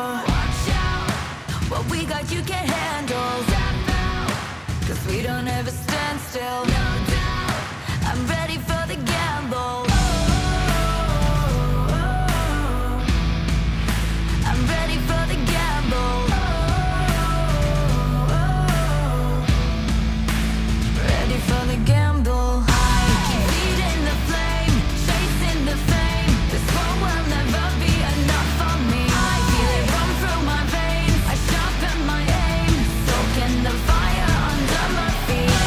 Watch out, what we got you can't handle. Step out, 'cause we don't ever stand still. No doubt, I'm ready for the gamble. I'm ready for the gamble. Ready for the gamble. I keep feeding the flame, chasing the fame. This war will never be enough for me. I feel it run through my veins. I sharpen my aim, soaking the fire under my feet.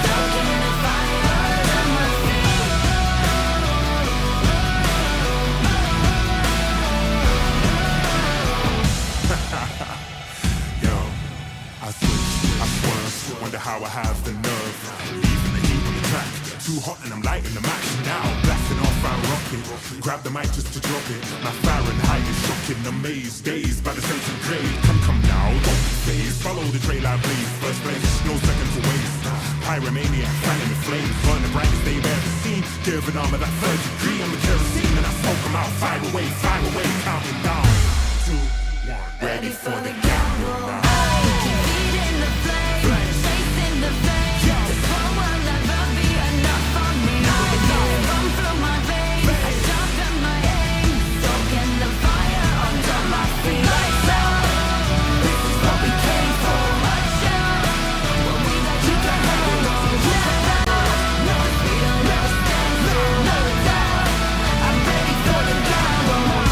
Soaking the fire under my feet. Yo, I switch, I swerve, wonder how I have the nerve. Leaving the heat on the track, too hot and I'm lighting the match now. Blasting off our rocket, grab the mic just to drop it. My Fahrenheit is shocking, amazed, dazed by the centigrade. Come now, don't be phased, follow the trail I blaze. First place, no second to waste. Pyromaniac, fanning the flames, burn the brightest they've ever seen. Giving armor that third degree, I'm the kerosene and I smoke them out. Fire away, counting down. 2, 1, Ready for the gamble. I keep feeding the flame, chasing the fame. This war will never be enough for me. I feel it run through my veins. I sharpen my aim, soaking the fire under my feet. Lights out, this is what we came for. Watch out, what we got you can handle. Step out, no, we don't ever stand still. No doubt, I'm ready for the gamble.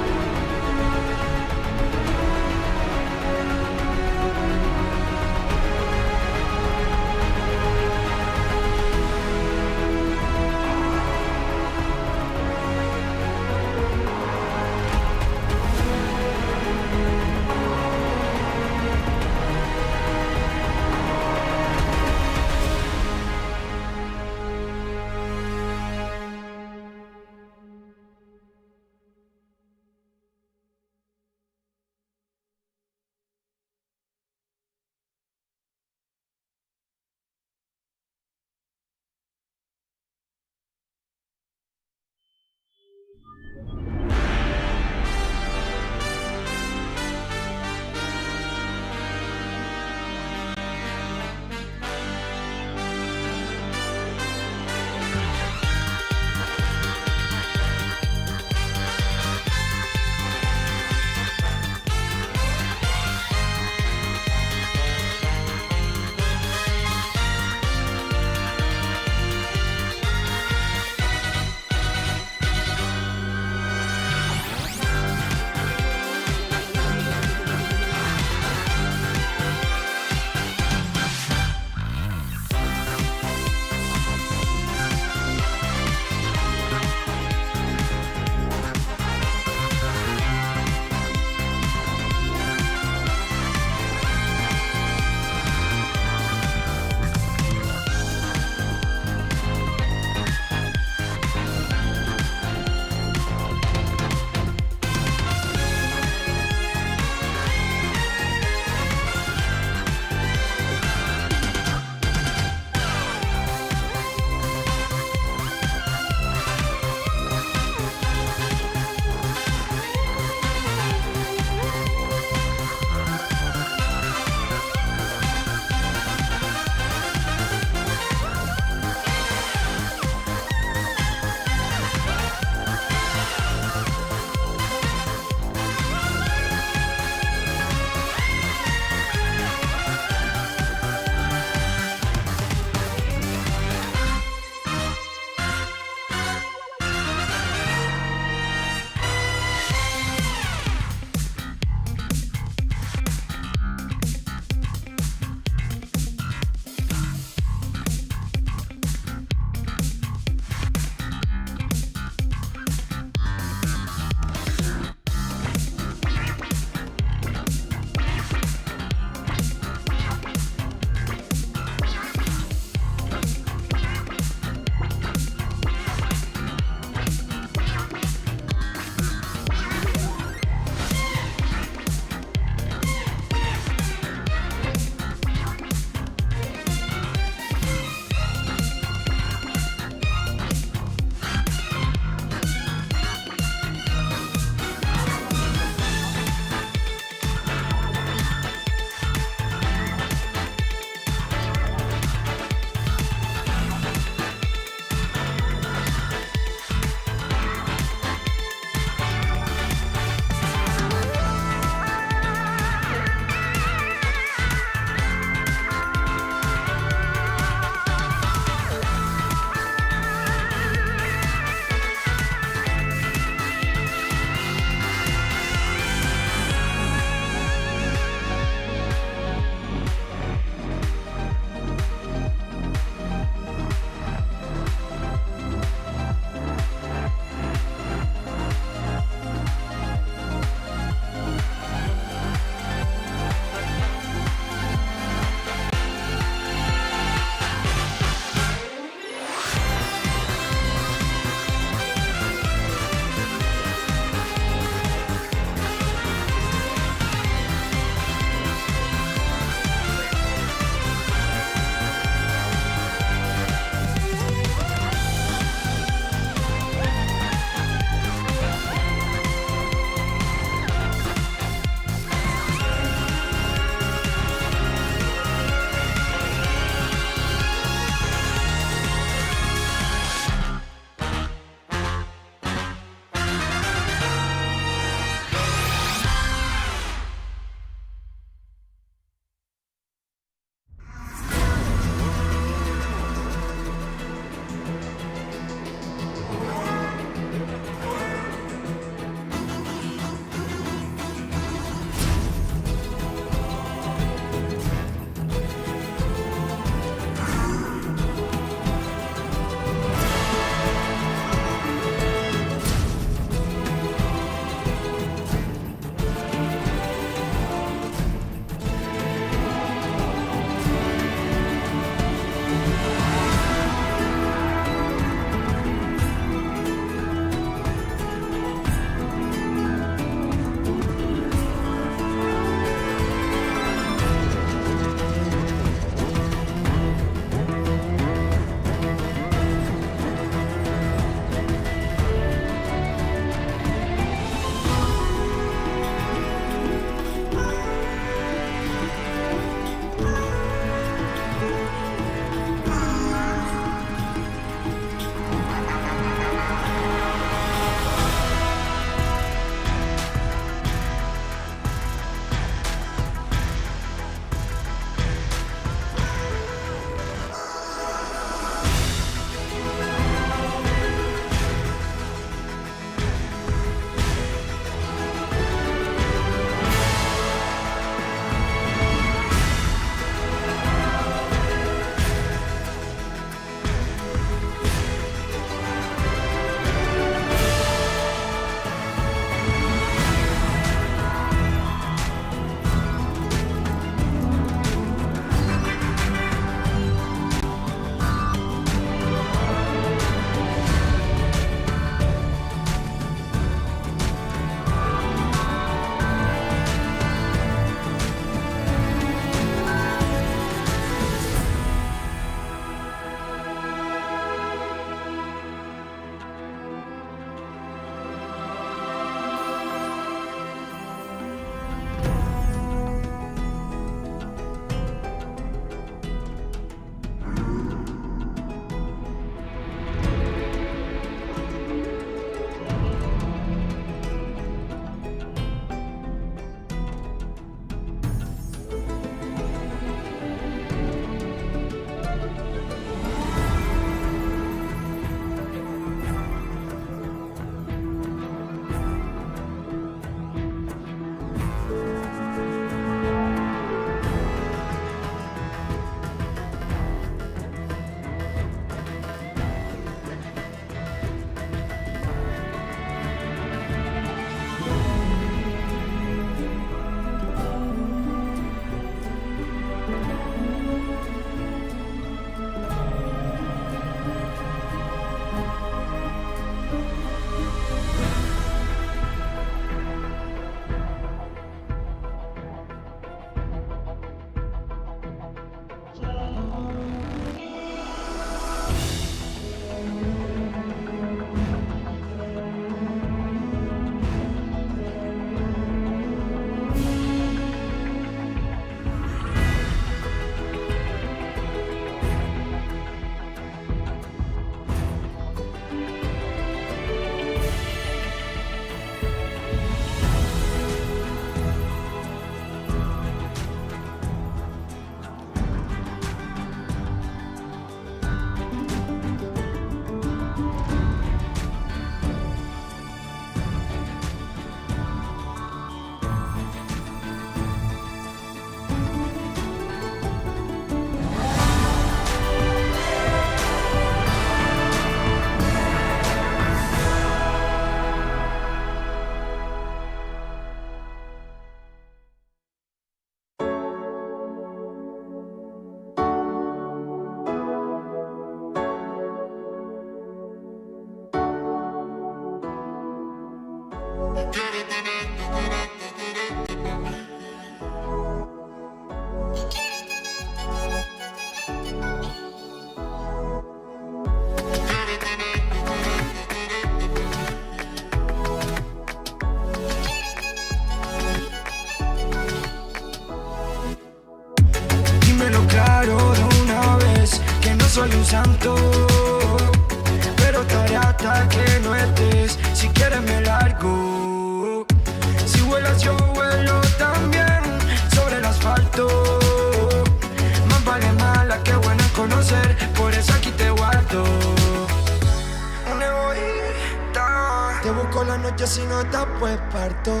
Te busco la noche si no estás, pues parto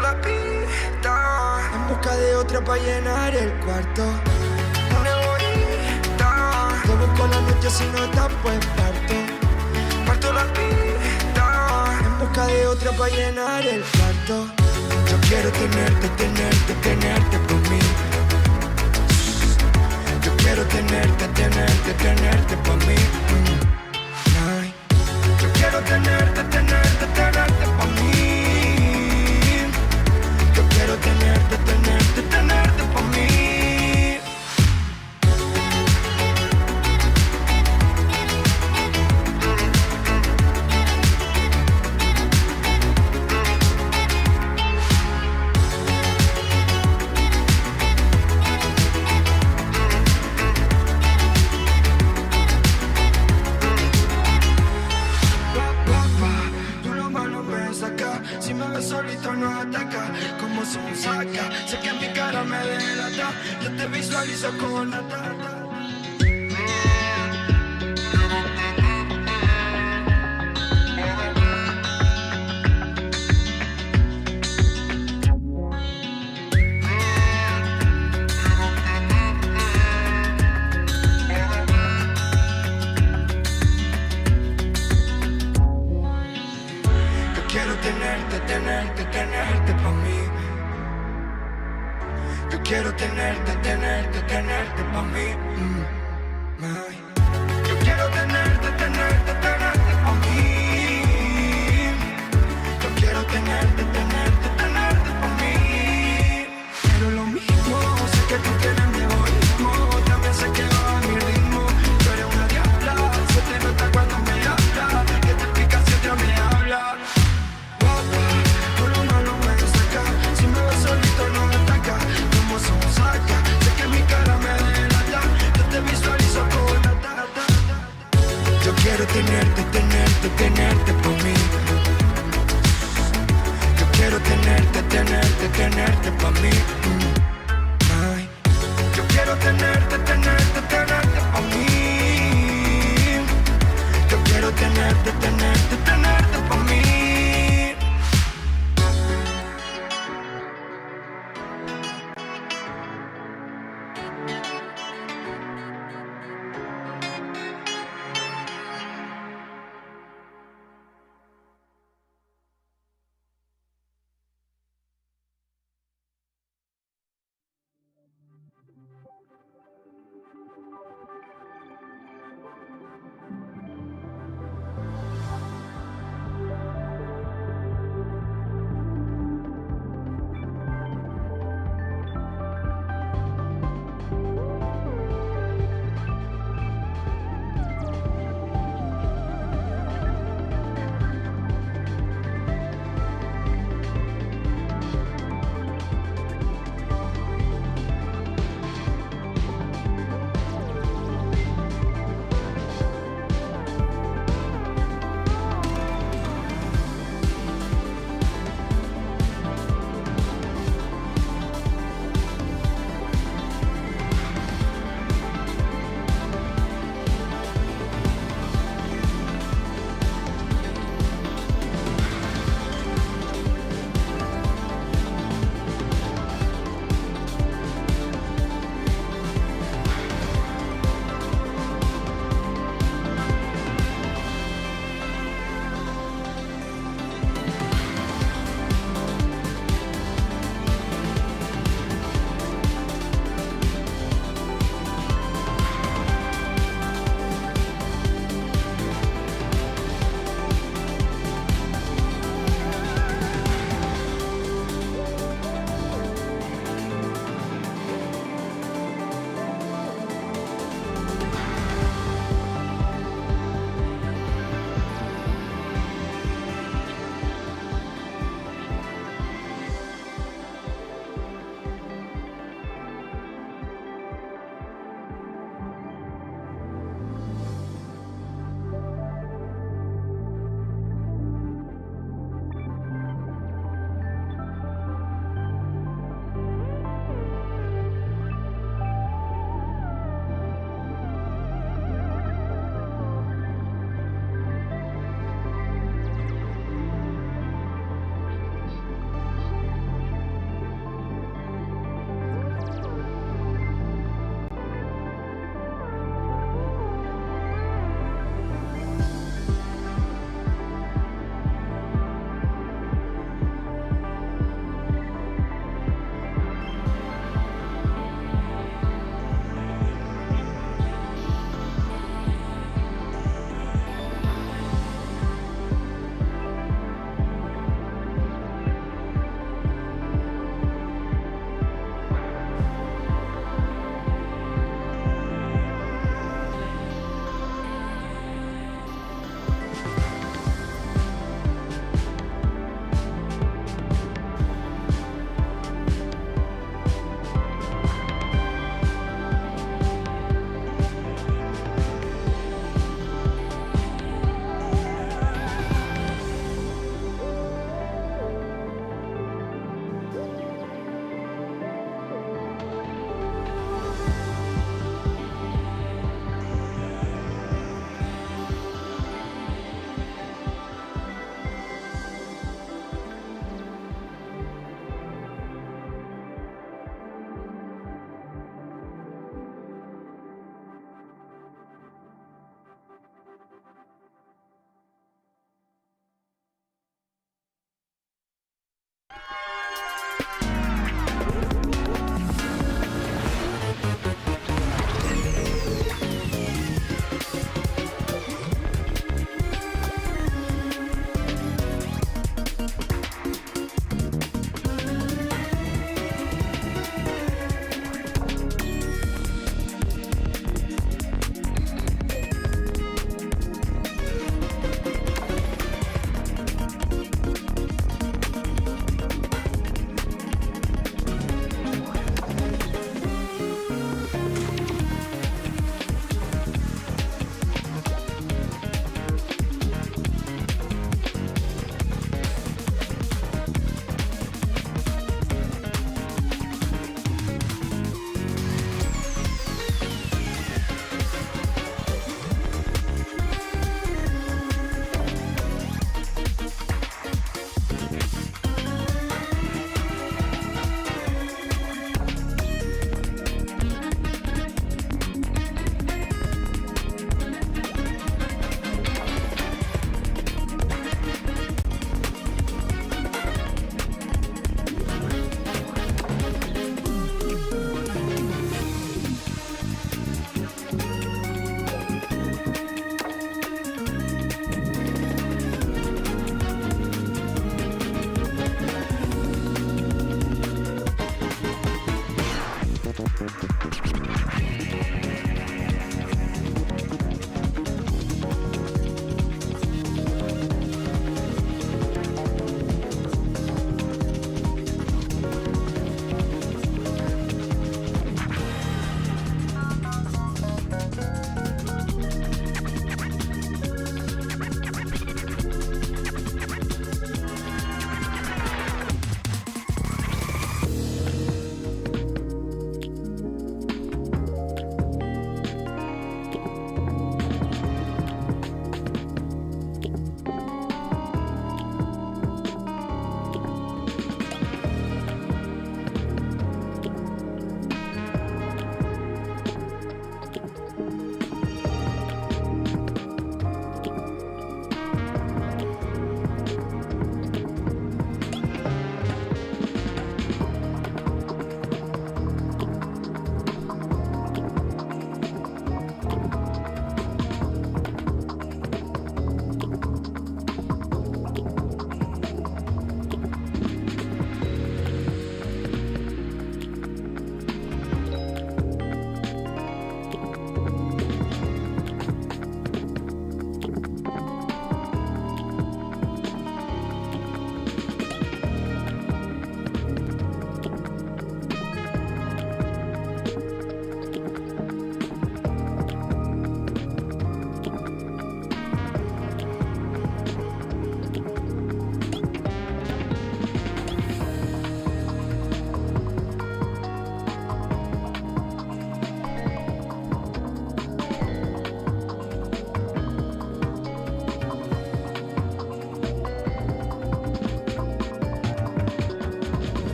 la pista en busca de otra para llenar el cuarto. Una egoísta. Te busco la noche si no estás, pues parto la pista en busca de otra para llenar el cuarto. Yo quiero tenerte por mí. Yo quiero tenerte por mí. Ay. Yo quiero tenerte por mí. Yo quiero tenerte por mí. Si me ves solito no ataca, como si me saca. Sé que mi cara me delata, yo te visualizo con la tata. Quiero tenerte pa' mí. Yo quiero tenerte pa' mí. Ay. Yo quiero tenerte pa' mí. Yo quiero tenerte pa' mí. Quiero lo mismo, sé que tú tienes mi egoísmo. También sé que va a mi ritmo. Tú eres una diabla, se te nota cuando me hablas. Que te pica si otra me habla. Si me ves solito no me ataca, como son saca. Sé que mi cara me delata, yo te visualizo con la tata. Yo quiero tenerte por mí. Yo quiero tenerte por mí. Ay. Yo quiero tenerte por mí. Yo quiero tenerte por mí.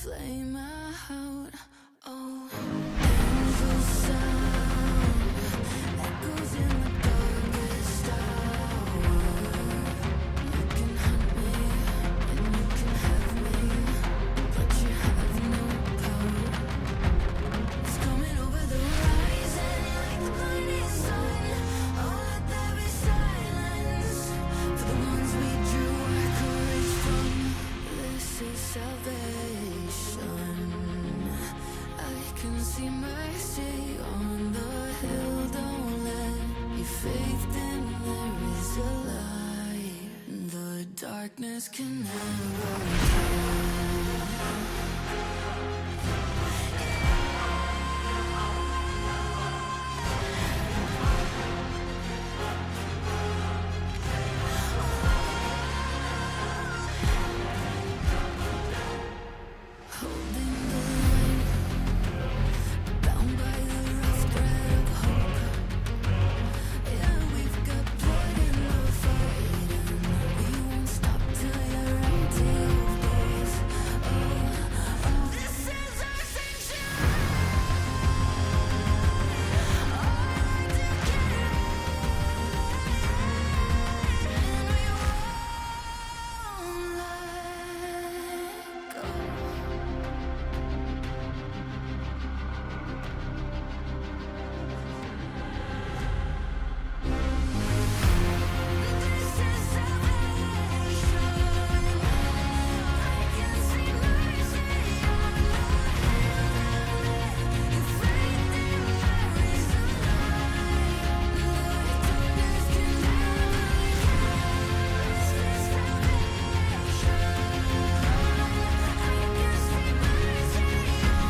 flame out. Oh, angel sound echoes in the darkest hour. You can hunt me and you can have me, but you have no power. It's coming over the horizon like the burning sun. Oh, let there be silence for the ones we drew our courage from. This is salvation. I can see mercy on the hill. Don't let your faith dim. There is a light the darkness can never kill. Holding the line, bound by the rough thread of hope. Yeah, we've got blood in the fight, and we won't stop till you're empty of days. Oh, oh, this is our century. All together, and we won't let go. This is salvation. I can see mercy on the hill. Your faith in there is a light the darkness can never kill. This is salvation. I can see mercy on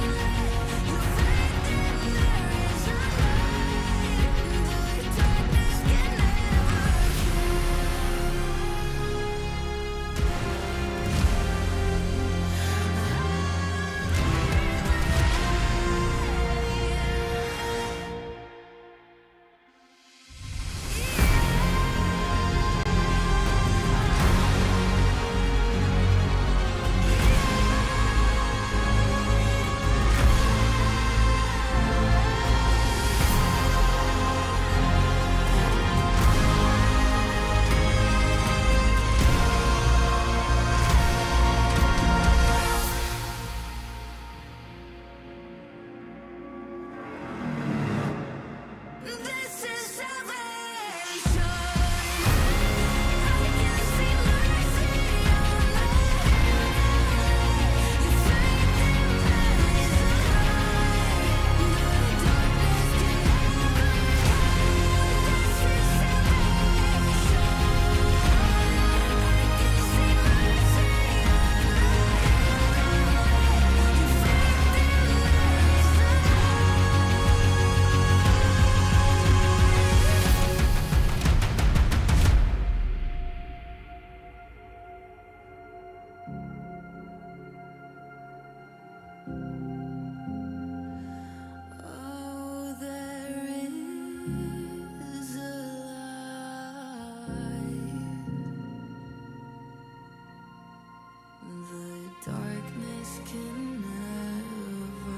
the hill. Your faith in there is a light the darkness can never This is salvation. I can see mercy on the hill. Your faith in there is a light the darkness can never kill. This is salvation. I can see mercy on the hill. Your faith in there is a Oh, there is a light the darkness can never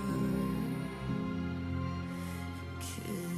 kill.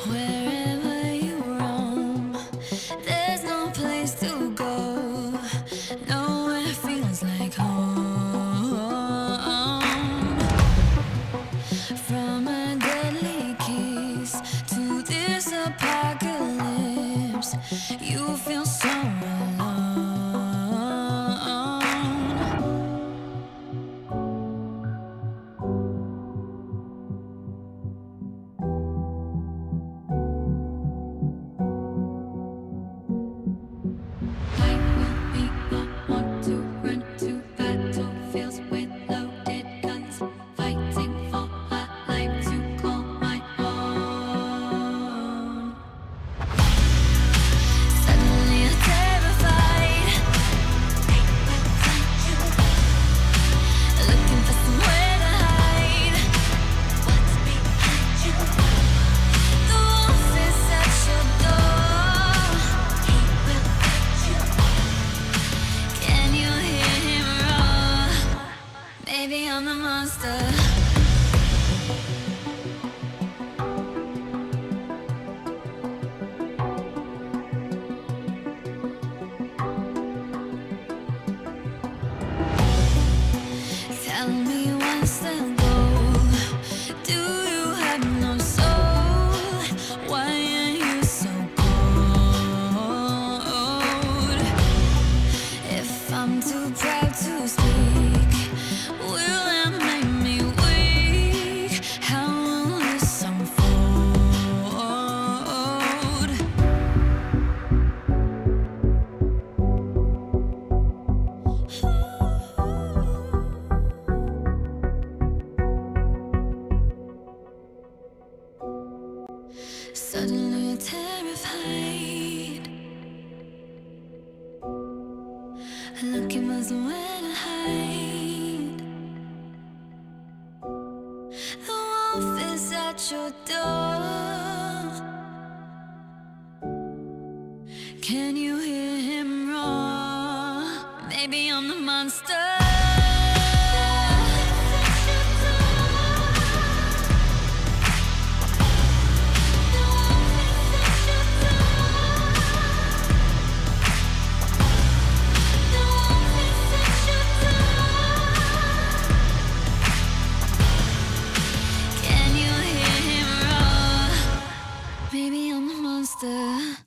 Wherever you roam, there's no place to go. Nowhere feels like home. From a deadly kiss to this apocalypse, you feel so alone. I will be the one to run to battlefields with loaded guns, fighting for a life to call my own. Suddenly I'm terrified, looking for somewhere to hide. What's behind you? The wolf is at your door. He will get you. Can you hear him roar? Maybe I'm the monster. Tell me what's the goal? Do you have no soul? Why are you so cold? If I'm too proud to speak, will it make me weak? How will this unfold? Suddenly you're terrified, looking for somewhere to hide. The wolf is at your door. Can you hear him roar? Maybe I'm the monster. Can you hear him roar? Maybe I'm the monster.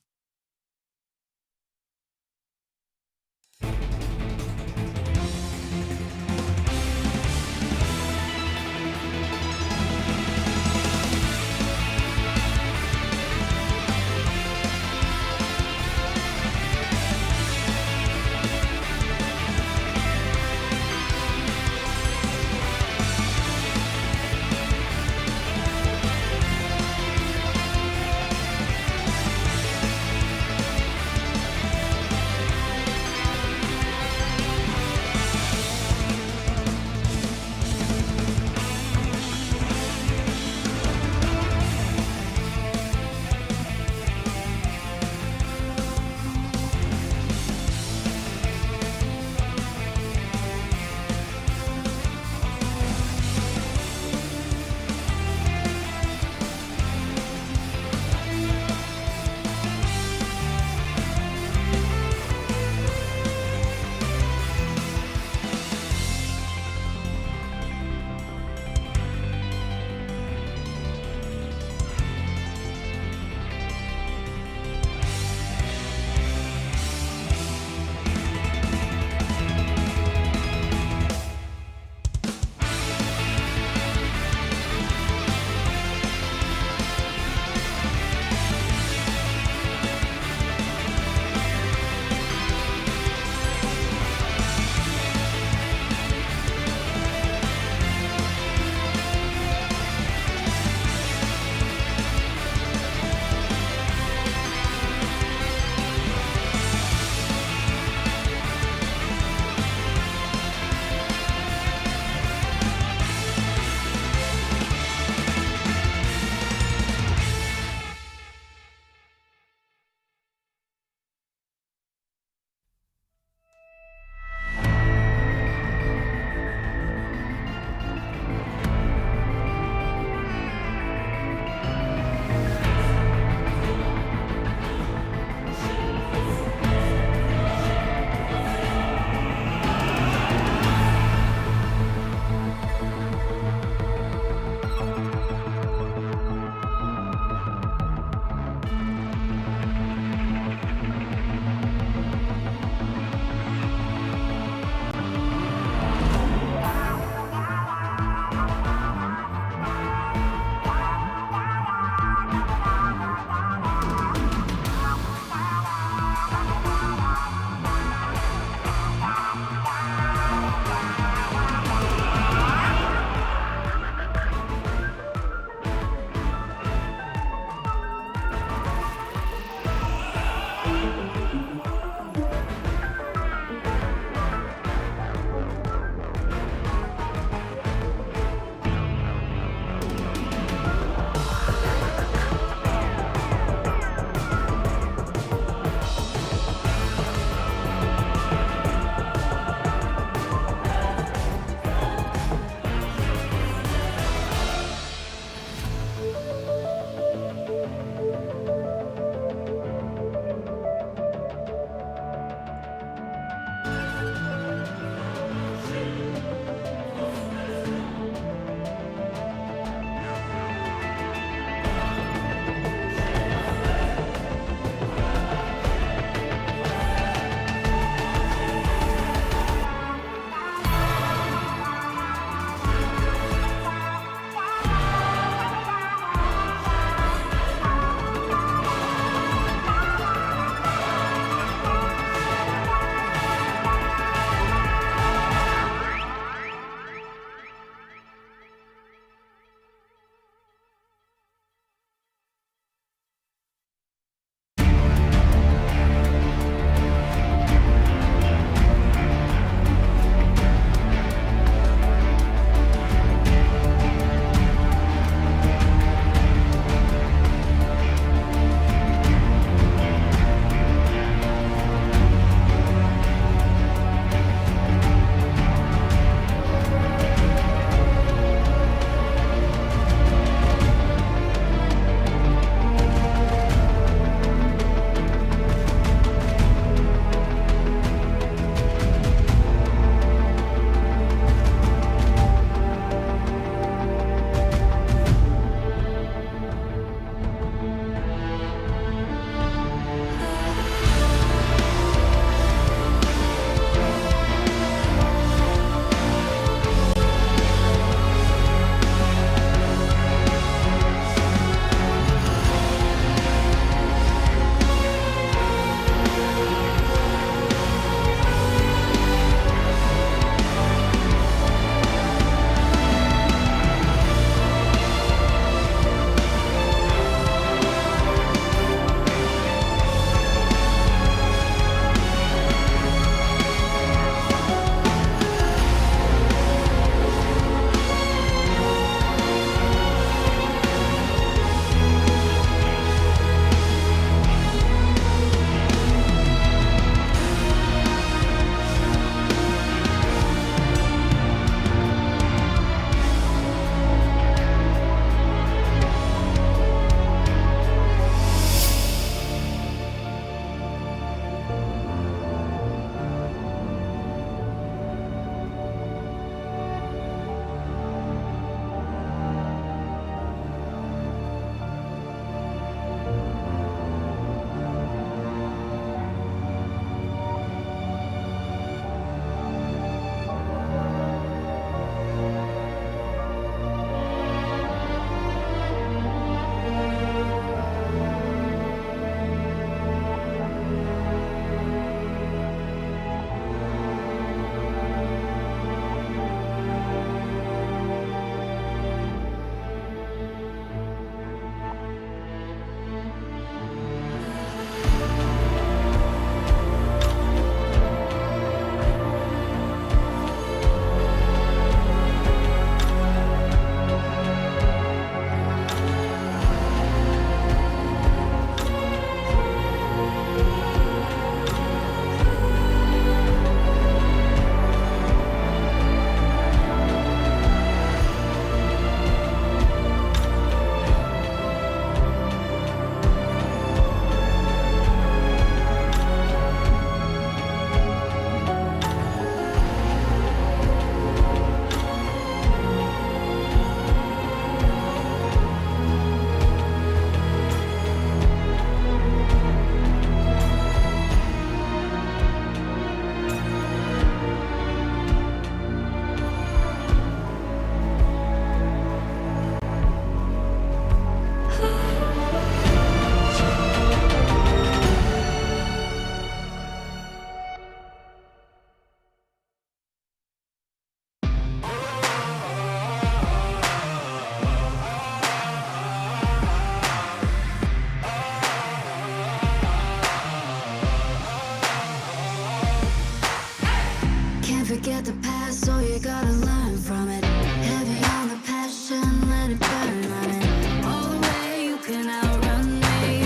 forget the past, so you gotta learn from it. Heavy on the passion, let it burn on it. All the way you can outrun me.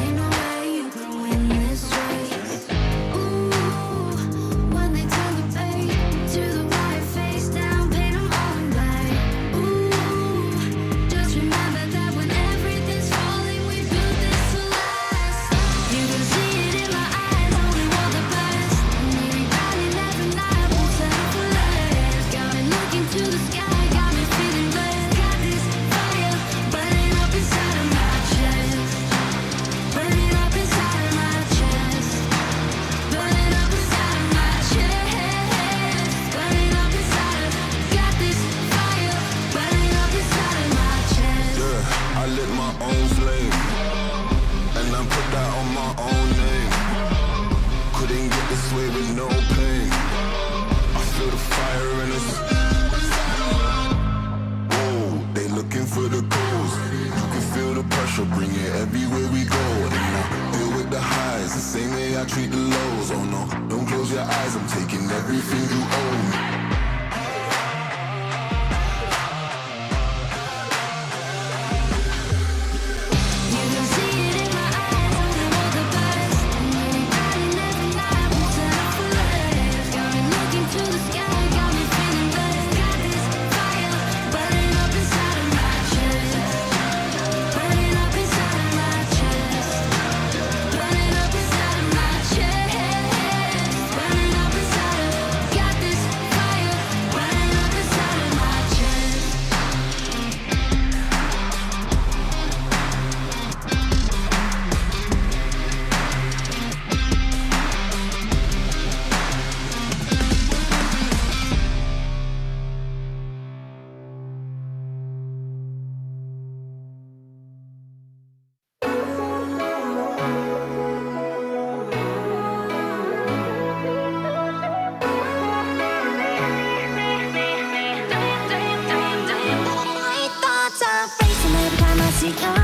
Ain't no way you can win this race. Ooh, when they turn the page to the right, face down, paint 'em all in black. Ooh, just remember that when everything's falling, we built this to last. You can see it in my eyes, only want the best. And everybody every night won't settle for less. Got me looking to the sky, got me feeling blessed. Got this fire burning up inside of my chest. Burning up inside of my chest. Burning up inside of my chest. Burning up inside of. Got this fire burning up inside of my chest. Yeah, I lit my own flame, and I put that on my own name. Couldn't get this way with no pain. I feel the fire in us. Whoa, they looking for the goals. You can feel the pressure, bring it everywhere we go. And I deal with the highs, the same way I treat the lows. Oh no, don't close your eyes, I'm taking everything you owe me. You can see it in my eyes, only want the best. And everybody every night won't settle for less. Got me looking to the sky, got me feeling blessed. Got this fire burning up inside of my chest. Burning up inside of my chest. Burning up inside of my chest. Burning up inside of. Got this fire burning up inside of my chest. My thoughts are racing every time I see you.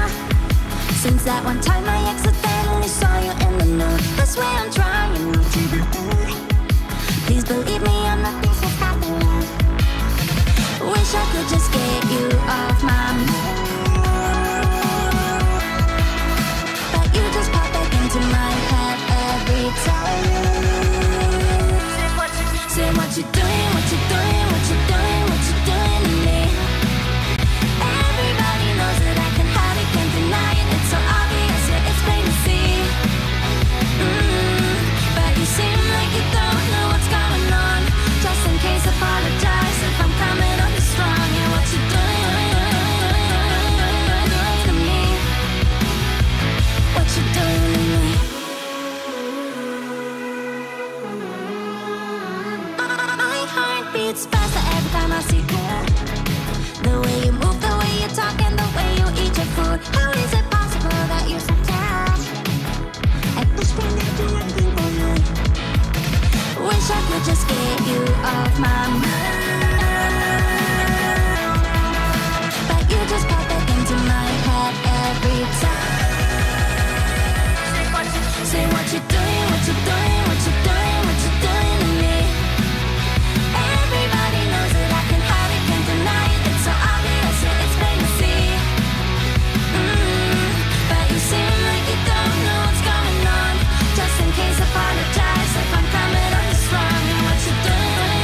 Since that one time I accidentally saw you in the nude. That's why I'm trying not to be rude. Please believe me, I'm nothing so stopping you. Wish I could just get you off my mood, but you just pop back into my head every time. Say what you doing, what you doing, what you doing, what you doing to me. Everybody knows that I can hide it, can't deny it. It's so obvious, yeah, it's plain to see. But you seem like you don't know what's going on. Just in case, apologize if I'm coming on you strong. Yeah, what you doing to me? What you doing to me? My heart beats faster every time I see you. The way you move, the way you talk, and the way you eat your food. How is it possible that you're so tough? At this point, I do anything for you. Wish I could just get you off my mind, but you just pop back into my head every time. Say what you doing, what you doing, what you doing, what you doing to me. Everybody knows that I can hide it, can't deny it. It's so obvious, yeah, it's plain to see. But you seem like you don't know what's going on. Just in case, apologize if I'm coming on you strong. And what you doing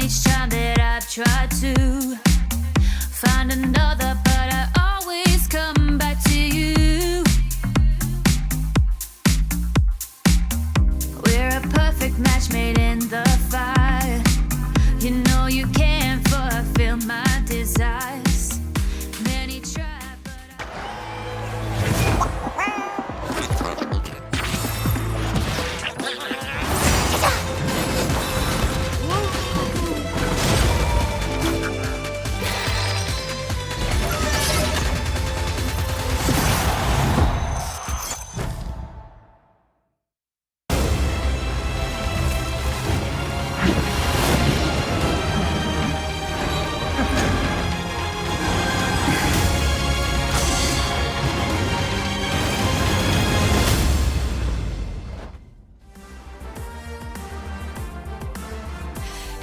each time that I've tried to find another, but I always come back to you. We're a perfect match made in the fire. You know you can't fulfill my desires. Many try, but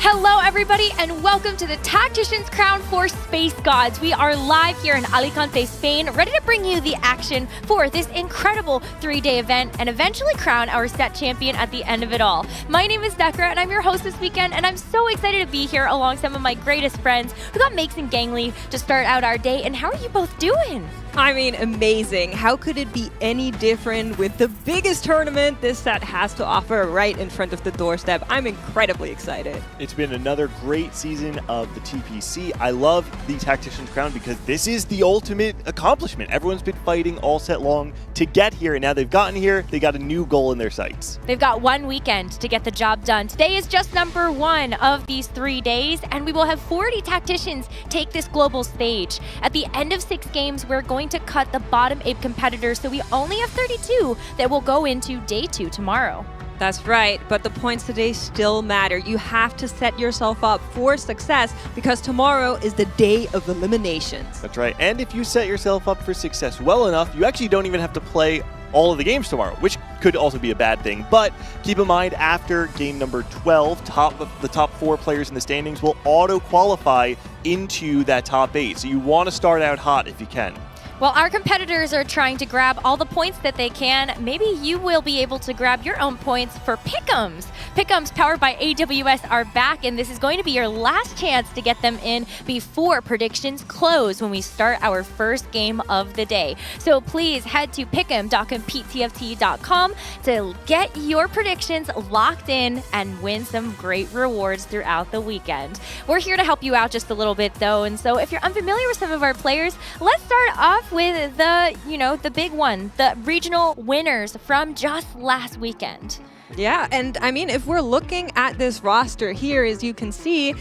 Hello everybody and welcome to the Tacticians Crown for Space Gods. We are live here in Alicante, Spain, ready to bring you the action for this incredible 3-day event and eventually crown our set champion at the end of it all. My name is Dekra and I'm your host this weekend, and I'm so excited to be here along some of my greatest friends. We got Makes and Gangly to start out our day, and how are you both doing? I mean, amazing. How could it be any different with the biggest tournament this set has to offer right in front of the doorstep? I'm incredibly excited. It's been another great season of the TPC. I love the Tactician's Crown because this is the ultimate accomplishment. Everyone's been fighting all set long to get here, and now they've gotten here, they got a new goal in their sights. They've got one weekend to get the job done. Today is just number 1 of these 3 days, and we will have 40 tacticians take this global stage. At the end of 6 games, we're going to cut the bottom 8 competitors, so we only have 32 that will go into day 2 tomorrow. That's right, but the points today still matter. You have to set yourself up for success because tomorrow is the day of eliminations. That's right, and if you set yourself up for success well enough, you actually don't even have to play all of the games tomorrow, which could also be a bad thing. But keep in mind, after game number 12, the top 4 players in the standings will auto-qualify into that top 8. So you want to start out hot if you can. While our competitors are trying to grab all the points that they can, maybe you will be able to grab your own points for Pick'ems. Pick'ems powered by AWS are back, and this is going to be your last chance to get them in before predictions close when we start our first game of the day. So please head to pick'em.competetft.com to get your predictions locked in and win some great rewards throughout the weekend. We're here to help you out just a little bit though, and so if you're unfamiliar with some of our players, let's start off with the big one, the regional winners from just last weekend. Yeah, and I mean, if we're looking at this roster here, as you can see,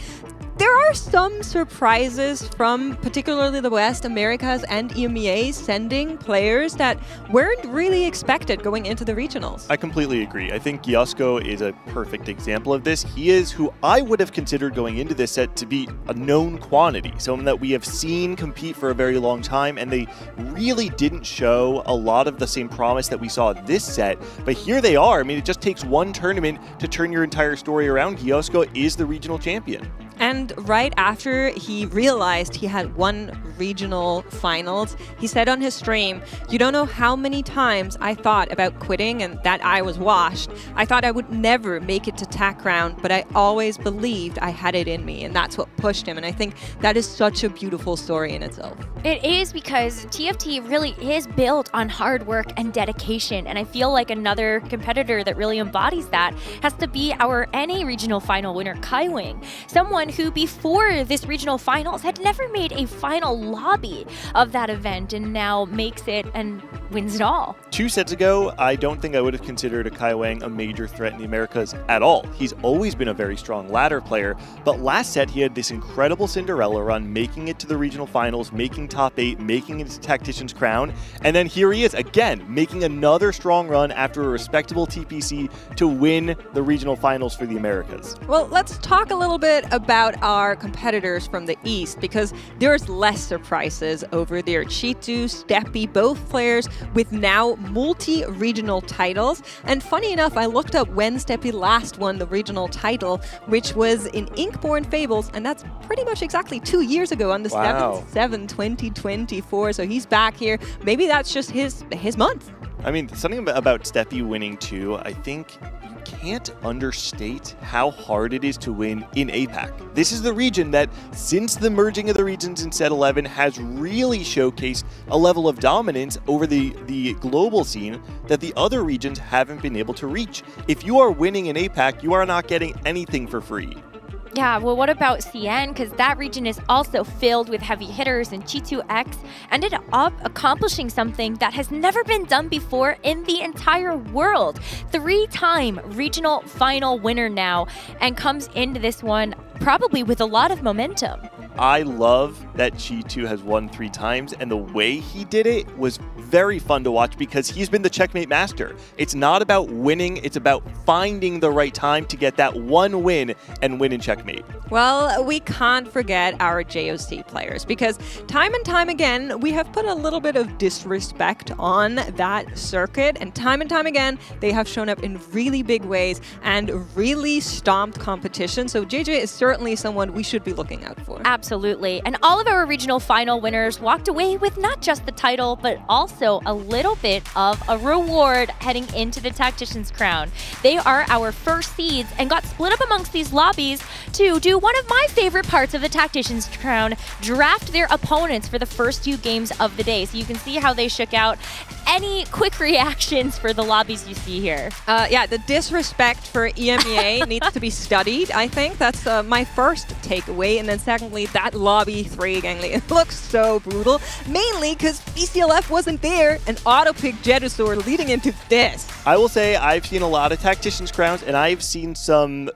there are some surprises from particularly the West, Americas, and EMEA sending players that weren't really expected going into the regionals. I completely agree. I think Giosko is a perfect example of this. He is who I would have considered going into this set to be a known quantity, someone that we have seen compete for a very long time, and they really didn't show a lot of the same promise that we saw this set. But here they are. I mean, it just takes one tournament to turn your entire story around. Giosko is the regional champion. And right after he realized he had won regional finals, he said on his stream, "You don't know how many times I thought about quitting and that I was washed. I thought I would never make it to TAC round, but I always believed I had it in me," and that's what pushed him. And I think that is such a beautiful story in itself. It is, because TFT really is built on hard work and dedication, and I feel like another competitor that really embodies that has to be our NA regional final winner, Kaiwing. Someone who before this regional finals had never made a final lobby of that event and now makes it and wins it all. 2 sets ago, I don't think I would have considered a Kai Wang a major threat in the Americas at all. He's always been a very strong ladder player, but last set he had this incredible Cinderella run, making it to the regional finals, making top 8, making it to Tactician's Crown, and then here he is again, making another strong run after a respectable TPC to win the regional finals for the Americas. Well, let's talk a little bit about our competitors from the East, because there's less surprises over there. Chitu, Steppy, both players with now multi-regional titles. And funny enough, I looked up when Steppy last won the regional title, which was in Inkborn Fables, and that's pretty much exactly 2 years ago on the 7/7/2024. So he's back here. Maybe that's just his month. I mean, something about Steppy winning too, I think you can't understate how hard it is to win in APAC. This is the region that, since the merging of the regions in Set 11, has really showcased a level of dominance over the global scene that the other regions haven't been able to reach. If you are winning in APAC, you are not getting anything for free. Yeah, well, what about CN? Because that region is also filled with heavy hitters, and G2X ended up accomplishing something that has never been done before in the entire world. 3-time regional final winner now, and comes into this one probably with a lot of momentum. I love that G2 has won 3 times, and the way he did it was very fun to watch because he's been the checkmate master. It's not about winning, it's about finding the right time to get that one win and win in checkmate. Well, we can't forget our JOC players because time and time again, we have put a little bit of disrespect on that circuit, and time again, they have shown up in really big ways and really stomped competition. So JJ is certainly someone we should be looking out for. Absolutely. And all of our regional final winners walked away with not just the title, but also a little bit of a reward heading into the Tactician's crown. They are our first seeds and got split up amongst these lobbies to do one of my favorite parts of the Tactician's crown, draft their opponents for the first 2 games of the day. So you can see how they shook out. Any quick reactions for the lobbies you see here? Yeah, the disrespect for EMEA needs to be studied, I think. That's my first takeaway. And then secondly, that lobby 3 gangly, it looks so brutal, mainly because BCLF wasn't there and auto-picked Jedusor leading into this. I will say I've seen a lot of Tacticians crowns, and I've seen some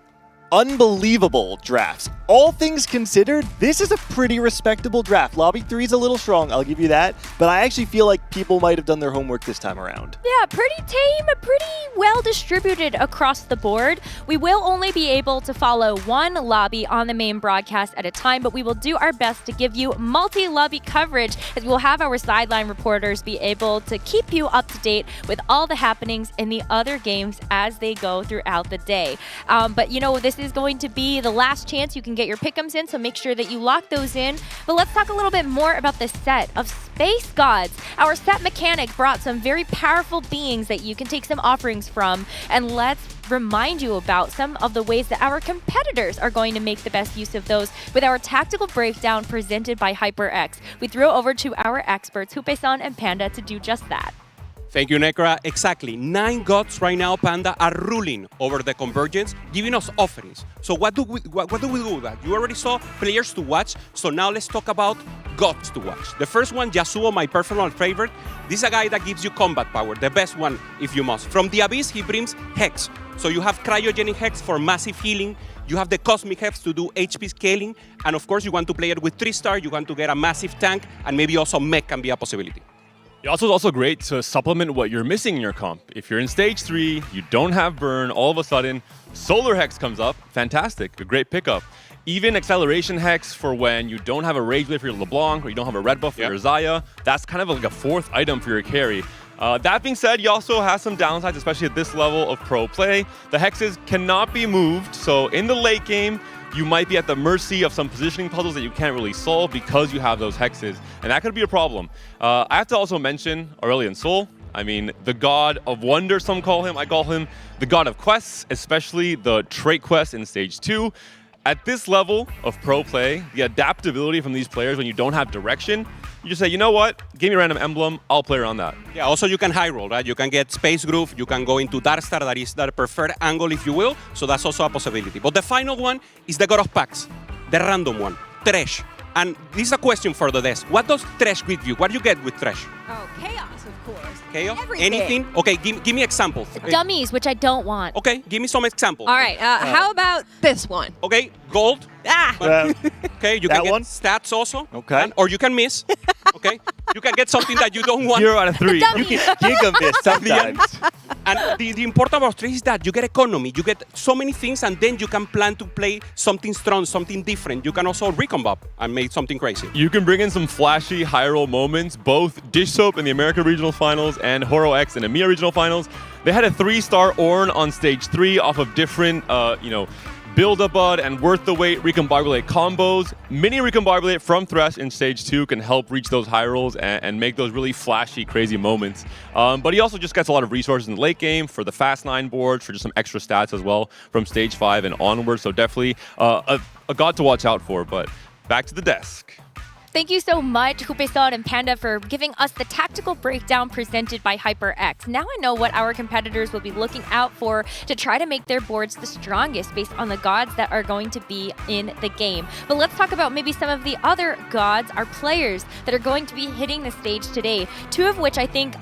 unbelievable drafts. All things considered, this is a pretty respectable draft. Lobby 3 is a little strong, I'll give you that, but I actually feel like people might have done their homework this time around. Yeah, pretty tame, pretty well distributed across the board. We will only be able to follow one lobby on the main broadcast at a time, but we will do our best to give you multi-lobby coverage, as we'll have our sideline reporters be able to keep you up to date with all the happenings in the other games as they go throughout the day. But you know, this is going to be the last chance you can get your pick'ems in, so make sure that you lock those in. But let's talk a little bit more about the set of Space Gods. Our set mechanic brought some very powerful beings that you can take some offerings from, and let's remind you about some of the ways that our competitors are going to make the best use of those with our tactical breakdown presented by HyperX. We throw over to our experts, Hupe-san and Panda, to do just that. Thank you, Necra. Exactly. 9 gods right now, Panda, are ruling over the convergence, giving us offerings. So what do we do with that? You already saw players to watch, so now let's talk about gods to watch. The first one, Yasuo, my personal favorite. This is a guy that gives you combat power, the best one if you must. From the Abyss, he brings Hex. So you have Cryogenic Hex for massive healing. You have the Cosmic Hex to do HP scaling. And of course, you want to play it with 3-star. You want to get a massive tank, and maybe also mech can be a possibility. Yasuo is also great to supplement what you're missing in your comp. If you're in stage 3, you don't have burn, all of a sudden, Solar Hex comes up. Fantastic, a great pickup. Even Acceleration Hex for when you don't have a Rage Blade for your LeBlanc or you don't have a Red Buff for your Xayah. That's kind of like a 4th item for your carry. That being said, Yasuo has some downsides, especially at this level of pro play. The Hexes cannot be moved, so in the late game, you might be at the mercy of some positioning puzzles that you can't really solve because you have those Hexes, and that could be a problem. I have to also mention Aurelion Sol. I mean, the god of wonder, some call him. I call him the god of quests, especially the trait quest in stage 2. At this level of pro play, the adaptability from these players when you don't have direction, you just say, you know what, give me a random emblem, I'll play around that. Yeah, also you can high roll, right? You can get Space Groove, you can go into Darkstar, that is the preferred angle if you will, so that's also a possibility. But the final one is the God of Packs, the random one, Thresh. And this is a question for the desk. What does Thresh give you? What do you get with Thresh? Oh, chaos, of course. Chaos? Everything. Anything? Okay, give me examples. Okay. Dummies, which I don't want. Okay, give me some examples. All right, how about this one? Okay, gold. Okay, you can get one? stats also. Okay. Or you can miss. Okay, you can get something that you don't want. 0 out of 3. You can giga miss sometimes. And the important about Thresh is that you get economy. You get so many things, and then you can plan to play something strong, something different. You can also recomb up and make something crazy. You can bring in some flashy high roll moments. Both Dish Soap in the America Regional Finals and Horo X in EMEA Regional Finals. They had a 3-star Ornn on stage 3 off of different, Build-A-Bud and Worth the Wait recombobulate combos. Mini recombobulate from Thresh in stage 2 can help reach those high rolls and make those really flashy, crazy moments. But he also just gets a lot of resources in the late game for the fast 9 boards, for just some extra stats as well from stage 5 and onward. So definitely a god to watch out for. But back to the desk. Thank you so much, Hupeson and Panda, for giving us the tactical breakdown presented by HyperX. Now I know what our competitors will be looking out for to try to make their boards the strongest based on the gods that are going to be in the game. But let's talk about maybe some of the other gods, our players, that are going to be hitting the stage today. 2 of which I think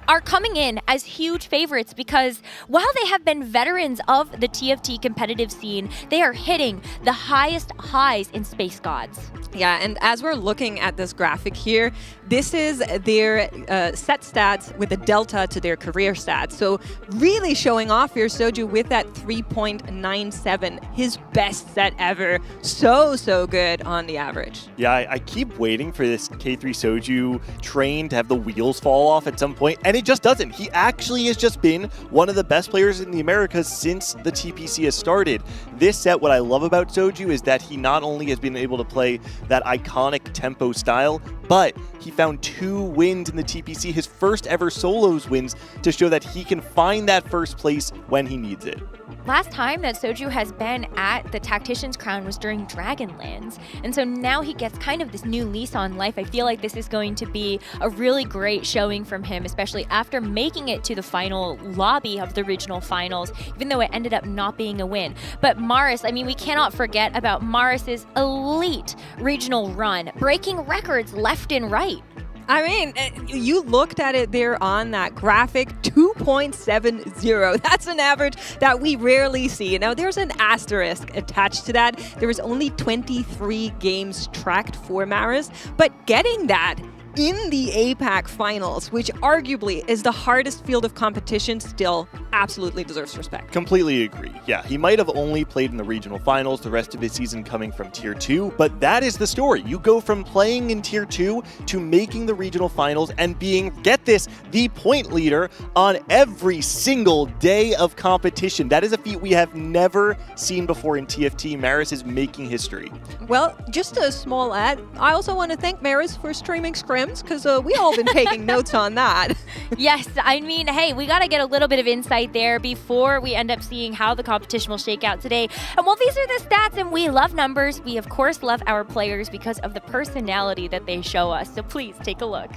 are coming in as huge favorites because while they have been veterans of the TFT competitive scene, they are hitting the highest highs in Space Gods. Yeah, and as we're looking at this graphic here, this is their set stats with a delta to their career stats. So really showing off here Soju with that 3.97, his best set ever. So good on the average. Yeah, I keep waiting for this K3 Soju train to have the wheels fall off at some point, and it just doesn't. He actually has just been one of the best players in the Americas since the TPC has started. This set, what I love about Soju is that he not only has been able to play that iconic tempo style, but he found 2 wins in the TPC, his first ever solos wins, to show that he can find that first place when he needs it. Last time that Soju has been at the Tactician's crown was during Dragonlands, and so now he gets kind of this new lease on life. I feel like this is going to be a really great showing from him, especially after making it to the final lobby of the regional finals, even though it ended up not being a win. But Maris, I mean, we cannot forget about Maris's elite regional run, breaking records left and right. I mean, you looked at it there on that graphic, 2.70. That's an average that we rarely see. Now, there's an asterisk attached to that. There was only 23 games tracked for Maris, but getting that in the APAC finals, which arguably is the hardest field of competition, still absolutely deserves respect. Completely agree. Yeah, he might have only played in the regional finals, the rest of his season coming from Tier 2, but that is the story. You go from playing in Tier 2 to making the regional finals and being, get this, the point leader on every single day of competition. That is a feat we have never seen before in TFT. Maris is making history. Well, just a small add, I also want to thank Maris for streaming scrims, because we all been taking notes on that. Yes, I mean, hey, we got to get a little bit of insight there before we end up seeing how the competition will shake out today. And while these are the stats and we love numbers, we of course love our players because of the personality that they show us. So please take a look.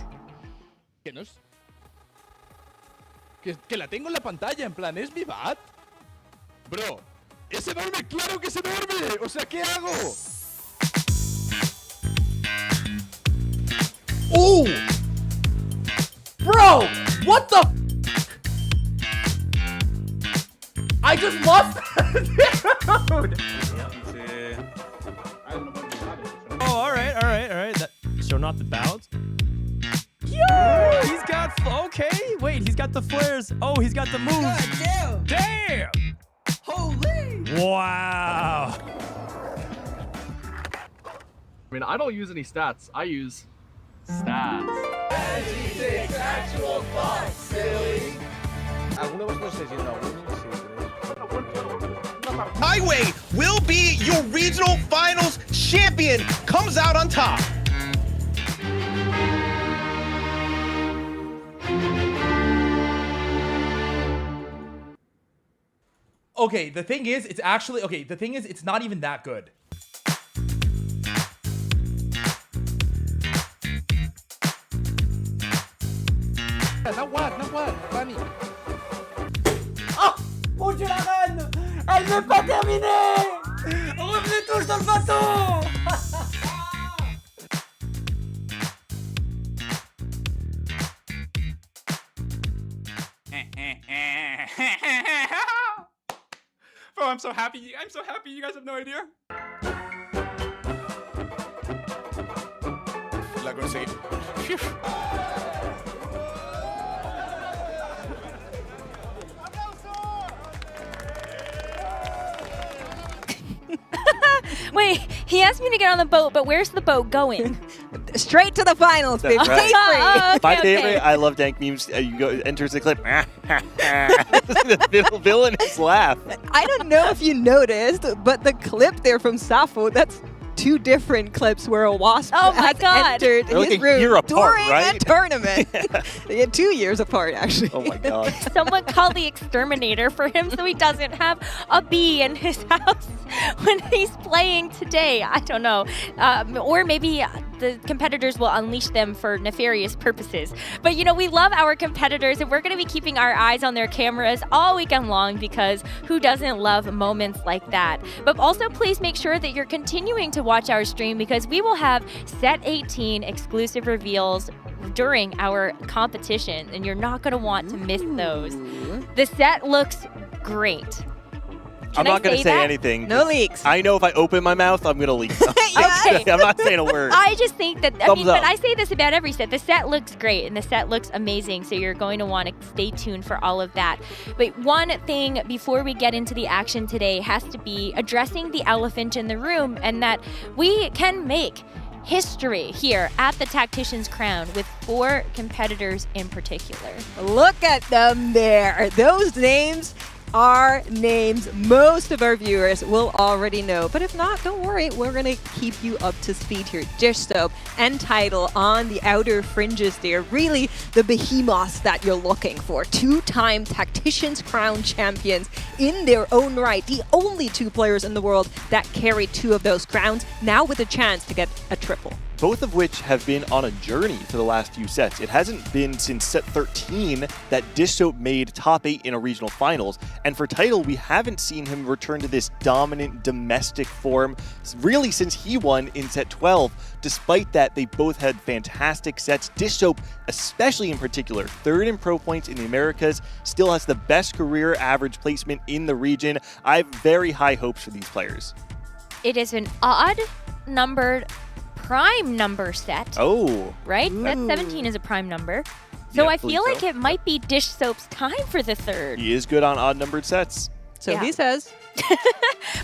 Que no es... Que la tengo en la pantalla, en plan, ¿es mi bat? Bro, es enorme, claro que es enorme. O sea, ¿qué hago? Ooh! Bro! What the I just lost dude! Oh, alright. So not the bounce? Yo! He's got... Okay, wait, he's got the flares. Oh, he's got the moves. God damn! Damn! Holy! Wow! I mean, I don't use any stats. I use stats. Highway will be your regional finals champion. Comes out on top. Okay, the thing is, it's actually... Okay, the thing is, it's not even that good. Not what? Funny. Ah! Moujuragan! Elle n'est pas terminée! Revenez tous dans le bateau! Bro, I'm so happy you guys have no idea. La conseguí. Wait, he asked me to get on the boat, but where's the boat going? straight to the finals, baby. That's right. Take free. My favorite, I love dank memes. You go, enters the clip. the villainous laugh. I don't know if you noticed, but the clip there from Safo, that's 2 different clips where a wasp Oh my has God. entered They're like his a room year apart, during right? a tournament. Yeah, 2 years apart, actually. Oh my god. Someone call the exterminator for him so he doesn't have a bee in his house when he's playing today. I don't know. Or maybe the competitors will unleash them for nefarious purposes. But you know, we love our competitors and we're going to be keeping our eyes on their cameras all weekend long because who doesn't love moments like that? But also please make sure that you're continuing to watch our stream because we will have set 18 exclusive reveals during our competition and you're not going to want to miss those. The set looks great. I'm not going to say anything. No leaks. I know if I open my mouth, I'm going to leak. Okay. I'm not saying a word. I just think that, Thumbs but up. I say this about every set. The set looks great and the set looks amazing, so you're going to want to stay tuned for all of that. But one thing before we get into the action today has to be addressing the elephant in the room, and that we can make history here at the Tactician's Crown with 4 competitors in particular. Look at them there. Those names are names most of our viewers will already know. But if not, don't worry. We're going to keep you up to speed here. Dish Soap and Tidal on the outer fringes there. Really the behemoths that you're looking for. 2-time Tactician's Crown champions in their own right. The only 2 players in the world that carry 2 of those crowns. Now with a chance to get a triple. Both of which have been on a journey for the last few sets. It hasn't been since set 13 that Dish Soap made top 8 in a regional finals. And for Tidal, we haven't seen him return to this dominant domestic form really since he won in set 12. Despite that, they both had fantastic sets. Dish Soap, especially in particular, 3rd in pro points in the Americas, still has the best career average placement in the region. I have very high hopes for these players. It is an odd numbered prime number set. Oh. Right? Set 17 is a prime number. So Yeah, I feel believe like so. it might be Dish Soap's time for the 3rd. He is good on odd-numbered sets. So Yeah. he says.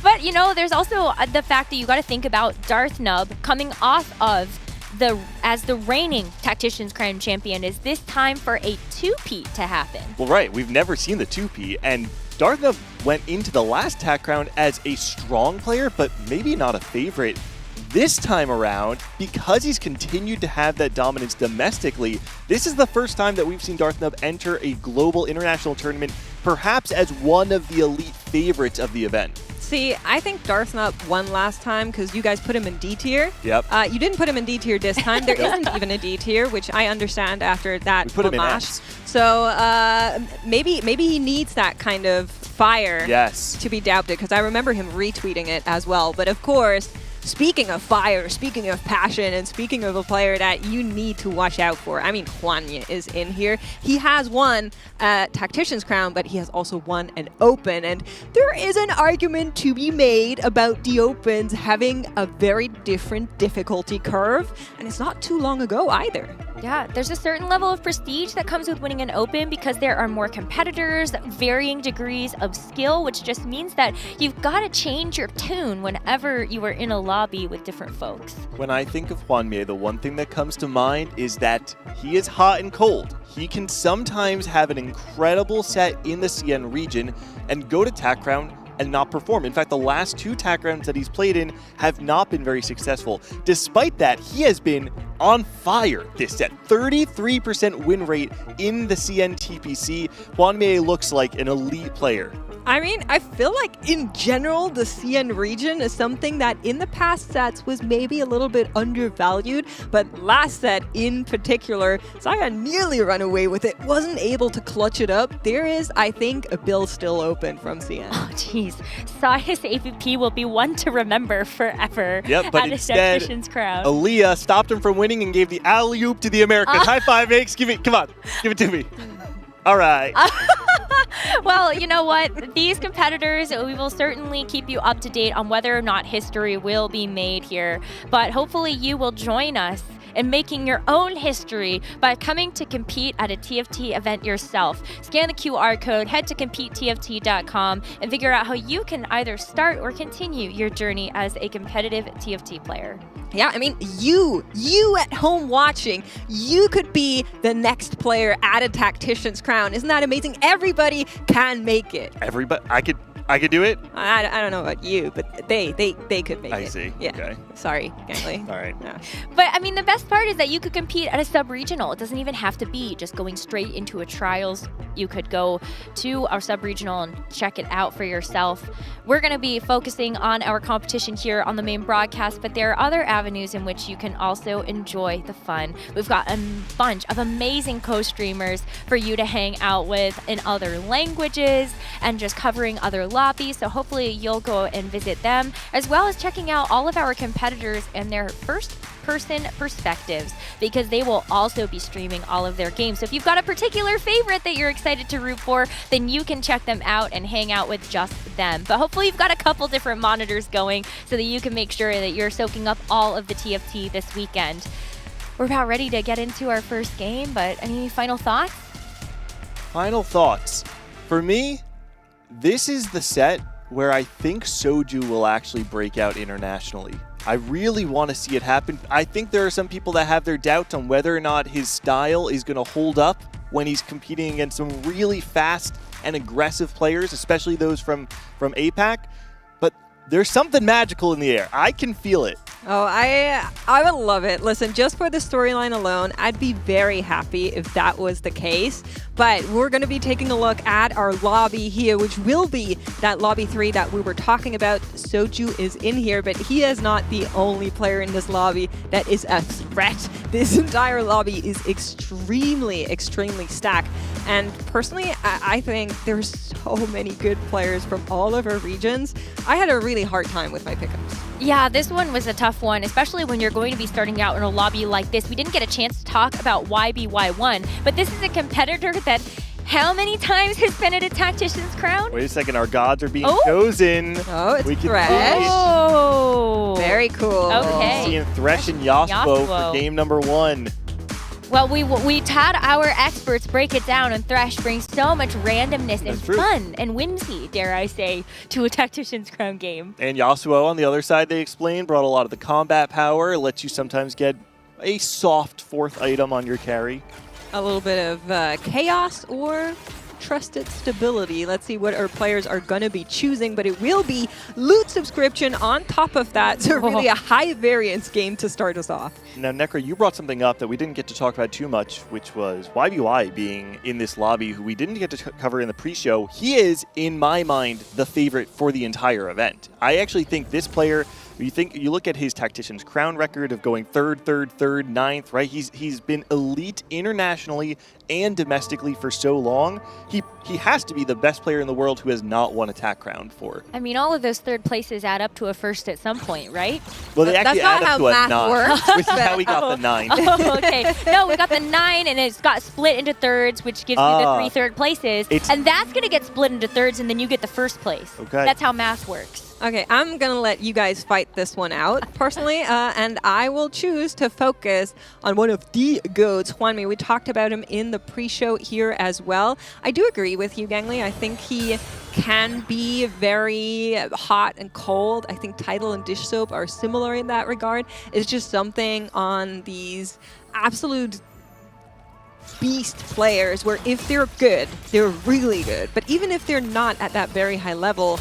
But, you know, there's also the fact that you got to think about Darth Nub coming off of as the reigning Tactician's Crown champion. Is this time for a 2-peat to happen? Well, right. We've never seen the 2P, and Darthnub went into the last TAC round as a strong player, but maybe not a favorite. This time around, because he's continued to have that dominance domestically, this is the first time that we've seen Darthnub enter a global international tournament, perhaps as one of the elite favorites of the event. See, I think Darthnub won last time because you guys put him in D tier. Yep. You didn't put him in D tier this time. There isn't even a D tier, which I understand after that We put him in Lamash. S. So maybe he needs that kind of fire Yes. to be doubted, because I remember him retweeting it as well. But of course, speaking of fire, speaking of passion, and speaking of a player that you need to watch out for, I mean, Juanya is in here. He has won a Tactician's Crown, but he has also won an Open. And there is an argument to be made about the Opens having a very different difficulty curve. And it's not too long ago either. Yeah, there's a certain level of prestige that comes with winning an Open because there are more competitors, varying degrees of skill, which just means that you've got to change your tune whenever you are in a lobby with different folks. When I think of Juanmie, the one thing that comes to mind is that he is hot and cold. He can sometimes have an incredible set in the CN region and go to TAC round and not perform. In fact, the last 2 TAC rounds that he's played in have not been very successful. Despite that, he has been on fire this set. 33% win rate in the CN TPC. Juanmie looks like an elite player. I mean, I feel like in general, the CN region is something that in the past sets was maybe a little bit undervalued, but last set in particular, Saya nearly ran away with it, wasn't able to clutch it up. There is, I think, a bill still open from CN. Oh, jeez. Saya's AVP will be one to remember forever Yep, but at a instead, Tactician's Crown. Aaliyah stopped him from winning and gave the alley-oop to the Americans. High five, Makes. Give it, come on, give it to me. All right. Well, you know what? These competitors, we will certainly keep you up to date on whether or not history will be made here. But hopefully you will join us and making your own history by coming to compete at a TFT event yourself. Scan the QR code, head to CompeteTFT.com, and figure out how you can either start or continue your journey as a competitive TFT player. Yeah, I mean, you at home watching, you could be the next player at a Tactician's crown. Isn't that amazing? Everybody can make it. Everybody, I could do it. I don't know about you, but they could make it. I see. Yeah. Okay. Sorry, Gangly. All right. Yeah. But I mean, the best part is that you could compete at a sub-regional. It doesn't even have to be just going straight into a trials. You could go to our sub-regional and check it out for yourself. We're going to be focusing on our competition here on the main broadcast, but there are other avenues in which you can also enjoy the fun. We've got a bunch of amazing co-streamers for you to hang out with in other languages and just covering other lobbies. So hopefully you'll go and visit them, as well as checking out all of our competitors and their first-person perspectives, because they will also be streaming all of their games. So if you've got a particular favorite that you're excited to root for, then you can check them out and hang out with just them. But hopefully you've got a couple different monitors going so that you can make sure that you're soaking up all of the TFT this weekend. We're about ready to get into our first game, but any final thoughts? Final thoughts. For me, this is the set where I think Soju will actually break out internationally. I really want to see it happen. I think there are some people that have their doubts on whether or not his style is going to hold up when he's competing against some really fast and aggressive players, especially those from APAC. But there's something magical in the air. I can feel it. Oh, I would love it. Listen, just for the storyline alone, I'd be very happy if that was the case. But we're going to be taking a look at our lobby here, which will be that lobby 3 that we were talking about. Soju is in here, but he is not the only player in this lobby that is a threat. This entire lobby is extremely, extremely stacked. And personally, I think there's so many good players from all of our regions. I had a really hard time with my pickups. Yeah, this one was a tough one, especially when you're going to be starting out in a lobby like this. We didn't get a chance to talk about YBY1, but this is a competitor that how many times has been at a Tactician's crown? Wait a second, our gods are being chosen. Oh, it's we can Thresh. Oh. Very cool. Okay. Seeing Thresh and Yasuo for game number 1. Well, we had our experts break it down, and Thresh brings so much randomness and fun and whimsy, dare I say, to a Tactician's crown game. And Yasuo on the other side, they explained, brought a lot of the combat power. It lets you sometimes get a soft 4th item on your carry. A little bit of chaos or trusted stability. Let's see what our players are going to be choosing, but it will be loot subscription on top of that. So really a high variance game to start us off. Now, Necra, you brought something up that we didn't get to talk about too much, which was YBY being in this lobby, who we didn't get to cover in the pre-show. He is, in my mind, the favorite for the entire event. I actually think this player, you look at his Tactician's crown record of going 3rd, 9th, right? He's been elite internationally and domestically for so long. He has to be the best player in the world who has not won a TAC crown for. I mean, all of those 3rd places add up to a 1st at some point, right? Well, they actually add up to a 9, works. which is how we got the 9. Oh, okay. No, we got the 9, and it's got split into 3rds, which gives you the 3 third places. And that's going to get split into 3rds, and then you get the 1st place. Okay. That's how math works. Okay, I'm going to let you guys fight this one out, personally, and I will choose to focus on one of the GOATs, Hwanmi. We talked about him in the pre-show here as well. I do agree with you, Gangly. I think he can be very hot and cold. I think Tidal and Dish Soap are similar in that regard. It's just something on these absolute beast players where if they're good, they're really good. But even if they're not at that very high level,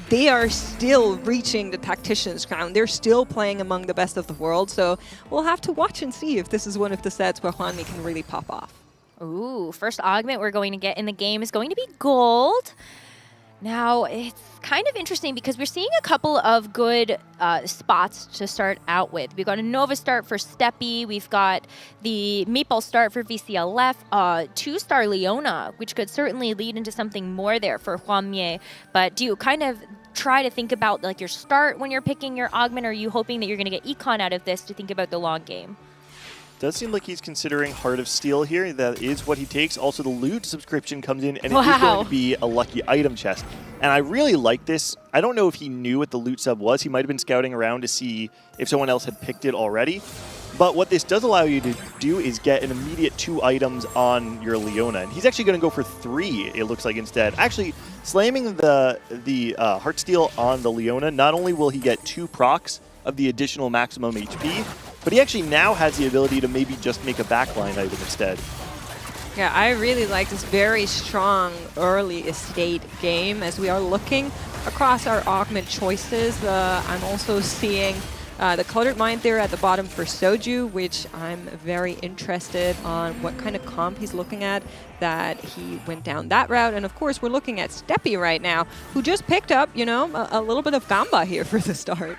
they are still reaching the Tactician's crown. They're still playing among the best of the world. So we'll have to watch and see if this is one of the sets where Hwanmi can really pop off. Ooh, first augment we're going to get in the game is going to be gold. Now, it's kind of interesting because we're seeing a couple of good spots to start out with. We've got a Nova start for Steppy. We've got the Meeple start for VCLF. 2-star Leona, which could certainly lead into something more there for Hwanmi. But do you kind of try to think about like your start when you're picking your augment, or are you hoping that you're going to get econ out of this to think about the long game? Does seem like he's considering Heart of Steel here. That is what he takes. Also, the loot subscription comes in, and it is going to be a lucky item chest. And I really like this. I don't know if he knew what the loot sub was. He might have been scouting around to see if someone else had picked it already. But what this does allow you to do is get an immediate 2 items on your Leona. And he's actually going to go for 3, it looks like, instead. Actually, slamming the Heartsteel on the Leona, not only will he get 2 procs of the additional maximum HP, but he actually now has the ability to maybe just make a backline item instead. Yeah, I really like this very strong early estate game as we are looking across our augment choices. I'm also seeing the Cluttered Mind there at the bottom for Soju, which I'm very interested on what kind of comp he's looking at, that he went down that route. And of course, we're looking at Steppy right now, who just picked up, you know, a little bit of Gamba here for the start.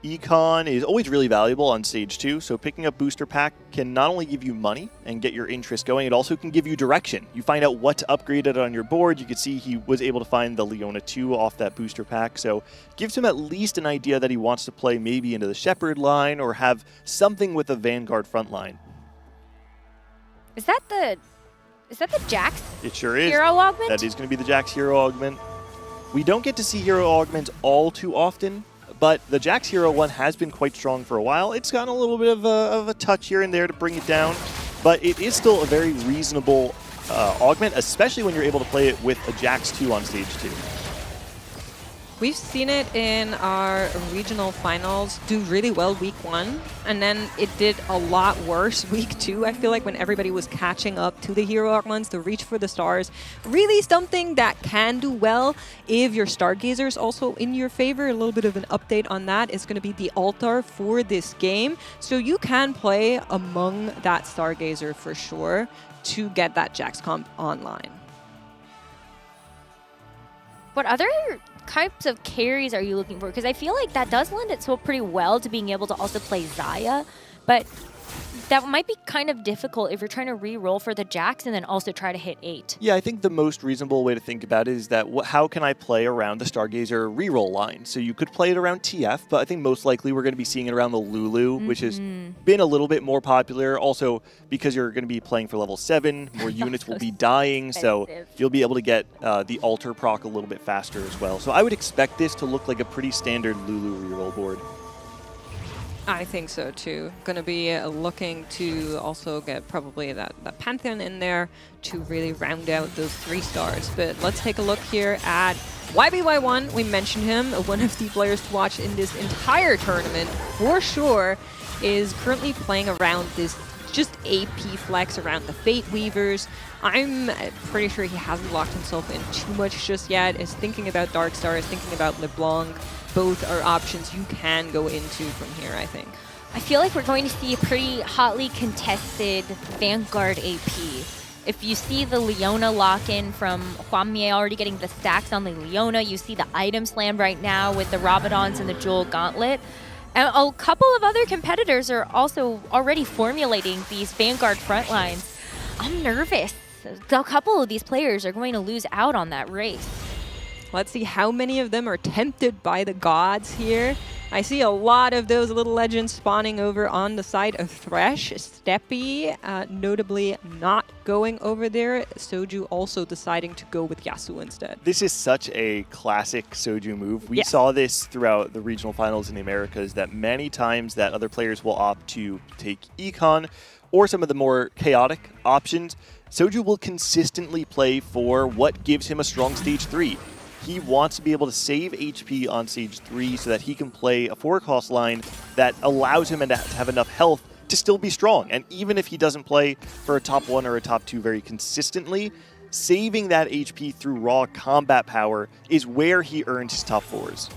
Econ is always really valuable on stage 2, so picking up Booster Pack can not only give you money and get your interest going, it also can give you direction. You find out what to upgrade it on your board. You can see he was able to find the Leona 2 off that Booster Pack, so gives him at least an idea that he wants to play maybe into the Shepherd line or have something with a Vanguard front line. Is that the Jax? It sure is. Hero augment? That is going to be the Jax Hero augment. We don't get to see Hero augments all too often, but the Jax Hero one has been quite strong for a while. It's gotten a little bit of a touch here and there to bring it down, but it is still a very reasonable augment, especially when you're able to play it with a Jax 2 on stage 2. We've seen it in our regional finals do really well week 1, and then it did a lot worse week 2. I feel like when everybody was catching up to the hero augments, the reach for the stars, really something that can do well if your Stargazer's also in your favor. A little bit of an update on that is going to be the altar for this game, so you can play among that Stargazer for sure to get that Jax comp online. What other types of carries are you looking for? Because I feel like that does lend itself pretty well to being able to also play Xayah, but that might be kind of difficult if you're trying to re-roll for the Jax and then also try to hit 8. Yeah, I think the most reasonable way to think about it is that how can I play around the Stargazer reroll line? So you could play it around TF, but I think most likely we're going to be seeing it around the Lulu, which has been a little bit more popular. Also, because you're going to be playing for level 7, more units will be dying, so you'll be able to get the altar proc a little bit faster as well. So I would expect this to look like a pretty standard Lulu reroll board. I think so too. Going to be looking to also get probably that Pantheon in there to really round out those 3 stars. But let's take a look here at YBY1. We mentioned him, one of the players to watch in this entire tournament for sure, is currently playing around this just AP flex around the Fate Weavers. I'm pretty sure he hasn't locked himself in too much just yet. Is thinking about Dark Stars, thinking about LeBlanc. Both are options you can go into from here, I think. I feel like we're going to see a pretty hotly contested Vanguard AP. If you see the Leona lock-in from Hwamie already getting the stacks on the Leona, you see the item slam right now with the Rabadons and the Jewel Gauntlet. And a couple of other competitors are also already formulating these Vanguard front lines. I'm nervous. A couple of these players are going to lose out on that race. Let's see how many of them are tempted by the gods here. I see a lot of those little legends spawning over on the side of Thresh. Steppy, notably not going over there. Soju also deciding to go with Yasuo instead. This is such a classic Soju move. We saw this throughout the regional finals in the Americas, that many times that other players will opt to take Econ or some of the more chaotic options. Soju will consistently play for what gives him a strong stage 3. He wants to be able to save HP on stage 3 so that he can play a 4-cost line that allows him to have enough health to still be strong. And even if he doesn't play for a top 1 or a top 2 very consistently, saving that HP through raw combat power is where he earns his top 4s.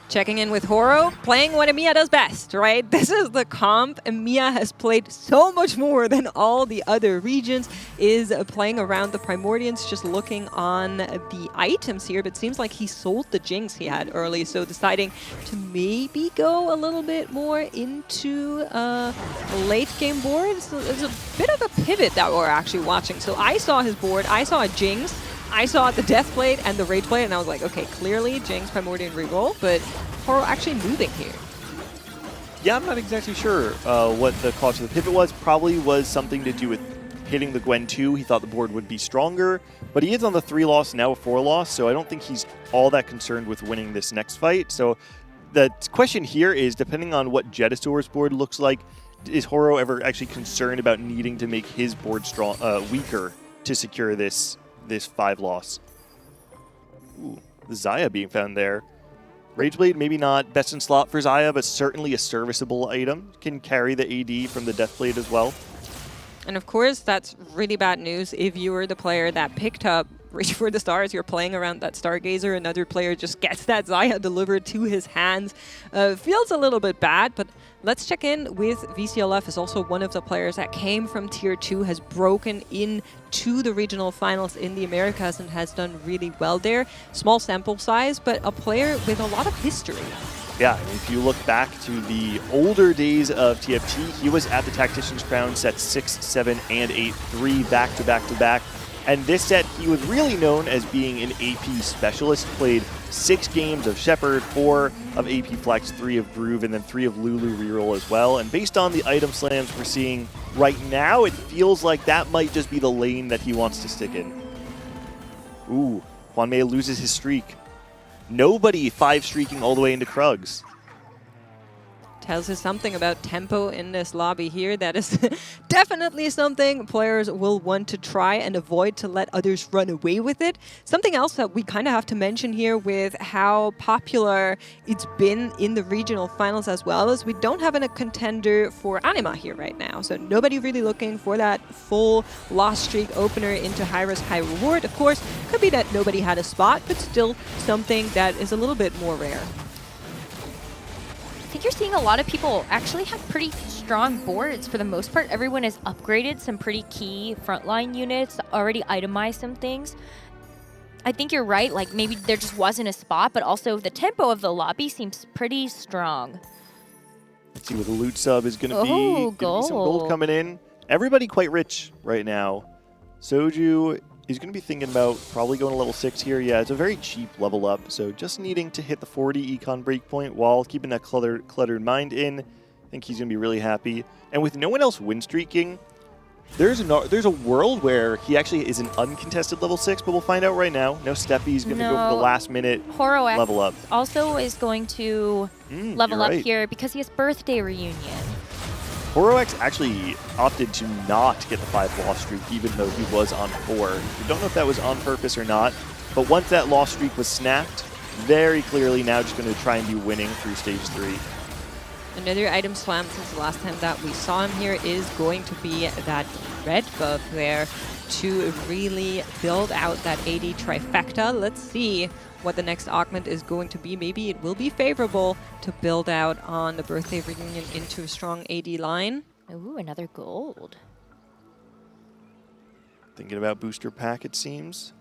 Checking in with Horo, playing what Emiya does best, right? This is the comp Emiya has played so much more than all the other regions, is playing around the Primordians, just looking on the items here, but seems like he sold the Jinx he had early, so deciding to maybe go a little bit more into a late game board. So there's a bit of a pivot that we're actually watching. So I saw his board, I saw a Jinx, I saw the Death Blade and the Rage Blade, and I was like, okay, clearly Jinx, Primordian reroll, but Horo actually moving here. Yeah, I'm not exactly sure what the cause of the pivot was. Probably was something to do with hitting the Gwen 2. He thought the board would be stronger, but he is on the 3 loss, now a 4 loss, so I don't think he's all that concerned with winning this next fight. So the question here is, depending on what Jetasaur's board looks like, is Horo ever actually concerned about needing to make his board strong, weaker to secure this 5 loss? Ooh, the Xayah being found there. Rageblade, maybe not best in slot for Xayah, but certainly a serviceable item. Can carry the AD from the Deathblade as well. And of course, that's really bad news if you were the player that picked up Reach for the Stars. You're playing around that Stargazer. Another player just gets that Xayah delivered to his hands. Feels a little bit bad, but let's check in with VCLF. Is also one of the players that came from Tier 2, has broken into the regional finals in the Americas and has done really well there. Small sample size, but a player with a lot of history. Yeah, I mean, if you look back to the older days of TFT, he was at the Tactician's crown sets 6, 7, and 8, 3 back-to-back-to-back. And this set, he was really known as being an AP specialist. Played 6 games of Shepherd, 4 of AP Flex, 3 of Groove, and then 3 of Lulu reroll as well. And based on the item slams we're seeing right now, it feels like that might just be the lane that he wants to stick in. Ooh, Hwanmei loses his streak. Nobody 5-streaking all the way into Krugs. Tells us something about tempo in this lobby here. That is definitely something players will want to try and avoid to let others run away with it. Something else that we kind of have to mention here with how popular it's been in the regional finals as well is we don't have a contender for Anima here right now. So nobody really looking for that full loss streak opener into high risk, high reward. Of course, could be that nobody had a spot, but still something that is a little bit more rare. I think you're seeing a lot of people actually have pretty strong boards. For the most part, everyone has upgraded some pretty key frontline units, already itemized some things. I think you're right, like maybe there just wasn't a spot, but also the tempo of the lobby seems pretty strong. Let's see what the loot sub is going to be. Oh, Gonna be some gold coming in. Everybody quite rich right now. Soju is going to be thinking about probably going to level 6 here. Yeah, it's a very cheap level up, so just needing to hit the 40 econ breakpoint while keeping that cluttered mind in. I think he's going to be really happy. And with no one else win streaking, there's a world where he actually is an uncontested level 6, but we'll find out right now. No Steppy's going to go for the last minute Horox level up. Also is going to level up here because he has birthday reunion. Horox actually opted to not get the 5 loss streak, even though he was on 4. We don't know if that was on purpose or not, but once that loss streak was snapped, very clearly now just going to try and be winning through stage 3. Another item slam since the last time that we saw him here is going to be that red buff there to really build out that AD trifecta. Let's see what the next augment is going to be. Maybe it will be favorable to build out on the birthday reunion into a strong AD line. Ooh, another gold. Thinking about booster pack, it seems.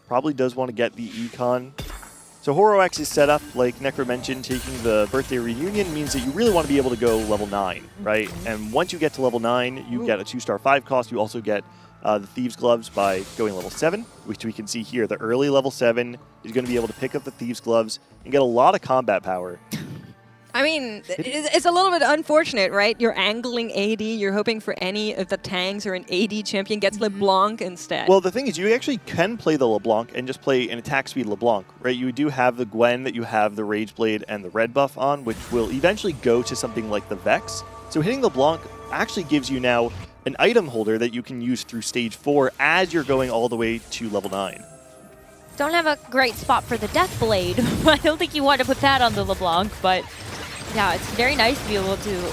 Probably does want to get the econ. So Horox is set up, like Necro mentioned, taking the birthday reunion means that you really want to be able to go level 9, right? And once you get to level 9, you get a 2-star 5 cost. You also get the Thieves' Gloves by going level 7, which we can see here. The early level 7 is going to be able to pick up the Thieves' Gloves and get a lot of combat power. I mean, it's a little bit unfortunate, right? You're angling AD, you're hoping for any of the tanks or an AD champion gets LeBlanc instead. Well, the thing is, you actually can play the LeBlanc and just play an attack speed LeBlanc, right? You do have the Gwen that you have the Rageblade and the red buff on, which will eventually go to something like the Vex. So hitting LeBlanc actually gives you now an item holder that you can use through stage 4 as you're going all the way to level 9. Don't have a great spot for the Deathblade. I don't think you want to put that on the LeBlanc, but yeah, it's very nice to be able to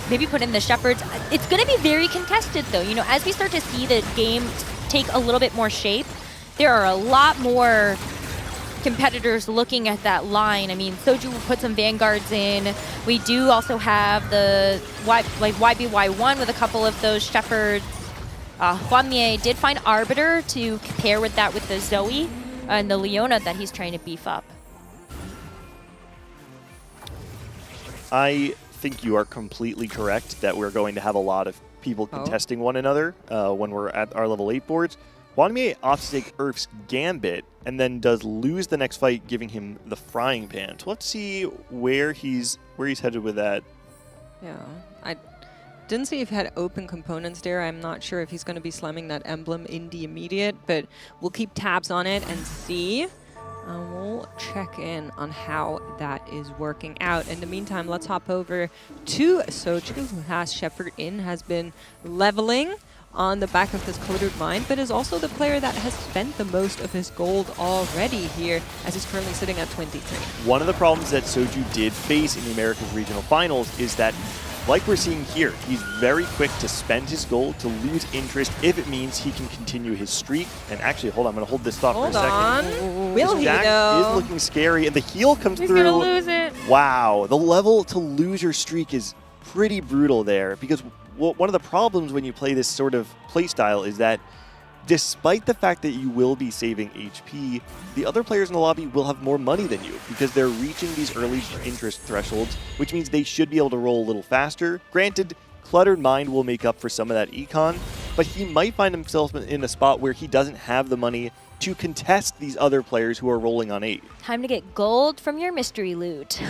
maybe put in the Shepherds. It's going to be very contested, though. You know, as we start to see the game take a little bit more shape, there are a lot more competitors looking at that line. I mean, Soju will put some Vanguards in. We do also have the YBY1 with a couple of those Shepherds. Hwanmei did find Arbiter to pair with that with the Zoe and the Leona that he's trying to beef up. I think you are completely correct that we're going to have a lot of people contesting one another when we're at our level 8 boards. Hwanmei opts to take Earth's Gambit and then does lose the next fight, giving him the Frying Pan. So let's see where he's headed with that. Yeah, I didn't see if he had open components there. I'm not sure if he's going to be slamming that emblem in the immediate, but we'll keep tabs on it and see. We'll check in on how that is working out. In the meantime, let's hop over to Soju, who has Shepard in, has been leveling on the back of this Coated Mine, but is also the player that has spent the most of his gold already here, as he's currently sitting at 23. One of the problems that Soju did face in the Americas Regional Finals is that, like we're seeing here, he's very quick to spend his gold, to lose interest if it means he can continue his streak. And actually, hold on, I'm going to hold this thought for a second. Will he, Jack though? is looking scary, and the heal comes He's through. gonna lose it. Wow, the level to lose your streak is pretty brutal there, because one of the problems when you play this sort of playstyle is that despite the fact that you will be saving HP, the other players in the lobby will have more money than you because they're reaching these early interest thresholds, which means they should be able to roll a little faster. Granted, Cluttered Mind will make up for some of that econ, but he might find himself in a spot where he doesn't have the money to contest these other players who are rolling on 8. Time to get gold from your mystery loot.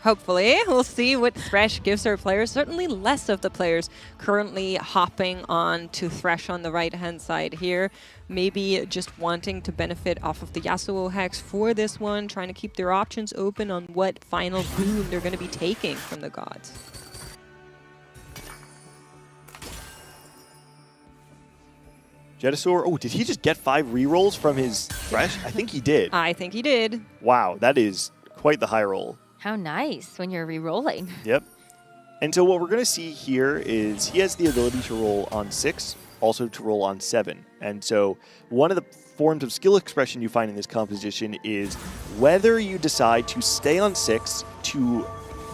Hopefully. We'll see what Thresh gives our players. Certainly less of the players currently hopping on to Thresh on the right-hand side here. Maybe just wanting to benefit off of the Yasuo Hex for this one, trying to keep their options open on what final boon they're going to be taking from the gods. Jetasaur, oh, did he just get 5 rerolls from his Thresh? I think he did. I think he did. Wow, that is quite the high roll. How nice when you're re-rolling. Yep. And so what we're going to see here is he has the ability to roll on 6, also to roll on 7. And so one of the forms of skill expression you find in this composition is whether you decide to stay on 6 to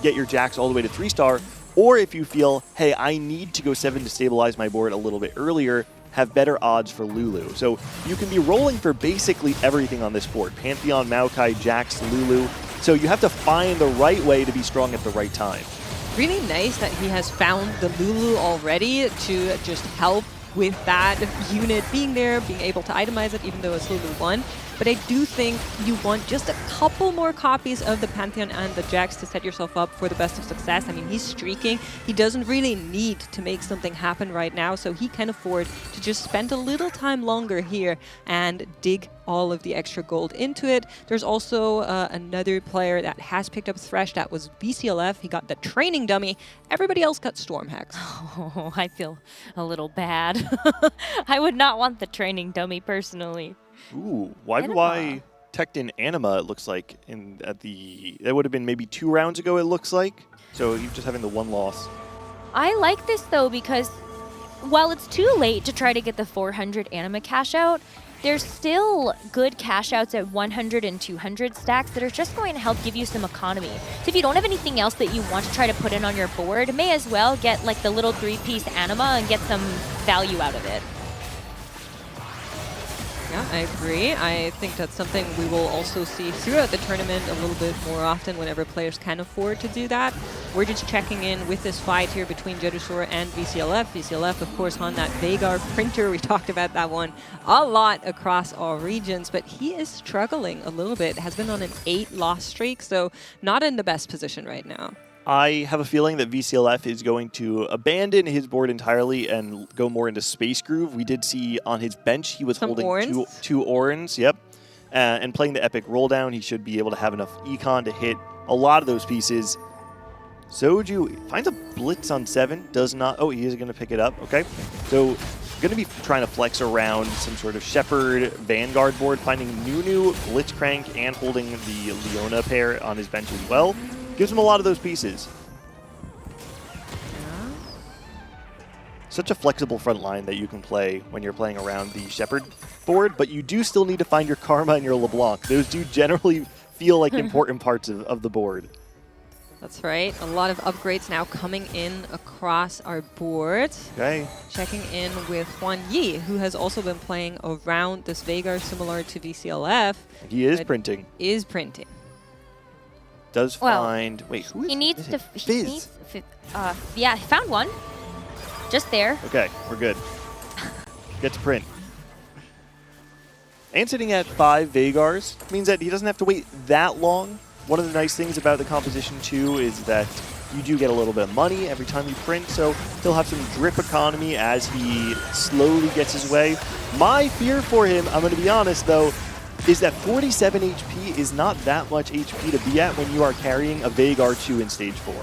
get your Jax all the way to 3-star, or if you feel, hey, I need to go 7 to stabilize my board a little bit earlier, have better odds for Lulu. So you can be rolling for basically everything on this board. Pantheon, Maokai, Jax, Lulu. So you have to find the right way to be strong at the right time. Really nice that he has found the Lulu already to just help with that unit being there, being able to itemize it, even though it's Lulu 1. But I do think you want just a couple more copies of the Pantheon and the Jax to set yourself up for the best of success. I mean, he's streaking. He doesn't really need to make something happen right now, so he can afford to just spend a little time longer here and dig all of the extra gold into it. There's also another player that has picked up Thresh. That was VCLF. He got the training dummy. Everybody else got Storm Hex. Oh, I feel a little bad. I would not want the training dummy personally. Ooh, why teched in Anima, it looks like, that would have been maybe 2 rounds ago, it looks like. So you're just having the 1 loss. I like this, though, because while it's too late to try to get the 400 Anima cash out, there's still good cash outs at 100 and 200 stacks that are just going to help give you some economy. So if you don't have anything else that you want to try to put in on your board, may as well get like the little 3-piece Anima and get some value out of it. Yeah, I agree. I think that's something we will also see throughout the tournament a little bit more often whenever players can afford to do that. We're just checking in with this fight here between Jetasaur and VCLF. VCLF, of course, on that Veigar printer. We talked about that one a lot across all regions, but he is struggling a little bit. Has been on an 8-loss streak, so not in the best position right now. I have a feeling that VCLF is going to abandon his board entirely and go more into Space Groove. We did see on his bench he was holding two Orans, yep. And playing the Epic Roll Down, he should be able to have enough econ to hit a lot of those pieces. Soju finds a Blitz on 7, does not... Oh, he is going to pick it up, okay. So going to be trying to flex around some sort of Shepherd Vanguard board, finding Nunu, Blitzcrank, and holding the Leona pair on his bench as well. Gives him a lot of those pieces. Yeah. Such a flexible front line that you can play when you're playing around the Shepherd board, but you do still need to find your Karma and your LeBlanc. Those do generally feel like important parts of the board. That's right. A lot of upgrades now coming in across our board. Okay. Checking in with Huan Yi, who has also been playing around this Veigar similar to VCLF. He is printing. Is printing. Does find... Wait, who is he needs to... Fizz. Yeah, he found one. Just there. Okay, we're good. Get to print. And sitting at 5 Veigars means that he doesn't have to wait that long. One of the nice things about the composition, too, is that you do get a little bit of money every time you print, so he'll have some drip economy as he slowly gets his way. My fear for him, I'm going to be honest, though, is that 47 HP is not that much HP to be at when you are carrying a Vague R2 in stage 4.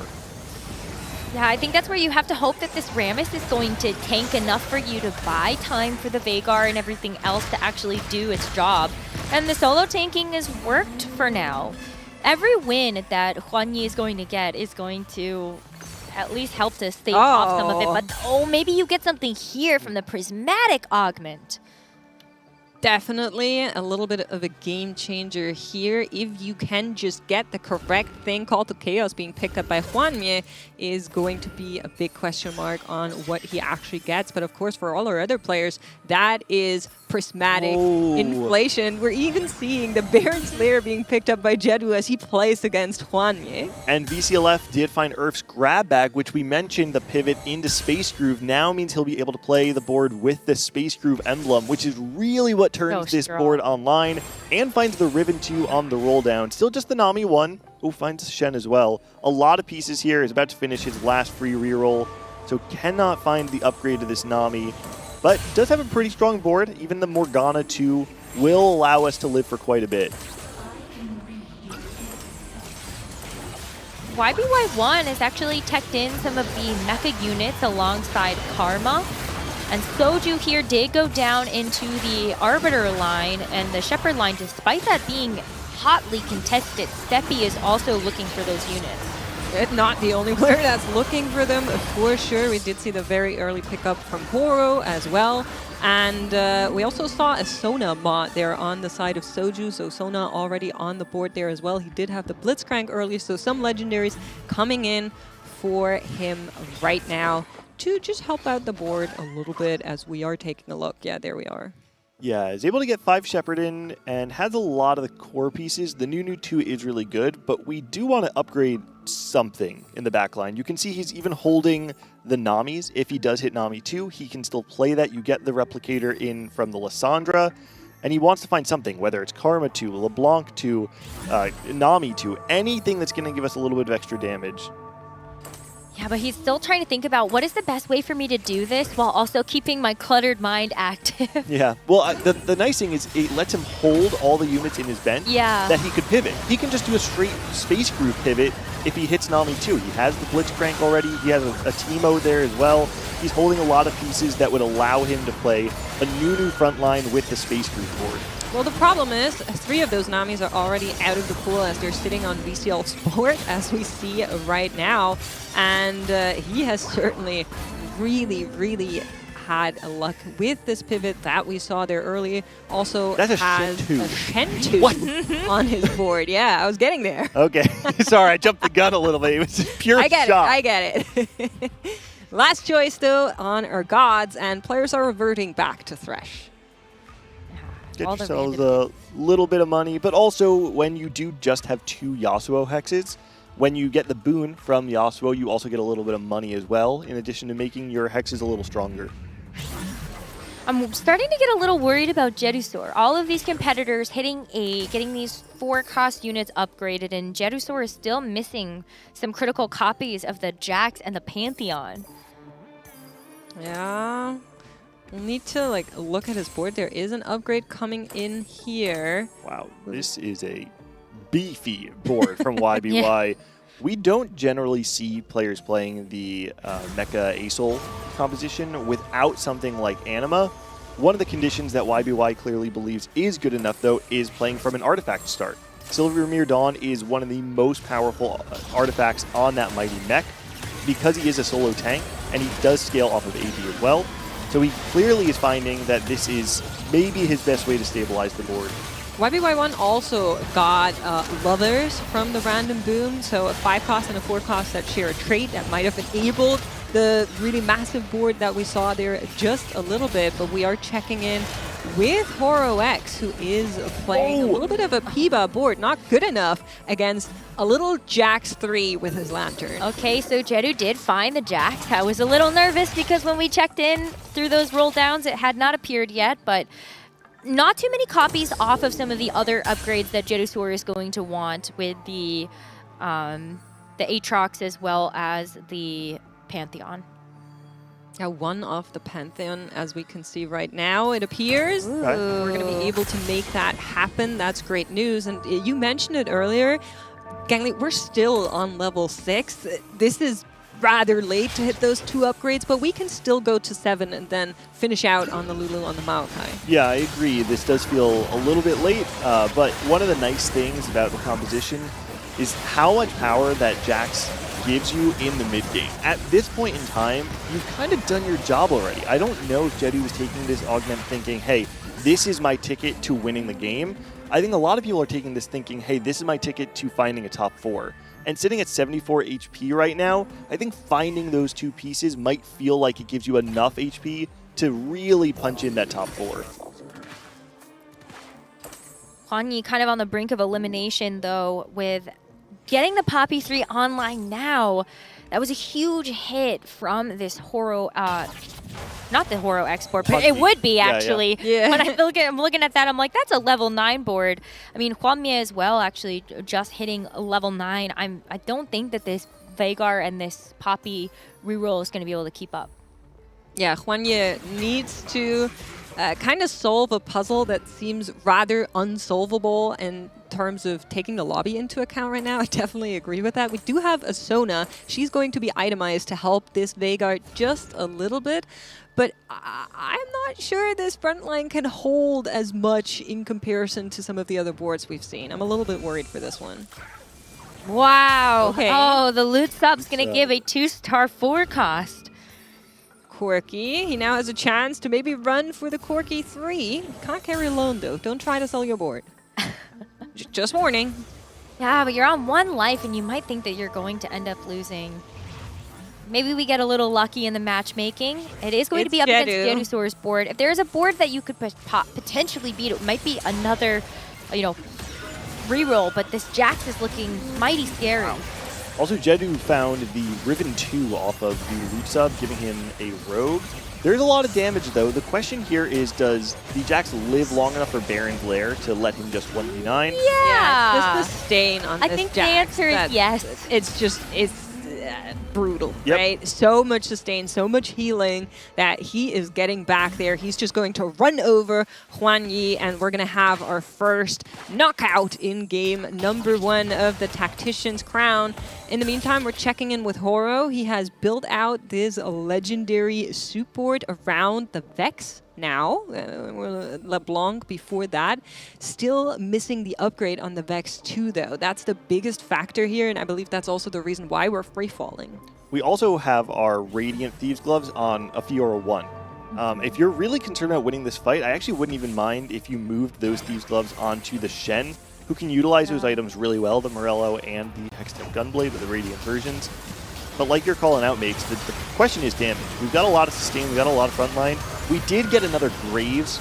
Yeah, I think that's where you have to hope that this Rammus is going to tank enough for you to buy time for the Vagar and everything else to actually do its job. And the solo tanking has worked for now. Every win that Huan Yi is going to get is going to at least help to stave off some of it. But oh, maybe you get something here from the Prismatic Augment. Definitely a little bit of a game changer here. If you can just get the correct thing, Call to Chaos being picked up by Huanmie is going to be a big question mark on what he actually gets. But of course, for all our other players, that is Prismatic inflation. We're even seeing the Baron Slayer being picked up by Jedu as he plays against Huanmie. And VCLF did find Earth's grab bag, which we mentioned the pivot into Space Groove now means he'll be able to play the board with the Space Groove emblem, which is really what turns this board online, and finds the Riven 2 on the roll down. Still just the Nami 1. Oh, finds Shen as well. A lot of pieces here. Is about to finish his last free reroll, so cannot find the upgrade to this Nami, but does have a pretty strong board. Even the Morgana 2 will allow us to live for quite a bit. YBY1 has actually teched in some of the mecha units alongside Karma. And Soju here did go down into the Arbiter line and the Shepherd line. Despite that being hotly contested, Steppy is also looking for those units. It's not the only player that's looking for them, for sure. We did see the very early pickup from Horo as well. And we also saw a Sona bot there on the side of Soju, so Sona already on the board there as well. He did have the Blitzcrank earlier, so some legendaries coming in for him right now to just help out the board a little bit as we are taking a look. Yeah, there we are. Yeah, is able to get 5 Shepherd in and has a lot of the core pieces. The Nunu 2 is really good, but we do want to upgrade something in the back line. You can see he's even holding the Namis. If he does hit Nami 2, he can still play that. You get the Replicator in from the Lissandra, and he wants to find something, whether it's Karma 2, LeBlanc 2, Nami 2, anything that's going to give us a little bit of extra damage. Yeah, but he's still trying to think about what is the best way for me to do this while also keeping my cluttered mind active. Yeah, well, the nice thing is it lets him hold all the units in his bench that he could pivot. He can just do a straight Space Groove pivot if he hits Nami 2. He has the Blitzcrank already. He has a Teemo there as well. He's holding a lot of pieces that would allow him to play a Nunu front line with the Space Groove board. Well, the problem is 3 of those Namis are already out of the pool as they're sitting on VCL's board, as we see right now. And he has certainly really had a luck with this pivot that we saw there early. Also That's has a Shen 2 on his board. Yeah, I was getting there. Okay. Sorry, I jumped the gun a little bit. It was just pure shock. I get it. Last choice, though, on our gods, and players are reverting back to Thresh. Get yourselves a little bit of money, but also when you do just have 2 Yasuo hexes, when you get the boon from Yasuo, you also get a little bit of money as well, in addition to making your hexes a little stronger. I'm starting to get a little worried about Jedusor. All of these competitors getting these 4-cost units upgraded, and Jedusor is still missing some critical copies of the Jax and the Pantheon. Yeah. We'll need to look at his board. There is an upgrade coming in here. Wow, this is a beefy board from YBY. We don't generally see players playing the Mecha Asol composition without something like Anima. One of the conditions that YBY clearly believes is good enough, though, is playing from an artifact start. Silvermere Dawn is one of the most powerful artifacts on that mighty mech because he is a solo tank, and he does scale off of AD as well. So he clearly is finding that this is maybe his best way to stabilize the board. YBY1 also got Lovers from the random boom, so a 5-cost and a 4-cost that share a trait that might have enabled the really massive board that we saw there just a little bit, but we are checking in with Horo X, who is playing a little bit of a Piba board, not good enough against a little Jax 3 with his Lantern. Okay, so Jedu did find the Jax. I was a little nervous because when we checked in through those roll downs, it had not appeared yet, but not too many copies off of some of the other upgrades that Jedusor is going to want with the Aatrox as well as the Pantheon. Yeah, one off the Pantheon, as we can see right now, it appears. We're going to be able to make that happen. That's great news. And you mentioned it earlier, Gangly, we're still on level 6. This is rather late to hit those 2 upgrades, but we can still go to 7 and then finish out on the Lulu on the Maokai. Yeah, I agree. This does feel a little bit late, but one of the nice things about the composition is how much power that Jax gives you in the mid game. At this point in time, you've kind of done your job already. I don't know if Jedu is taking this augment thinking, hey, this is my ticket to winning the game. I think a lot of people are taking this thinking, hey, this is my ticket to finding a top 4. And sitting at 74 HP right now, I think finding those 2 pieces might feel like it gives you enough HP to really punch in that top 4. Hwan Yi kind of on the brink of elimination, though, with getting the Poppy 3 online now. That was a huge hit from this Horo, not the Horo export, but it would be actually. Yeah. When I'm looking at that, I'm like, that's a level 9 board. I mean, Hwan Mie as well, actually, just hitting level 9. I don't think that this Veigar and this Poppy reroll is going to be able to keep up. Yeah, Hwan Yi needs to kind of solve a puzzle that seems rather unsolvable in terms of taking the lobby into account right now. I definitely agree with that. We do have a Sona. She's going to be itemized to help this Veigar just a little bit, but I'm not sure this front line can hold as much in comparison to some of the other boards we've seen. I'm a little bit worried for this one. Wow. Okay. Oh, the loot sub's going to give a 2-star forecast. Corki, he now has a chance to maybe run for the Corki 3. Can't carry alone though. Don't try to sell your board. Just warning. Yeah, but you're on 1 life and you might think that you're going to end up losing. Maybe we get a little lucky in the matchmaking. It is going to be up against Jedusaur's board. If there's a board that you could potentially beat, it might be another, reroll, but this Jax is looking mighty scary. Wow. Also, Jedu found the Riven 2 off of the loot sub, giving him a rogue. There's a lot of damage, though. The question here is, does the Jax live long enough for Baron's Lair to let him just 1v9? Yeah. Just the stain on I this think Jax. the answer is yes. It's brutal, right? So much sustain, so much healing that he is getting back there. He's just going to run over Hwan Yi, and we're going to have our first knockout in game number 1 of the Tactician's crown. In the meantime, we're checking in with Horo. He has built out this legendary soup board around the Vex now. LeBlanc before that. Still missing the upgrade on the Vex 2, though. That's the biggest factor here, and I believe that's also the reason why we're free-falling. We also have our Radiant Thieves Gloves on a Fiora 1. If you're really concerned about winning this fight, I actually wouldn't even mind if you moved those Thieves Gloves onto the Shen, who can utilize those items really well, the Morello and the Hextech Gunblade, the Radiant versions. But like you're calling out, Makes, the question is damage. We've got a lot of sustain, we've got a lot of frontline. We did get another Graves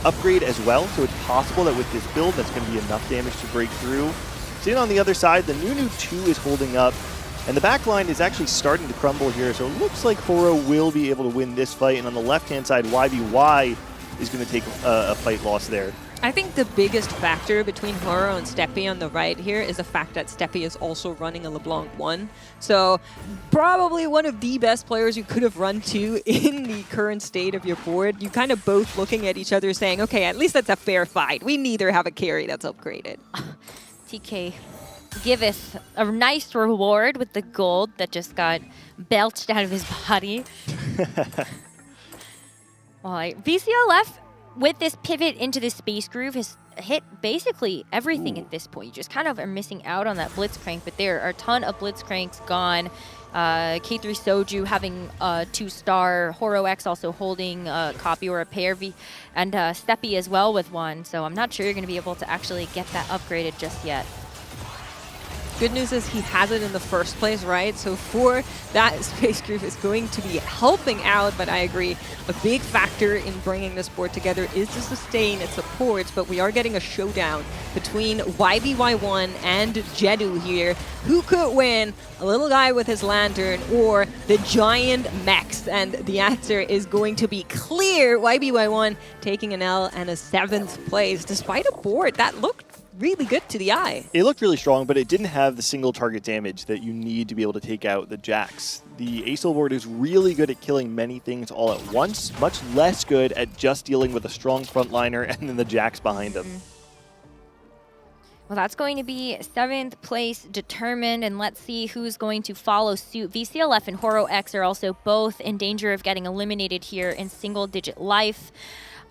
upgrade as well, so it's possible that with this build, that's going to be enough damage to break through. Sitting on the other side, the Nunu 2 is holding up, and the back line is actually starting to crumble here, so it looks like Horo will be able to win this fight, and on the left-hand side, YBY is going to take a fight loss there. I think the biggest factor between Horo and Steppy on the right here is the fact that Steppy is also running a LeBlanc 1. So probably one of the best players you could have run to in the current state of your board. You kind of both looking at each other saying, okay, at least that's a fair fight. We neither have a carry that's upgraded. TK giveth a nice reward with the gold that just got belched out of his body. VCLF, with this pivot into the Space Groove, has hit basically everything at this point. You just kind of are missing out on that Blitzcrank, but there are a ton of Blitzcranks gone. K3 Soju having a 2-star, Horo X also holding a copy or a pair, and Steppy as well with 1. So I'm not sure you're going to be able to actually get that upgraded just yet. Good news is he has it in the first place, right? So for that, Space Groove is going to be helping out, but I agree, a big factor in bringing this board together is the sustain, its supports, but we are getting a showdown between YBY1 and Jedu here. Who could win? A little guy with his lantern or the giant mechs? And the answer is going to be clear. YBY1 taking an L and a 7th place, despite a board that looked really good to the eye. It looked really strong, but it didn't have the single target damage that you need to be able to take out the Jax. The Acel board is really good at killing many things all at once, much less good at just dealing with a strong frontliner and then the Jax behind him. Well, that's going to be 7th place determined, and let's see who's going to follow suit. VCLF and Horo X are also both in danger of getting eliminated here in single-digit life.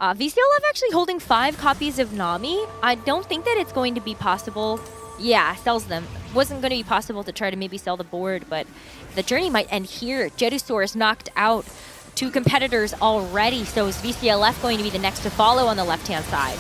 VCLF actually holding 5 copies of Nami. I don't think that it's going to be possible. Yeah, sells them. Wasn't going to be possible to try to maybe sell the board, but the journey might end here. Jedusaurus knocked out 2 competitors already, so is VCLF going to be the next to follow on the left-hand side?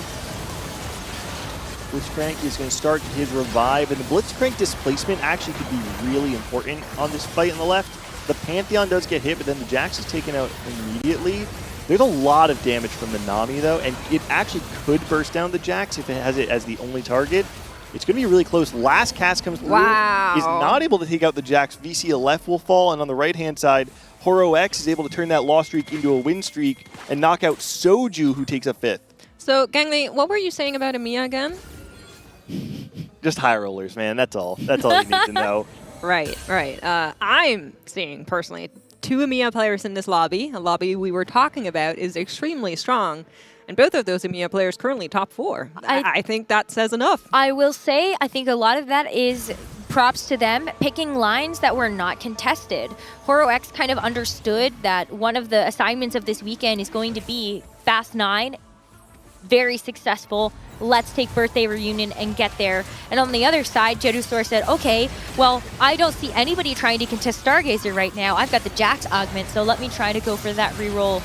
Blitzcrank is going to start his revive, and the Blitzcrank displacement actually could be really important on this fight on the left. The Pantheon does get hit, but then the Jax is taken out immediately. There's a lot of damage from the Nami, though, and it actually could burst down the Jax if it has it as the only target. It's going to be really close. Last cast comes through. Wow. Is not able to take out the Jax. VCLF will fall, and on the right-hand side, Horo X is able to turn that loss streak into a win streak and knock out Soju, who takes a 5th. So, Gangly, what were you saying about Emiya again? Just high rollers, man. That's all. That's all you need to know. Right. I'm seeing, personally, 2 Emiya players in this lobby. A lobby we were talking about is extremely strong. And both of those Emiya players currently top 4. I think that says enough. I will say, I think a lot of that is props to them picking lines that were not contested. Horo X kind of understood that one of the assignments of this weekend is going to be Fast 9. Very successful. Let's take Birthday Reunion and get there. And on the other side, Jedusaur said, okay, well, I don't see anybody trying to contest Stargazer right now. I've got the Jax augment, so let me try to go for that reroll.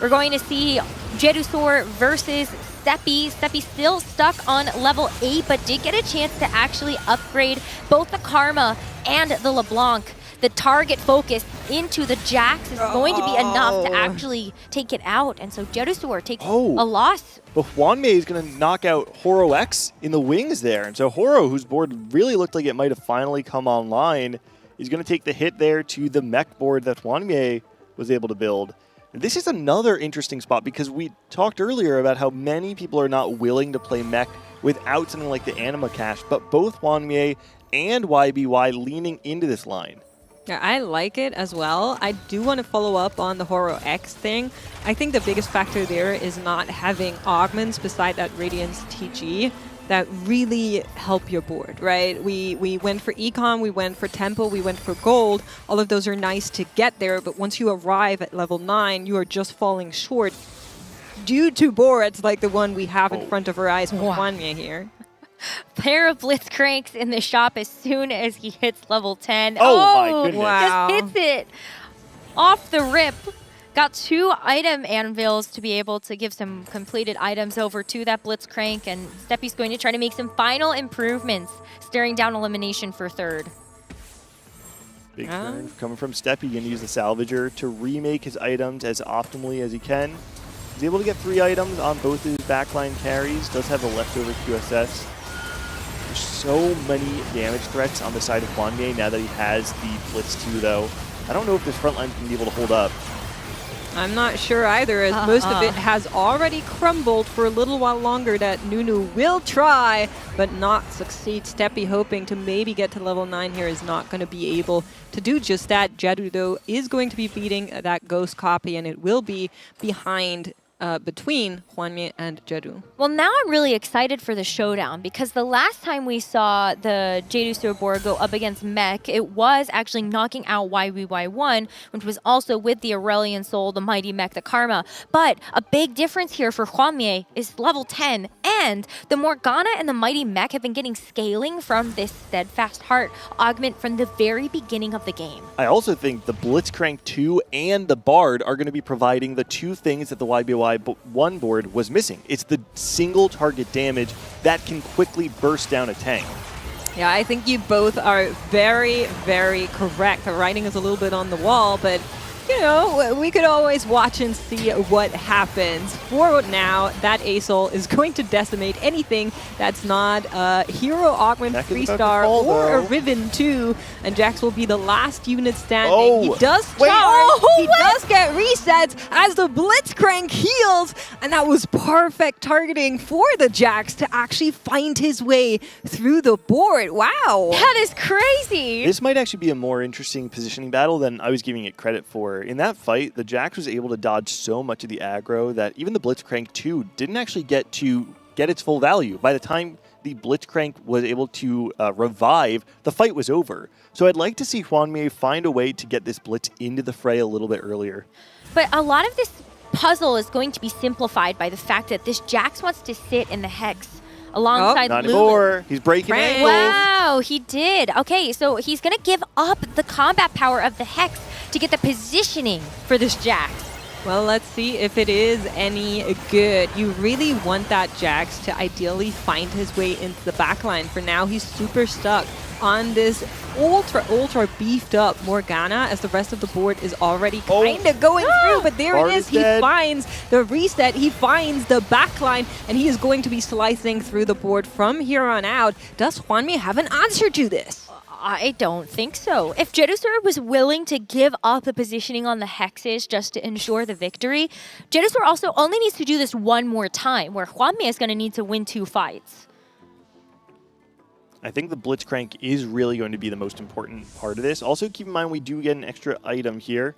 We're going to see Jedusaur versus Steppy. Steppy still stuck on level 8, but did get a chance to actually upgrade both the Karma and the LeBlanc. The target focus into the Jax is going to be enough to actually take it out. And so Jedusaur takes a loss. But Hwanmei is going to knock out Horo X in the wings there. And so Horo, whose board really looked like it might have finally come online, is going to take the hit there to the mech board that Hwanmei was able to build. And this is another interesting spot because we talked earlier about how many people are not willing to play mech without something like the Anima Cache, but both Hwanmei and YBY leaning into this line. Yeah, I like it as well. I do want to follow up on the Horo X thing. I think the biggest factor there is not having augments beside that Radiance TG that really help your board, right? We went for Econ, we went for Tempo, we went for Gold. All of those are nice to get there, but once you arrive at level 9, you are just falling short due to boards like the one we have in front of our eyes with Hwanmei here. Pair of Blitzcranks in the shop as soon as he hits level 10. Oh my goodness. Wow. Just hits it off the rip. Got 2 item anvils to be able to give some completed items over to that Blitzcrank, and Steppy's going to try to make some final improvements, staring down elimination for 3rd. Big turn coming from Steppy. Going to use the Salvager to remake his items as optimally as he can. He's able to get 3 items on both his backline carries. Does have the leftover QSS. There's so many damage threats on the side of Hwanmei now that he has the Blitz 2, though. I don't know if this front line can be able to hold up. I'm not sure either, as most of it has already crumbled for a little while longer. That Nunu will try, but not succeed. Steppy hoping to maybe get to level 9 here is not going to be able to do just that. Jedu, though, is going to be beating that Ghost copy, and it will be behind between Hwanmei and Jedu. Well, now I'm really excited for the showdown because the last time we saw the Jedusaur board go up against Mech, it was actually knocking out YBY1, which was also with the Aurelian Soul, the Mighty Mech, the Karma. But a big difference here for Hwanmei is level 10, and the Morgana and the Mighty Mech have been getting scaling from this Steadfast Heart augment from the very beginning of the game. I also think the Blitzcrank 2 and the Bard are going to be providing the 2 things that the YBY1 board was missing. It's the single target damage that can quickly burst down a tank. Yeah, I think you both are very, very correct. The writing is a little bit on the wall, but you know, we could always watch and see what happens. For now, that Acel is going to decimate anything that's not a Hero Augment That could 3-star fall, or a though. Riven 2, and Jax will be the last unit standing. Oh. He does Wait. charge, Oh, he does get resets as the Blitzcrank heals, and that was perfect targeting for the Jax to actually find his way through the board. Wow. That is crazy. This might actually be a more interesting positioning battle than I was giving it credit for. In that fight, the Jax was able to dodge so much of the aggro that even the Blitzcrank 2 didn't actually get its full value. By the time the Blitzcrank was able to revive, the fight was over. So I'd like to see Hwanmei find a way to get this Blitz into the fray a little bit earlier. But a lot of this puzzle is going to be simplified by the fact that this Jax wants to sit in the Hex alongside Not Lulu. anymore. He's breaking Frank. ankles. Wow, he did. Okay, so he's going to give up the combat power of the Hex to get the positioning for this Jax. Well, let's see if it is any good. You really want that Jax to ideally find his way into the backline. For now, he's super stuck on this ultra beefed up Morgana as the rest of the board is already kind of going through. But there Bard it is. is He dead. finds the reset. He finds the backline, and he is going to be slicing through the board from here on out. Does Hwanmei have an answer to this? I don't think so. If Jedusor was willing to give up the positioning on the Hexes just to ensure the victory, Jedusor also only needs to do this one more time, where Hwanmei is going to need to win 2 fights. I think the Blitzcrank is really going to be the most important part of this. Also, keep in mind we do get an extra item here.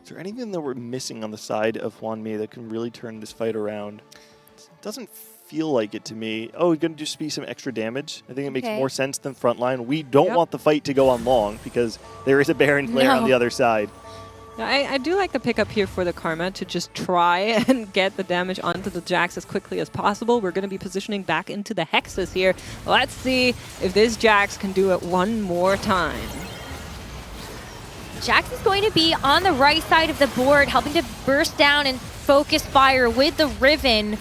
Is there anything that we're missing on the side of Hwanmei that can really turn this fight around? It doesn't feel like it to me. Oh, it's going to just be some extra damage. I think it makes more sense than frontline. We don't want the fight to go on long because there is a Baron player on the other side. I do like the pickup here for the Karma to just try and get the damage onto the Jax as quickly as possible. We're going to be positioning back into the Hexes here. Let's see if this Jax can do it one more time. Jax is going to be on the right side of the board, helping to burst down and focus fire with the Riven.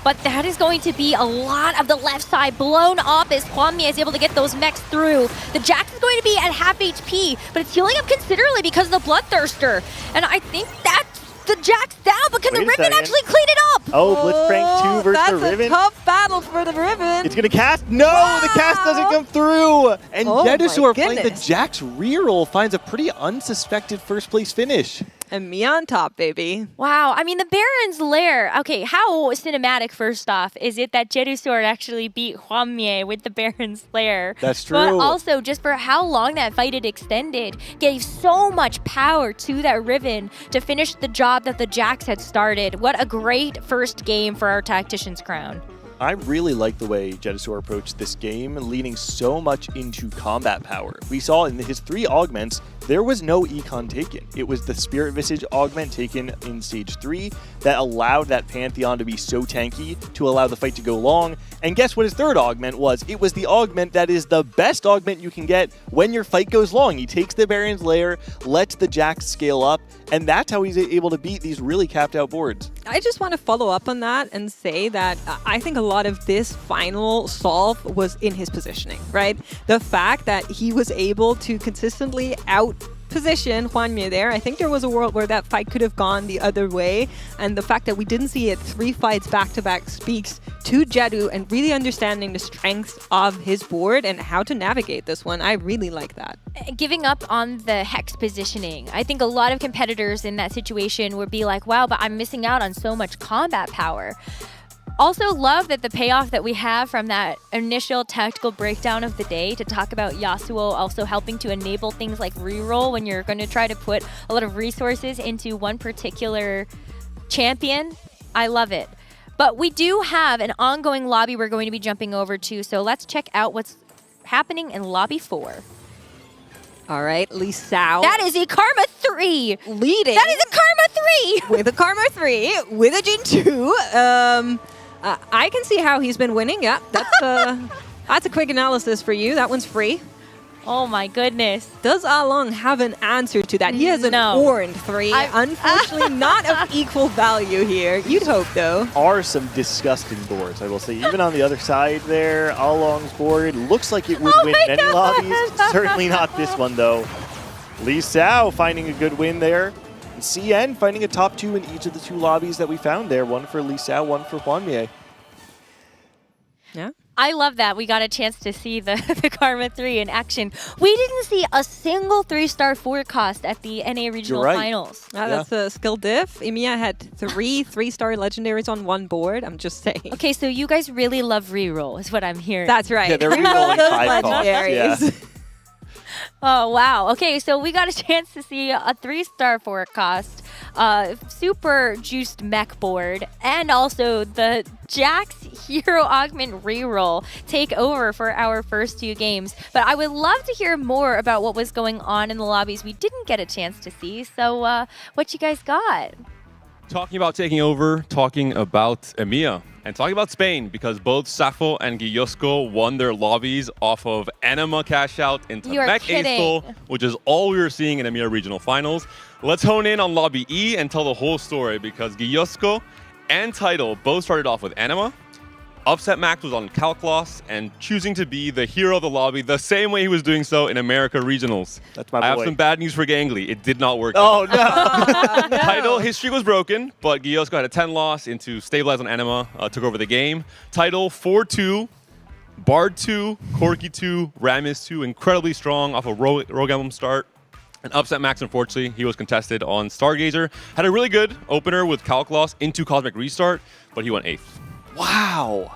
But that is going to be a lot of the left side blown up as Hwanmei is able to get those mechs through. The Jax is going to be at half HP, but it's healing up considerably because of the Bloodthirster. And I think that's the Jax down, but can the Wait a Riven second. actually clean it up? Oh, Blitzcrank 2 versus the Riven. That's a tough battle for the Riven. It's going to cast. No, the cast doesn't come through. And Oh my Jedusor playing the goodness. Jax reroll finds a pretty unsuspected first place finish. And me on top, baby. Wow, I mean, the Baron's Lair. Okay, how cinematic, first off, is it that Jedusor actually beat Hwanmei with the Baron's Lair? That's true. But also, just for how long that fight had extended, gave so much power to that Riven to finish the job that the Jax had started. What a great first game for our Tactician's crown. I really like the way Jedusor approached this game, leaning so much into combat power. We saw in his 3 augments, there was no econ taken. It was the Spirit Visage augment taken in Stage 3 that allowed that Pantheon to be so tanky to allow the fight to go long. And guess what his 3rd augment was? It was the augment that is the best augment you can get when your fight goes long. He takes the Baron's Lair, lets the Jax scale up, and that's how he's able to beat these really capped out boards. I just want to follow up on that and say that I think a lot of this final solve was in his positioning, right? The fact that he was able to consistently out-position Hwanmei there, I think there was a world where that fight could have gone the other way, and the fact that we didn't see it 3 fights back-to-back speaks to Jedu and really understanding the strengths of his board and how to navigate this one. I really like that. Giving up on the Hex positioning. I think a lot of competitors in that situation would be like, wow, but I'm missing out on so much combat power. Also love that the payoff that we have from that initial tactical breakdown of the day to talk about Yasuo also helping to enable things like reroll when you're going to try to put a lot of resources into one particular champion. I love it. But we do have an ongoing lobby we're going to be jumping over to, so let's check out what's happening in lobby 4. All right, Lisao. That is a Karma 3! Leading. That is a Karma 3! With a Karma 3, with a Jin 2. I can see how he's been winning. Yeah, that's a quick analysis for you. That one's free. Oh my goodness. Does Along have an answer to that? He has an orange 3. Unfortunately, not of equal value here. You'd hope, though. Are some disgusting boards, I will say. Even on the other side there, Along's board looks like it would win many lobbies. Certainly not this one, though. Lisao finding a good win there. And CN finding a top 2 in each of the 2 lobbies that we found there. One for Lisao, one for Hwanmie. Yeah. I love that we got a chance to see the Karma 3 in action. We didn't see a single 3-star forecast at the NA Regional right. Finals. That's a skill diff. EMEA had 3 3-star legendaries on one board. I'm just saying. Okay, so you guys really love reroll, is what I'm hearing. That's right. Yeah, they're Reroll rerolling those 5 costs. legendaries. Yeah. Oh, wow. Okay, so we got a chance to see a 3-star forecast, super juiced mech board, and also the Jax Hero Augment reroll take over for our first 2 games. But I would love to hear more about what was going on in the lobbies we didn't get a chance to see. So what you guys got? Talking about taking over, talking about EMEA, and talking about Spain, because both Safo and Guillosco won their lobbies off of Anima cash out into You are Mech kidding. Ace-Skull, which is all we were seeing in EMEA Regional Finals. Let's hone in on Lobby E and tell the whole story, because Guillosco and Tidal both started off with Anima. Upset Max was on Calcloss and choosing to be the hero of the lobby the same way he was doing so in America Regionals. That's my I have boy. some bad news for Gangly. It did not work. Oh, no. Tidal, his streak was broken, but Guillosco had a 10 loss into Stabilize on Anima, took over the game. Tidal 4-2, Bard 2, Corki 2, Ramis 2, incredibly strong off a Rogue Emblem start. And Upset Max, unfortunately, he was contested on Stargazer. Had a really good opener with Calcloss into Cosmic Restart, but he went 8th. Wow.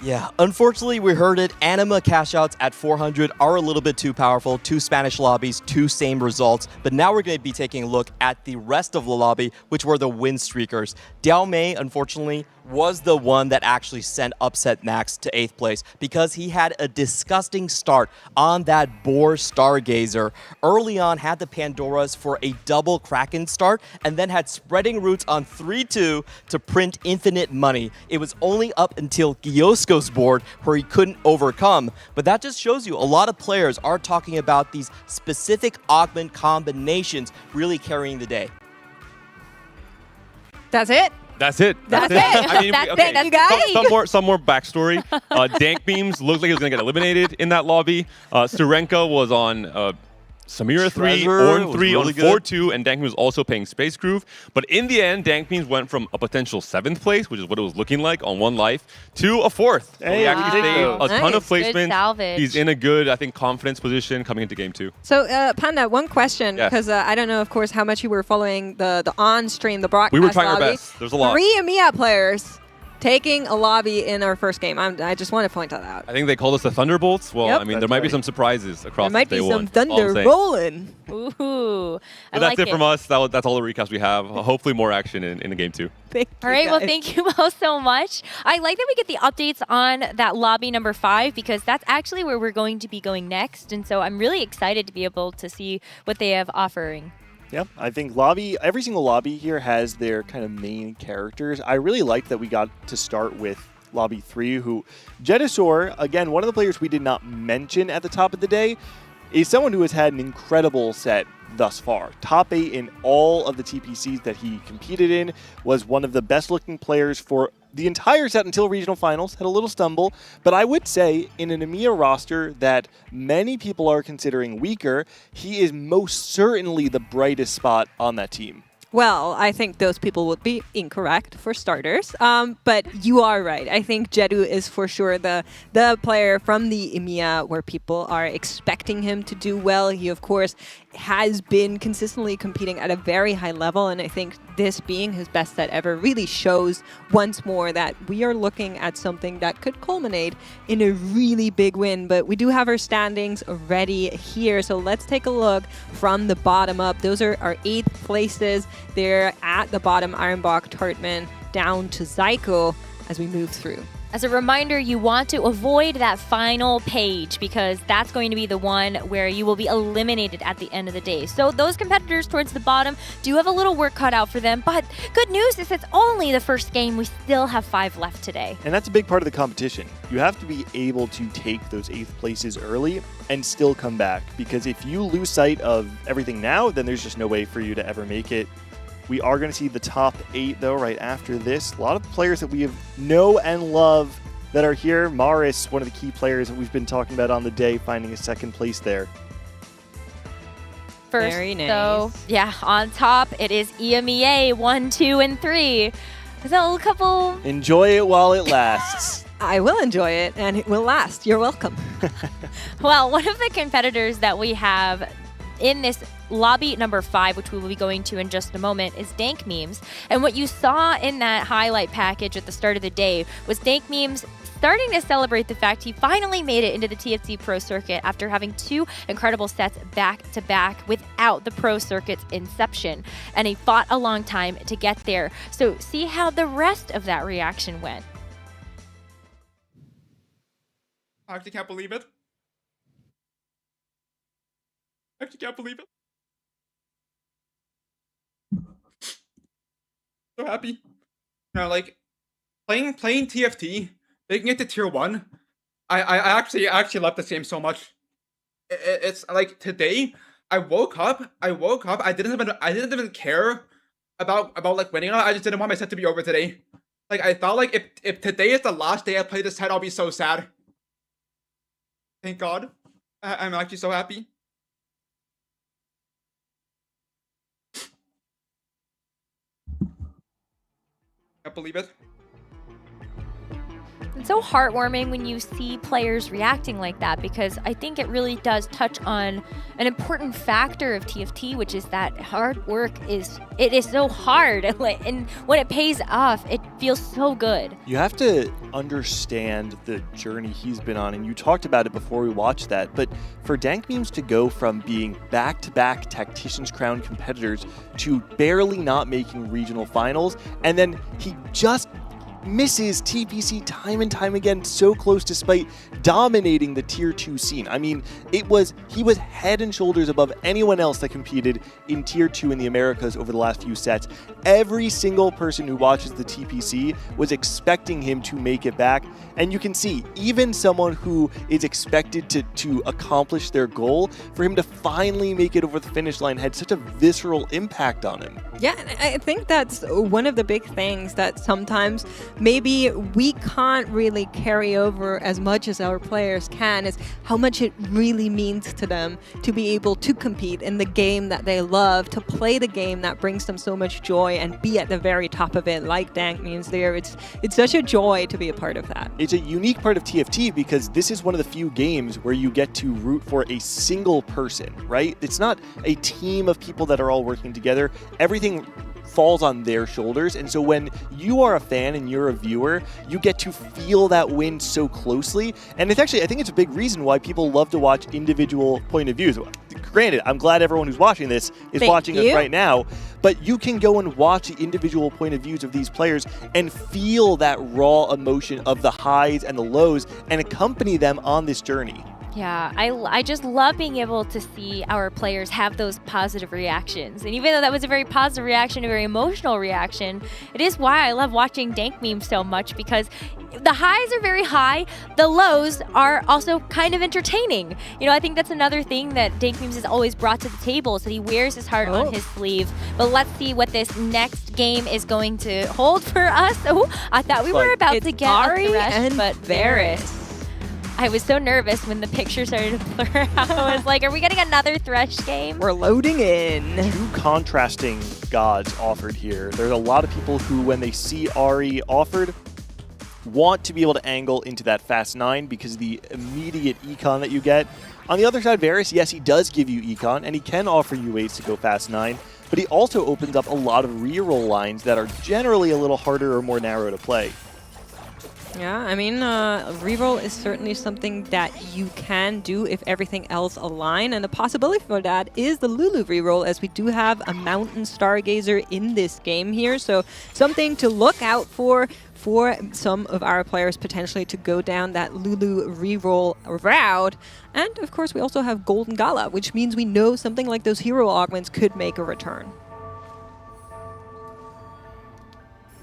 Yeah, unfortunately, we heard it. Anima cash outs at 400 are a little bit too powerful. 2 Spanish lobbies, 2 same results. But now we're going to be taking a look at the rest of the lobby, which were the win streakers. Diao Mei, unfortunately, was the one that actually sent Upset Max to 8th place because he had a disgusting start on that Boar Stargazer. Early on, had the Pandoras for a double Kraken start, and then had Spreading Roots on 3-2 to print infinite money. It was only up until Guillosco's board where he couldn't overcome. But that just shows you a lot of players are talking about these specific augment combinations really carrying the day. That's it. That's it. That's it. I mean, That's okay. it. That's great. Some more backstory. Dank Beams looked like he was going to get eliminated in that lobby. Surenka was on Samira 3, Trezor Orn was 3 really on good. 4-2, and Dank Beams was also paying Space Groove. But in the end, Dank Beams went from a potential 7th place, which is what it was looking like on one life, to a 4th. So Hey, he actually wow. saved a ton of Nice. Good placements. salvage. He's in a good, I think, confidence position coming into game 2. So, Panda, one question, Yes. because I don't know, of course, how much you were following the on-stream, the broadcast We were trying our lobby. best. There's a lot. 3 EMEA players taking a lobby in our first game. I just want to point that out. I think they called us the Thunderbolts. Well, Yep. I mean, there That's might be right. some surprises across There might day be some one. All I'm thunder saying. rolling. Ooh, I But that's like it from us. That's all the recaps we have. Hopefully more action in the game 2. Thank All you, right, well, guys. thank you both so much. I like that we get the updates on that lobby number 5 because that's actually where we're going to be going next. And so I'm really excited to be able to see what they have offering. Yeah, I think every single lobby here has their kind of main characters. I really liked that we got to start with Lobby 3, who Jedisor, again, one of the players we did not mention at the top of the day, is someone who has had an incredible set thus far. Top 8 in all of the TPCs that he competed in, was one of the best looking players for the entire set until regional finals, had a little stumble, but I would say in an EMEA roster that many people are considering weaker, he is most certainly the brightest spot on that team. Well, I think those people would be incorrect for starters, but you are right. I think Jedu is for sure the player from the EMEA where people are expecting him to do well. He, of course, has been consistently competing at a very high level, and I think this being his best set ever really shows once more that we are looking at something that could culminate in a really big win. But we do have our standings ready here, so let's take a look from the bottom up. Those are our 8th places. They're at the bottom, Ironbach, Tartman, down to Zyko as we move through. As a reminder, you want to avoid that final page because that's going to be the one where you will be eliminated at the end of the day. So those competitors towards the bottom do have a little work cut out for them, but good news is it's only the first game. We still have 5 left today. And that's a big part of the competition. You have to be able to take those 8th places early and still come back, because if you lose sight of everything now, then there's just no way for you to ever make it. We are going to see the top 8, though, right after this. A lot of players that we know and love that are here. Maris, one of the key players that we've been talking about on the day, finding a 2nd place there. First, Very nice. so yeah, on top it is EMEA 1, 2, and 3. So a couple. Enjoy it while it lasts. I will enjoy it, and it will last. You're welcome. Well, one of the competitors that we have in this lobby number 5, which we will be going to in just a moment, is Dank Memes. And what you saw in that highlight package at the start of the day was Dank Memes starting to celebrate the fact he finally made it into the TFT Pro Circuit after having 2 incredible sets back-to-back without the Pro Circuit's inception. And he fought a long time to get there. So see how the rest of that reaction went. I actually can't believe it. I actually can't believe it. So happy. No, like playing TFT, making it to tier 1. I actually love this game so much. It's like today I woke up. I didn't even care about like winning. I just didn't want my set to be over today. Like I thought like if today is the last day I play this set, I'll be so sad. Thank God. I'm actually so happy. Can't believe it. It's so heartwarming when you see players reacting like that, because I think it really does touch on an important factor of TFT, which is that hard work is so hard, and when it pays off, it feels so good. You have to understand the journey he's been on, and you talked about it before we watched that, but for Dank Memes to go from being back-to-back Tacticians Crown competitors to barely not making regional finals, and then he just misses TPC time and time again, so close despite dominating the tier 2 scene. I mean, he was head and shoulders above anyone else that competed in tier 2 in the Americas over the last few sets. Every single person who watches the TPC was expecting him to make it back, and you can see even someone who is expected to accomplish their goal, for him to finally make it over the finish line had such a visceral impact on him. Yeah, and I think that's one of the big things that sometimes maybe we can't really carry over as much as our players can, is how much it really means to them to be able to compete in the game that they love, to play the game that brings them so much joy and be at the very top of it, like Dank Memes there. It's such a joy to be a part of that. It's a unique part of TFT because this is one of the few games where you get to root for a single person, right? It's not a team of people that are all working together. Everything falls on their shoulders, and so when you are a fan and you're a viewer, you get to feel that win so closely. And it's actually, I think it's a big reason why people love to watch individual point of views. Granted, I'm glad everyone who's watching this is watching us right now, but you can go and watch the individual point of views of these players and feel that raw emotion of the highs and the lows and accompany them on this journey. Yeah, I just love being able to see our players have those positive reactions. And even though that was a very positive reaction, a very emotional reaction, it is why I love watching Dank Memes so much, because the highs are very high, the lows are also kind of entertaining. You know, I think that's another thing that Dank Memes has always brought to the table, is that he wears his heart on his sleeve. But let's see what this next game is going to hold for us. Oh, I thought we were about to get Ari a thresh, and but Varus. I was so nervous when the picture started to blur out. I was like, are we getting another Thresh game? We're loading in. Two contrasting gods offered here. There's a lot of people who, when they see Ari offered, want to be able to angle into that fast 9 because of the immediate econ that you get. On the other side, Varus, yes, he does give you econ, and he can offer you ways to go fast 9, but he also opens up a lot of reroll lines that are generally a little harder or more narrow to play. Yeah, I mean, reroll is certainly something that you can do if everything else align, and the possibility for that is the Lulu reroll, as we do have a Mountain Stargazer in this game here, so something to look out for some of our players potentially to go down that Lulu reroll route. And of course we also have Golden Gala, which means we know something like those hero augments could make a return.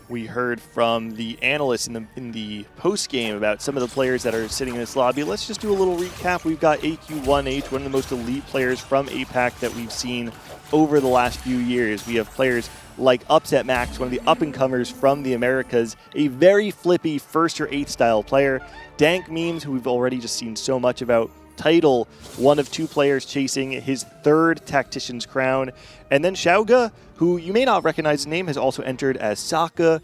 We heard from the analysts in the post game about some of the players that are sitting in this lobby. Let's just do a little recap. We've got AQ1H, one of the most elite players from APAC that we've seen over the last few years. We have players like Upset Max, one of the up-and-comers from the Americas, a very flippy first or eighth style player. Dank Memes, who we've already just seen so much about. Title, one of 2 players chasing his 3rd Tactician's crown. And then Xiaoga, who you may not recognize his name, has also entered as Saka,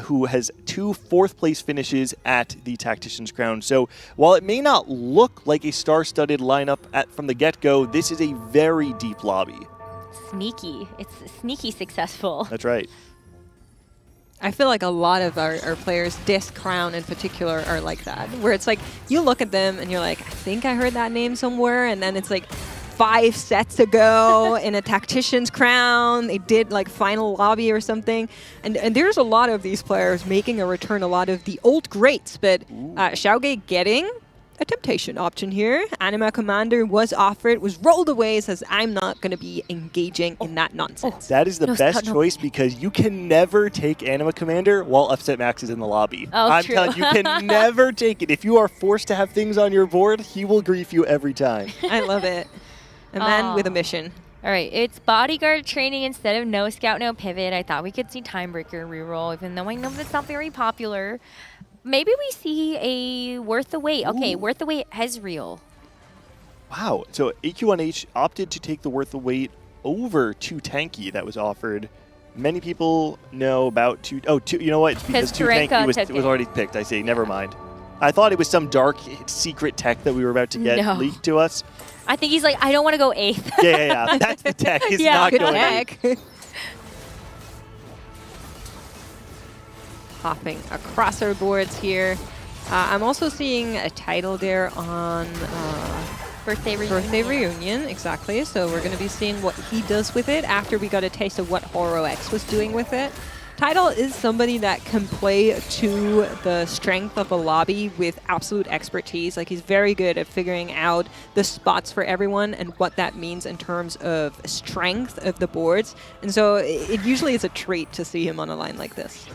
who has 2 4th-place finishes at the Tactician's crown. So while it may not look like a star-studded lineup from the get-go, this is a very deep lobby. Sneaky. It's sneaky successful. That's right. I feel like a lot of our players, this crown in particular, are like that. Where it's like, you look at them and you're like, I think I heard that name somewhere. And then it's like 5 sets ago in a Tactician's crown. They did like final lobby or something. And there's a lot of these players making a return, a lot of the old greats. But Xiaoge getting a temptation option here. Anima Commander was offered, was rolled away, says, I'm not going to be engaging in that nonsense. That is the best choice because you can never take Anima Commander while Upset Max is in the lobby. Oh, I'm true. telling you, you can never take it. If you are forced to have things on your board, he will grief you every time. I love it. A man with a mission. All right, it's bodyguard training instead of no scout, no pivot. I thought we could see Timebreaker reroll, even though I know that's not very popular. Maybe we see a worth the wait. Okay, worth the wait Ezreal. Wow. So AQ1H opted to take the worth the wait over 2 tanky that was offered. Many people know about 2. Oh, you know what? It's because 2 tanky was already picked. I see. Never mind. I thought it was some dark secret tech that we were about to get leaked to us. I think he's like, I don't want to go 8th. Yeah. That's the tech. It's not good going tech. Hopping across our boards here. I'm also seeing a title there on Birthday Reunion. Birthday Reunion, exactly. So we're going to be seeing what he does with it after we got a taste of what Horo X was doing with it. Title is somebody that can play to the strength of a lobby with absolute expertise. Like, he's very good at figuring out the spots for everyone and what that means in terms of strength of the boards. And so it usually is a treat to see him on a line like this.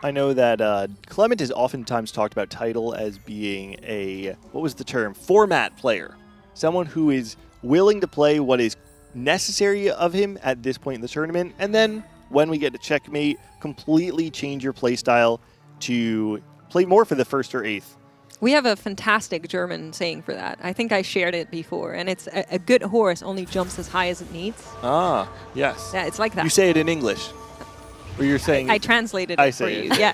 I know that Clement has oftentimes talked about Title as being a, what was the term, format player. Someone who is willing to play what is necessary of him at this point in the tournament, and then when we get to checkmate, completely change your play style to play more for the 1st or 8th. We have a fantastic German saying for that. I think I shared it before, and it's a good horse only jumps as high as it needs. Ah, yes. Yeah, it's like that. You say it in English. Or you're saying... I translated it for you, yeah.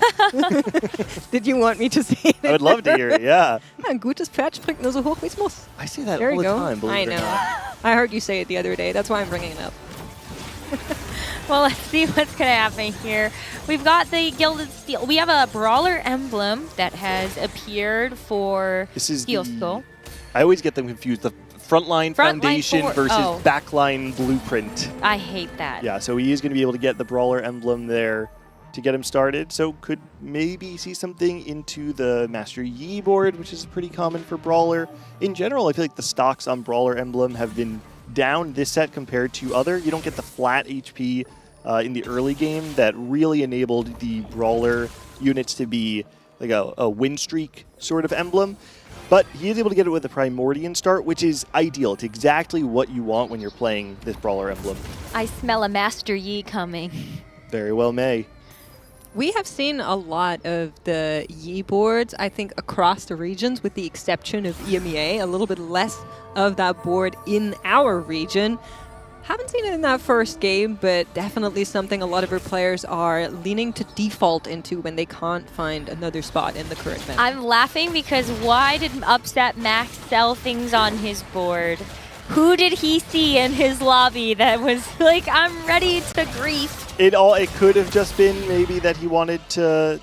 Did you want me to say it? I would love to hear it, yeah. Ein gutes Pferd springt nur so hoch, wie es muss. I say that there all you the go. time, believe I it or know. not. I heard you say it the other day. That's why I'm bringing it up. Well, let's see what's going to happen here. We've got the Gilded Steel. We have a Brawler emblem that has appeared for Steel Skull. I always get them confused. The Frontline Foundation versus Backline Blueprint. I hate that. Yeah, so he is going to be able to get the Brawler emblem there to get him started. So could maybe see something into the Master Yi board, which is pretty common for Brawler. In general, I feel like the stocks on Brawler emblem have been down this set compared to other. You don't get the flat HP in the early game that really enabled the Brawler units to be like a win streak sort of emblem. But he is able to get it with a Primordian start, which is ideal. It's exactly what you want when you're playing this Brawler emblem. I smell a Master Yi coming. Very well may. We have seen a lot of the Yi boards, I think, across the regions, with the exception of EMEA. A little bit less of that board in our region. Haven't seen it in that first game, but definitely something a lot of our players are leaning to default into when they can't find another spot in the current map. I'm laughing because why did Upset Max sell things on his board? Who did he see in his lobby that was like, I'm ready to grief? It could have just been maybe that he wanted to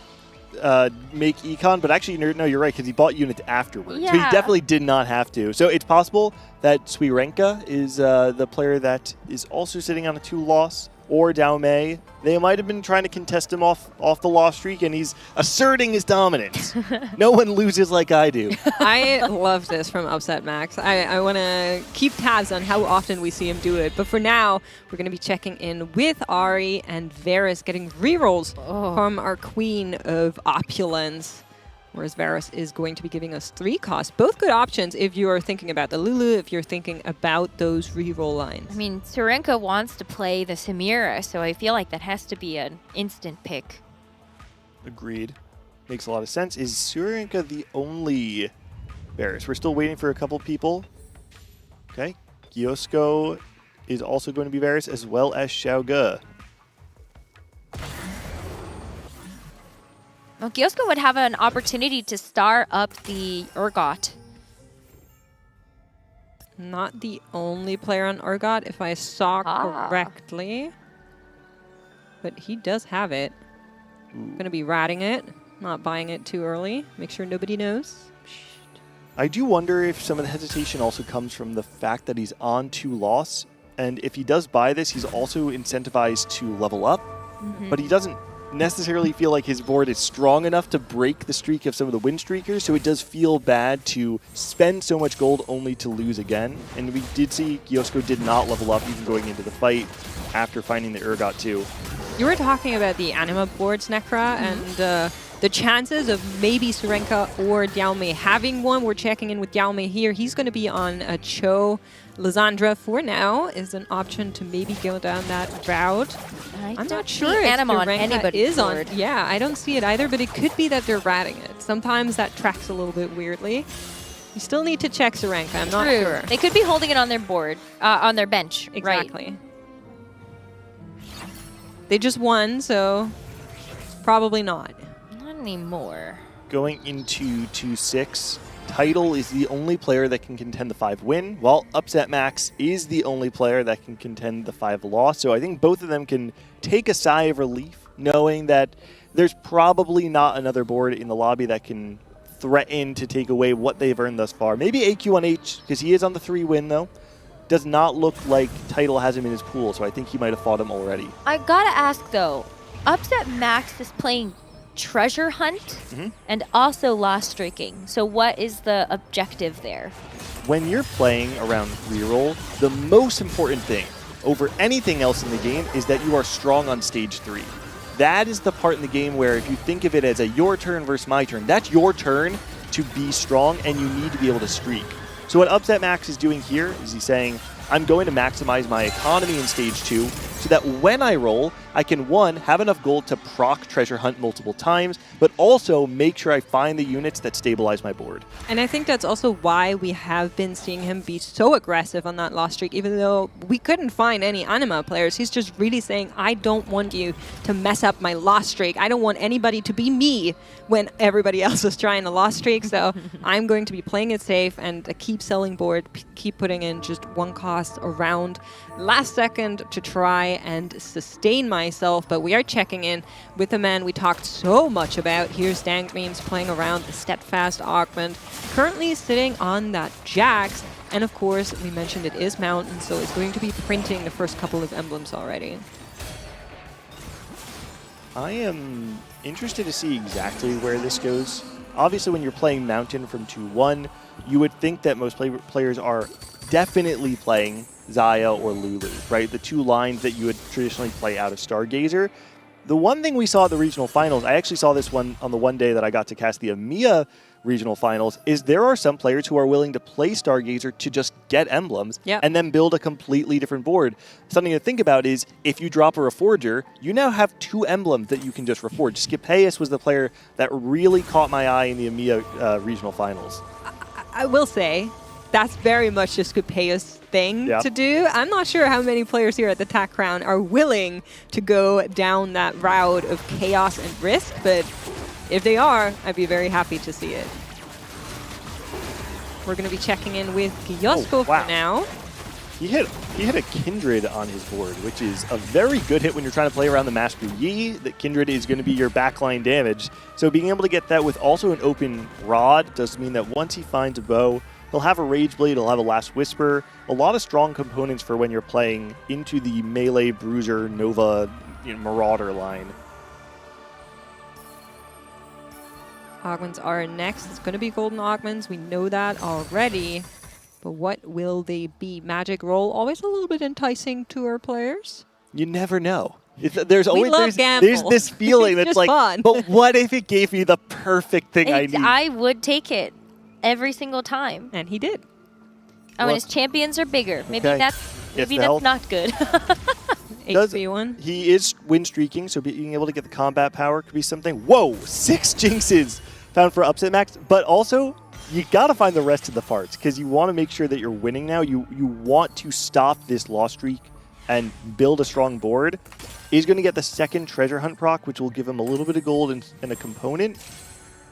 make Econ, but actually, no, you're right, because he bought units afterwards. Yeah. So he definitely did not have to. So it's possible that Swirenka is the player that is also sitting on a 2-loss, or Daomei. They might have been trying to contest him off the loss streak, and he's asserting his dominance. No one loses like I do. I love this from Upset Max. I want to keep tabs on how often we see him do it. But for now, we're going to be checking in with Ari and Varus, getting rerolls from our Queen of Opulence. Whereas Varus is going to be giving us 3 costs. Both good options if you are thinking about the Lulu, if you're thinking about those reroll lines. I mean, Surenka wants to play the Samira, so I feel like that has to be an instant pick. Agreed. Makes a lot of sense. Is Surenka the only Varus. We're still waiting for a couple people. Okay. Gyosko is also going to be Varus, as well as Xiaoge. Well, Gyosko would have an opportunity to star up the Urgot. Not the only player on Urgot, if I saw correctly. But he does have it. Gonna be ratting it, not buying it too early. Make sure nobody knows. I do wonder if some of the hesitation also comes from the fact that he's on 2 loss. And if he does buy this, he's also incentivized to level up. But he doesn't necessarily feel like his board is strong enough to break the streak of some of the win streakers, so it does feel bad to spend so much gold only to lose again. And we did see Gyosko did not level up even going into the fight after finding the Urgot too. You were talking about the Anima boards, Necra, and the chances of maybe Surenka or Diaume having one. We're checking in with Diaume here. He's going to be on a Cho. Lysandra, for now, is an option to maybe go down that route. I'm not sure if Anima on Surenka anybody's is on. board. Yeah, I don't see it either, but it could be that they're ratting it. Sometimes that tracks a little bit weirdly. You still need to check Surenka. I'm not sure. They could be holding it on their board, on their bench. Exactly. Right. They just won, so probably not. Not anymore. Going into 2-6, Tidal is the only player that can contend the 5 win, while Upset Max is the only player that can contend the 5 loss. So I think both of them can take a sigh of relief, knowing that there's probably not another board in the lobby that can threaten to take away what they've earned thus far. Maybe AQ1H, because he is on the 3 win though. Does not look like Tidal has him in his pool, so I think he might have fought him already. I gotta ask though, Upset Max is playing Treasure Hunt and also Lost Streaking. So what is the objective there? When you're playing around reroll, the most important thing over anything else in the game is that you are strong on stage 3. That is the part in the game where if you think of it as a your turn versus my turn, that's your turn to be strong and you need to be able to streak. So what Upset Max is doing here is he's saying, I'm going to maximize my economy in stage 2 so that when I roll, I can, 1, have enough gold to proc Treasure Hunt multiple times, but also make sure I find the units that stabilize my board. And I think that's also why we have been seeing him be so aggressive on that loss streak, even though we couldn't find any Anima players. He's just really saying, I don't want you to mess up my loss streak. I don't want anybody to be me when everybody else is trying a loss streak. So I'm going to be playing it safe and keep selling board, keep putting in just 1 cost around last second to try and sustain myself. But we are checking in with the man we talked so much about. Here's Dangmeans playing around the Steadfast Augment, currently sitting on that Jax. And of course, we mentioned it is Mountain, so it's going to be printing the first couple of emblems already. I am interested to see exactly where this goes. Obviously, when you're playing Mountain from 2-1, you would think that most players are definitely playing Xayah or Lulu, right? The 2 lines that you would traditionally play out of Stargazer. The one thing we saw at the regional finals, I actually saw this one on the one day that I got to cast the EMEA regional finals, is there are some players who are willing to play Stargazer to just get emblems and then build a completely different board. Something to think about is if you drop a Reforger, you now have 2 emblems that you can just reforge. Scipeus was the player that really caught my eye in the EMEA regional finals. I will say, that's very much just Scipeus thing to do. I'm not sure how many players here at the TAC Crown are willing to go down that route of chaos and risk, but if they are, I'd be very happy to see it. We're going to be checking in with Gyosko for now. He hit a Kindred on his board, which is a very good hit when you're trying to play around the Master Yi. That Kindred is going to be your backline damage. So being able to get that with also an open Rod does mean that once he finds a bow, he'll have a Rage Blade, he'll have a Last Whisper. A lot of strong components for when you're playing into the Melee, Bruiser, Nova, Marauder line. Augments are next. It's going to be Golden Augments. We know that already. But what will they be? Magic Roll, always a little bit enticing to our players. You never know. There's always gamble. there's this feeling that's like, fun. but what if it gave me the perfect thing I need? I would take it every single time. And he did. Oh, and his champions are bigger. Maybe Okay. that's not good. HB1. He is win streaking, so being able to get the combat power could be something. Whoa, 6 Jinxes found for Upset Max, but also you got to find the rest of the parts because you want to make sure that you're winning now. You want to stop this loss streak and build a strong board. He's going to get the second treasure hunt proc, which will give him a little bit of gold and a component.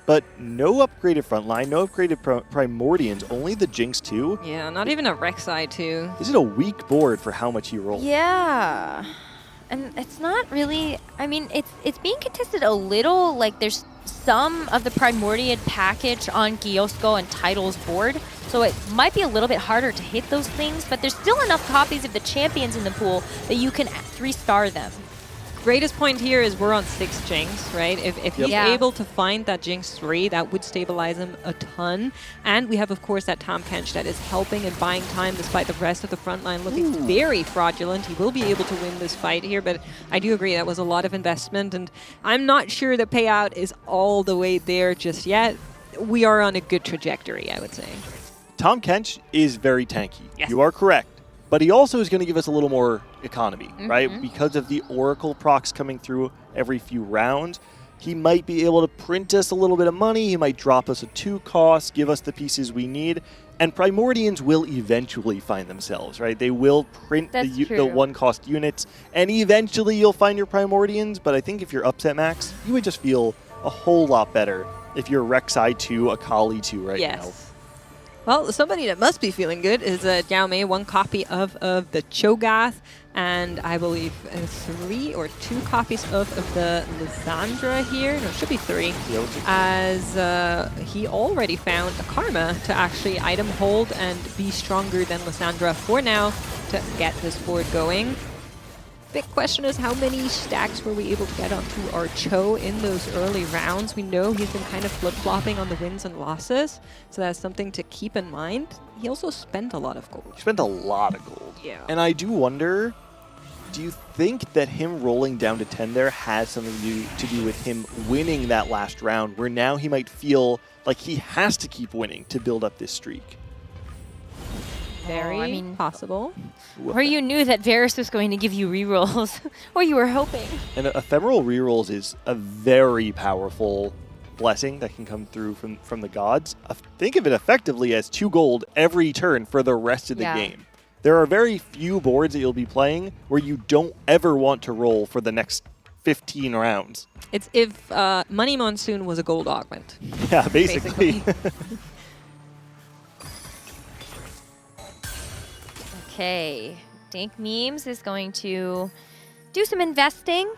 But no upgraded frontline, no upgraded Primordians, only the Jinx 2. Yeah, not even a Rek'Sai 2. This is a weak board for how much he rolled. Yeah. And it's not really, I mean, it's being contested a little, like there's some of the Primordian package on Gyosco and Title's board, so it might be a little bit harder to hit those things, but there's still enough copies of the champions in the pool that you can 3-star them. Greatest point here is we're on 6 Jinx, right? If he's able to find that Jinx 3, that would stabilize him a ton. And we have, of course, that Tahm Kench that is helping and buying time despite the rest of the front line looking very fraudulent. He will be able to win this fight here, but I do agree that was a lot of investment, and I'm not sure the payout is all the way there just yet. We are on a good trajectory, I would say. Tahm Kench is very tanky. Yes. You are correct. But he also is going to give us a little more economy, right? Because of the Oracle procs coming through every few rounds. He might be able to print us a little bit of money. He might drop us a 2 cost, give us the pieces we need. And Primordians will eventually find themselves, right? They will print the 1 cost units. And eventually you'll find your Primordians. But I think if you're upset max, you would just feel a whole lot better if you're Rek'Sai 2, Akali 2 right now. Well, somebody that must be feeling good is Diaume, 1 copy of the Cho'Gath, and I believe 3 or 2 copies of the Lysandra here. No, it should be 3. As he already found a Karma to actually item hold and be stronger than Lysandra for now to get this board going. Big question is how many stacks were we able to get onto our Cho in those early rounds. We know he's been kind of flip-flopping on the wins and losses, so that's something to keep in mind. He also spent a lot of gold. He spent a lot of gold. Yeah. And I do wonder, do you think that him rolling down to 10 there has something to do with him winning that last round, where now he might feel like he has to keep winning to build up this streak? Very possible. Or you knew that Varus was going to give you rerolls, or you were hoping. And ephemeral rerolls is a very powerful blessing that can come through from the gods. Think of it effectively as 2 gold every turn for the rest of the game. There are very few boards that you'll be playing where you don't ever want to roll for the next 15 rounds. It's if Money Monsoon was a gold augment. Yeah, basically. Okay, Dank Memes is going to do some investing.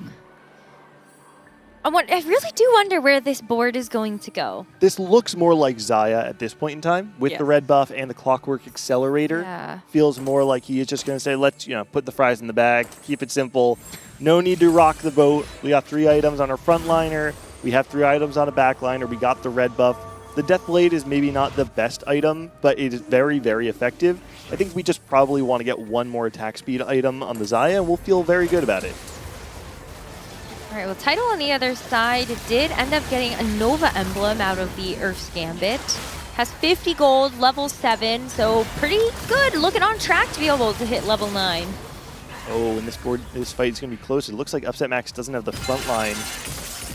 I really do wonder where this board is going to go. This looks more like Xayah at this point in time with the red buff and the Clockwork Accelerator. Yeah. Feels more like he is just going to say, let's put the fries in the bag, keep it simple. No need to rock the boat. We got 3 items on our frontliner. We have 3 items on a backliner. We got the red buff. The Death Blade is maybe not the best item, but it is very, very effective. I think we just probably want to get 1 more attack speed item on the Xayah, and we'll feel very good about it. All right, well, Title on the other side did end up getting a Nova emblem out of the Earth's Gambit. Has 50 gold, level 7, so pretty good. Looking on track to be able to hit level 9. Oh, and this fight is going to be close. It looks like Upset Max doesn't have the front line.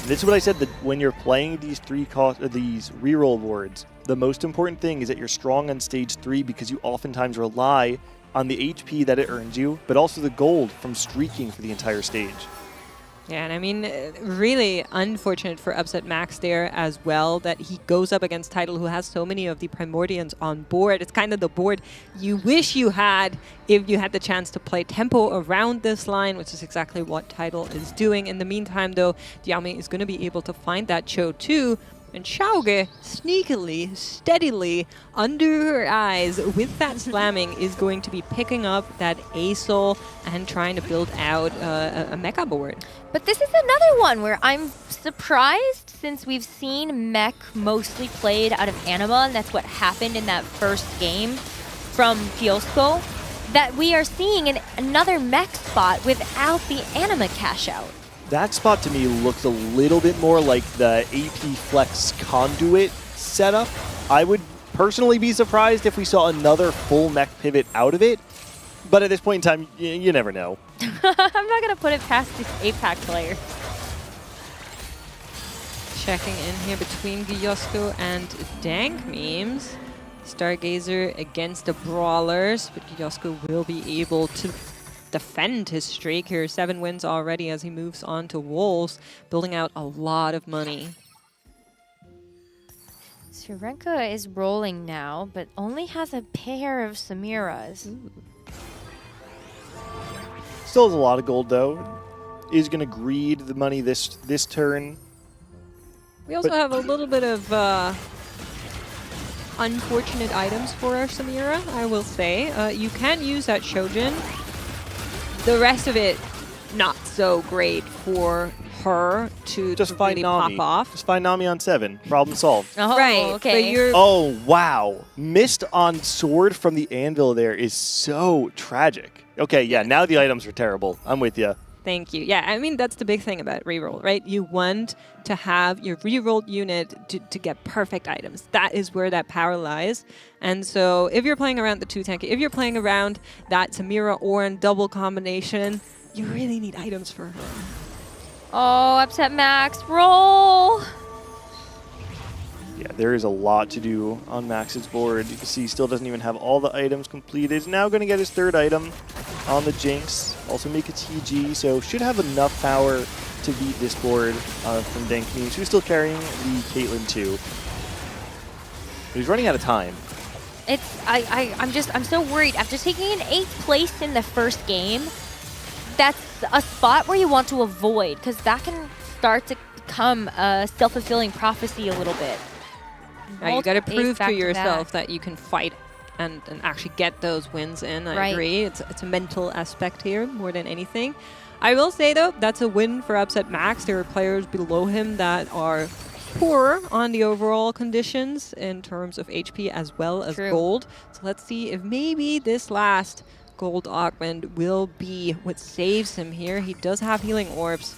This is what I said, that when you're playing these these reroll boards, the most important thing is that you're strong on stage 3 because you oftentimes rely on the HP that it earns you, but also the gold from streaking for the entire stage. Yeah, and I mean, really unfortunate for Upset Max there as well that he goes up against Tidal, who has so many of the Primordians on board. It's kind of the board you wish you had if you had the chance to play tempo around this line, which is exactly what Tidal is doing. In the meantime, though, Diaume is going to be able to find that Cho too. And Xiaoge, sneakily, steadily, under her eyes, with that slamming, is going to be picking up that A-Soul and trying to build out a mecha board. But this is another one where I'm surprised, since we've seen mech mostly played out of Anima, and that's what happened in that first game from Fiosco, that we are seeing another mech spot without the Anima cash out. That spot to me looks a little bit more like the AP Flex Conduit setup. I would personally be surprised if we saw another full mech pivot out of it, but at this point in time, you never know. I'm not going to put it past these APAC players. checking in here between Gyosko and Dank Memes. Stargazer against the Brawlers, but Gyosko will be able to defend his streak here. 7 wins already as he moves on to Wolves, building out a lot of money. Surenka is rolling now, but only has a pair of Samiras. Still has a lot of gold though. Is going to greed the money this turn. We also have a little bit of unfortunate items for our Samira, I will say. You can use that Shojin. The rest of it, not so great for her to Just find really Nami. pop off. Just find Nami on 7. Problem solved. Oh, Right, okay. but you're Oh, wow. Missed on sword from the anvil there is so tragic. Okay, yeah, now the items are terrible. I'm with you. Thank you. Yeah, I mean, that's the big thing about reroll, right? You want to have your rerolled unit to get perfect items. That is where that power lies. And so if you're playing around the 2 tank, if you're playing around that Samira Orin double combination, you really need items for her. Oh, upset Max, roll! Yeah, there is a lot to do on Max's board. You can see he still doesn't even have all the items completed. He's now going to get his 3rd item on the Jinx. Also make a TG, so should have enough power to beat this board from Dank Memes, who's still carrying the Caitlyn too. But he's running out of time. I'm so worried. After taking an 8th place in the first game, that's a spot where you want to avoid, because that can start to become a self-fulfilling prophecy a little bit. Now you got to Multiple prove ace back to to yourself back. that you can fight and actually get those wins in. I Right. agree. It's a mental aspect here more than anything. I will say, though, that's a win for Upset Max. There are players below him that are poorer on the overall conditions in terms of HP as well as True. gold. So let's see if maybe this last gold augment will be what saves him here. He does have healing orbs.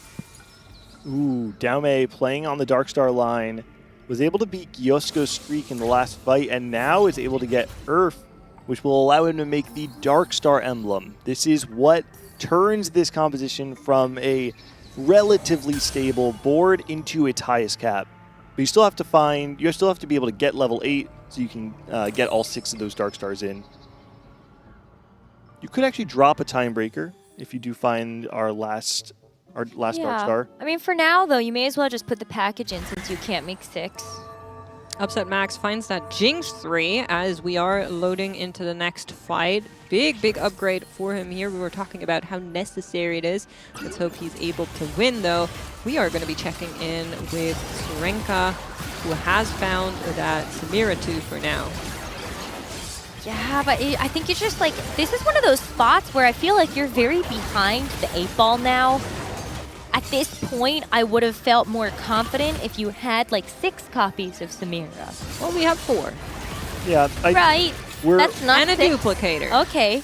Ooh, Daume playing on the Darkstar line. Was able to beat Gyosko's streak in the last fight, and now is able to get Earth, which will allow him to make the Darkstar emblem. This is what turns this composition from a relatively stable board into its highest cap. But you still have to be able to get level 8 so you can get all 6 of those Darkstars in. You could actually drop a Time Breaker if you do find our last Darkstar. I mean, for now, though, you may as well just put the package in since you can't make 6. Upset Max finds that Jinx 3 as we are loading into the next fight. Big upgrade for him here. We were talking about how necessary it is. Let's hope he's able to win, though. We are going to be checking in with Surenka, who has found that Samira 2 for now. Yeah, but I think it's just like, this is one of those spots where I feel like you're very behind the 8 ball now. At this point, I would have felt more confident if you had like 6 copies of Samira. Well, we have 4. Yeah, Right. That's not and a 6. duplicator. Okay.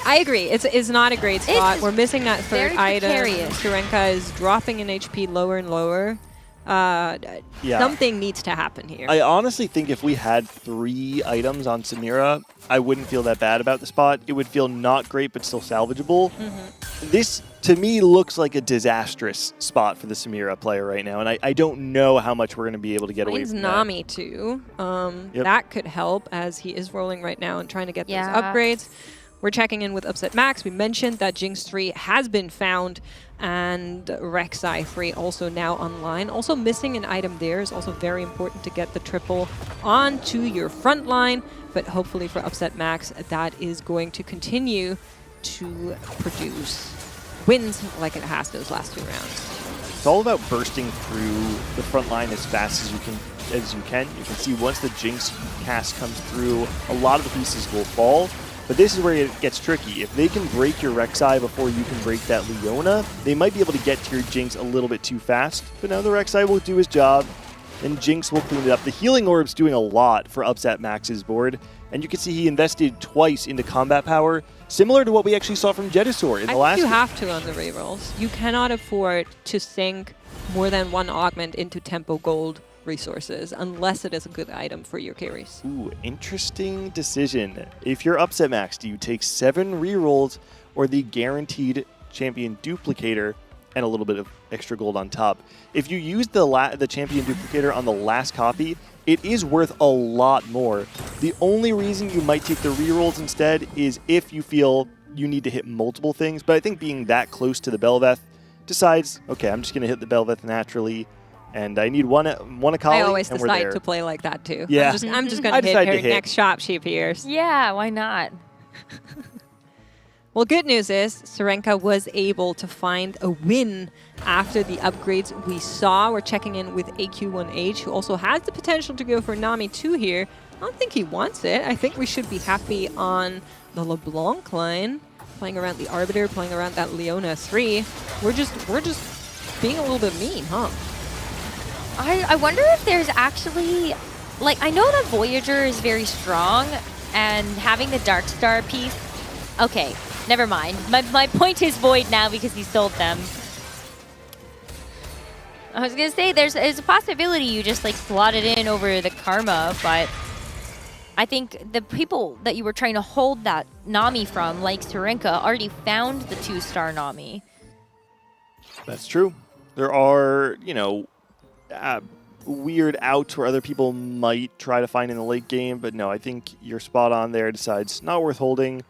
I agree. It's not a great spot. It's We're missing that 3rd very item. precarious. Surenka is dropping in HP lower and lower. Yeah. Something needs to happen here. I honestly think if we had 3 items on Samira, I wouldn't feel that bad about the spot. It would feel not great, but still salvageable. This, to me, looks like a disastrous spot for the Samira player right now, and I don't know how much we're going to be able to get away Finds from Nami too. That could help as he is rolling right now and trying to get those upgrades. We're checking in with Upset Max. We mentioned that Jinx 3 has been found, and Rek'Sai 3 also now online. Also missing an item there is also very important to get the triple onto your front line, but hopefully for Upset Max, that is going to continue to produce wins like it has those last 2 rounds. It's all about bursting through the front line as fast as you can. You can see once the Jinx cast comes through, a lot of the pieces will fall. But this is where it gets tricky. If they can break your Rek'Sai before you can break that Leona, they might be able to get to your Jinx a little bit too fast. But now the Rek'Sai will do his job, and Jinx will clean it up. The healing orb's doing a lot for Upset Max's board, and you can see he invested twice into combat power, similar to what we actually saw from Jedusor in the last You game. have to on the rerolls. You cannot afford to sink more than 1 augment into tempo gold resources unless it is a good item for your carries. Ooh, interesting decision. If you're Upset Max, do you take 7 rerolls or the guaranteed champion duplicator? and a little bit of extra gold on top. If you use the champion duplicator on the last copy, it is worth a lot more. The only reason you might take the rerolls instead is if you feel you need to hit multiple things, but I think being that close to the Belveth decides, okay, I'm just going to hit the Belveth naturally, and I need one Akali, I always and we're decide there. to play like that too. Yeah. I'm just I going to decide hit to her hit. next shop she appears. Yeah, why not? Well, good news is Sarenka was able to find a win after the upgrades we saw. We're checking in with AQ1H, who also has the potential to go for Nami 2 here. I don't think he wants it. I think we should be happy on the LeBlanc line, playing around the Arbiter, playing around that Leona 3. We're just being a little bit mean, huh? I wonder if there's actually, like, I know that Voyager is very strong, and having the Dark Star piece, okay, never mind. My point is void now because he sold them. I was gonna say there's a possibility you just like slot it in over the Karma, but I think the people that you were trying to hold that Nami from, like Sarenka, already found the 2-star Nami. That's true. There are, you know, weird outs where other people might try to find in the late game, but no, I think you're spot on there. Decides not worth holding.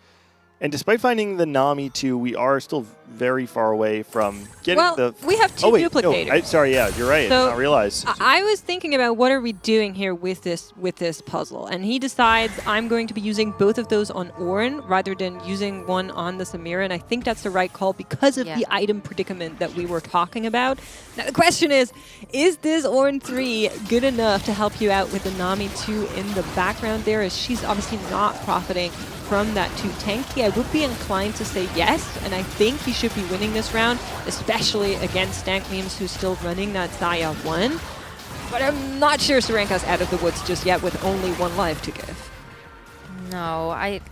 And despite finding the Nami 2, we are still very far away from getting we have two duplicators. No, sorry, yeah, you're right. So I did not realize. I was thinking about what are we doing here with this puzzle, and he decides I'm going to be using both of those on Ornn rather than using one on the Samira, and I think that's the right call because of the item predicament that we were talking about. Now the question is this Ornn 3 good enough to help you out with the Nami 2 in the background there, as she's obviously not profiting from that 2 tanky? I would be inclined to say yes, and I think he should be winning this round, especially against Stank Memes, who's still running that Saya 1. But I'm not sure Sarenka's out of the woods just yet with only 1 life to give. No, I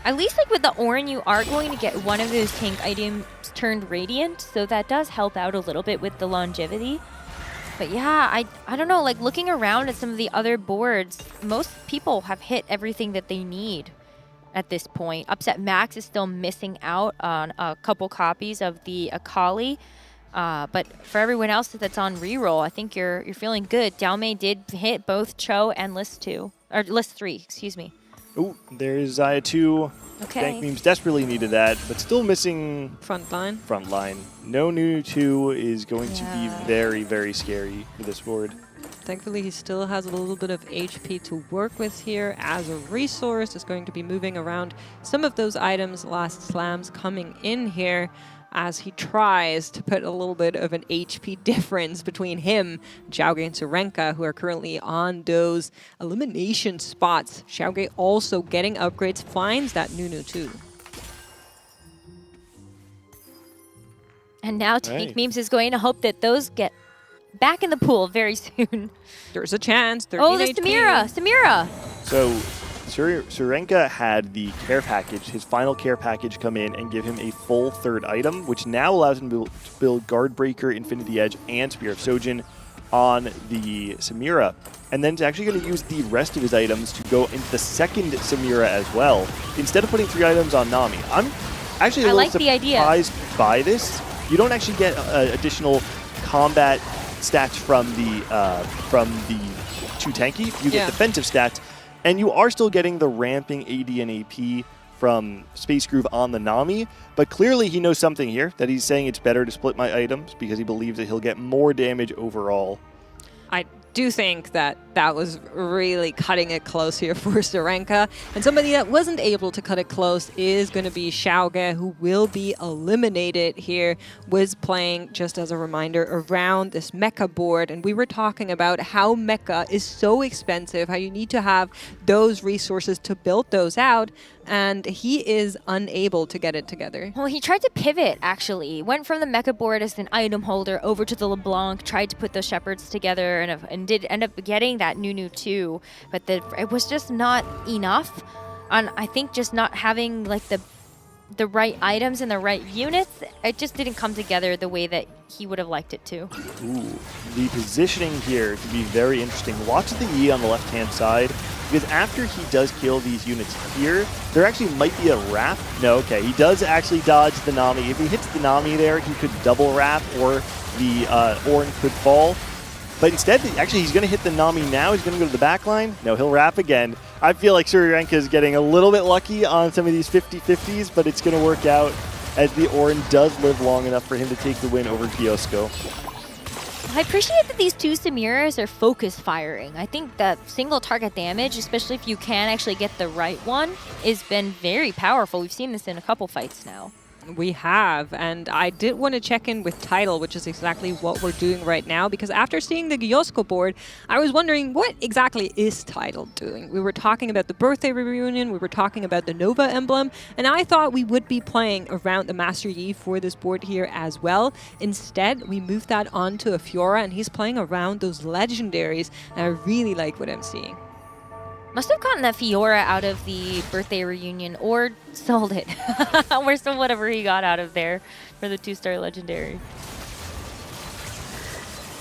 at least like with the Ornn, you are going to get one of those tank items turned Radiant, so that does help out a little bit with the longevity. But yeah, I don't know, like looking around at some of the other boards, most people have hit everything that they need at this point. Upset Max is still missing out on a couple copies of the Akali. But for everyone else that's on reroll, I think you're feeling good. Dalmei did hit both Cho and List 2, or List 3, excuse me. Oh, there's Zaya 2. Okay. Dank Memes desperately needed that, but still missing front line. No new 2 is going to be very, very scary for this board. Thankfully, he still has a little bit of HP to work with here as a resource. Is going to be moving around some of those items. Last slams coming in here as he tries to put a little bit of an HP difference between him, Xiaoge, and Sarenka, who are currently on those elimination spots. Xiaoge also getting upgrades, finds that Nunu too. And now Tank Memes is going to hope that those get back in the pool very soon. There's a chance. Oh, the Samira! So Sarenka had the care package, his final care package, come in and give him a full 3rd item, which now allows him to build Guard Breaker, Infinity Edge, and Spear of Sojin on the Samira. And then he's actually going to use the rest of his items to go into the 2nd Samira as well, instead of putting 3 items on Nami. I'm actually a little surprised by this. You don't actually get additional combat stats from the 2 tanky. You get defensive stats, and you are still getting the ramping AD and AP from Space Groove on the Nami, but clearly he knows something here, that he's saying it's better to split my items because he believes that he'll get more damage overall. I do think that that was really cutting it close here for Sarenka. And somebody that wasn't able to cut it close is going to be Xiaoge, who will be eliminated here. Was playing, just as a reminder, around this mecha board. And we were talking about how mecha is so expensive, how you need to have those resources to build those out. And he is unable to get it together. Well, he tried to pivot, actually. Went from the mecha board as an item holder over to the LeBlanc, tried to put those shepherds together, and did end up getting that Nunu too. But it was just not enough. And I think just not having like the right items and the right units, it just didn't come together the way that he would have liked it to. Ooh, the positioning here could be very interesting. Lots of the Yi on the left-hand side. because after he does kill these units here, there actually might be a wrap. No, okay, he does actually dodge the Nami. If he hits the Nami there, he could double wrap, or the Ornn could fall. But instead, actually, he's going to hit the Nami now. He's going to go to the back line. No, he'll wrap again. I feel like Suryarenka is getting a little bit lucky on some of these 50-50s, but it's going to work out as the Ornn does live long enough for him to take the win over Kiosko. I appreciate that these two Samiras are focus firing. I think that single target damage, especially if you can actually get the right one, has been very powerful. We've seen this in a couple fights now. We have, and I did want to check in with Tidal, which is exactly what we're doing right now, because after seeing the Kiosko board, I was wondering what exactly is Tidal doing? We were talking about the birthday reunion, we were talking about the Nova emblem, and I thought we would be playing around the Master Yi for this board here as well. Instead, we moved that onto a Fiora, and he's playing around those legendaries, and I really like what I'm seeing. Must have gotten that Fiora out of the birthday reunion or sold it. Or some whatever he got out of there for the 2-star legendary.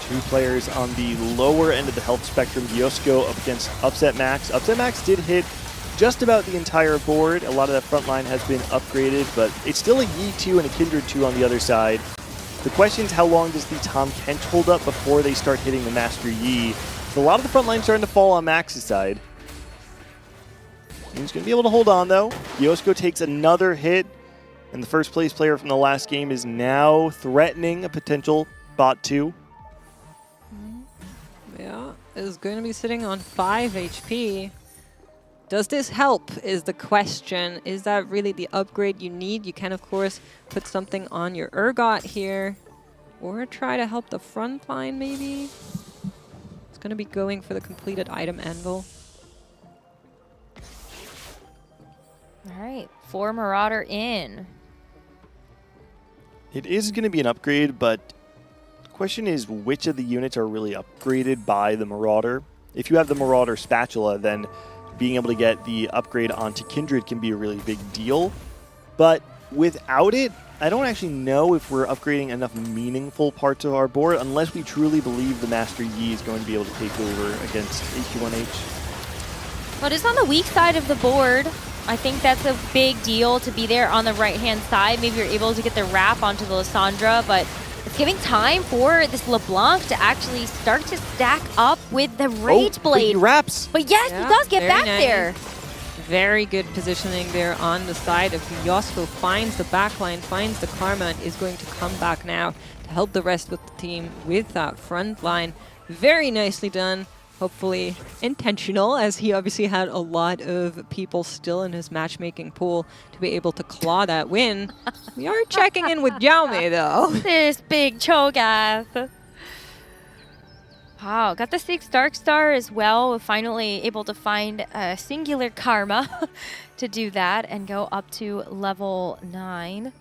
Two players on the lower end of the health spectrum. Kiosko up against Upset Max. Upset Max did hit just about the entire board. A lot of that front line has been upgraded, but it's still a Yi 2 and a Kindred 2 on the other side. The question is, how long does the Tahm Kench hold up before they start hitting the Master Yi? So a lot of the front line starting to fall on Max's side. He's going to be able to hold on, though. Kiosko takes another hit, and the first place player from the last game is now threatening a potential bot 2. Yeah, is going to be sitting on 5 HP. Does this help is the question. Is that really the upgrade you need? You can, of course, put something on your Urgot here, or try to help the front line, maybe. It's going to be going for the completed item anvil. All right, 4 Marauder in. It is going to be an upgrade, but the question is which of the units are really upgraded by the Marauder. If you have the Marauder Spatula, then being able to get the upgrade onto Kindred can be a really big deal. But without it, I don't actually know if we're upgrading enough meaningful parts of our board unless we truly believe the Master Yi is going to be able to take over against AQ1H. Well, just on the weak side of the board, I think that's a big deal to be there on the right-hand side. Maybe you're able to get the wrap onto the Lissandra, but it's giving time for this LeBlanc to actually start to stack up with the Rage Blade. He wraps. But yes, Yeah, he does get back nice. there. Very good positioning there on the side of Kiosko. Finds the backline, finds the Karma, and is going to come back now to help the rest of the team with that front line. Very nicely done. Hopefully intentional, as he obviously had a lot of people still in his matchmaking pool to be able to claw that win. We are checking in with Jaume, though. This big Cho'Gath. Wow, got the 6 Dark Star as well. We're finally able to find a singular Karma to do that and go up to level 9.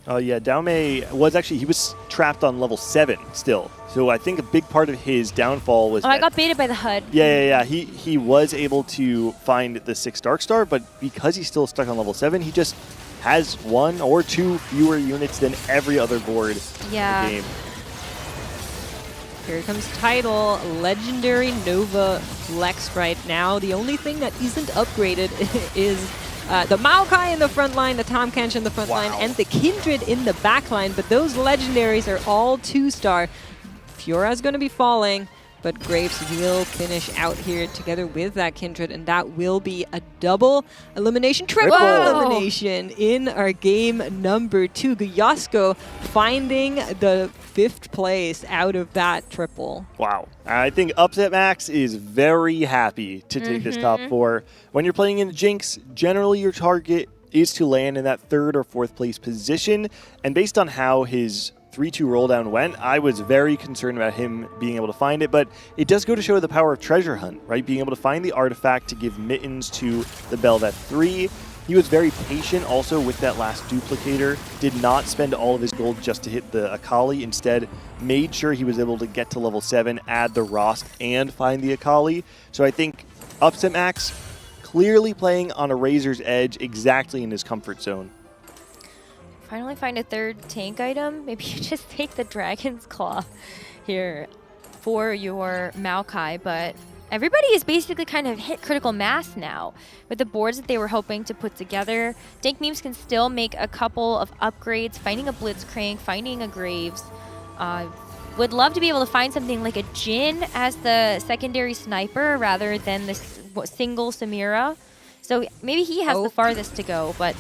Yeah, Daume was actually, he was trapped on level 7 still. So I think a big part of his downfall was I got baited by the HUD. Yeah. He was able to find the 6 Dark Star, but because he's still stuck on level 7, he just has 1 or 2 fewer units than every other board in the game. Here comes Tidal, Legendary Nova Flex right now. The only thing that isn't upgraded is the Maokai in the front line, the Tahm Kench in the front line, and the Kindred in the back line. But those legendaries are all 2-star. Fiora's going to be falling, but Graves will finish out here together with that Kindred, and that will be a double elimination, triple elimination in our game number 2. Kiosko finding the 5th place out of that triple. Wow. I think Upset Max is very happy to take this top 4. When you're playing in the Jinx, generally your target is to land in that 3rd or 4th place position, and based on how his 3-2 roll down went, I was very concerned about him being able to find it, but it does go to show the power of Treasure Hunt, right? Being able to find the artifact to give mittens to the Bel'Veth 3. He was very patient also with that last duplicator, did not spend all of his gold just to hit the Akali, instead made sure he was able to get to level 7, add the Rosk, and find the Akali. So I think Upset Max clearly playing on a razor's edge, exactly in his comfort zone. Finally find a 3rd tank item. Maybe you just take the Dragon's Claw here for your Maokai, but everybody is basically kind of hit critical mass now with the boards that they were hoping to put together. Dank Memes can still make a couple of upgrades, finding a Blitzcrank, finding a Graves. Would love to be able to find something like a Jin as the secondary sniper rather than this single Samira. So maybe he has the farthest to go, but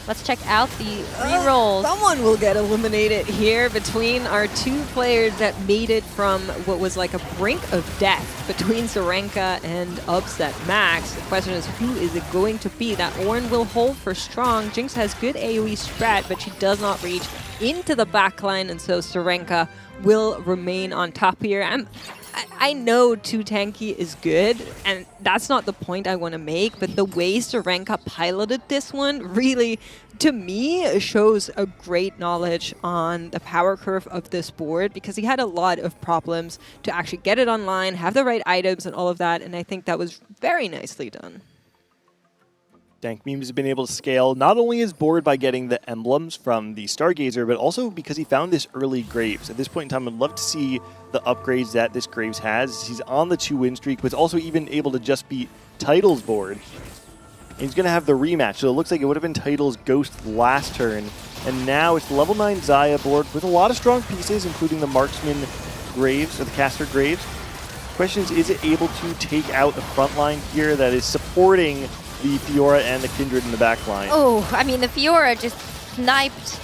let's check out the re-rolls. Someone will get eliminated here between our two players that made it from what was like a brink of death between Serenka and Upset Max. The question is, who is it going to be? That Ornn will hold for strong. Jinx has good AoE strat, but she does not reach into the backline, and so Serenka will remain on top here. I know 2 tanky is good, and that's not the point I want to make, but the way Serenka piloted this one really, to me, shows a great knowledge on the power curve of this board, because he had a lot of problems to actually get it online, have the right items and all of that, and I think that was very nicely done. Dank Memes has been able to scale not only his board by getting the emblems from the Stargazer, but also because he found this early Graves. At this point in time, I'd love to see the upgrades that this Graves has. He's on the 2-win streak, but also even able to just beat Title's board. And he's going to have the rematch, so it looks like it would have been Title's Ghost last turn. And now it's the level 9 Xayah board with a lot of strong pieces, including the Marksman Graves, or the Caster Graves. Question is it able to take out the front line here that is supporting the Fiora and the Kindred in the back line? Oh, I mean, the Fiora just sniped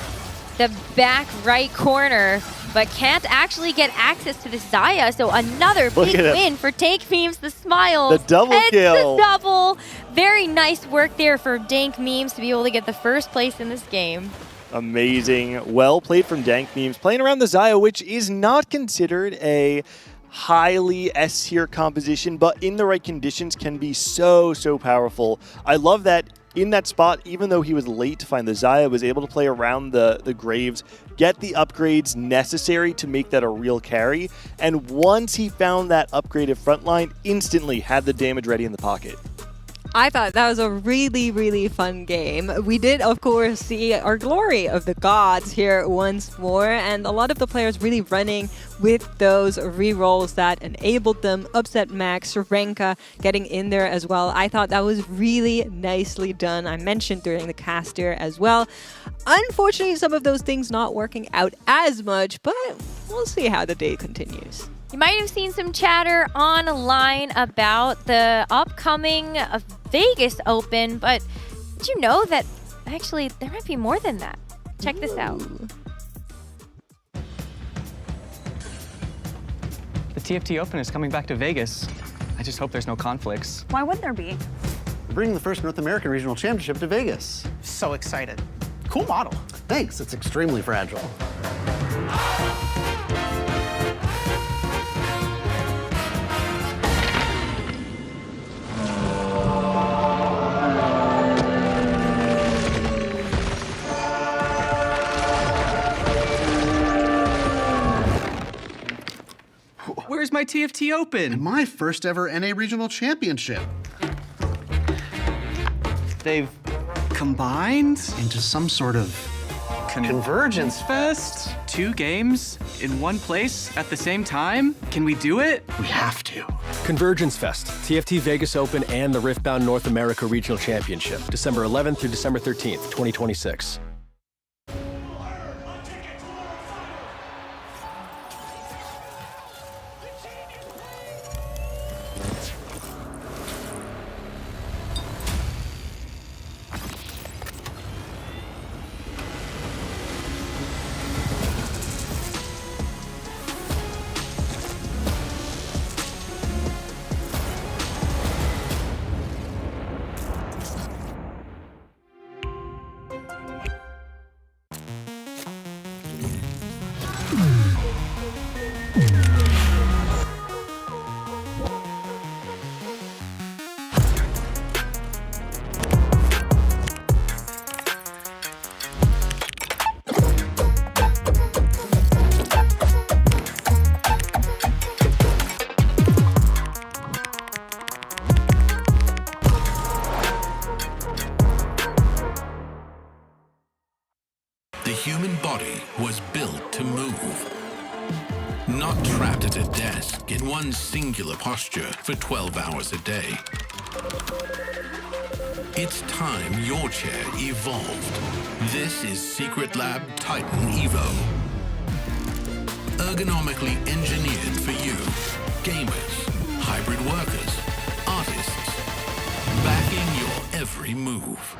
the back right corner, but can't actually get access to the Xayah, so another big win for Dank Memes, the smiles. The double kill. The double. Very nice work there for Dank Memes to be able to get the first place in this game. Amazing. Well played from Dank Memes. Playing around the Xayah, which is not considered a highly S-tier composition, but in the right conditions can be so powerful. I love that in that spot, even though he was late to find the Xayah, was able to play around the Graves, get the upgrades necessary to make that a real carry, and once he found that upgraded frontline, instantly had the damage ready in the pocket. I thought that was a really fun game. We did, of course, see our glory of the gods here once more, and a lot of the players really running with those re-rolls that enabled them. Upset Max, Serenka getting in there as well. I thought that was really nicely done. I mentioned during the cast here as well. Unfortunately, some of those things not working out as much, but we'll see how the day continues. You might have seen some chatter online about the upcoming Vegas Open, but did you know that actually there might be more than that? Check this out. The TFT Open is coming back to Vegas. I just hope there's no conflicts. Why would there be? We're bringing the first North American Regional Championship to Vegas. So excited. Cool model. Thanks, it's extremely fragile. Where's my TFT Open? And my first ever NA Regional Championship. They've combined into some sort of Convergence Fest? 2 games in one place at the same time? Can we do it? We have to. Convergence Fest, TFT Vegas Open, and the Riftbound North America Regional Championship, December 11th through December 13th, 2026. The human body was built to move. not trapped at a desk in one singular posture for 12 hours a day. It's time your chair evolved. This is Secret Lab Titan Evo. Ergonomically engineered for you, gamers, hybrid workers, artists, backing your every move.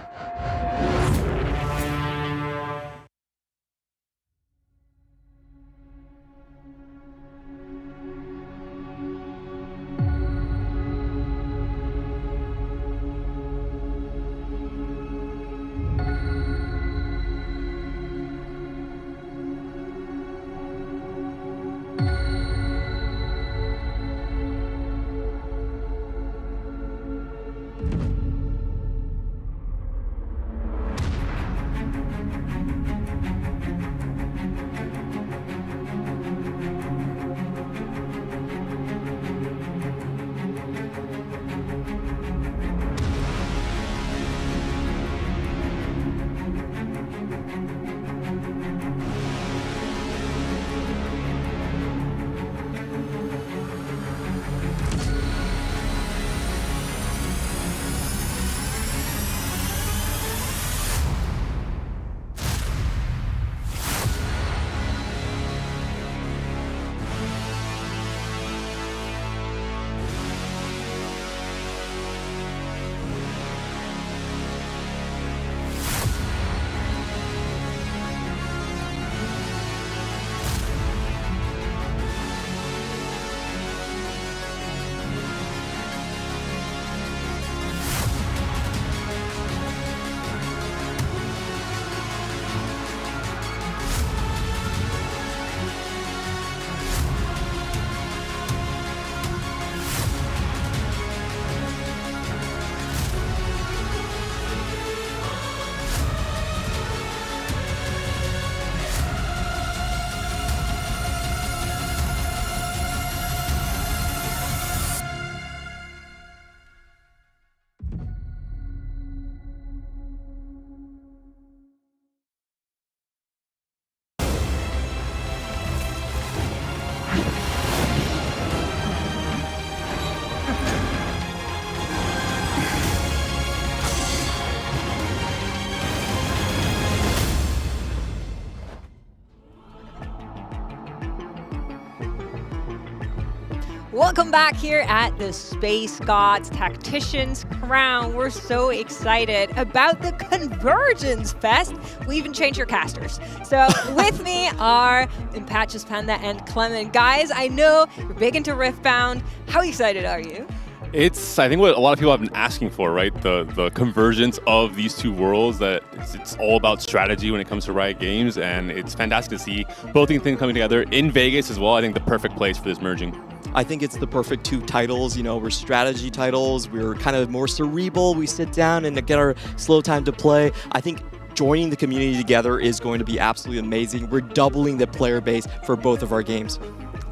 Welcome back here at the Space Gods Tacticians Crown. We're so excited about the Convergence Fest. We even changed your casters. So with me are Impatches Panda and Clement. Guys, I know you're big into Riftbound. How excited are you? It's, I think, what a lot of people have been asking for, right? The convergence of these two worlds, that it's all about strategy when it comes to Riot Games, and it's fantastic to see both these things coming together in Vegas as well. I think the perfect place for this merging. I think it's the perfect two titles. You know, we're strategy titles. We're kind of more cerebral. We sit down and get our slow time to play. I think joining the community together is going to be absolutely amazing. We're doubling the player base for both of our games.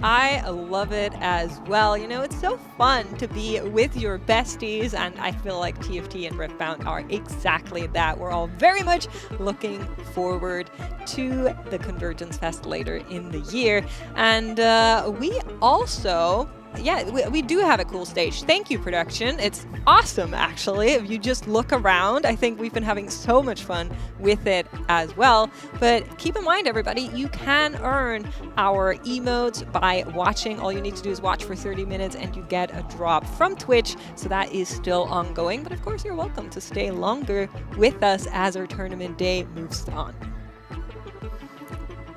I love it as well. You know, it's so fun to be with your besties, and I feel like TFT and Riftbound are exactly that. We're all very much looking forward to the Convergence Fest later in the year. And we also... we do have a cool stage. Thank you, production. It's awesome, actually. If you just look around, I think we've been having so much fun with it as well. But keep in mind, everybody, you can earn our emotes by watching. All you need to do is watch for 30 minutes and you get a drop from Twitch. So that is still ongoing. But of course, you're welcome to stay longer with us as our tournament day moves on.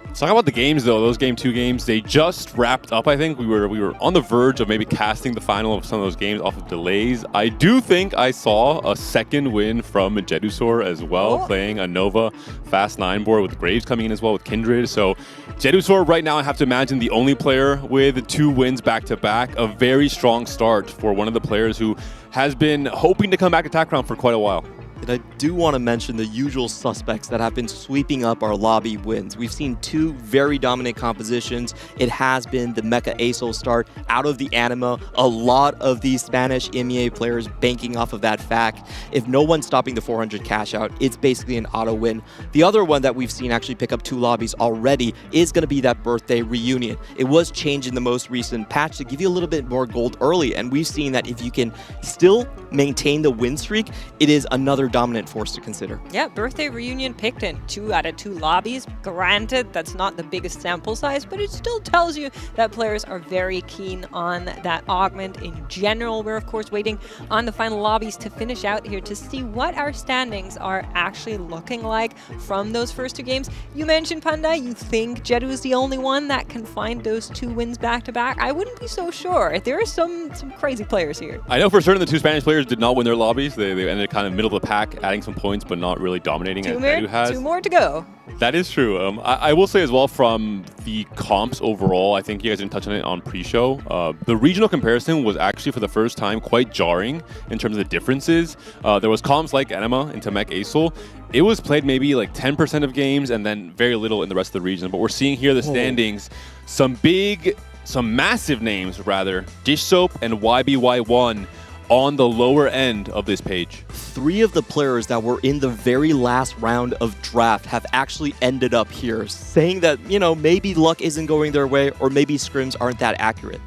Let's talk about the games, though. Those Game 2 games, they just wrapped up, I think. We were on the verge of maybe casting the final of some of those games off of delays. I do think I saw a second win from Jedusor as well, playing a Nova Fast 9 board with Graves coming in as well with Kindred. So Jedusor right now, I have to imagine, the only player with 2 wins back-to-back. A very strong start for one of the players who has been hoping to come back to TAC Crown for quite a while. And I do want to mention the usual suspects that have been sweeping up our lobby wins. We've seen two very dominant compositions. It has been the Mecha ASO start out of the Anima. A lot of these Spanish EMEA players banking off of that fact. If no one's stopping the 400 cash out, it's basically an auto win. The other one that we've seen actually pick up 2 lobbies already is going to be that birthday reunion. It was changed in the most recent patch to give you a little bit more gold early, and we've seen that if you can still maintain the win streak, it is another dominant force to consider. Yeah, birthday reunion picked in 2 out of 2 lobbies. Granted, that's not the biggest sample size, but it still tells you that players are very keen on that augment in general. We're of course waiting on the final lobbies to finish out here to see what our standings are actually looking like from those first 2 games. You mentioned, Panda, you think Jedu is the only one that can find those 2 wins back to back. I wouldn't be so sure. There are some crazy players here. I know for certain the 2 Spanish players did not win their lobbies. They ended kind of middle of the pack, adding some points, but not really dominating as Jedu has. 2 more to go. That is true. I will say as well from the comps overall, I think you guys didn't touch on it on pre-show. The regional comparison was actually for the first time quite jarring in terms of the differences. There was comps like Anima and Tamek Asol. It was played maybe like 10% of games and then very little in the rest of the region. But we're seeing here the standings, some massive names rather, Dish Soap and YBY1 on the lower end of this page. 3 of the players that were in the very last round of draft have actually ended up here, saying that, maybe luck isn't going their way or maybe scrims aren't that accurate.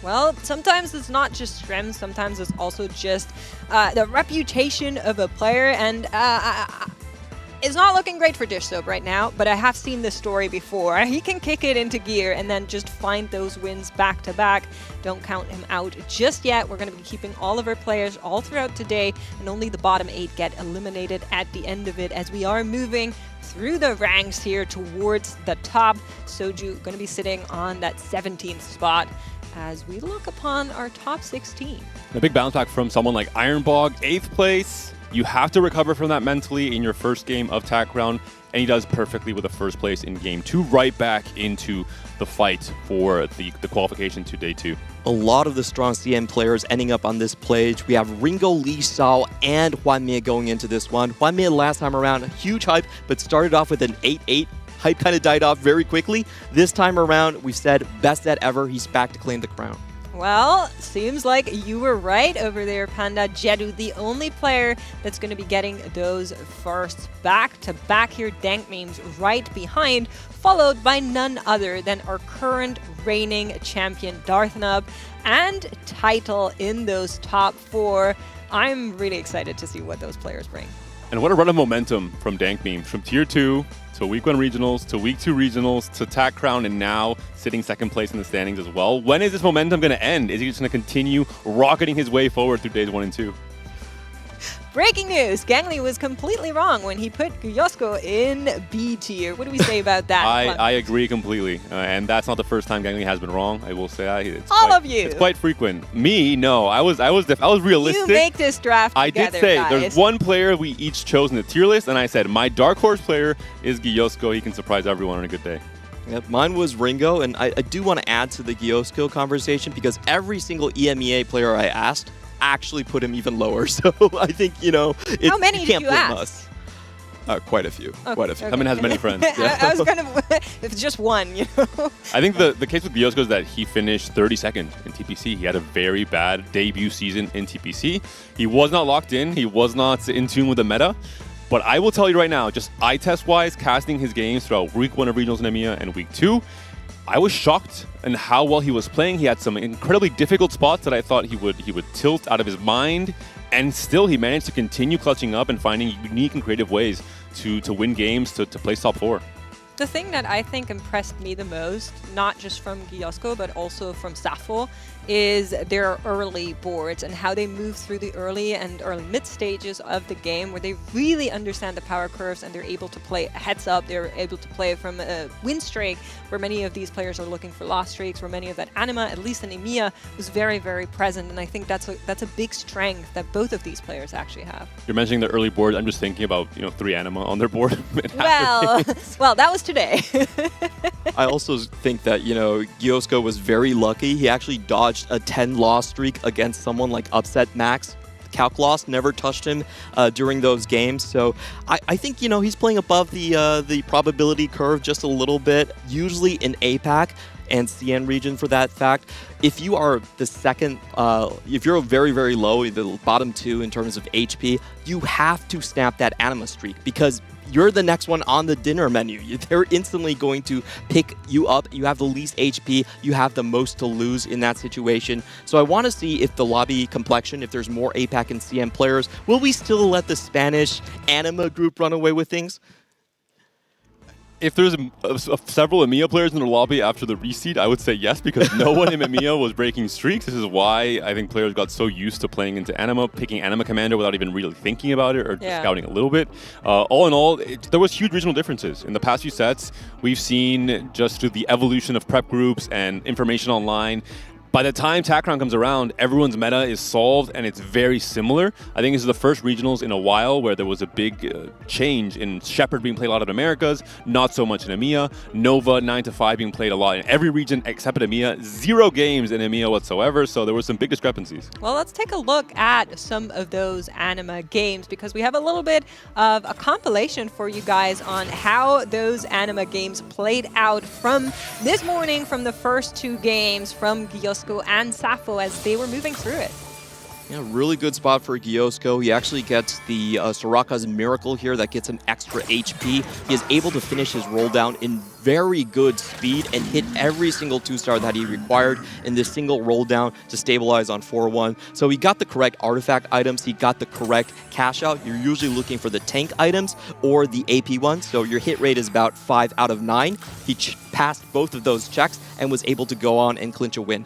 Well, sometimes it's not just scrims, sometimes it's also just the reputation of a player, and it's not looking great for Dish Soap right now, but I have seen this story before. He can kick it into gear and then just find those wins back to back. Don't count him out just yet. We're going to be keeping all of our players all throughout today, and only the bottom 8 get eliminated at the end of it as we are moving through the ranks here towards the top. Soju going to be sitting on that 17th spot as we look upon our top 16. A big bounce back from someone like Ironbog, 8th place. You have to recover from that mentally in your first game of TAC round, and he does perfectly with the first place in game 2, right back into the fight for the qualification to day 2. A lot of the strong CM players ending up on this page. We have Ringo, Lee Sao, and Juanmie going into this one. Juanmie last time around, huge hype, but started off with an 8-8. Hype kind of died off very quickly. This time around, we said best set ever. He's back to claim the crown. Well, seems like you were right over there, Panda. Jedu, the only player that's going to be getting those firsts back to back here. Dank Memes right behind, followed by none other than our current reigning champion, Darthnub, and Title in those top 4. I'm really excited to see what those players bring. And what a run of momentum from Dank Memes, from Tier 2 to Week 1 Regionals, to Week 2 Regionals, to TAC Crown, and now sitting 2nd place in the standings as well. When is this momentum going to end? Is he just going to continue rocketing his way forward through days 1 and 2? Breaking news! Gangly was completely wrong when he put Gyosko in B tier. What do we say about that? I agree completely. And that's not the first time Gangly has been wrong. I will say that. All of you! It's quite frequent. Me, no. I was realistic. You make this draft I together, did say guys. there's one player we each chose in the tier list, and I said my dark horse player is Gyosko. He can surprise everyone on a good day. Yep, mine was Ringo, and I do want to add to the Gyosko conversation because every single EMEA player I asked actually put him even lower. So I think, How many did you ask? Quite a few. Okay, Quite a few. I mean, has many friends. Yeah. I was kind of, if it's just one, I think the case with Gyosko is that he finished 32nd in TPC. He had a very bad debut season in TPC. He was not locked in. He was not in tune with the meta. But I will tell you right now, just eye test wise, casting his games throughout Week 1 of Regionals in EMEA and Week 2, I was shocked in how well he was playing. He had some incredibly difficult spots that I thought he would tilt out of his mind, and still he managed to continue clutching up and finding unique and creative ways to win games, to place top 4. The thing that I think impressed me the most, not just from Gyosko, but also from Safo, is their early boards and how they move through the early and early mid stages of the game, where they really understand the power curves and they're able to play heads up. They're able to play from a win streak, where many of these players are looking for loss streaks, where many of that Anima, at least in EMEA, was very, very present. And I think that's a big strength that both of these players actually have. You're mentioning the early board. I'm just thinking about 3 Anima on their board. Well, that was today. I also think that, Gyosko was very lucky. He actually dodged a 10-loss streak against someone like Upset Max. Calc loss never touched him during those games. So I think, you know, he's playing above the probability curve just a little bit, usually in APAC and CN region for that fact. If you are the second, if you're very, very low, the bottom 2 in terms of HP, you have to snap that Anima streak because you're the next one on the dinner menu. They're instantly going to pick you up. You have the least HP. You have the most to lose in that situation. So I want to see if the lobby complexion, if there's more APAC and CM players, will we still let the Spanish Anima group run away with things? If there's several EMEA players in the lobby after the reseed, I would say yes, because no one in EMEA was breaking streaks. This is why I think players got so used to playing into Anima, picking Anima Commander without even really thinking about it or scouting a little bit. All in all, there was huge regional differences. In the past few sets, we've seen just through the evolution of prep groups and information online, by the time Tacron comes around, everyone's meta is solved and it's very similar. I think this is the first regionals in a while where there was a big change in Shepherd being played a lot in Americas, not so much in EMEA. Nova 9 to 5 being played a lot in every region except in EMEA. 0 games in EMEA whatsoever, so there were some big discrepancies. Well, let's take a look at some of those Anima games because we have a little bit of a compilation for you guys on how those Anima games played out from this morning, from the first 2 games from Giosko and Safo as they were moving through it. Yeah, really good spot for Giosko. He actually gets the Soraka's Miracle here that gets him extra HP. He is able to finish his roll down in very good speed and hit every single 2-star that he required in this single roll down to stabilize on 4-1. So he got the correct artifact items. He got the correct cash out. You're usually looking for the tank items or the AP ones. So your hit rate is about 5 out of 9. He passed both of those checks and was able to go on and clinch a win.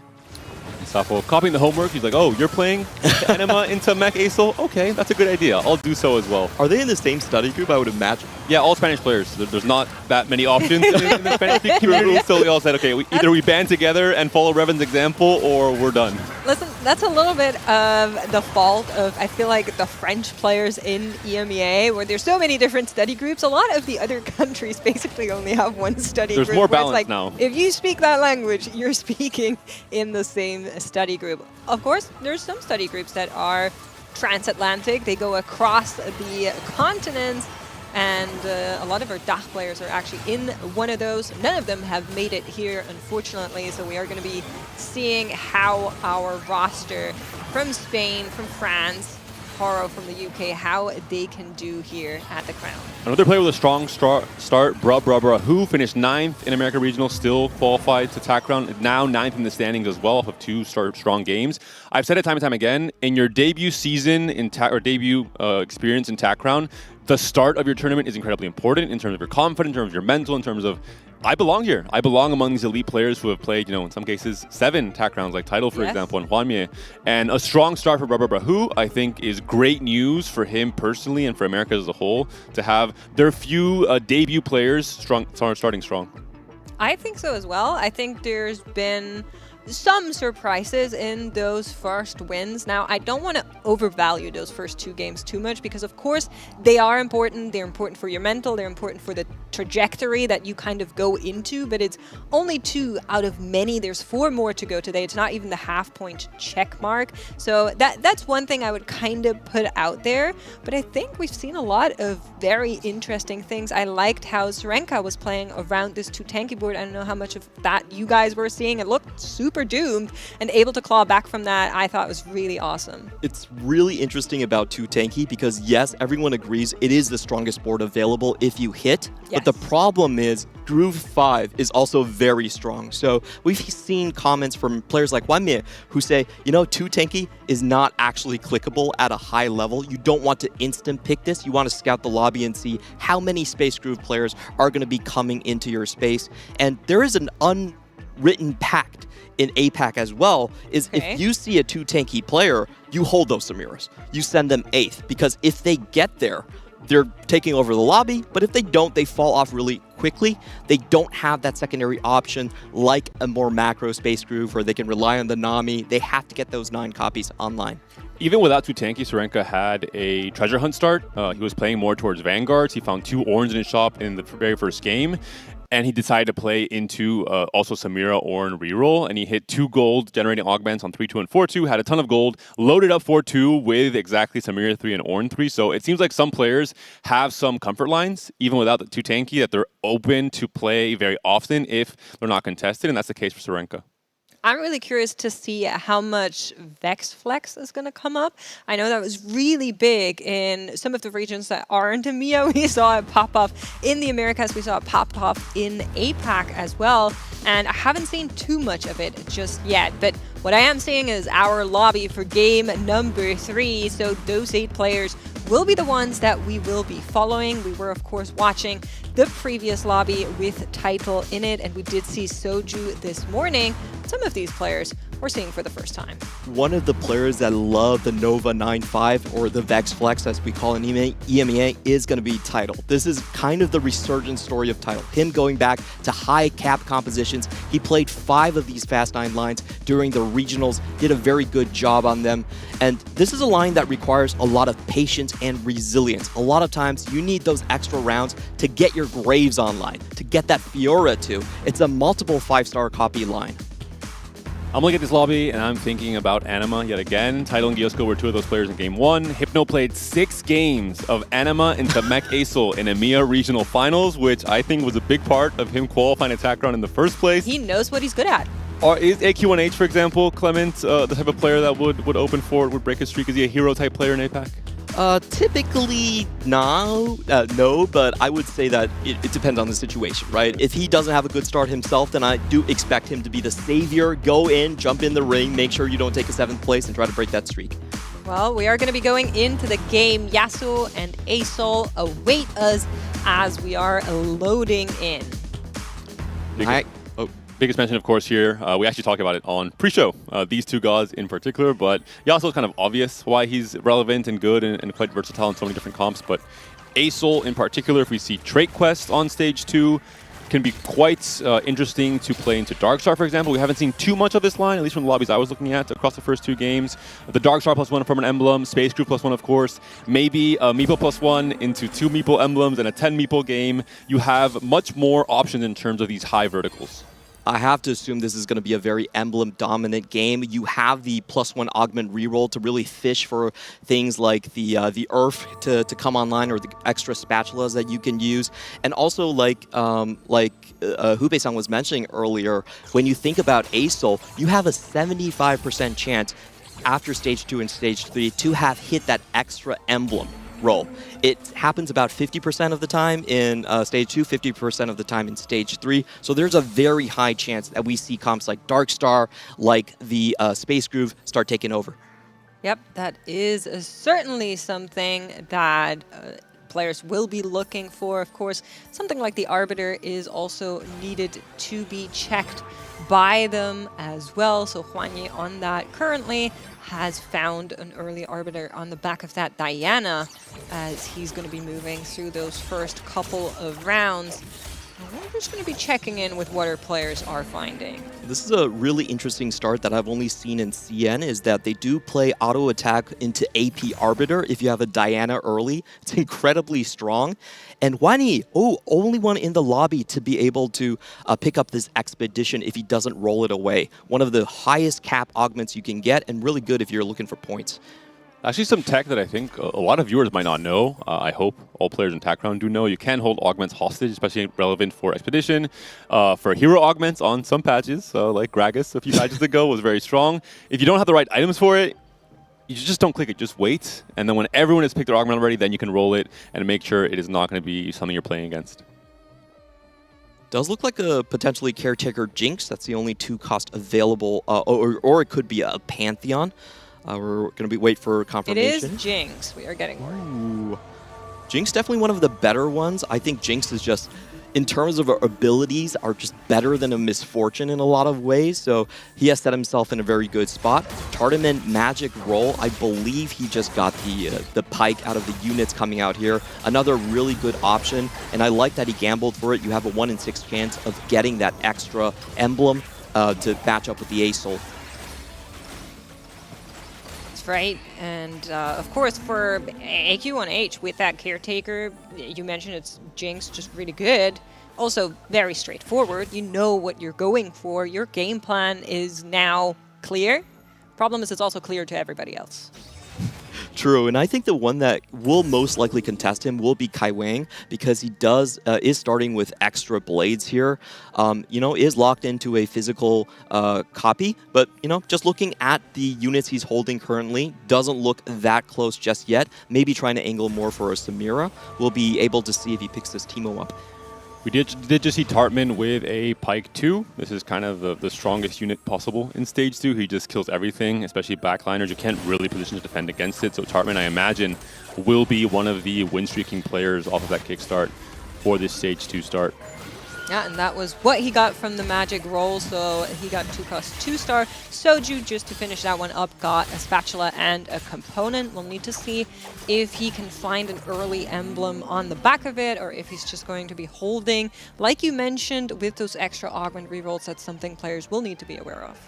Safo copying the homework. He's like, oh, you're playing Anima into Mech Acel? Okay, that's a good idea. I'll do so as well. Are they in the same study group, I would imagine? Yeah, all Spanish players. There's not that many options in the Spanish speaking group, so we all said, okay, either we band together and follow Revan's example, or we're done. Listen, that's a little bit of the fault of, I feel like, the French players in EMEA, where there's so many different study groups. A lot of the other countries basically only have one study group. There's more balance like, now. If you speak that language, you're speaking in the same study group. Of course, there's some study groups that are transatlantic. They go across the continents, and a lot of our DACH players are actually in one of those. None of them have made it here, unfortunately, so we are going to be seeing how our roster from Spain, from France, Haro from the UK, how they can do here at the Crown. Another player with a strong start, Bra, who finished 9th in America Regional, still qualified to Tacron, now 9th in the standings as well, off of 2 strong games. I've said it time and time again, in your debut season or debut experience in Tacron, the start of your tournament is incredibly important in terms of your confidence, in terms of your mental, in terms of I belong here. I belong among these elite players who have played, you know, in some cases 7 TAC rounds, like Tidal, for example, and Juanmie. And a strong start for Bra, who I think is great news for him personally and for America as a whole to have their few debut players starting strong. I think so as well. I think there's been some surprises in those first wins. Now, I don't want to overvalue those first 2 games too much because, of course, they are important. They're important for your mental. They're important for the trajectory that you kind of go into, but it's only 2 out of many. There's 4 more to go today. It's not even the half-point check mark. So that's one thing I would kind of put out there, but I think we've seen a lot of very interesting things. I liked how Serenka was playing around this 2 tanky board. I don't know how much of that you guys were seeing. It looked super doomed, and able to claw back from that, I thought was really awesome. It's really interesting about 2 tanky because yes, everyone agrees it is the strongest board available if you hit, but the problem is Groove 5 is also very strong. So we've seen comments from players like Juanmie who say, you know, 2 tanky is not actually clickable at a high level. You don't want to instant pick this. You want to scout the lobby and see how many Space Groove players are going to be coming into your space. And there is an unwritten pact in APAC as well, is if you see a 2 tanky player, you hold those Samiras. You send them 8th, because if they get there, they're taking over the lobby, but if they don't, they fall off really quickly. They don't have that secondary option like a more macro Space Groove where they can rely on the Nami. They have to get those 9 copies online. Even without 2 tanky, Serenka had a treasure hunt start. He was playing more towards Vanguards. He found 2 orange in his shop in the very first game. And he decided to play into also Samira Ornn reroll, and he hit 2 gold, generating augments on 3-2 and 4-2, had a ton of gold, loaded up 4-2 with exactly Samira 3 and Ornn 3. So it seems like some players have some comfort lines, even without the 2 tanky, that they're open to play very often if they're not contested, and that's the case for Sorenka. I'm really curious to see how much Vex Flex is going to come up. I know that was really big in some of the regions that aren't EMEA. We saw it pop off in the Americas. We saw it pop off in APAC as well. And I haven't seen too much of it just yet. But what I am seeing is our lobby for game number 3. So those 8 players will be the ones that we will be following. We were, of course, watching the previous lobby with Title in it, and we did see Soju this morning. Some of these players we're seeing for the first time. One of the players that love the Nova 9-5, or the Vex Flex as we call it in EMEA, is going to be Title. This is kind of the resurgence story of Title. Him going back to high cap compositions. He played 5 of these Fast 9 lines during the regionals, did a very good job on them. And this is a line that requires a lot of patience and resilience. A lot of times you need those extra rounds to get your Graves online, to get that Fiora too. It's a multiple 5-star copy line. I'm looking at this lobby, and I'm thinking about Anima yet again. Title and Gyosko were 2 of those players in Game 1. Hypno played 6 games of Anima into Mech Aesol in EMEA Regional Finals, which I think was a big part of him qualifying Attack Round in the first place. He knows what he's good at. Or is AQ1H, for example, Clement, the type of player that would open for it, would break a streak? Is he a hero-type player in APAC? Typically, no, but I would say that it depends on the situation, right? If he doesn't have a good start himself, then I do expect him to be the savior, go in, jump in the ring, make sure you don't take a 7th place and try to break that streak. Well, we are going to be going into the game. Yasuo and Aesol await us as we are loading in. Biggest mention, of course, here, we actually talked about it on pre-show, these 2 gods in particular, but Yasuo is kind of obvious why he's relevant and good and quite versatile in so many different comps, but Aesol in particular, if we see Trait Quest on stage 2, can be quite interesting to play into Darkstar, for example. We haven't seen too much of this line, at least from the lobbies I was looking at across the first 2 games. The Darkstar +1 from an emblem, Space Crew +1, of course, maybe a Meeple +1 into 2 Meeple emblems and a 10 Meeple game. You have much more options in terms of these high verticals. I have to assume this is going to be a very emblem-dominant game. You have the +1 augment reroll to really fish for things like the Earth to come online, or the extra spatulas that you can use. And also, like Hubei-san was mentioning earlier, when you think about Aesol, you have a 75% chance after stage 2 and stage 3 to have hit that extra emblem roll. It happens about 50% of the time in stage 2, 50% of the time in stage 3. So there's a very high chance that we see comps like Darkstar, like the Space Groove start taking over. Yep, that is certainly something that players will be looking for. Of course, something like the Arbiter is also needed to be checked by them as well. So Huanyi on that currently has found an early Arbiter on the back of that Diana as he's going to be moving through those first couple of rounds. And we're just going to be checking in with what our players are finding. This is a really interesting start that I've only seen in CN, is that they do play auto attack into AP Arbiter if you have a Diana early. It's incredibly strong. And Wani, only one in the lobby to be able to pick up this Expedition if he doesn't roll it away. One of the highest cap augments you can get, and really good if you're looking for points. Actually, some tech that I think a lot of viewers might not know. I hope all players in Attack Round do know. You can hold augments hostage, especially relevant for Expedition. For hero augments on some patches, like Gragas a few patches ago was very strong. If you don't have the right items for it, you just don't click it, just wait. And then when everyone has picked their augment already, then you can roll it and make sure it is not going to be something you're playing against. Does look like a potentially Caretaker Jinx. That's the only 2 cost available, or it could be a Pantheon. We're going to wait for confirmation. It is Jinx. We are getting word. Ooh. Jinx definitely one of the better ones. I think Jinx is just, in terms of her abilities, are just better than a Misfortune in a lot of ways. So he has set himself in a very good spot. Tardament Magic roll. I believe he just got the Pike out of the units coming out here. Another really good option. And I like that he gambled for it. You have a 1 in 6 chance of getting that extra emblem to match up with the Aesol. Right, and of course for AQ1H with that Caretaker, you mentioned it's Jinx, just really good. Also, very straightforward. You know what you're going for. Your game plan is now clear. Problem is, it's also clear to everybody else. True, and I think the one that will most likely contest him will be Kai Wang, because he is starting with extra blades here. Is locked into a physical copy, but just looking at the units he's holding currently, doesn't look that close just yet. Maybe trying to angle more for a Samira. We'll be able to see if he picks this Teemo up. We did just see Tartman with a Pike 2. This is kind of the strongest unit possible in Stage 2. He just kills everything, especially backliners. You can't really position to defend against it. So Tartman, I imagine, will be one of the win-streaking players off of that kickstart for this Stage 2 start. Yeah, and that was what he got from the magic roll. So he got 2+2 star. Soju, just to finish that one up, got a spatula and a component. We'll need to see if he can find an early emblem on the back of it, or if he's just going to be holding. Like you mentioned, with those extra augment rerolls, that's something players will need to be aware of.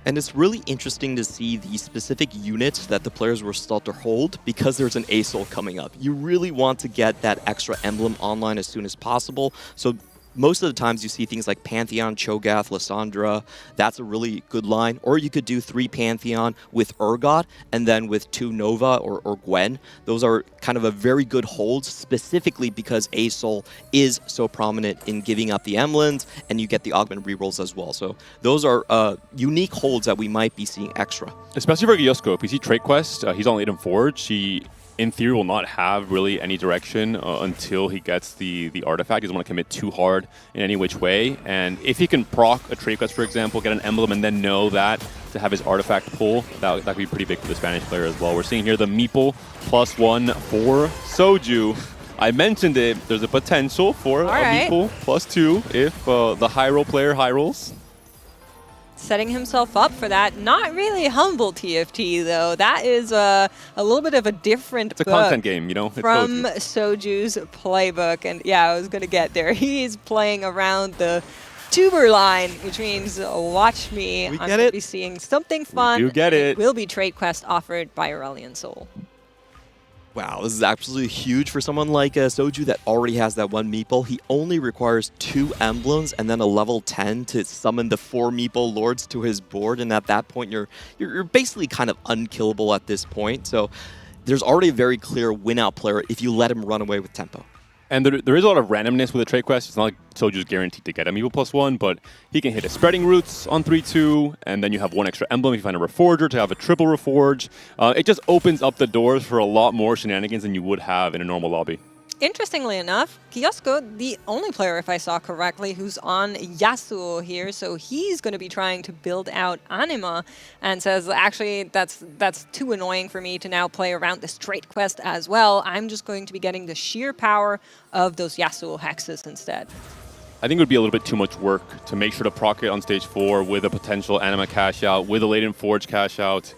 And it's really interesting to see the specific units that the players were start to hold, because there's an ASOL coming up. You really want to get that extra emblem online as soon as possible. So most of the times you see things like Pantheon, Cho'Gath, Lysandra. That's a really good line. Or you could do 3 Pantheon with Urgot and then with 2 Nova or Gwen. Those are kind of a very good hold, specifically because ASOL is so prominent in giving up the emblems, and you get the augment rerolls as well. So those are unique holds that we might be seeing extra. Especially for Gyosko. If you see Trade Quest, he's on Laden Forge. He, in theory, will not have really any direction until he gets the artifact. He doesn't want to commit too hard in any which way. And if he can proc a Trade Quest, for example, get an emblem, and then know that to have his artifact pull, that could be pretty big for the Spanish player as well. We're seeing here the Meeple +1 for Soju. I mentioned it. There's a potential for a Meeple +2 if the high roll player high rolls. Setting himself up for that. Not really humble TFT, though. That is a little bit of a different It's a content game, It's from Soju. Soju's playbook. And yeah, I was going to get there. He's playing around the tuber line, which means watch me. I'm going to be seeing something fun. You get it. It will be Trade Quest offered by Aurelion Sol. Wow, this is absolutely huge for someone like Soju that already has that 1 Meeple. He only requires 2 emblems and then a level 10 to summon the 4 Meeple Lords to his board, and at that point you're basically kind of unkillable at this point. So there's already a very clear win-out player if you let him run away with tempo. And there is a lot of randomness with a Trade Quest. It's not like Soju's guaranteed to get a Meeple +1, but he can hit his Spreading Roots on 3-2, and then you have 1 extra emblem if you find a Reforger to have a triple Reforge. It just opens up the doors for a lot more shenanigans than you would have in a normal lobby. Interestingly enough, Gyosko, the only player, if I saw correctly, who's on Yasuo here, so he's going to be trying to build out Anima, and says, actually, that's too annoying for me to now play around this Trade Quest as well. I'm just going to be getting the sheer power of those Yasuo hexes instead. I think it would be a little bit too much work to make sure to proc it on stage 4 with a potential Anima cash out, with a Laden Forge cash out.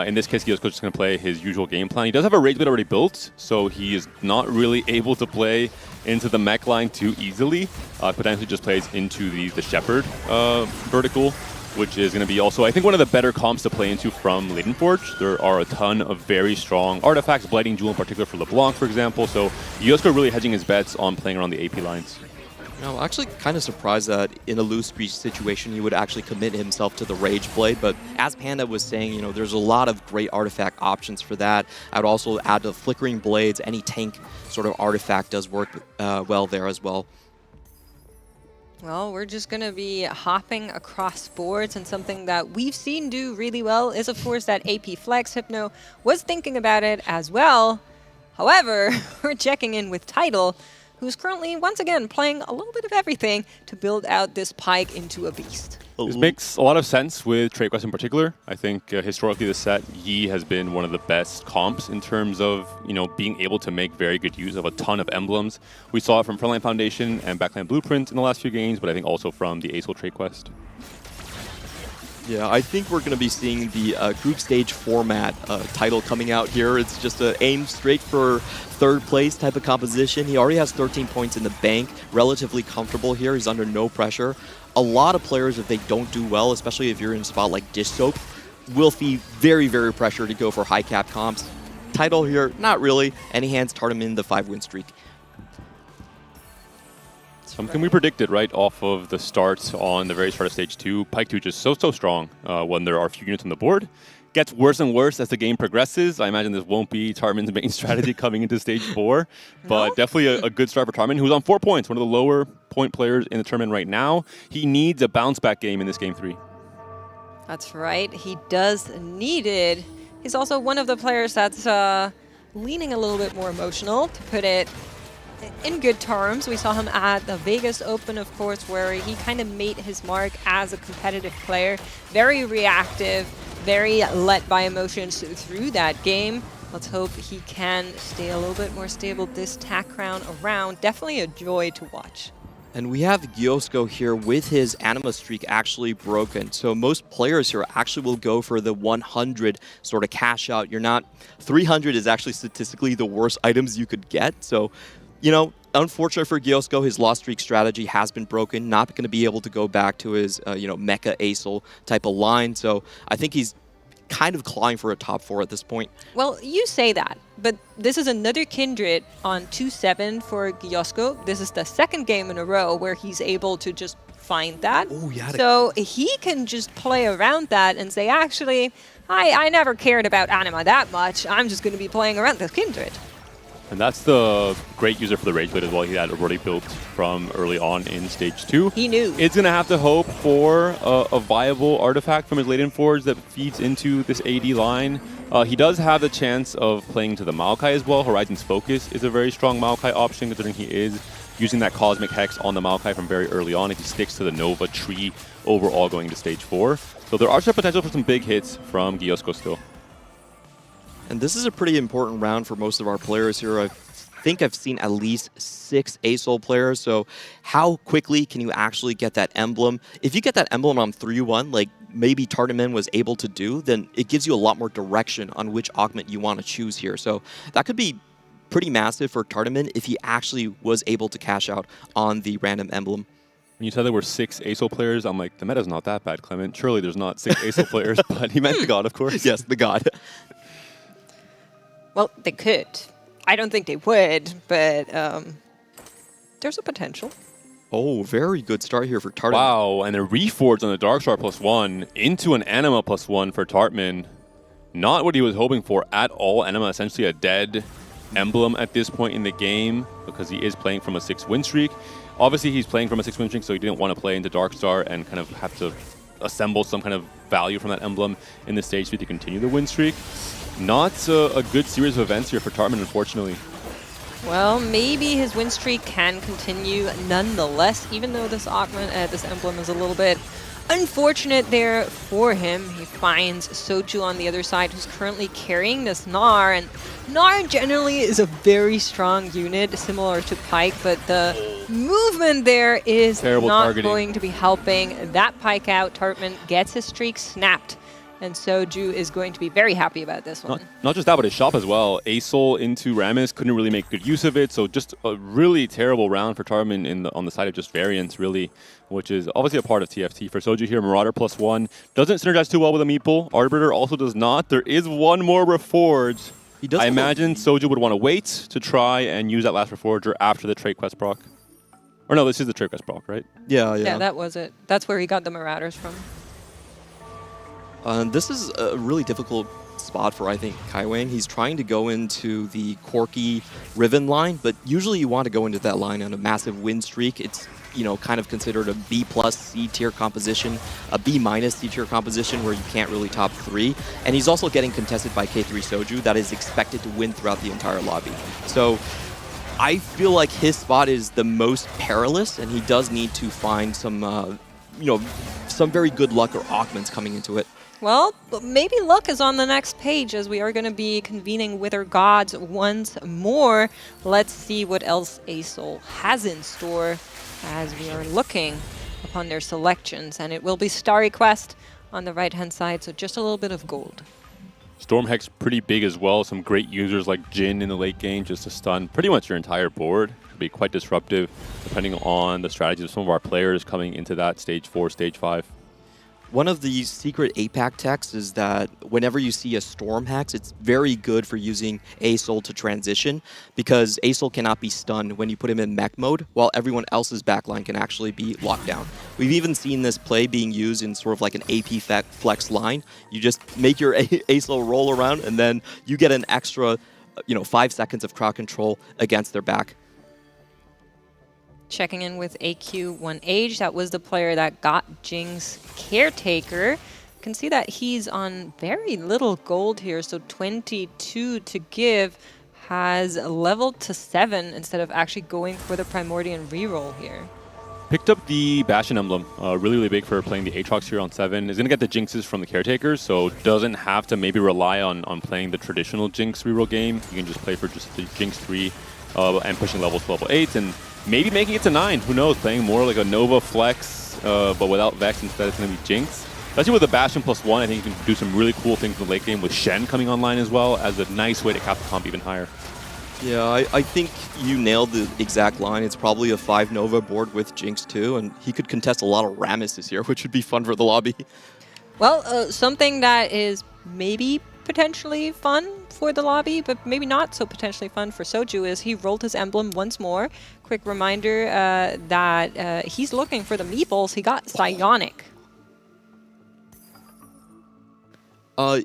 In this case, Gyosko's just going to play his usual game plan. He does have a Rage Blade already built, so he is not really able to play into the mech line too easily. Potentially just plays into the Shepherd vertical, which is going to be also, I think, one of the better comps to play into from Laden Forge. There are a ton of very strong artifacts, Blighting Jewel in particular for LeBlanc, for example. So Gyosko really hedging his bets on playing around the AP lines. I'm actually kind of surprised that in a loose speech situation he would actually commit himself to the Rage Blade, but as Panda was saying, there's a lot of great artifact options for that. I'd also add the Flickering Blades. Any tank sort of artifact does work well there as well. Well, we're just going to be hopping across boards, and something that we've seen do really well is, of course, that AP Flex. Hypno was thinking about it as well. However, we're checking in with Tidal, who's currently, once again, playing a little bit of everything to build out this Pike into a beast. This makes a lot of sense with Trade Quest in particular. I think historically this set, Yi has been one of the best comps in terms of, being able to make very good use of a ton of emblems. We saw it from Frontline Foundation and Backline Blueprint in the last few games, but I think also from the ASOL Trade Quest. Yeah, I think we're going to be seeing the group stage format title coming out here. It's just an aim straight for third place type of composition. He already has 13 points in the bank, relatively comfortable here. He's under no pressure. A lot of players, if they don't do well, especially if you're in a spot like Dish Soap, will feel very, very pressured to go for high cap comps. Title here, not really. And he hands Tartman the 5-win streak. Something we predicted right off of the start on the very start of Stage 2. Pike 2 just so strong when there are a few units on the board. Gets worse and worse as the game progresses. I imagine this won't be Tarman's main strategy coming into Stage 4, but definitely a good start for Tarman, who's on 4 points, one of the lower point players in the tournament right now. He needs a bounce-back game in this Game 3. That's right. He does need it. He's also one of the players that's leaning a little bit more emotional, to put it in good terms. We saw him at the Vegas Open, of course, where he kind of made his mark as a competitive player. Very reactive, very led by emotions through that game. Let's hope he can stay a little bit more stable this TAC round around. Definitely a joy to watch. And we have Gyosko here with his anima streak actually broken. So most players here actually will go for the 100 sort of cash out. 300 is actually statistically the worst items you could get. So, unfortunate for Gyosko, his lost streak strategy has been broken. Not going to be able to go back to his, Mecha Acel type of line. So I think he's kind of clawing for a top 4 at this point. Well, you say that, but this is another Kindred on 2-7 for Gyosko. This is the second game in a row where he's able to just find that. Oh, yeah. So he can just play around that and say, actually, I never cared about anima that much. I'm just going to be playing around the Kindred. And that's the great user for the Rage Blade as well. He had already built from early on in Stage 2. He knew. It's going to have to hope for a viable artifact from his Laden Forge that feeds into this AD line. He does have the chance of playing to the Maokai as well. Horizon's Focus is a very strong Maokai option, considering he is using that Cosmic Hex on the Maokai from very early on if he sticks to the Nova tree overall going into Stage 4. So there are some potential for some big hits from Gyosko still. And this is a pretty important round for most of our players here. I think I've seen at least 6 Acel players. So how quickly can you actually get that emblem? If you get that emblem on 3-1, like maybe Tartaman was able to do, then it gives you a lot more direction on which augment you want to choose here. So that could be pretty massive for Tartaman if he actually was able to cash out on the random emblem. When you said there were 6 Acel players, I'm like, the meta's not that bad, Clement. Surely there's not 6 Acel players, but he meant the God, of course. Yes, the God. Well, they could. I don't think they would, but there's a potential. Oh, very good start here for Tartman. Wow, and a Reforge on the Darkstar +1 into an Anima +1 for Tartman. Not what he was hoping for at all. Anima essentially a dead emblem at this point in the game because he is playing from a 6 win streak. Obviously, he's playing from a 6 win streak, so he didn't want to play into Darkstar and kind of have to assemble some kind of value from that emblem in the stage 3 to continue the win streak. Not a good series of events here for Tartman, unfortunately. Well, maybe his win streak can continue nonetheless, even though this augment, this emblem is a little bit unfortunate there for him. He finds Soju on the other side, who's currently carrying this Gnar, and Gnar generally is a very strong unit, similar to Pike, but the movement there is terrible not targeting. going to be helping that Pike out. Tartman gets his streak snapped, and Soju is going to be very happy about this one. Not just that, but his shop as well. Acel into Rammus couldn't really make good use of it, so just a really terrible round for Tarman on the side of just variance, really, which is obviously a part of TFT. For Soju here, Marauder +1 doesn't synergize too well with a Meeple. Arbiter also does not. There is one more Reforge. I imagine Soju would want to wait to try and use that last Reforger after the Trade Quest proc. Or no, this is the Trade Quest proc, right? Yeah, that was it. That's where he got the Marauders from. This is a really difficult spot for, I think, Kaiwang. He's trying to go into the Corki Riven line, but usually you want to go into that line on a massive win streak. It's, kind of considered a B+ C tier composition, a B- C tier composition where you can't really top 3. And he's also getting contested by K3 Soju that is expected to win throughout the entire lobby. So I feel like his spot is the most perilous, and he does need to find some, some very good luck or augments coming into it. Well, maybe luck is on the next page as we are going to be convening Wither Gods once more. Let's see what else Acel has in store as we are looking upon their selections. And it will be Starry Quest on the right-hand side, so just a little bit of gold. Storm Hex pretty big as well. Some great users like Jin in the late game just to stun pretty much your entire board. Could be quite disruptive depending on the strategies of some of our players coming into that Stage 4, Stage 5. One of the secret APAC techs is that whenever you see a Storm Hex, it's very good for using Asol to transition, because Asol cannot be stunned when you put him in mech mode, while everyone else's backline can actually be locked down. We've even seen this play being used in sort of like an AP flex line. You just make your Asol roll around, and then you get an extra 5 seconds of crowd control against their back. Checking in with AQ1Age, that was the player that got Jing's Caretaker. You can see that he's on very little gold here, so 22 to give, has leveled to 7 instead of actually going for the Primordian reroll here. Picked up the Bastion emblem, really, really big for playing the Aatrox here on 7. Is going to get the Jinxes from the Caretakers, so doesn't have to maybe rely on playing the traditional Jinx reroll game. You can just play for just the Jinx 3 and pushing levels to level 8, and maybe making it to 9. Who knows? Playing more like a Nova Flex, but without Vex. Instead, it's going to be Jinx. Especially with the Bastion +1, I think you can do some really cool things in the late game with Shen coming online as well as a nice way to cap the comp even higher. Yeah, I think you nailed the exact line. It's probably a 5 Nova board with Jinx too, and he could contest a lot of Rammus this year, which would be fun for the lobby. Well, something that is maybe potentially fun for the lobby, but maybe not so potentially fun for Soju, is he rolled his emblem once more. Quick reminder that he's looking for the meeples. He got Psionic.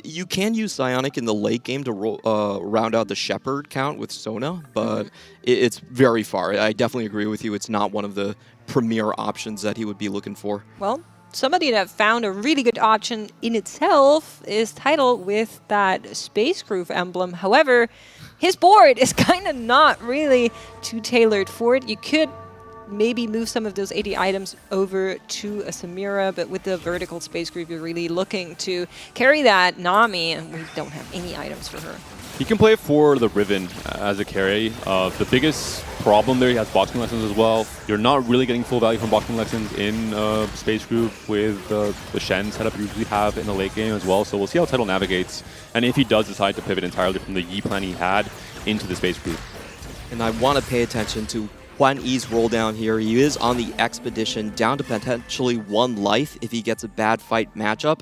You can use Psionic in the late game to round out the Shepherd count with Sona, but it's very far. I definitely agree with you. It's not one of the premier options that he would be looking for. Well, somebody that found a really good option in itself is Tidal with that Space Groove emblem. However, his board is kind of not really too tailored for it. You could maybe move some of those 80 items over to a Samira, but with the vertical Space Groove, you're really looking to carry that Nami, and we don't have any items for her. He can play for the Riven as a carry. The biggest problem there, he has boxing lessons as well. You're not really getting full value from boxing lessons in Space Groove with the Shen setup you usually have in the late game as well. So we'll see how Tidal navigates, and if he does decide to pivot entirely from the Yi plan he had into the Space Groove. And I want to pay attention to Hwan Yi's roll down here. He is on the Expedition, down to potentially 1 life if he gets a bad fight matchup.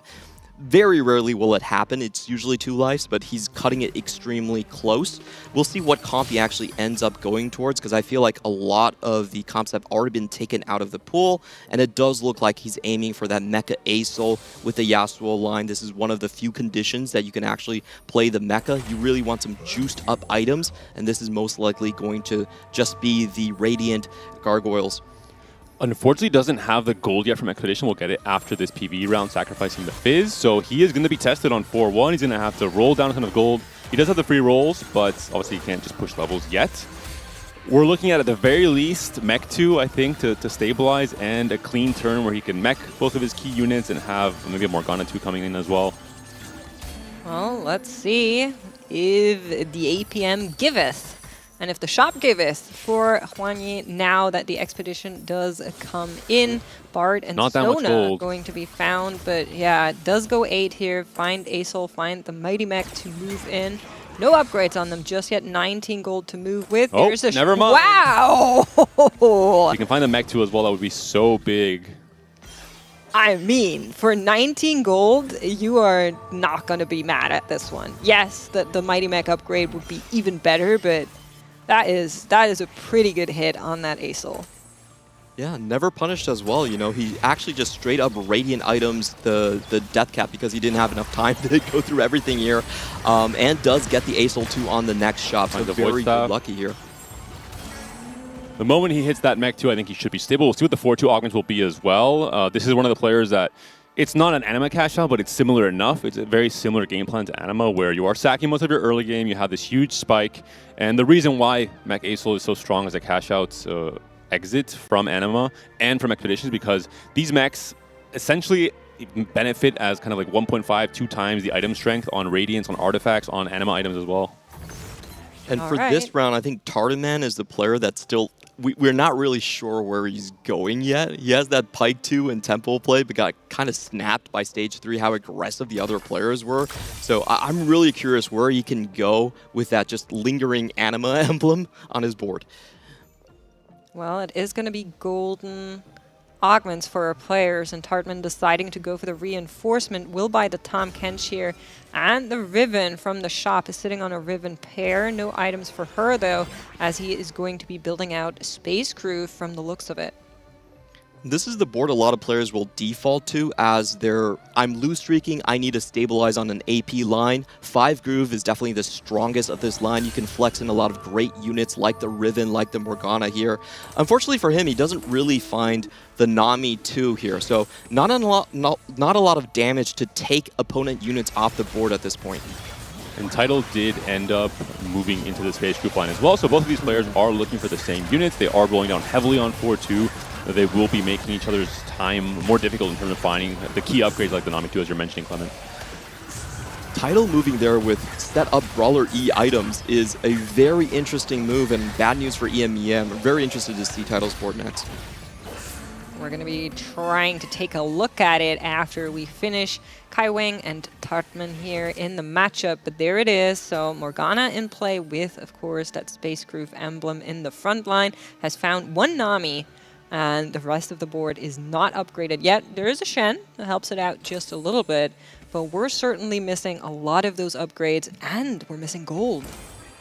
Very rarely will it happen. It's usually 2 lives, but he's cutting it extremely close. We'll see what comp he actually ends up going towards, because I feel like a lot of the comps have already been taken out of the pool, and it does look like he's aiming for that Mecha Asol with the Yasuo line. This is one of the few conditions that you can actually play the Mecha. You really want some juiced up items, and this is most likely going to just be the Radiant Gargoyles. Unfortunately, doesn't have the gold yet from Expedition. We'll get it after this PvE round, sacrificing the Fizz. So he is going to be tested on 4-1. He's going to have to roll down a ton of gold. He does have the free rolls, but obviously he can't just push levels yet. We're looking at the very least, Mech 2, I think, to stabilize, and a clean turn where he can mech both of his key units and have maybe a Morgana 2 coming in as well. Well, let's see if the APM giveth. And if the shop giveth for Hwan Yi, now that the Expedition does come in, Bard and Sona going to be found. But yeah, it does go 8 here. Find Asol, find the Mighty Mech to move in. No upgrades on them just yet. 19 gold to move with. Oh, there's a never mind. Wow! You can find the Mech 2 as well. That would be so big. I mean, for 19 gold, you are not going to be mad at this one. Yes, the Mighty Mech upgrade would be even better, but that is a pretty good hit on that Asol. Yeah, never punished as well. You know, he actually just straight up Radiant items the death cap because he didn't have enough time to go through everything here, and does get the Asol 2 on the next shot. So very lucky here. The moment he hits that Mech 2, I think he should be stable. We'll see what the 4-2 augments will be as well. This is one of the players that, it's not an Anima cash out, but it's similar enough. It's a very similar game plan to Anima, where you are sacking most of your early game, you have this huge spike, and the reason why Mech Asol is so strong as a cash out exit from Anima and from Expeditions, because these mechs essentially benefit as kind of like 1.5, 2 times the item strength on Radiance, on artifacts, on Anima items as well. And for this round, I think Tardaman is the player that's still, we're not really sure where he's going yet. He has that Pike 2 and Temple play, but got kind of snapped by Stage 3, how aggressive the other players were. So I'm really curious where he can go with that just lingering Anima emblem on his board. Well, it is going to be golden augments for our players, and Tartman deciding to go for the reinforcement will buy the Tom Kench here. And the Riven from the shop is sitting on a Riven pair. No items for her, though, as he is going to be building out Space Crew from the looks of it. This is the board a lot of players will default to as I'm loose streaking, I need to stabilize on an AP line. 5 Groove is definitely the strongest of this line. You can flex in a lot of great units like the Riven, like the Morgana here. Unfortunately for him, he doesn't really find the Nami 2 here, so not a lot of damage to take opponent units off the board at this point. And Tidal did end up moving into the Space Group line as well, so both of these players are looking for the same units. They are rolling down heavily on 4-2. They will be making each other's time more difficult in terms of finding the key upgrades like the Nami 2, as you're mentioning, Clement. Tidal moving there with set up Brawler E items is a very interesting move and bad news for EMEA. I'm very interested to see Tidal's board next. We're going to be trying to take a look at it after we finish Kaiwing and Tartman here in the matchup, but there it is. So Morgana in play with, of course, that Space Groove emblem in the front line, has found one Nami, and the rest of the board is not upgraded yet. There is a Shen that helps it out just a little bit, but we're certainly missing a lot of those upgrades, and we're missing gold.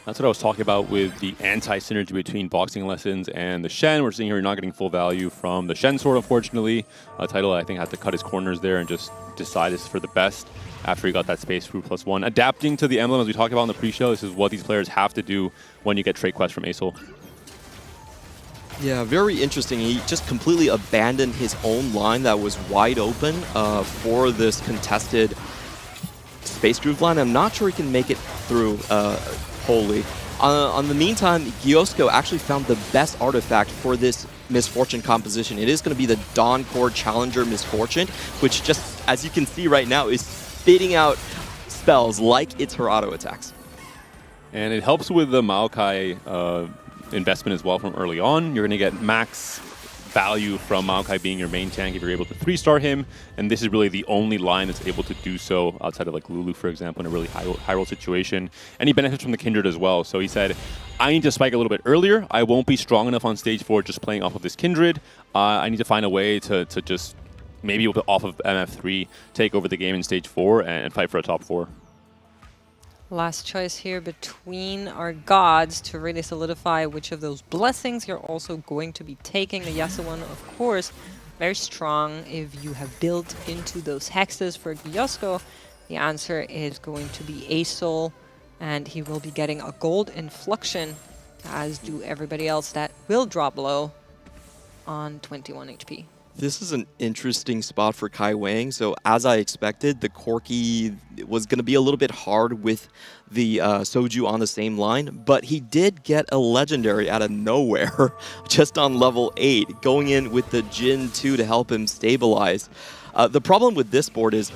That's what I was talking about with the anti-synergy between boxing lessons and the Shen. We're seeing here you're not getting full value from the Shen sword, unfortunately. Tidal, I think, had to cut his corners there and just decide this for the best after he got that Space Crew +1. Adapting to the emblem, as we talked about in the pre-show, this is what these players have to do when you get trade quests from Asol. Yeah, very interesting. He just completely abandoned his own line that was wide open for this contested Space Groove line. I'm not sure he can make it through wholly. On the meantime, Gyosko actually found the best artifact for this Misfortune composition. It is going to be the Dawn Core Challenger Misfortune, which just, as you can see right now, is spitting out spells like it's her auto attacks. And it helps with the Maokai investment as well from early on. You're going to get max value from Maokai being your main tank if you're able to 3-star him, and this is really the only line that's able to do so outside of like Lulu, for example, in a really high roll situation. And he benefits from the Kindred as well. So he said, I need to spike a little bit earlier. I won't be strong enough on stage 4 just playing off of this Kindred. I need to find a way to just maybe off of MF3 take over the game in stage 4 and fight for a top 4. Last choice here between our gods to really solidify which of those blessings you're also going to be taking. The Yasuo one, of course, very strong if you have built into those hexes. For Gyosko, the answer is going to be Asol, and he will be getting a gold inflection, as do everybody else that will drop low on 21 HP. This is an interesting spot for Kai Wang. So as I expected, the Corki was going to be a little bit hard with the Soju on the same line, but he did get a legendary out of nowhere just on level 8, going in with the Jin 2 to help him stabilize. The problem with this board is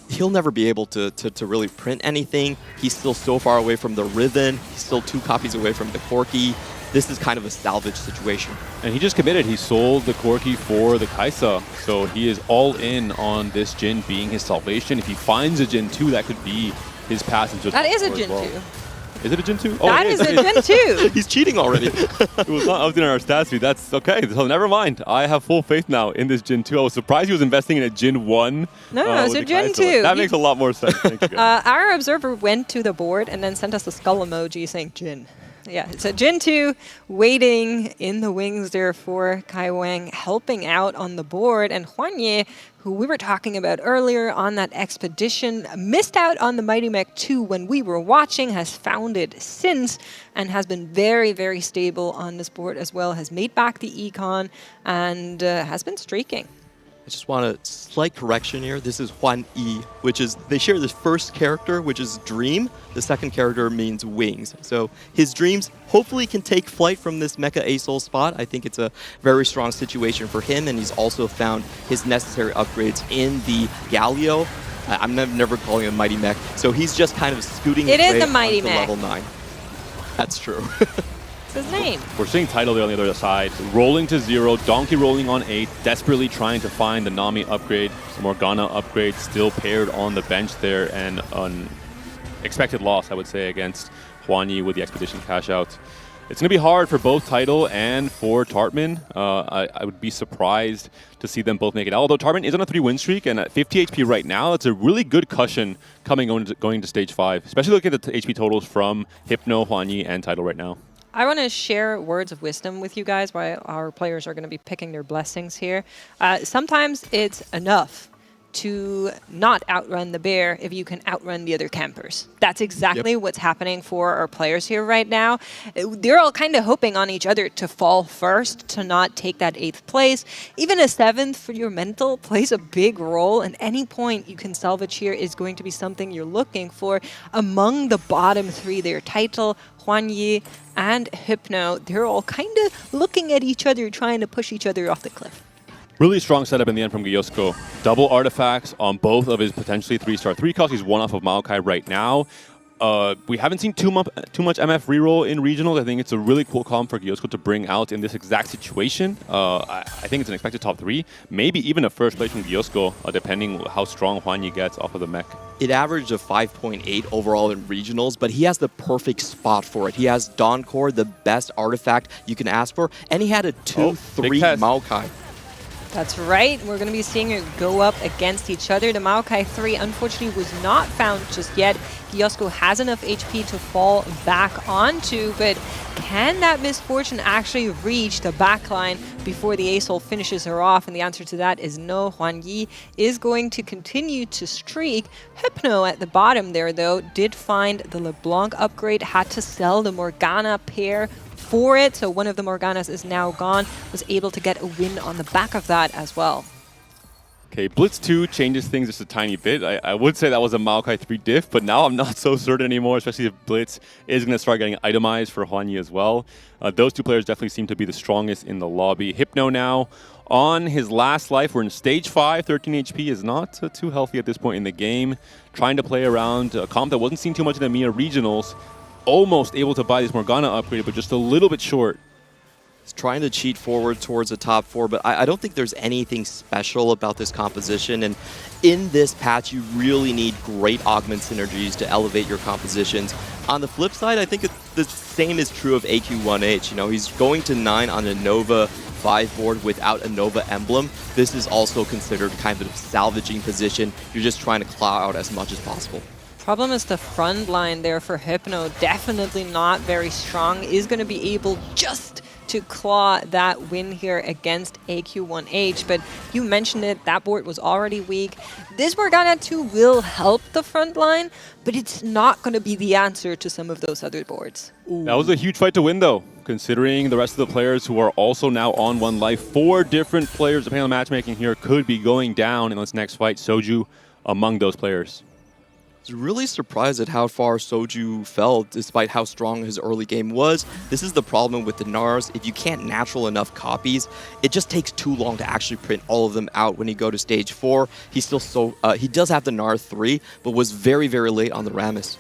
he'll never be able to really print anything. He's still so far away from the Riven. He's still 2 copies away from the Corki. This is kind of a salvage situation. And he just committed. He sold the Corki for the Kaisa, so he is all in on this Jin being his salvation. If he finds a Jin 2, that could be his pass into That is a Jin 2. Is it a Jin 2? Oh, that is a Jin 2. He's cheating already. It was not updated on our stats feed. That's okay. So never mind. I have full faith now in this Jin 2. I was surprised he was investing in a Jin 1. No, it's a Jin 2. That makes a lot more sense. Thank you, guys. Our observer went to the board and then sent us a skull emoji saying Jin. Yeah, it's a Jin 2 waiting in the wings there for Kai Wang, helping out on the board. And Huanye, who we were talking about earlier on that expedition, missed out on the Mighty Mech 2 when we were watching, has found it since, and has been very, very stable on this board as well, has made back the econ, and has been streaking. I just want a slight correction here. This is Huan Yi, which is, they share this first character, which is Dream. The second character means wings. So his dreams hopefully can take flight from this Mecha Asol spot. I think it's a very strong situation for him, and he's also found his necessary upgrades in the Galio. I'm never calling him Mighty Mech. So he's just kind of scooting his way the Mighty onto Mech. level 9. That's true. His name. We're seeing Tidal there on the other side, rolling to 0, Donkey rolling on 8, desperately trying to find the Nami upgrade, some Morgana upgrade, still paired on the bench there, and an expected loss, I would say, against Huan Yi with the Expedition cash out. It's going to be hard for both Tidal and for Tartman. I would be surprised to see them both make it out. Although Tartman is on a 3-win streak, and at 50 HP right now, that's a really good cushion going into Stage 5, especially looking at the HP totals from Hypno, Hwanyi, and Tidal right now. I want to share words of wisdom with you guys while our players are going to be picking their blessings here. Sometimes it's enough to not outrun the bear if you can outrun the other campers. That's exactly what's happening for our players here right now. They're all kind of hoping on each other to fall first, to not take that 8th place. Even a 7th for your mental plays a big role, and any point you can salvage here is going to be something you're looking for. Among the bottom 3 there, Title, Hwanyi, and Hypno, they're all kind of looking at each other, trying to push each other off the cliff. Really strong setup in the end from Gyosko. Double artifacts on both of his potentially 3-star 3 costs. He's one off of Maokai right now. We haven't seen too much MF reroll in regionals. I think it's a really cool comp for Gyosko to bring out in this exact situation. I think it's an expected top 3, maybe even a first place from Gyosko, depending how strong Hwanyi gets off of the mech. It averaged a 5.8 overall in regionals, but he has the perfect spot for it. He has Dawn Core, the best artifact you can ask for, and he had a 2-3 Maokai. That's right. We're going to be seeing it go up against each other. The Maokai 3 unfortunately was not found just yet. Gyosko has enough HP to fall back onto, but can that misfortune actually reach the backline before the Ace-Hole finishes her off? And the answer to that is no. Hwanyi is going to continue to streak. Hypno at the bottom there, though, did find the LeBlanc upgrade, had to sell the Morgana pair for it, so one of the Morganas is now gone, was able to get a win on the back of that as well. Okay, Blitz 2 changes things just a tiny bit. I would say that was a Maokai 3 diff, but now I'm not so certain anymore, especially if Blitz is going to start getting itemized for Hwanyi as well. Those two players definitely seem to be the strongest in the lobby. Hypno now on his last life. We're in Stage 5. 13 HP is not too healthy at this point in the game. Trying to play around a comp that wasn't seen too much in the MIA regionals. Almost able to buy this Morgana upgrade, but just a little bit short. He's trying to cheat forward towards the top 4, but I don't think there's anything special about this composition. And in this patch, you really need great augment synergies to elevate your compositions. On the flip side, I think the same is true of AQ1H. You know, he's going to 9 on a Nova 5 board without a Nova emblem. This is also considered kind of a salvaging position. You're just trying to claw out as much as possible. Problem is the front line there for Hypno, definitely not very strong, is going to be able just to claw that win here against AQ1H. But you mentioned it, that board was already weak. This Morgana 2 will help the front line, but it's not going to be the answer to some of those other boards. Ooh. That was a huge fight to win, though, considering the rest of the players who are also now on 1 life. 4 different players, depending on the matchmaking here, could be going down in this next fight. Soju among those players. I was really surprised at how far Soju fell, despite how strong his early game was. This is the problem with the Nars. If you can't natural enough copies, it just takes too long to actually print all of them out when you go to Stage 4. He's still he does have the Nar 3, but was very, very late on the Rammus.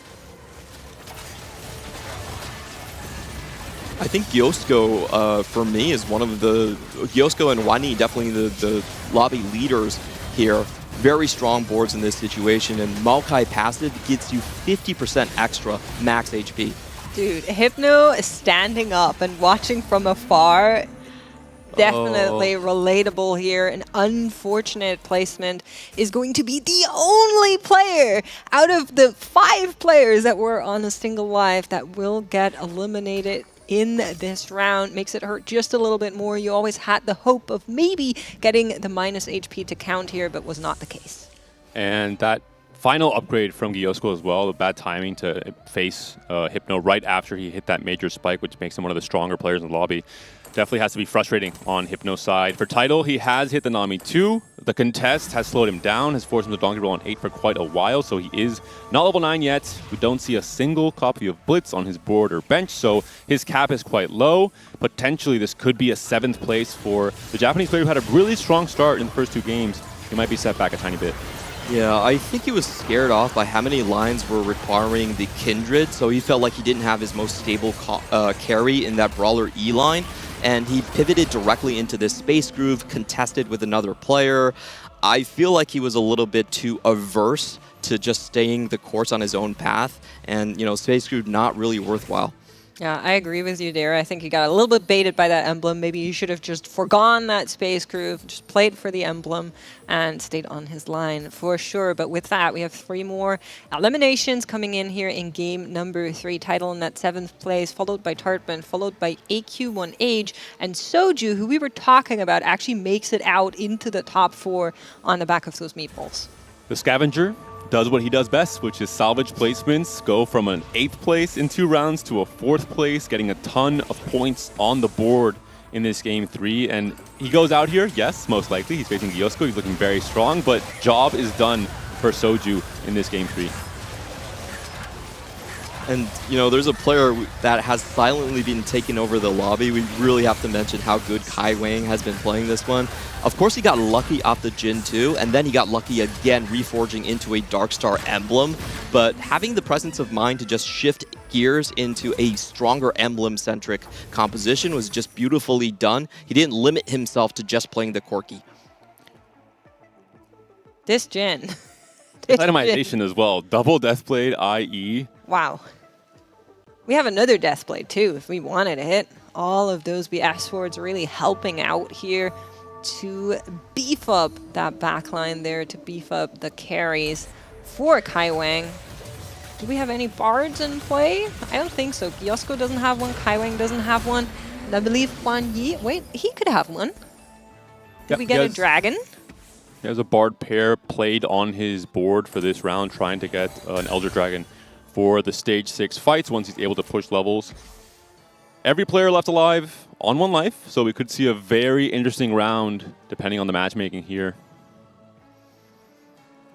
I think Gyosko, for me, is one of the... Gyosko and Hwanyi, definitely the lobby leaders here. Very strong boards in this situation, and Maokai passive gets you 50% extra max HP. Dude, Hypno is standing up and watching from afar. Definitely relatable here. An unfortunate placement is going to be the only player out of the 5 players that were on a single life that will get eliminated in this round. Makes it hurt just a little bit more. You always had the hope of maybe getting the minus HP to count here, but was not the case. And that final upgrade from Gyosko as well, the bad timing to face Hypno right after he hit that major spike, which makes him one of the stronger players in the lobby. Definitely has to be frustrating on Hypno's side. For Tidal, he has hit the Nami 2. The contest has slowed him down, has forced him to donkey roll on 8 for quite a while, so he is not level 9 yet. We don't see a single copy of Blitz on his board or bench, so his cap is quite low. Potentially, this could be a 7th place for the Japanese player who had a really strong start in the first 2 games. He might be set back a tiny bit. Yeah, I think he was scared off by how many lines were requiring the Kindred, so he felt like he didn't have his most stable carry in that Brawler E line. And he pivoted directly into this Space Groove, contested with another player. I feel like he was a little bit too averse to just staying the course on his own path. And, you know, Space Groove not really worthwhile. Yeah, I agree with you there. I think he got a little bit baited by that emblem. Maybe he should have just forgone that space groove, just played for the emblem, and stayed on his line for sure. But with that, we have 3 more eliminations coming in here in game number 3. Title in that 7th place, followed by Tartman, followed by AQ1Age, and Soju, who we were talking about, actually makes it out into the top 4 on the back of those meatballs. The Scavenger does what he does best, which is salvage placements, go from an 8th place in 2 rounds to a 4th place, getting a ton of points on the board in this game 3. And he goes out here, yes, most likely. He's facing Giosko. He's looking very strong, but job is done for Soju in this game 3. And, you know, there's a player that has silently been taking over the lobby. We really have to mention how good Kai Wang has been playing this one. Of course, he got lucky off the Jin 2, and then he got lucky again reforging into a Darkstar emblem. But having the presence of mind to just shift gears into a stronger emblem-centric composition was just beautifully done. He didn't limit himself to just playing the Corki. This Jin. Itemization as well. Double Deathblade, IE. Wow. We have another Deathblade too, if we wanted to hit. All of those BS swords really helping out here to beef up that backline there, to beef up the carries for Kai Wang. Do we have any bards in play? I don't think so. Giosko doesn't have one, Kai Wang doesn't have one. And I believe Huan Yi, wait, he could have one. Did we get a dragon? He has a Bard pair played on his board for this round, trying to get an Elder Dragon for the stage 6 fights once he's able to push levels. Every player left alive on 1 life, so we could see a very interesting round depending on the matchmaking here.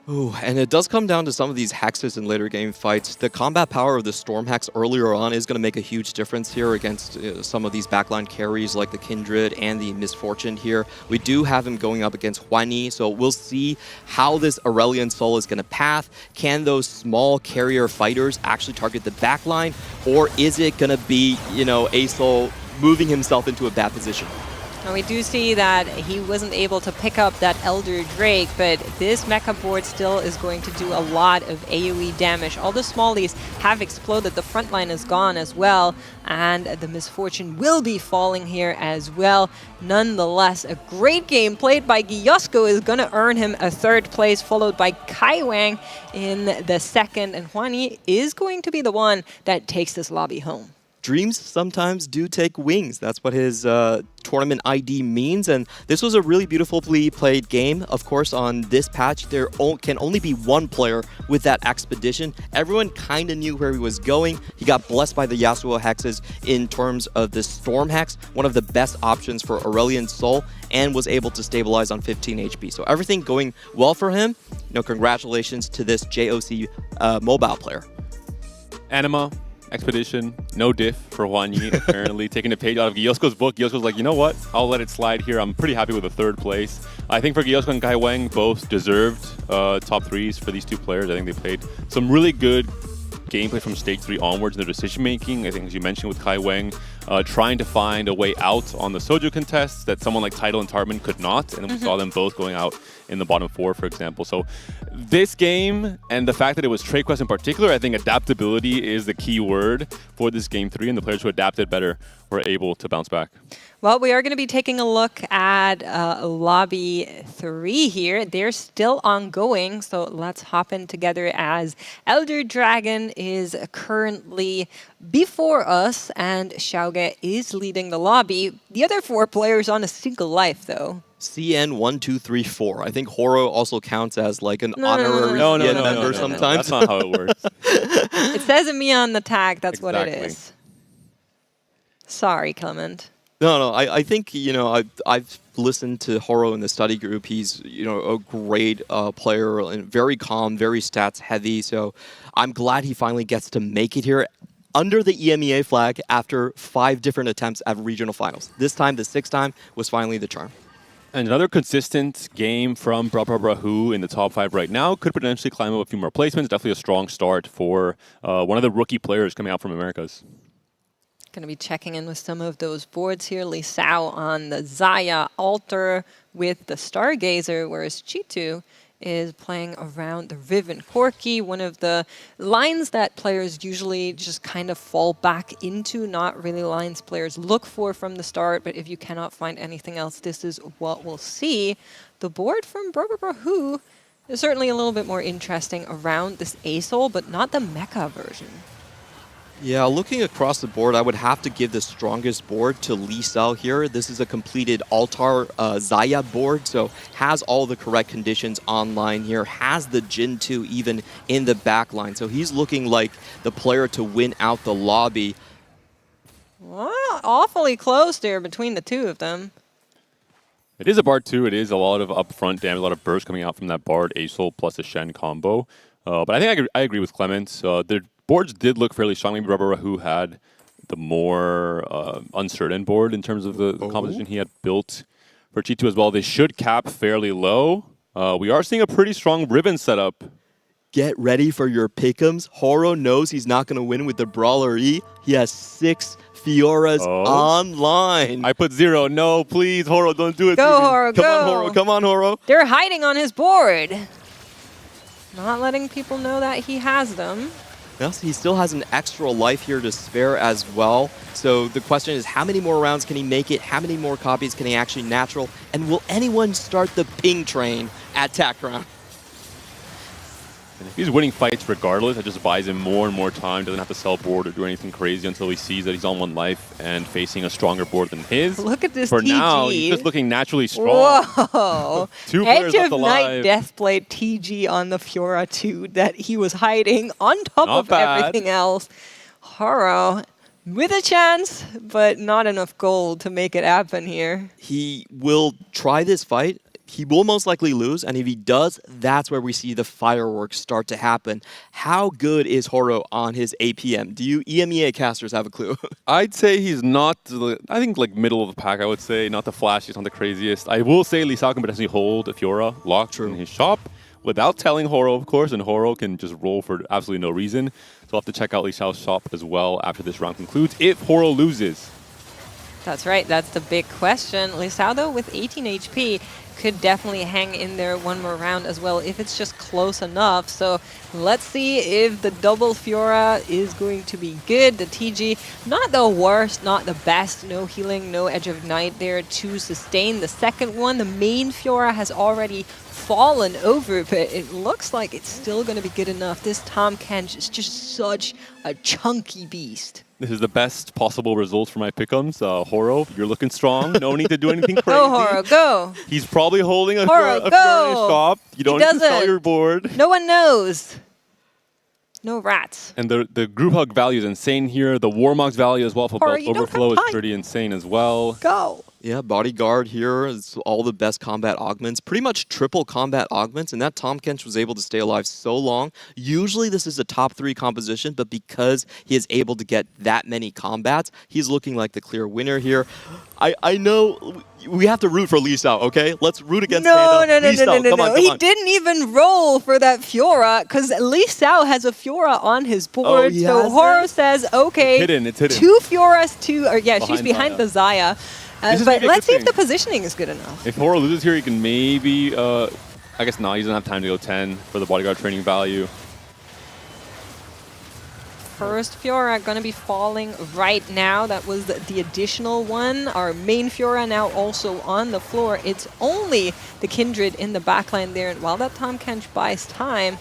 Ooh, and it does come down to some of these hexes in later game fights. The combat power of the Storm Hex earlier on is going to make a huge difference here against some of these backline carries like the Kindred and the Misfortune here. We do have him going up against Huan Yi, so we'll see how this Aurelion Soul is going to path. Can those small carrier fighters actually target the backline, or is it going to be, you know, Asoul moving himself into a bad position? And we do see that he wasn't able to pick up that Elder Drake, but this mecha board still is going to do a lot of AoE damage. All the smallies have exploded. The front line is gone as well, and the Misfortune will be falling here as well. Nonetheless, a great game played by Giosko is going to earn him a 3rd place, followed by Kai Wang in the 2nd, and Huan Yi is going to be the one that takes this lobby home. Dreams sometimes do take wings. That's what his tournament ID means. And this was a really beautifully played game. Of course, on this patch, there can only be 1 player with that expedition. Everyone kind of knew where he was going. He got blessed by the Yasuo hexes in terms of the Storm Hex, one of the best options for Aurelion Soul, and was able to stabilize on 15 HP. So everything going well for him. You know, congratulations to this JOC mobile player. Anima. Expedition, no diff for Huan Yi, apparently. Taking a page out of Giosko's book. Giosko's like, you know what? I'll let it slide here. I'm pretty happy with the 3rd place. I think for Giosko and Kai Wang, both deserved top 3s for these 2 players. I think they played some really good gameplay from stage 3 onwards in their decision making. I think, as you mentioned with Kai Wang, trying to find a way out on the Soju contests that someone like Tidal and Tartman could not, and we saw them both going out in the bottom 4, for example. So this game, and the fact that it was Trade Quest in particular, I think adaptability is the key word for this game 3, and the players who adapted better were able to bounce back. Well, we are going to be taking a look at Lobby 3 here. They're still ongoing, so let's hop in together as Elder Dragon is currently before us, and Xiaoge is leading the lobby. The other 4 players on a single life, though. CN1234. I think Horo also counts as like an honorary CN member sometimes. That's not how it works. It says me on the tag. That's what it is. Sorry, Clement. No, I think, you know, I've listened to Horo in the study group. He's, you know, a great player and very calm, very stats heavy. So I'm glad he finally gets to make it here under the EMEA flag after 5 different attempts at regional finals. This time, the 6th time, was finally the charm. And another consistent game from Brahu in the top 5 right now. Could potentially climb up a few more placements. Definitely a strong start for one of the rookie players coming out from Americas. Going to be checking in with some of those boards here. Li Sao on the Zaya altar with the Stargazer, whereas Chitu is playing around the Riven Corki, one of the lines that players usually just kind of fall back into, not really lines players look for from the start, but if you cannot find anything else, this is what we'll see. The board from Brogabrahu is certainly a little bit more interesting around this Asol, but not the mecha version. Yeah, looking across the board, I would have to give the strongest board to Lee Sao here. This is a completed Altar Zaya board, so has all the correct conditions online here, has the Jin 2 even in the back line. So he's looking like the player to win out the lobby. Well, awfully close there between the two of them. It is a Bard 2. It is a lot of upfront damage, a lot of burst coming out from that Bard, Asol plus a Shen combo. But I think I agree with Clements. Their boards did look fairly strong. Maybe Brogabrahu had the more uncertain board in terms of the composition he had built for G2 as well. They should cap fairly low. We are seeing a pretty strong Riven setup. Get ready for your pick'ems. Horo knows he's not going to win with the Brawler E. He has 6 Fioras online. I put 0. No, please, Horo, don't do it. Go, Horo, Come go. on, Horo. Come on, Horo. They're hiding on his board. Not letting people know that he has them. Yes, he still has an extra life here to spare as well. So the question is, how many more rounds can he make it? How many more copies can he actually natural? And will anyone start the ping train at TAC And if he's winning fights regardless, that just buys him more and more time. Doesn't have to sell board or do anything crazy until he sees that he's on 1 life and facing a stronger board than his. Look at this For TG. now, he's just looking naturally strong. Whoa! 2 players Edge left of Night alive. Deathblade TG on the Fiora 2 that he was hiding on top Not of bad. everything else. Horo with a chance, but not enough gold to make it happen here. He will try this fight. He will most likely lose, and if he does, that's where we see the fireworks start to happen. How good is Horo on his APM? Do you EMEA casters have a clue? I'd say he's not, I think, like middle of the pack, I would say. Not the flashiest, not the craziest. I will say Lee Sao can potentially hold a Fiora locked in his shop without telling Horo, of course, and Horo can just roll for absolutely no reason. So we'll have to check out Lee Sao's shop as well after this round concludes, if Horo loses. That's right. That's the big question. Lee Sao, though, with 18 HP, could definitely hang in there one more round as well if it's just close enough. So let's see if the double Fiora is going to be good. The TG, not the worst, not the best. No healing, no Edge of Night there to sustain. The second one, the main Fiora has already fallen over, but it looks like it's still going to be good enough. This Tahm Kench is just such a chunky beast. This is the best possible result for my pick'ems. Horo, you're looking strong. No need to do anything crazy. Go, Horo, go. He's probably holding a Horo, Fiora in his go. shop. You don't need to sell your board. No one knows. No rats. And the group hug value is insane here. The Warmox value as well for Horo, Belt you don't Overflow have is time. pretty insane as well. Go. Yeah, Bodyguard here is all the best combat augments. Pretty much triple combat augments, and that Tahm Kench was able to stay alive so long. Usually this is a top 3 composition, but because he is able to get that many combats, he's looking like the clear winner here. I know we have to root for Lee Sao, okay? Let's root against Panda. Lee Sao, come on, come He on. didn't even roll for that Fiora because Lee Sao has a Fiora on his board. he So has Horo it? says, okay, It's hidden. 2 Fioras, she's Behind behind the Zaya. This is But maybe a let's good see if the thing. positioning is good enough. If Horo loses here, he can maybe, I guess no, he doesn't have time to go 10 for the Bodyguard training value. First Fiora going to be falling right now. That was the additional one. Our main Fiora now also on the floor. It's only the Kindred in the backline there. And while that Tahm Kench buys time,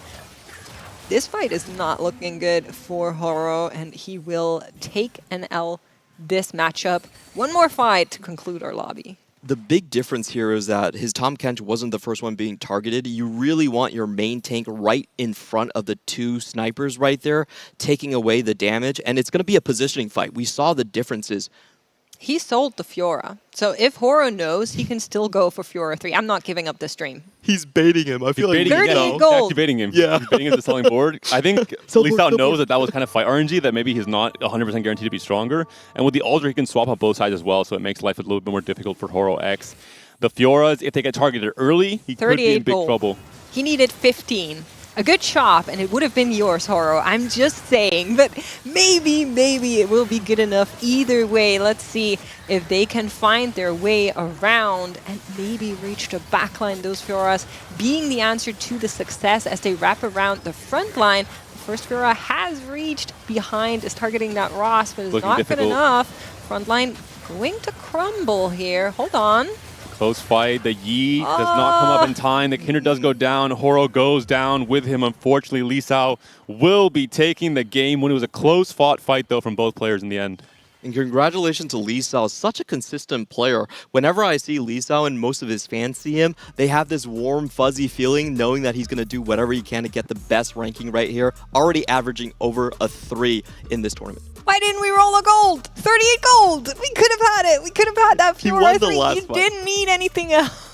this fight is not looking good for Horo, and he will take an L this matchup. One more fight to conclude our lobby. The big difference here is that his Tahm Kench wasn't the first one being targeted. You really want your main tank right in front of the 2 snipers right there, taking away the damage, and it's going to be a positioning fight. We saw the differences. He sold the Fiora. So if Horo knows, he can still go for Fiora 3. I'm not giving up this dream. He's baiting him. I feel like 38 gold. Activating him. Yeah. He's baiting him to selling board. I think Lee Sao knows that was kind of fight RNG, that maybe he's not 100% guaranteed to be stronger. And with the Ultra, he can swap on both sides as well, so it makes life a little bit more difficult for Horo X. The Fioras, if they get targeted early, he could be in big gold. trouble. He needed 15. A good chop, and it would have been yours, Horo. I'm just saying, but maybe it will be good enough either way. Let's see if they can find their way around and maybe reach the back line. Those Fioras being the answer to the success as they wrap around the front line. The first Fiora has reached behind, is targeting that Ross, but it's not good enough. Front line going to crumble here. Hold on. Close fight. The Yi does not come up in time. The Kinder does go down. Horo goes down with him. Unfortunately, Lee Sao will be taking the game when it was a close fought fight, though, from both players in the end. And congratulations to Lee Sao, such a consistent player. Whenever I see Lee Sao and most of his fans see him, they have this warm, fuzzy feeling knowing that he's going to do whatever he can to get the best ranking right here, already averaging over a 3 in this tournament. Why didn't we roll a gold? 38 gold! We could have had it. We could have had that Fiora. He won the last You fight. didn't need anything else.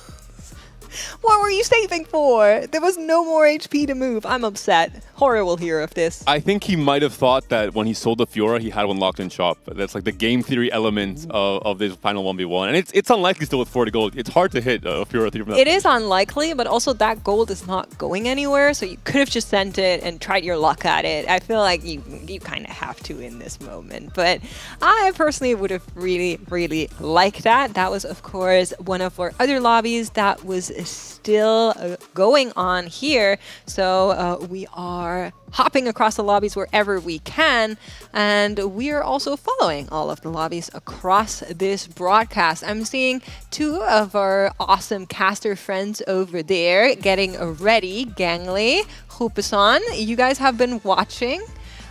What were you saving for? There was no more HP to move. I'm upset. Horo will hear of this. I think he might have thought that when he sold the Fiora, he had one locked in shop. That's like the game theory element of this final 1v1. And it's unlikely still with 40 gold. It's hard to hit a Fiora 3 from that. It is unlikely, but also that gold is not going anywhere, so you could have just sent it and tried your luck at it. I feel like you kind of have to in this moment, but I personally would have really liked that. That was, of course, one of our other lobbies that was still going on here, so we are hopping across the lobbies wherever we can, and we are also following all of the lobbies across this broadcast. I'm seeing two of our awesome caster friends over there getting ready. Gangly, Hupasan, you guys have been watching,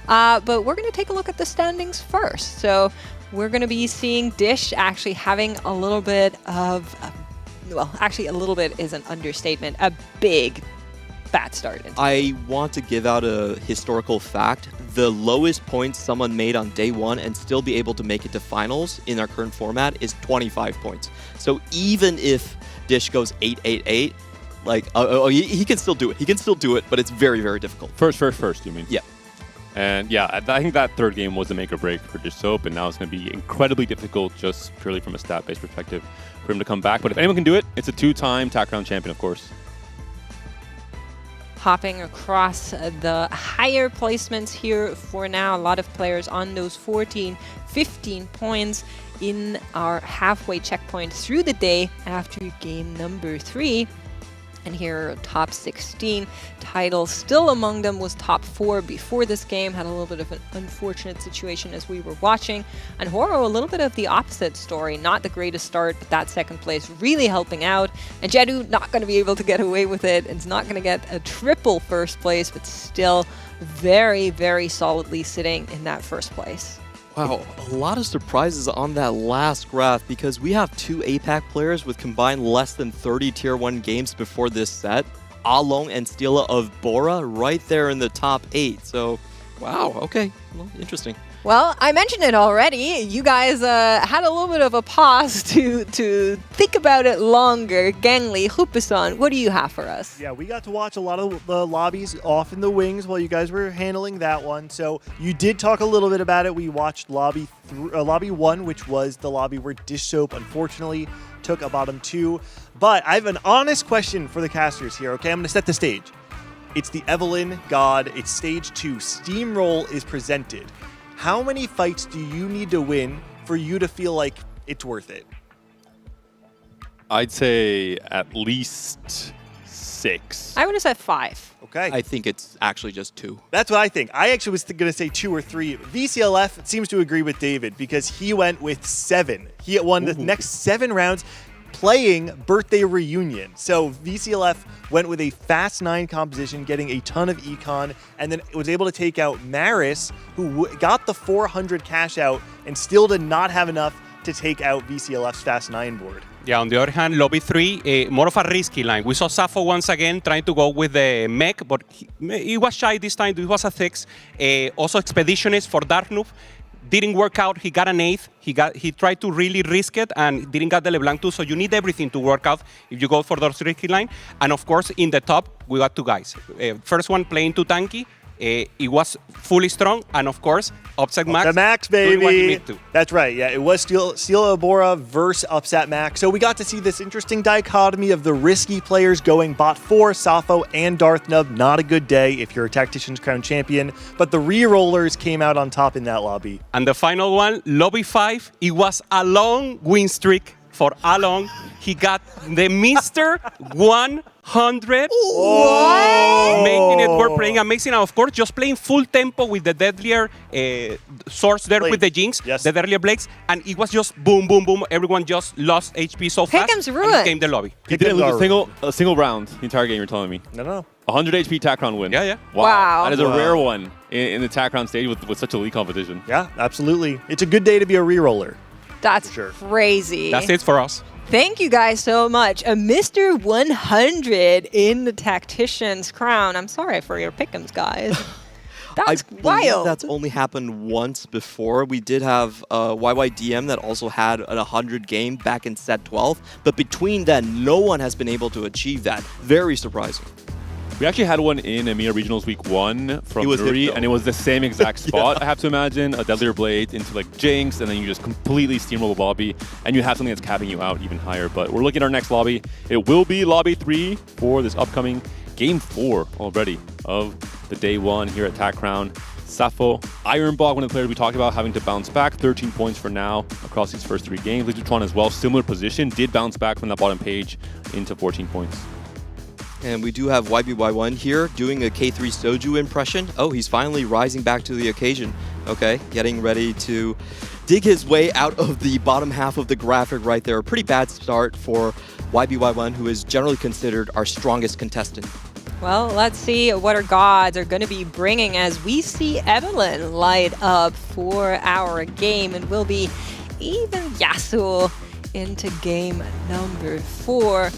but we're going to take a look at the standings first. So we're going to be seeing Dish actually having a little bit of, well, actually a little bit is an understatement, a big bad start. I want to give out a historical fact. The lowest points someone made on day 1 and still be able to make it to finals in our current format is 25 points. So even if Dish goes 8-8-8, like, he can still do it. He can still do it, but it's very difficult. First, you mean? Yeah. And yeah, I think that third game was a make or break for Dish Soap, and now it's going to be incredibly difficult just purely from a stat-based perspective for him to come back. But if anyone can do it, it's a 2-time TAC round champion, of course. Hopping across the higher placements here for now. A lot of players on those 14, 15 points in our halfway checkpoint through the day after game number 3. And here are top 16 titles. Still among them was top 4 before this game. Had a little bit of an unfortunate situation as we were watching. And Horo, a little bit of the opposite story. Not the greatest start, but that second place really helping out. And Jedu not going to be able to get away with it. It's not going to get a triple first place, but still very solidly sitting in that first place. Wow, a lot of surprises on that last graph because we have 2 APAC players with combined less than 30 Tier 1 games before this set. Along and Stila of Bora right there in the top 8. So, wow, okay, well, interesting. Well, I mentioned it already. You guys had a little bit of a pause to think about it longer. Gangly, Hupasan, what do you have for us? Yeah, we got to watch a lot of the lobbies off in the wings while you guys were handling that one. So you did talk a little bit about it. We watched lobby 1, which was the lobby where Dish Soap unfortunately took a bottom 2. But I have an honest question for the casters here, okay? I'm going to set the stage. It's the Evelyn God. It's stage 2. Steamroll is presented. How many fights do you need to win for you to feel like it's worth it? I'd say at least 6. I would have said 5. Okay. I think it's actually just 2. That's what I think. I actually was going to say 2 or 3. VCLF seems to agree with David because he went with 7. He won the next 7 rounds playing Birthday Reunion. So VCLF went with a fast 9 composition, getting a ton of econ, and then was able to take out Maris, who got the 400 cash out and still did not have enough to take out VCLF's fast 9 board. Yeah, on the other hand, Lobby 3, more of a risky line. We saw Safo once again trying to go with the mech, but he was shy this time. It was a 6. Also Expeditionist for Darknoob. Didn't work out. He got an 8th. He tried to really risk it and didn't get the LeBlanc 2. So you need everything to work out if you go for those risky line. And of course, in the top, we got 2 guys. First one playing too tanky. It was fully strong, and of course, Upset Max. Upset Max, doing what he baby. needed to. That's right. Yeah, it was Steel Obora versus Upset Max. So we got to see this interesting dichotomy of the risky players going bot 4, Safo, and Darth Nub. Not a good day if you're a Tactician's Crown champion, but the re-rollers came out on top in that lobby. And the final one, Lobby 5, it was a long win streak for Along. He got the Mr. 100. What? Making it worth playing amazing. And of course, just playing full tempo with the deadlier swords there with the Jinx, the deadlier blades. And it was just boom, boom, boom. Everyone just lost HP so fast. Pick'em's and ruined. it came the lobby. He didn't lose a single round the entire game, you're telling me. No. 100 HP Tacron win. Yeah. Wow. That is a rare one in the Tacron stage with such a league competition. Yeah, absolutely. It's a good day to be a re-roller. That's crazy. That's it for us. Thank you guys so much. A Mr. 100 in the Tactician's Crown. I'm sorry for your pick'ems, guys. That's I believe wild. that's only happened once before. We did have YYDM that also had a 100 game back in set 12. But between then, no one has been able to achieve that. Very surprising. We actually had one in EMEA Regionals Week 1 from was Nuri, hit, and it was the same exact spot, Yeah. I have to imagine. A Deadlier Blade into like Jinx, and then you just completely steamroll the lobby, and you have something that's capping you out even higher. But we're looking at our next lobby. It will be Lobby 3 for this upcoming Game 4 already of the day 1 here at TAC Crown. Safo, Ironbog, one of the players we talked about, having to bounce back. 13 points for now across these first 3 games. Lichutron as well, similar position, did bounce back from that bottom page into 14 points. And we do have YBY1 here doing a K3 Soju impression. Oh, he's finally rising back to the occasion. Okay, getting ready to dig his way out of the bottom half of the graphic right there. A pretty bad start for YBY1, who is generally considered our strongest contestant. Well, let's see what our gods are going to be bringing as we see Evelyn light up for our game, and we'll be even Yasuo into game number 4.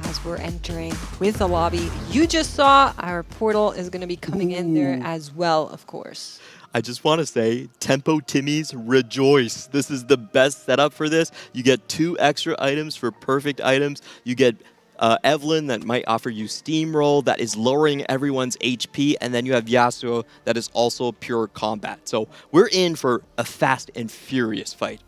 As we're entering with the lobby you just saw, our portal is going to be coming in there as well, of course. I just want to say, Tempo Timmies, rejoice. This is the best setup for this. You get 2 extra items for perfect items. You get Evelyn that might offer you Steamroll that is lowering everyone's HP, and then you have Yasuo that is also pure combat. So we're in for a fast and furious fight.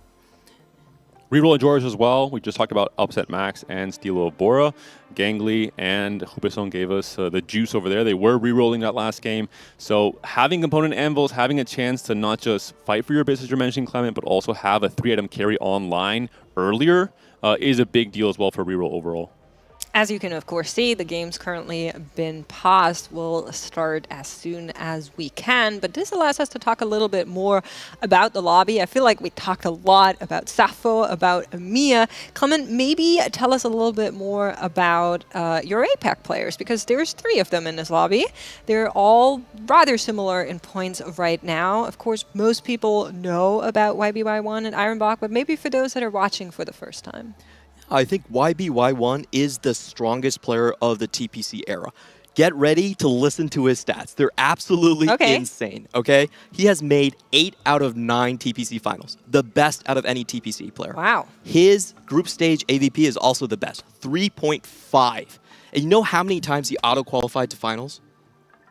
Reroll enjoyers as well. We just talked about Upset Max and Steel Obora. Gangly and Hubeson gave us the juice over there. They were rerolling that last game. So having component anvils, having a chance to not just fight for your base as you're mentioning, Clement, but also have a 3-item carry online earlier is a big deal as well for reroll overall. As you can, of course, see, the game's currently been paused. We'll start as soon as we can, but this allows us to talk a little bit more about the lobby. I feel like we talked a lot about Safo, about EMEA. Clement, maybe tell us a little bit more about your APAC players, because there's 3 of them in this lobby. They're all rather similar in points right now. Of course, most people know about YBY1 and Ironbog, but maybe for those that are watching for the first time. I think YBY1 is the strongest player of the TPC era. Get ready to listen to his stats. They're absolutely insane, okay? He has made 8 out of 9 TPC finals, the best out of any TPC player. Wow. His group stage AVP is also the best, 3.5. And you know how many times he auto-qualified to finals?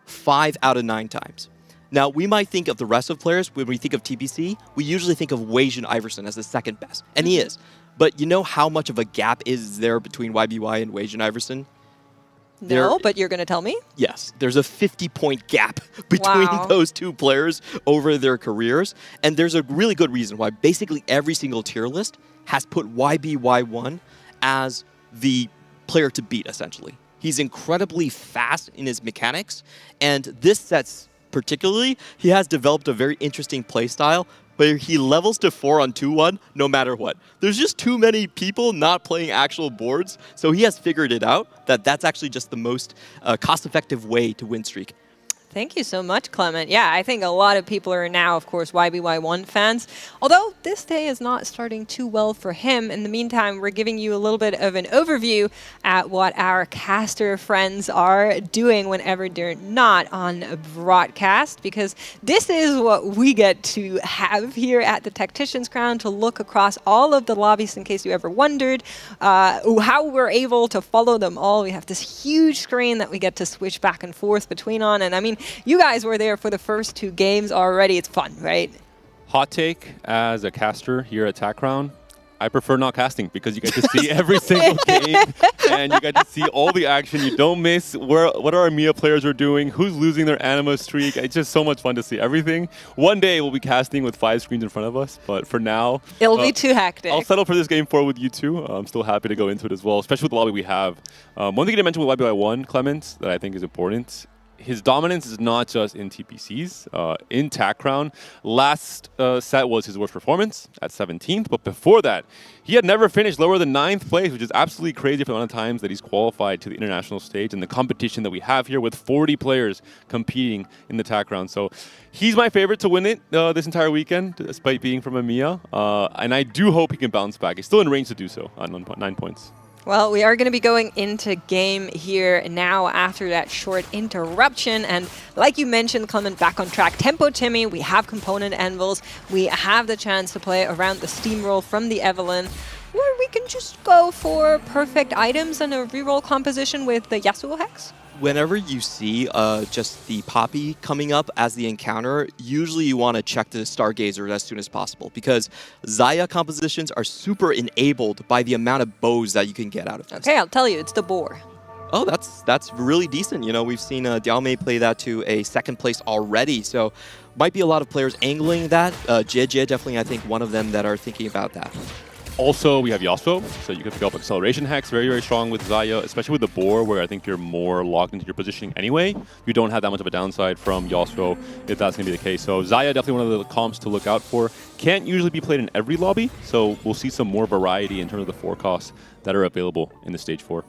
5 out of 9 times. Now, we might think of the rest of players, when we think of TPC, we usually think of Weijun Iverson as the second best, and he is. But you know how much of a gap is there between YBY and Weijun Iverson? No, but you're going to tell me? Yes, there's a 50-point gap between those 2 players over their careers. And there's a really good reason why basically every single tier list has put YBY1 as the player to beat, essentially. He's incredibly fast in his mechanics, and this set's particularly, he has developed a very interesting playstyle where he levels to 4 on 2-1 no matter what. There's just too many people not playing actual boards, so he has figured it out that that's actually just the most cost-effective way to win streak. Thank you so much, Clement. Yeah, I think a lot of people are now, of course, YBY1 fans, although this day is not starting too well for him. In the meantime, we're giving you a little bit of an overview at what our caster friends are doing whenever they're not on a broadcast, because this is what we get to have here at the Tactician's Crown, to look across all of the lobbies in case you ever wondered how we're able to follow them all. We have this huge screen that we get to switch back and forth between on, and I mean, mean, you guys were there for the first 2 games already. It's fun, right? Hot take as a caster here at TacCrown. I prefer not casting because you get to see every single game and you get to see all the action. You don't miss what our EMEA players are doing, who's losing their anima streak. It's just so much fun to see everything. One day we'll be casting with 5 screens in front of us, but for now... It'll be too hectic. I'll settle for this game 4 with you two. I'm still happy to go into it as well, especially with the lobby we have. One thing to mention with YBY1, Clemens, that I think is important, his dominance is not just in TPCs. In TacCrown, last set was his worst performance at 17th, but before that, he had never finished lower than 9th place, which is absolutely crazy for the amount of times that he's qualified to the international stage and the competition that we have here with 40 players competing in the TacCrown. So he's my favorite to win it this entire weekend, despite being from EMEA, and I do hope he can bounce back. He's still in range to do so on 9 points. Well, we are going to be going into game here now after that short interruption. And like you mentioned, Clement, back on track. Tempo Timmy, we have component anvils. We have the chance to play around the steamroll from the Evelyn. Or we can just go for perfect items and a reroll composition with the Yasuo Hex. Whenever you see just the Poppy coming up as the encounter, usually you want to check the Stargazer as soon as possible because Xayah compositions are super enabled by the amount of bows that you can get out of this. Okay, I'll tell you, it's the boar. Oh, that's really decent. You know, we've seen Dialme play that to a 2nd place already, so might be a lot of players angling that. JJ definitely, I think, one of them that are thinking about that. Also, we have Yasuo, so you can pick up Acceleration Hex, very, very strong with Xayah, especially with the boar, where I think you're more locked into your positioning anyway. You don't have that much of a downside from Yasuo, if that's going to be the case. So Xayah, definitely one of the comps to look out for. Can't usually be played in every lobby, so we'll see some more variety in terms of the 4 costs that are available in the Stage 4.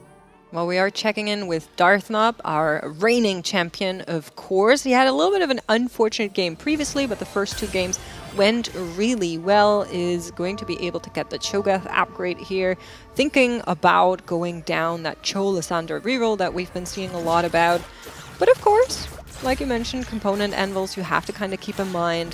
Well, we are checking in with Darthnop, our reigning champion, of course. He had a little bit of an unfortunate game previously, but the first 2 games went really well. Is going to be able to get the Cho'Gath upgrade here. Thinking about going down that Cho Lysandra reroll that we've been seeing a lot about. But of course, like you mentioned, component anvils, you have to kind of keep in mind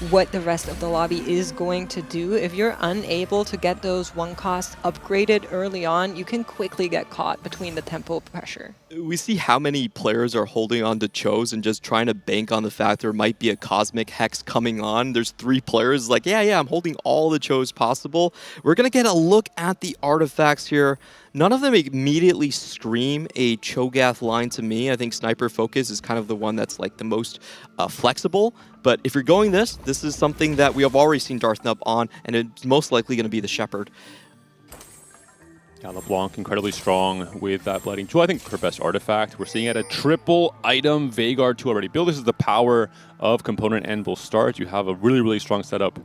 what the rest of the lobby is going to do. If you're unable to get those 1 costs upgraded early on, you can quickly get caught between the tempo pressure. We see how many players are holding on to Chos and just trying to bank on the fact there might be a Cosmic Hex coming on. There's 3 players like, yeah, I'm holding all the Chos possible. We're going to get a look at the artifacts here. None of them immediately scream a Cho'Gath line to me. I think Sniper Focus is kind of the one that's like the most flexible. But if you're going this is something that we have already seen Darthnub on, and it's most likely going to be the Shepherd. Yeah, LeBlanc incredibly strong with that Blighting Jewel. I think her best artifact. We're seeing at a triple item Veigar 2 already built. This is the power of component anvil start. You have a really, really strong setup.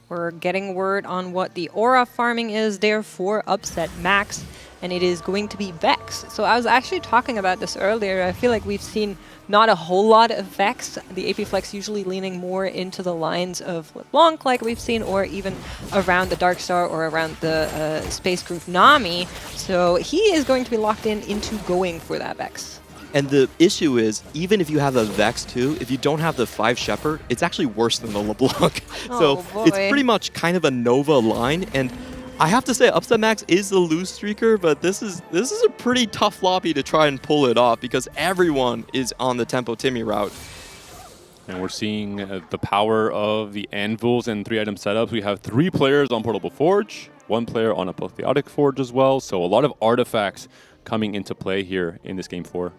We're getting word on what the aura farming is there for Upset Max, and it is going to be Vex. So I was actually talking about this earlier. I feel like we've seen not a whole lot of Vex. The AP Flex usually leaning more into the lines of LeBlanc like we've seen, or even around the Darkstar or around the Space Group Nami. So he is going to be locked into going for that Vex. And the issue is, even if you have a Vex too, if you don't have the 5 Shepherd, it's actually worse than the LeBlanc. So it's pretty much kind of a Nova line. And I have to say, Upset Max is the loose streaker, but this is a pretty tough lobby to try and pull it off because everyone is on the Tempo Timmy route. And we're seeing the power of the anvils and 3-item setups. We have 3 players on Portable Forge, 1 player on Apotheotic Forge as well. So a lot of artifacts coming into play here in this game 4.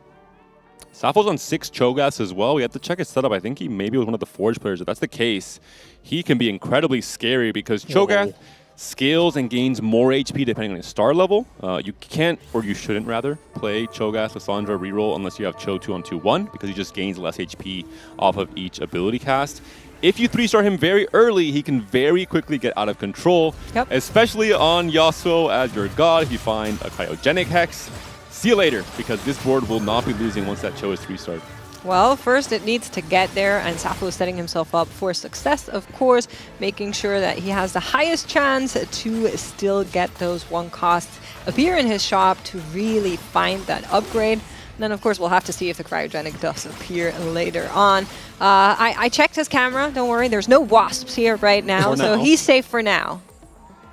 Safo's on 6 Cho'Gaths as well. We have to check his setup. I think he maybe was one of the Forge players. If that's the case, he can be incredibly scary because Cho'Gath scales and gains more HP depending on his star level. You can't, or you shouldn't rather, play Cho'Gath, Lysandra reroll unless you have Cho 2 on 2-1 because he just gains less HP off of each ability cast. If you 3-star him very early, he can very quickly get out of control, especially on Yasuo as your god if you find a Cryogenic Hex. See you later, because this board will not be losing once that Cho is 3-starred. Well, first it needs to get there, and Safo is setting himself up for success, of course, making sure that he has the highest chance to still get those 1 costs appear in his shop to really find that upgrade. And then, of course, we'll have to see if the Cryogenic does appear later on. I checked his camera, don't worry, there's no wasps here right now, so he's safe for now.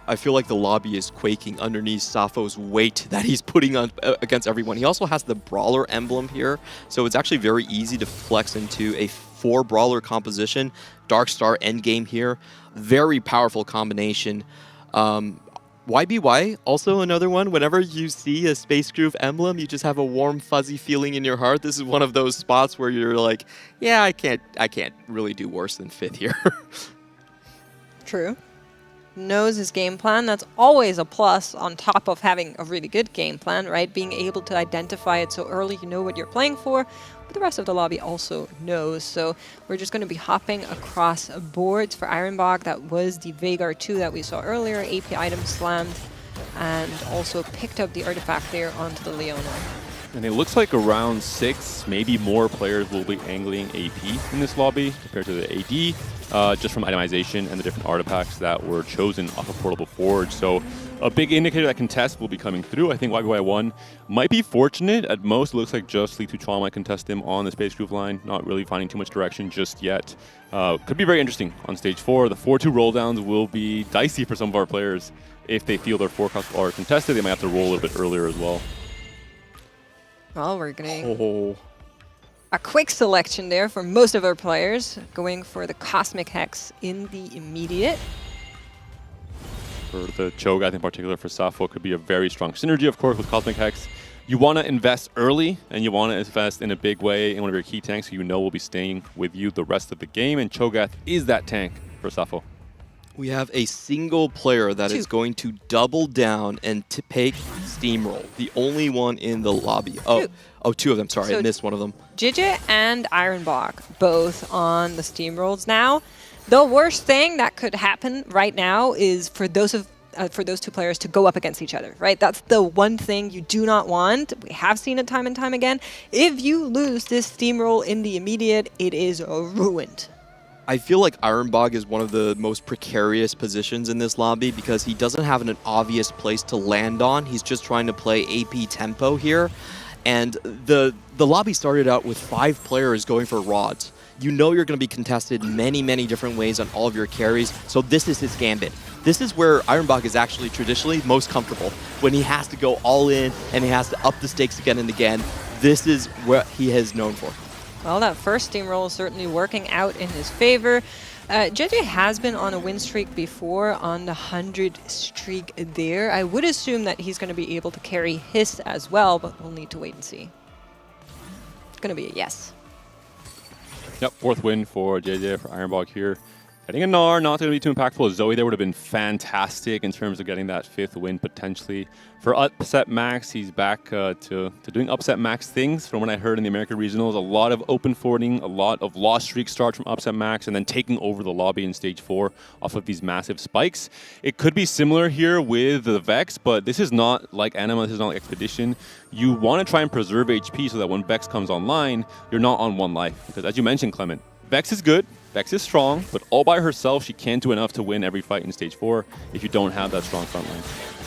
I feel like the lobby is quaking underneath Sappho's weight that he's putting on against everyone. He also has the Brawler emblem here, so it's actually very easy to flex into a 4 Brawler composition. Darkstar endgame here. Very powerful combination. YBY, also another one. Whenever you see a Space Groove emblem, you just have a warm, fuzzy feeling in your heart. This is one of those spots where you're like, yeah, I can't really do worse than 5th here. True. Knows his game plan. That's always a plus on top of having a really good game plan, right? Being able to identify it so early, you know what you're playing for. But the rest of the lobby also knows. So we're just going to be hopping across boards for Ironbog. That was the Veigar 2 that we saw earlier. AP item slammed and also picked up the artifact there onto the Leona. And it looks like around 6, maybe more players will be angling AP in this lobby compared to the AD, just from itemization and the different artifacts that were chosen off of Portable Forge. So a big indicator that contest will be coming through. I think YBY1 might be fortunate. At most, it looks like just Lee Tuchon might contest him on the Space Groove line, not really finding too much direction just yet. Could be very interesting on Stage 4. The 4-2 roll downs will be dicey for some of our players. If they feel their forecasts are contested, they might have to roll a little bit earlier as well. Well, we're getting a quick selection there for most of our players, going for the Cosmic Hex in the immediate. For the Cho'Gath in particular, for Sappho, could be a very strong synergy, of course, with Cosmic Hex. You want to invest early, and you want to invest in a big way in one of your key tanks who you know will be staying with you the rest of the game, and Cho'Gath is that tank for Sappho. We have a single player that is going to double down and take Steamroll. The only one in the lobby. Oh, 2 of them. Sorry, So I missed one of them. Jijie and Ironbog both on the Steamrolls now. The worst thing that could happen right now is for those 2 players to go up against each other, right? That's the one thing you do not want. We have seen it time and time again. If you lose this Steamroll in the immediate, it is ruined. I feel like Ironbog is one of the most precarious positions in this lobby because he doesn't have an obvious place to land on. He's just trying to play AP tempo here. And the lobby started out with 5 players going for rods. You know you're going to be contested many, many different ways on all of your carries, so this is his gambit. This is where Ironbog is actually traditionally most comfortable, when he has to go all in and he has to up the stakes again and again. This is what he is known for. Well, that first Steamroll is certainly working out in his favor. Jijie has been on a win streak before, on the 100 streak there. I would assume that he's going to be able to carry his as well, but we'll need to wait and see. It's going to be a yes. Yep, 4th win for JJ, for Ironbog here. Getting a Gnar, not going to be too impactful. Zoe there would have been fantastic in terms of getting that 5th win potentially. For Upset Max, he's back to doing Upset Max things. From what I heard in the American Regionals, a lot of open forwarding, a lot of lost streak start from Upset Max, and then taking over the lobby in Stage 4 off of these massive spikes. It could be similar here with the Vex, but this is not like Anima, this is not like Expedition. You want to try and preserve HP so that when Vex comes online, you're not on 1 life. Because as you mentioned, Clement, Vex is good. Vex is strong, but all by herself, she can't do enough to win every fight in Stage 4 if you don't have that strong front line.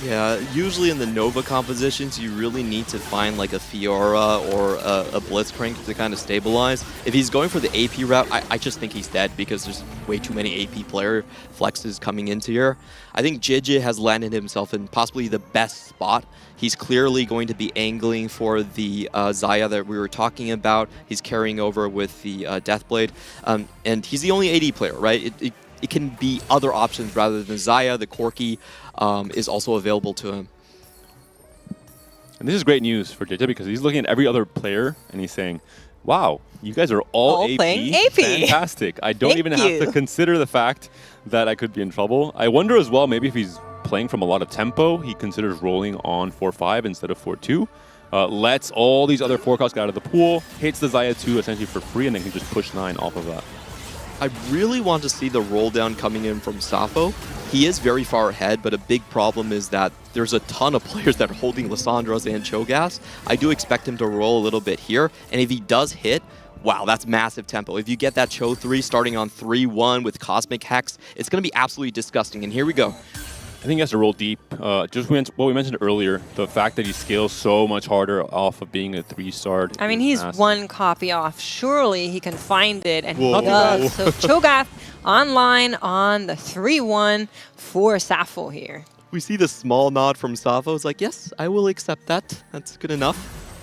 Yeah, usually in the Nova compositions, you really need to find like a Fiora or a Blitzcrank to kind of stabilize. If he's going for the AP route, I just think he's dead because there's way too many AP player flexes coming into here. I think Jijie has landed himself in possibly the best spot. He's clearly going to be angling for the Xayah that we were talking about. He's carrying over with the Deathblade. And he's the only AD player, right? It can be other options rather than Xayah. The Corki is also available to him. And this is great news for JJ because he's looking at every other player and he's saying, wow, you guys are all AP. Playing AP. Fantastic. I don't even have to consider the fact that I could be in trouble. I wonder as well, maybe if he's playing from a lot of tempo, he considers rolling on 4-5 instead of 4-2. Lets all these other forecasts get out of the pool, hits the Xayah 2 essentially for free, and then can just push 9 off of that. I really want to see the roll down coming in from Sappho. He is very far ahead, but a big problem is that there's a ton of players that are holding Lissandras and Cho'Gath. I do expect him to roll a little bit here, and if he does hit, wow, that's massive tempo. If you get that Cho 3 starting on 3-1 with Cosmic Hex, it's going to be absolutely disgusting. And here we go. I think he has to roll deep. Just what we mentioned earlier, the fact that he scales so much harder off of being a 3-star. I mean, he's one copy off. Surely he can find it, and Whoa. he does. So Cho'Gath online on the 3-1 for Sappho here. We see the small nod from Sappho. It's like, yes, I will accept that. That's good enough.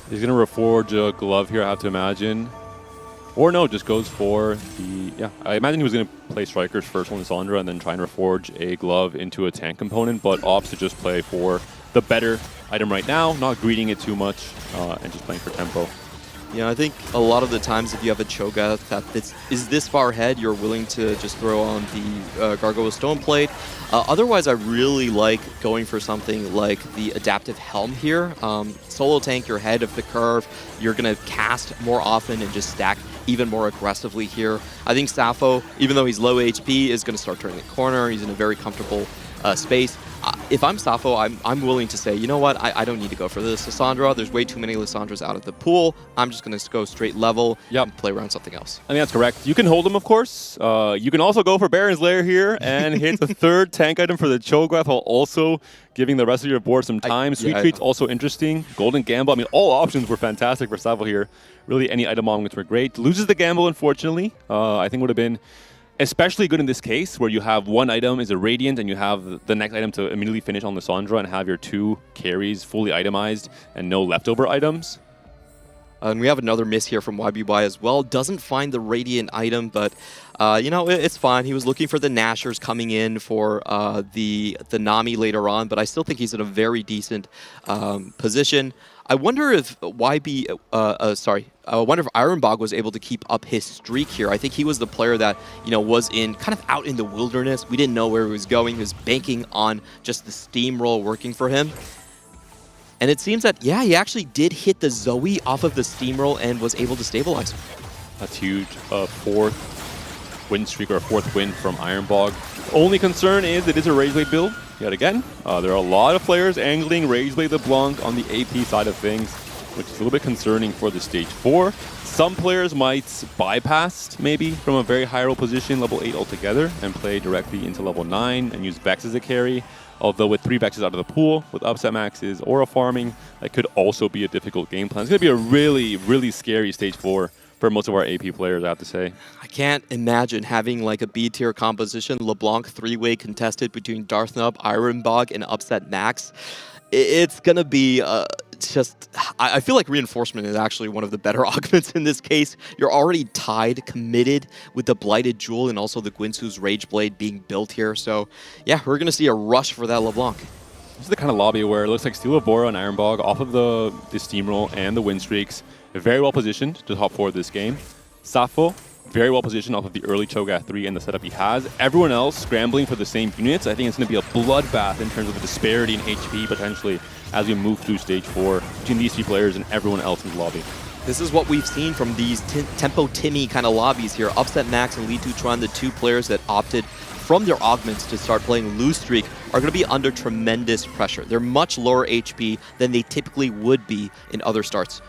He's going to reforge a glove here, I have to imagine. Or no, just goes for the... Yeah, I imagine he was going to play Strikers first on Lissandra and then try and reforge a glove into a tank component, but opts to just play for the better item right now, not greeding it too much, and just playing for tempo. Yeah, I think a lot of the times if you have a Cho'Gath that is this far ahead, you're willing to just throw on the Gargoyle Stoneplate. Otherwise, I really like going for something like the Adaptive Helm here. Solo tank, you're ahead of the curve. You're going to cast more often and just stack even more aggressively here. I think Sappho, even though he's low HP, is going to start turning the corner. He's in a very comfortable space. If I'm Sappho, I'm willing to say, you know what, I don't need to go for this Lissandra. There's way too many Lissandras out of the pool. I'm just going to go straight level and play around something else. I think that's correct. You can hold him, of course. You can also go for Baron's Lair here and hit the third tank item for the Cho'Gath while also giving the rest of your board some time. Sweet Treat's also interesting. Golden Gamble. I mean, all options were fantastic for Sappho here. Really, any item moments were great. Loses the Gamble, unfortunately. I think would have been especially good in this case where you have one item is a Radiant and you have the next item to immediately finish on Lissandra and have your 2 carries fully itemized and no leftover items. And we have another miss here from YBY as well. Doesn't find the Radiant item, but you know, it's fine. He was looking for the Nashers coming in for the Nami later on, but I still think he's in a very decent position. I wonder if I wonder if Ironbog was able to keep up his streak here. I think he was the player that, you know, was in kind of out in the wilderness. We didn't know where he was going. He was banking on just the steamroll working for him. And it seems that, yeah, he actually did hit the Zoe off of the steamroll and was able to stabilize. That's huge. 4th win streak or 4th win from Ironbog. Only concern is it is a Rageblade build. Yet again, there are a lot of players angling Rageblade LeBlanc on the AP side of things, which is a little bit concerning for the stage 4. Some players might bypass maybe from a very high roll position, level 8 altogether, and play directly into level 9 and use Vex as a carry. Although with 3 Vexes out of the pool, with upset maxes, Aura farming, that could also be a difficult game plan. It's going to be a really, really scary stage 4 for most of our AP players, I have to say. I can't imagine having like a B-tier composition, LeBlanc 3-way contested between Darthnub, Ironbog, and Upset Max. It's going to be just... I feel like Reinforcement is actually one of the better augments in this case. You're already tied, committed with the Blighted Jewel and also the Guinsoo's Rageblade being built here. So yeah, we're going to see a rush for that LeBlanc. This is the kind of lobby where it looks like Steel of Bora and Ironbog off of the Steamroll and the win streaks. Very well positioned to top 4 this game. Sappho, very well positioned off of the early Cho'Gath 3 and the setup he has. Everyone else scrambling for the same units. I think it's going to be a bloodbath in terms of the disparity in HP potentially as we move through stage 4 between these 3 players and everyone else in the lobby. This is what we've seen from these Tempo Timmy kind of lobbies here. Upset Max and Lee Tutron, the 2 players that opted from their augments to start playing Lose Streak, are going to be under tremendous pressure. They're much lower HP than they typically would be in other starts.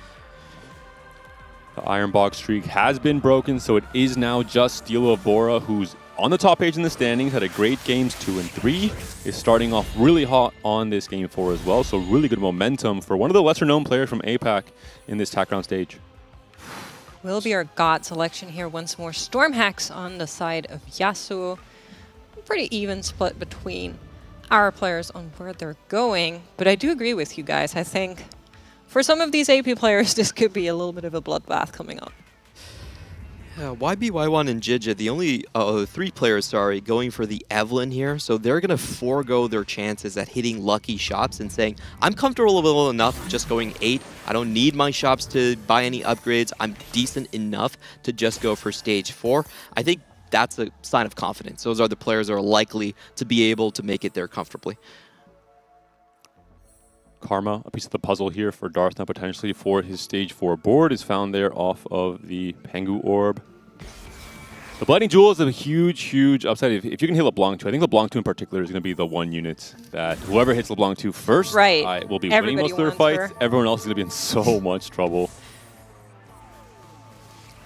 The Ironbog streak has been broken, so it is now just Steel of Bora, who's on the top page in the standings, had a great games 2 and 3, is starting off really hot on this game 4 as well, so really good momentum for one of the lesser known players from APAC in this TAC round stage. Will be our God selection here once more. Stormhacks on the side of Yasuo. Pretty even split between our players on where they're going, but I do agree with you guys. I think for some of these AP players, this could be a little bit of a bloodbath coming up. Yeah, YB1 and Jija, the only 3 players, going for the Evelyn here. So they're going to forego their chances at hitting lucky shops and saying, I'm comfortable enough just going 8. I don't need my shops to buy any upgrades. I'm decent enough to just go for stage 4. I think that's a sign of confidence. Those are the players that are likely to be able to make it there comfortably. Karma, a piece of the puzzle here for Darthnub potentially for his stage 4 board, is found there off of the Pengu Orb. The Blighting Jewel is a huge, huge upside. If you can hit LeBlanc 2, I think LeBlanc 2 in particular is going to be the one unit that whoever hits LeBlanc 2 first will be winning most of their fights. Everyone else is going to be in so much trouble.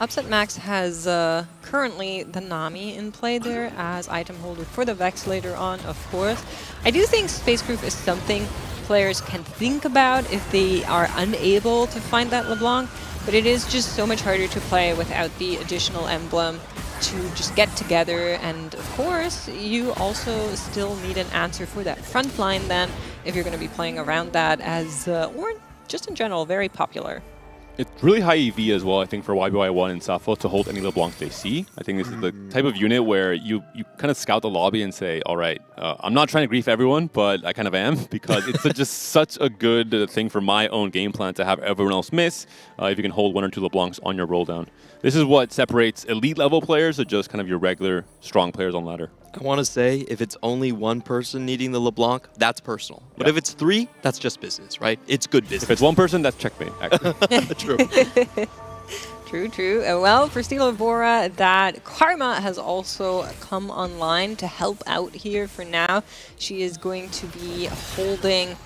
Upset Max has currently the Nami in play there as item holder for the Vex later on, of course. I do think Space Group is something players can think about if they are unable to find that LeBlanc, but it is just so much harder to play without the additional emblem to just get together. And of course, you also still need an answer for that front line then if you're going to be playing around that as, or just in general, very popular. It's really high EV as well, I think, for YBY1 and Safo to hold any LeBlanc they see. I think this is the type of unit where you kind of scout the lobby and say, all right, I'm not trying to grief everyone, but I kind of am, because it's just such a good thing for my own game plan to have everyone else miss if you can hold 1 or 2 LeBlancs on your roll down. This is what separates elite level players to just kind of your regular strong players on ladder. I want to say, if it's only one person needing the LeBlanc, that's personal. But if it's 3, that's just business, right? It's good business. If it's one person, that's checkmate, actually. True. True. Well, for Steel of Bora, that Karma has also come online to help out here for now. She is going to be holding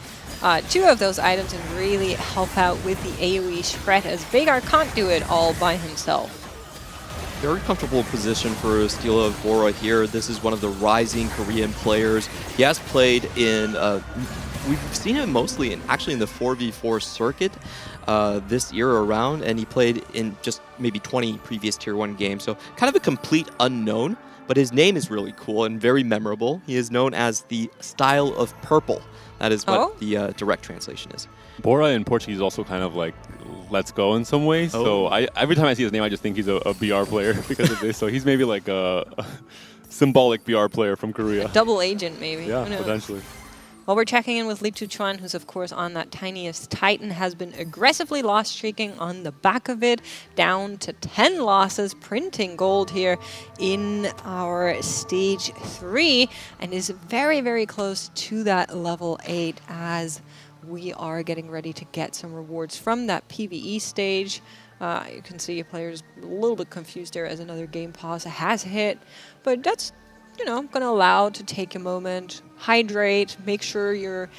2 of those items and really help out with the AoE spread, as Veigar can't do it all by himself. Very comfortable position for Steel of Bora here. This is one of the rising Korean players. He has played in, we've seen him mostly actually in the 4v4 circuit this year around, and he played in just maybe 20 previous Tier 1 games. So kind of a complete unknown, but his name is really cool and very memorable. He is known as the Style of Purple. That is what the direct translation is. Bora in Portuguese is also kind of like let's go in some ways. So every time I see his name, I just think he's a BR player because of this. So he's maybe like a symbolic BR player from Korea. A double agent, maybe. Yeah, Who knows? potentially. Well, we're checking in with Lee Tu-chuan, who's of course on that tiniest Titan, has been aggressively loss streaking on the back of it, down to 10 losses, printing gold here in our stage 3, and is very, very close to that level 8 as we are getting ready to get some rewards from that PvE stage. You can see players a little bit confused there as another game pause has hit, but that's, you know, going to allow to take a moment, hydrate, make sure you're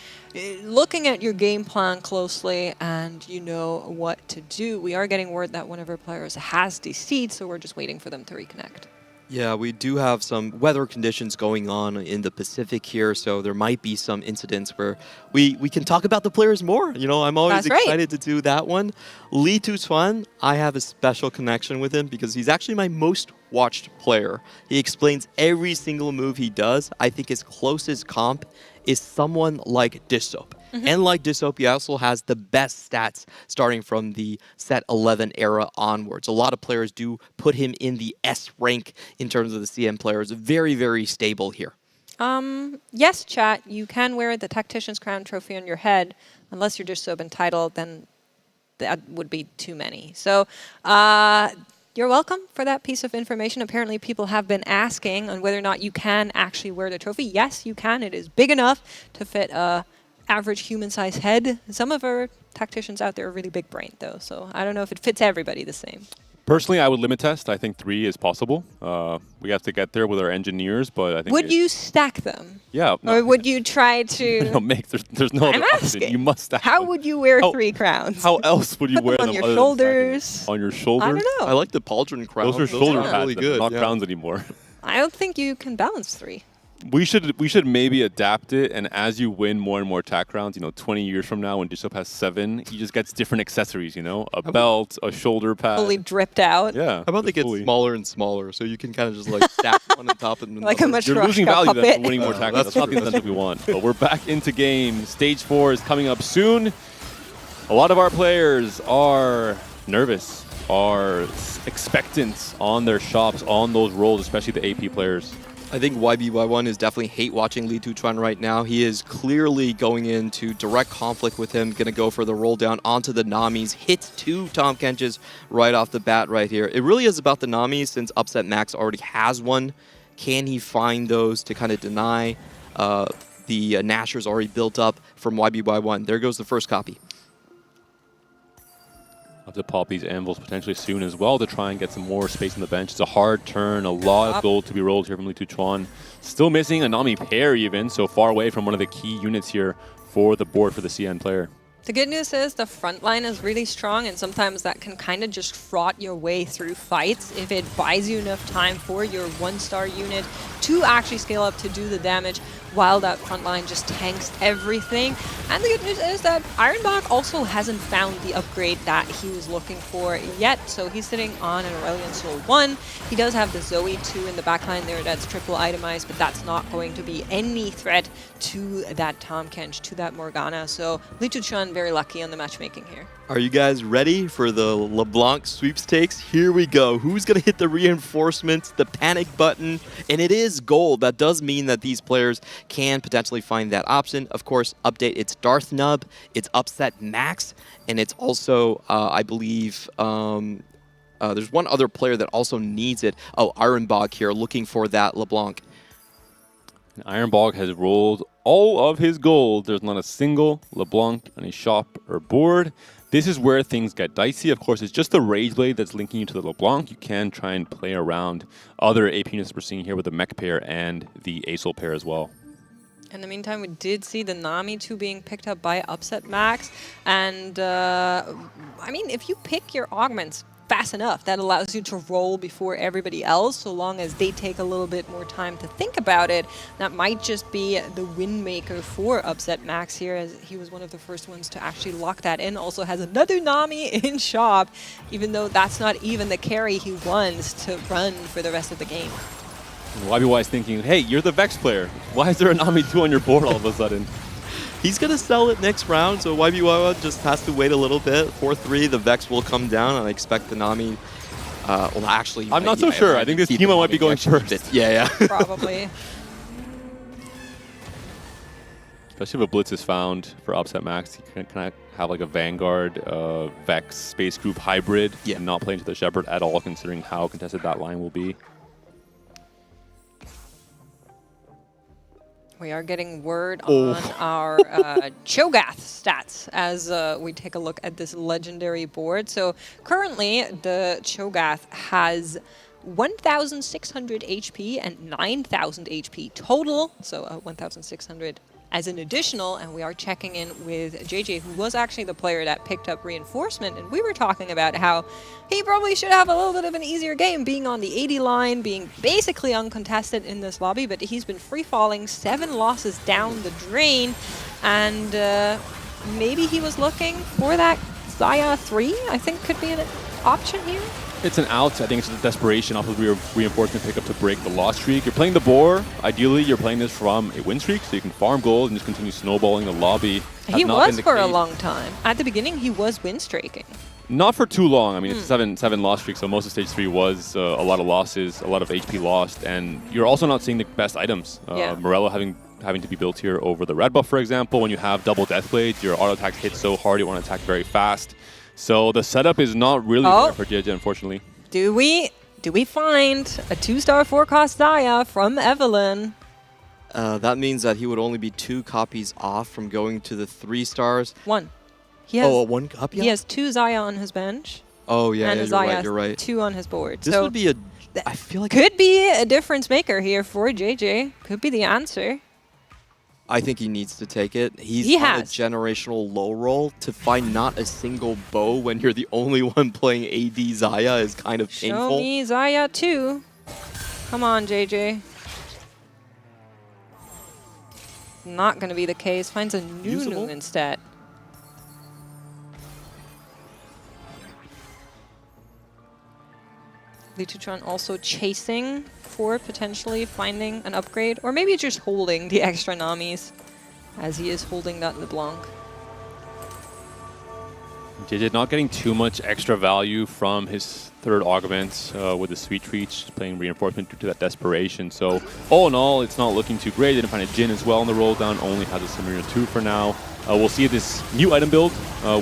looking at your game plan closely and you know what to do. We are getting word that one of our players has DC'd, so we're just waiting for them to reconnect. Yeah, we do have some weather conditions going on in the Pacific here, so there might be some incidents where we can talk about the players more. You know, I'm always excited to do that one. Lee Tu-chuan, I have a special connection with him because he's actually my most watched player. He explains every single move he does. I think his closest comp is someone like Dish Soap. And like Dish Soap, he also has the best stats starting from the set 11 era onwards. A lot of players do put him in the S rank in terms of the CM players. Very, very stable here. Yes, chat, you can wear the Tactician's Crown trophy on your head, unless you're Dish Soap entitled, then that would be too many. So, you're welcome for that piece of information. Apparently, people have been asking on whether or not you can actually wear the trophy. Yes, you can. It is big enough to fit a average human-sized head. Some of our tacticians out there are really big brain, though, so I don't know if it fits everybody the same. Personally, I would limit test. I think 3 is possible. We have to get there with our engineers, but I think... Would you stack them? Yeah. No, or would you try to... No, there's no other option. You must stack How them. would you wear 3 crowns? How else would you wear them? On your shoulders? On your shoulders? I don't know. I like the pauldron crowns. Those are shoulder pads, really good. not crowns anymore. I don't think you can balance 3. We should maybe adapt it, and as you win more and more tack rounds, 20 years from now when Dishop has 7, he just gets different accessories, a belt, a shoulder pad. Fully dripped out. Yeah. How about they get smaller and smaller, so you can kind of just like stack one on top of another. Like a much You're losing value puppet. then for winning more tack rounds. That's not the incentive we want. But we're back into game. Stage 4 is coming up soon. A lot of our players are nervous, are expectant on their shops, on those rolls, especially the AP players. I think YBY1 is definitely hate watching Lee Tu-chuan right now. He is clearly going into direct conflict with him, going to go for the roll down onto the Namis, hits 2 Tahm Kenches right off the bat right here. It really is about the Namis since Upset Max already has one. Can he find those to kind of deny the Nashers already built up from YBY1? There goes the first copy. Have to pop these anvils potentially soon as well to try and get some more space on the bench. It's a hard turn, a lot of gold to be rolled here from Lee Tu-chuan. Still missing a Nami pair even, so far away from one of the key units here for the board for the CN player. The good news is the front line is really strong, and sometimes that can kind of just fraud your way through fights if it buys you enough time for your 1-star unit to actually scale up to do the damage, while that front line just tanks everything. And the good news is that Ironbog also hasn't found the upgrade that he was looking for yet, so he's sitting on an Aurelion Soul 1. He does have the Zoe 2 in the backline there that's triple itemized, but that's not going to be any threat to that Tahm Kench, to that Morgana. So Lichuchan very lucky on the matchmaking here. Are you guys ready for the LeBlanc sweepstakes? Here we go. Who's going to hit the reinforcements, the panic button? And it is gold. That does mean that these players can potentially find that option. Of course, update, it's Darth Nub, it's Upset Max, and it's also, I believe, there's one other player that also needs it. Oh, Ironbog here, looking for that LeBlanc. Ironbog has rolled all of his gold. There's not a single LeBlanc on his shop or board. This is where things get dicey. Of course, it's just the Rage Blade that's linking you to the LeBlanc. You can try and play around other AP units we're seeing here with the mech pair and the Asol pair as well. In the meantime, we did see the Nami 2 being picked up by Upset Max. And, I mean, if you pick your augments fast enough, that allows you to roll before everybody else, so long as they take a little bit more time to think about it. That might just be the win maker for Upset Max here, as he was one of the first ones to actually lock that in. Also has another Nami in shop, even though that's not even the carry he wants to run for the rest of the game. YBY is thinking, hey, you're the Vex player. Why is there a Nami 2 on your board all of a sudden? He's going to sell it next round, so YBY just has to wait a little bit. 4-3, the Vex will come down, and I expect the Nami... well, actually... I'm not so sure. I think this Teemo might be going first. Yeah. Probably. Especially if a Blitz is found for Upset Max, you can kind of have like a Vanguard, Vex, Space Group hybrid, and not play into the Shepherd at all, considering how contested that line will be. We are getting word on our Cho'Gath stats as we take a look at this legendary board. So currently, the Cho'Gath has 1,600 HP and 9,000 HP total. So 1,600 as an additional, and we are checking in with JJ, who was actually the player that picked up reinforcement, and we were talking about how he probably should have a little bit of an easier game, being on the 80 line, being basically uncontested in this lobby, but he's been free-falling, 7 losses down the drain, and maybe he was looking for that Xayah 3, I think could be an option here. It's an out. I think it's a desperation off of your reinforcement pickup to break the loss streak. You're playing the boar. Ideally, you're playing this from a win streak, so you can farm gold and just continue snowballing the lobby. He was for a long time. At the beginning, he was win streaking. Not for too long. I mean, it's a seven loss streak, so most of stage 3 was a lot of losses, a lot of HP lost, and you're also not seeing the best items. Morello having to be built here over the red buff, for example. When you have double death blades, your auto attacks hit so hard, you want to attack very fast. So the setup is not really there for JJ, unfortunately. Do we find a 2-star 4-cost Xayah from Evelyn? That means that he would only be 2 copies off from going to the 3 stars. 1. He has, 1 copy? He has 2 Xayah on his bench. Oh yeah, and you're right. 2 on his board. This so would be I feel like could be a difference maker here for JJ. Could be the answer. I think he needs to take it. He's on a generational low roll. To find not a single bow when you're the only one playing AD Xayah is kind of painful. Show me Xayah 2. Come on, JJ. Not going to be the case. Finds a Nunu instead. Lichuchan also chasing for potentially finding an upgrade, or maybe just holding the extra Namis as he is holding that LeBlanc. JJ not getting too much extra value from his 3rd augment with the Sweet Treats, playing reinforcement due to that desperation. So all in all, it's not looking too great. Didn't find a Jhin as well on the roll down, only has a Samirina 2 for now. We'll see this new item build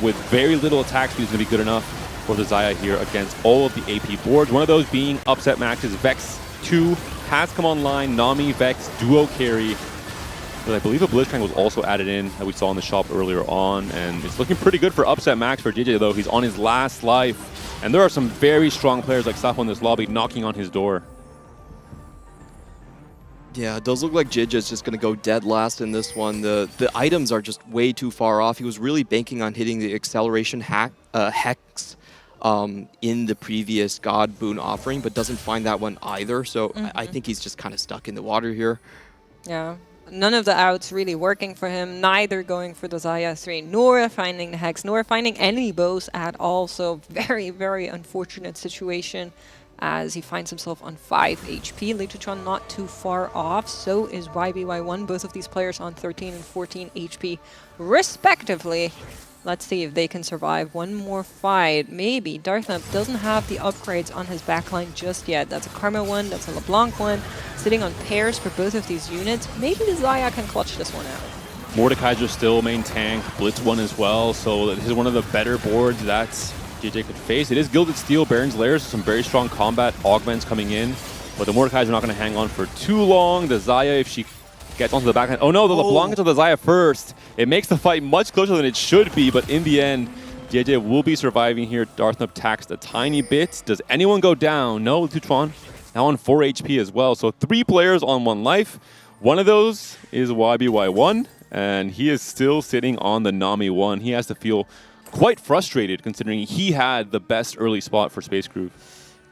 with very little attack speed is going to be good enough for the Xayah here against all of the AP boards. One of those being Upset Max's Vex 2 has come online. Nami, Vex, duo carry. But I believe a Blitzcrank was also added in that we saw in the shop earlier on. And it's looking pretty good for Upset Max for JJ, though. He's on his last life. And there are some very strong players like Safo in this lobby knocking on his door. Yeah, it does look like Jija's just going to go dead last in this one. The items are just way too far off. He was really banking on hitting the acceleration hex in the previous God Boon offering, but doesn't find that one either. So I think he's just kind of stuck in the water here. Yeah. None of the outs really working for him, neither going for the Zaya 3, nor finding the Hex, nor finding any bows at all. So very, very unfortunate situation as he finds himself on 5 HP. Litutron not too far off, so is YBY1. Both of these players on 13 and 14 HP respectively. Let's see if they can survive one more fight. Maybe. Darthnub doesn't have the upgrades on his backline just yet. That's a Karma one, that's a LeBlanc one. Sitting on pairs for both of these units. Maybe the Zaya can clutch this one out. Mordekaiser still main tank, Blitz one as well, so this is one of the better boards that JJ could face. It is Gilded Steel, Baron's Lairs, some very strong combat augments coming in, but the Mordekaiser not going to hang on for too long. The Zaya, if she gets onto the backhand. Oh no, the LeBlanc gets on the Zaya first. It makes the fight much closer than it should be, but in the end, JJ will be surviving here. Darthnub taxed a tiny bit. Does anyone go down? No, Tutron now on 4 HP as well. So 3 players on 1 life. One of those is YBY1, and he is still sitting on the Nami 1. He has to feel quite frustrated considering he had the best early spot for Space Groove.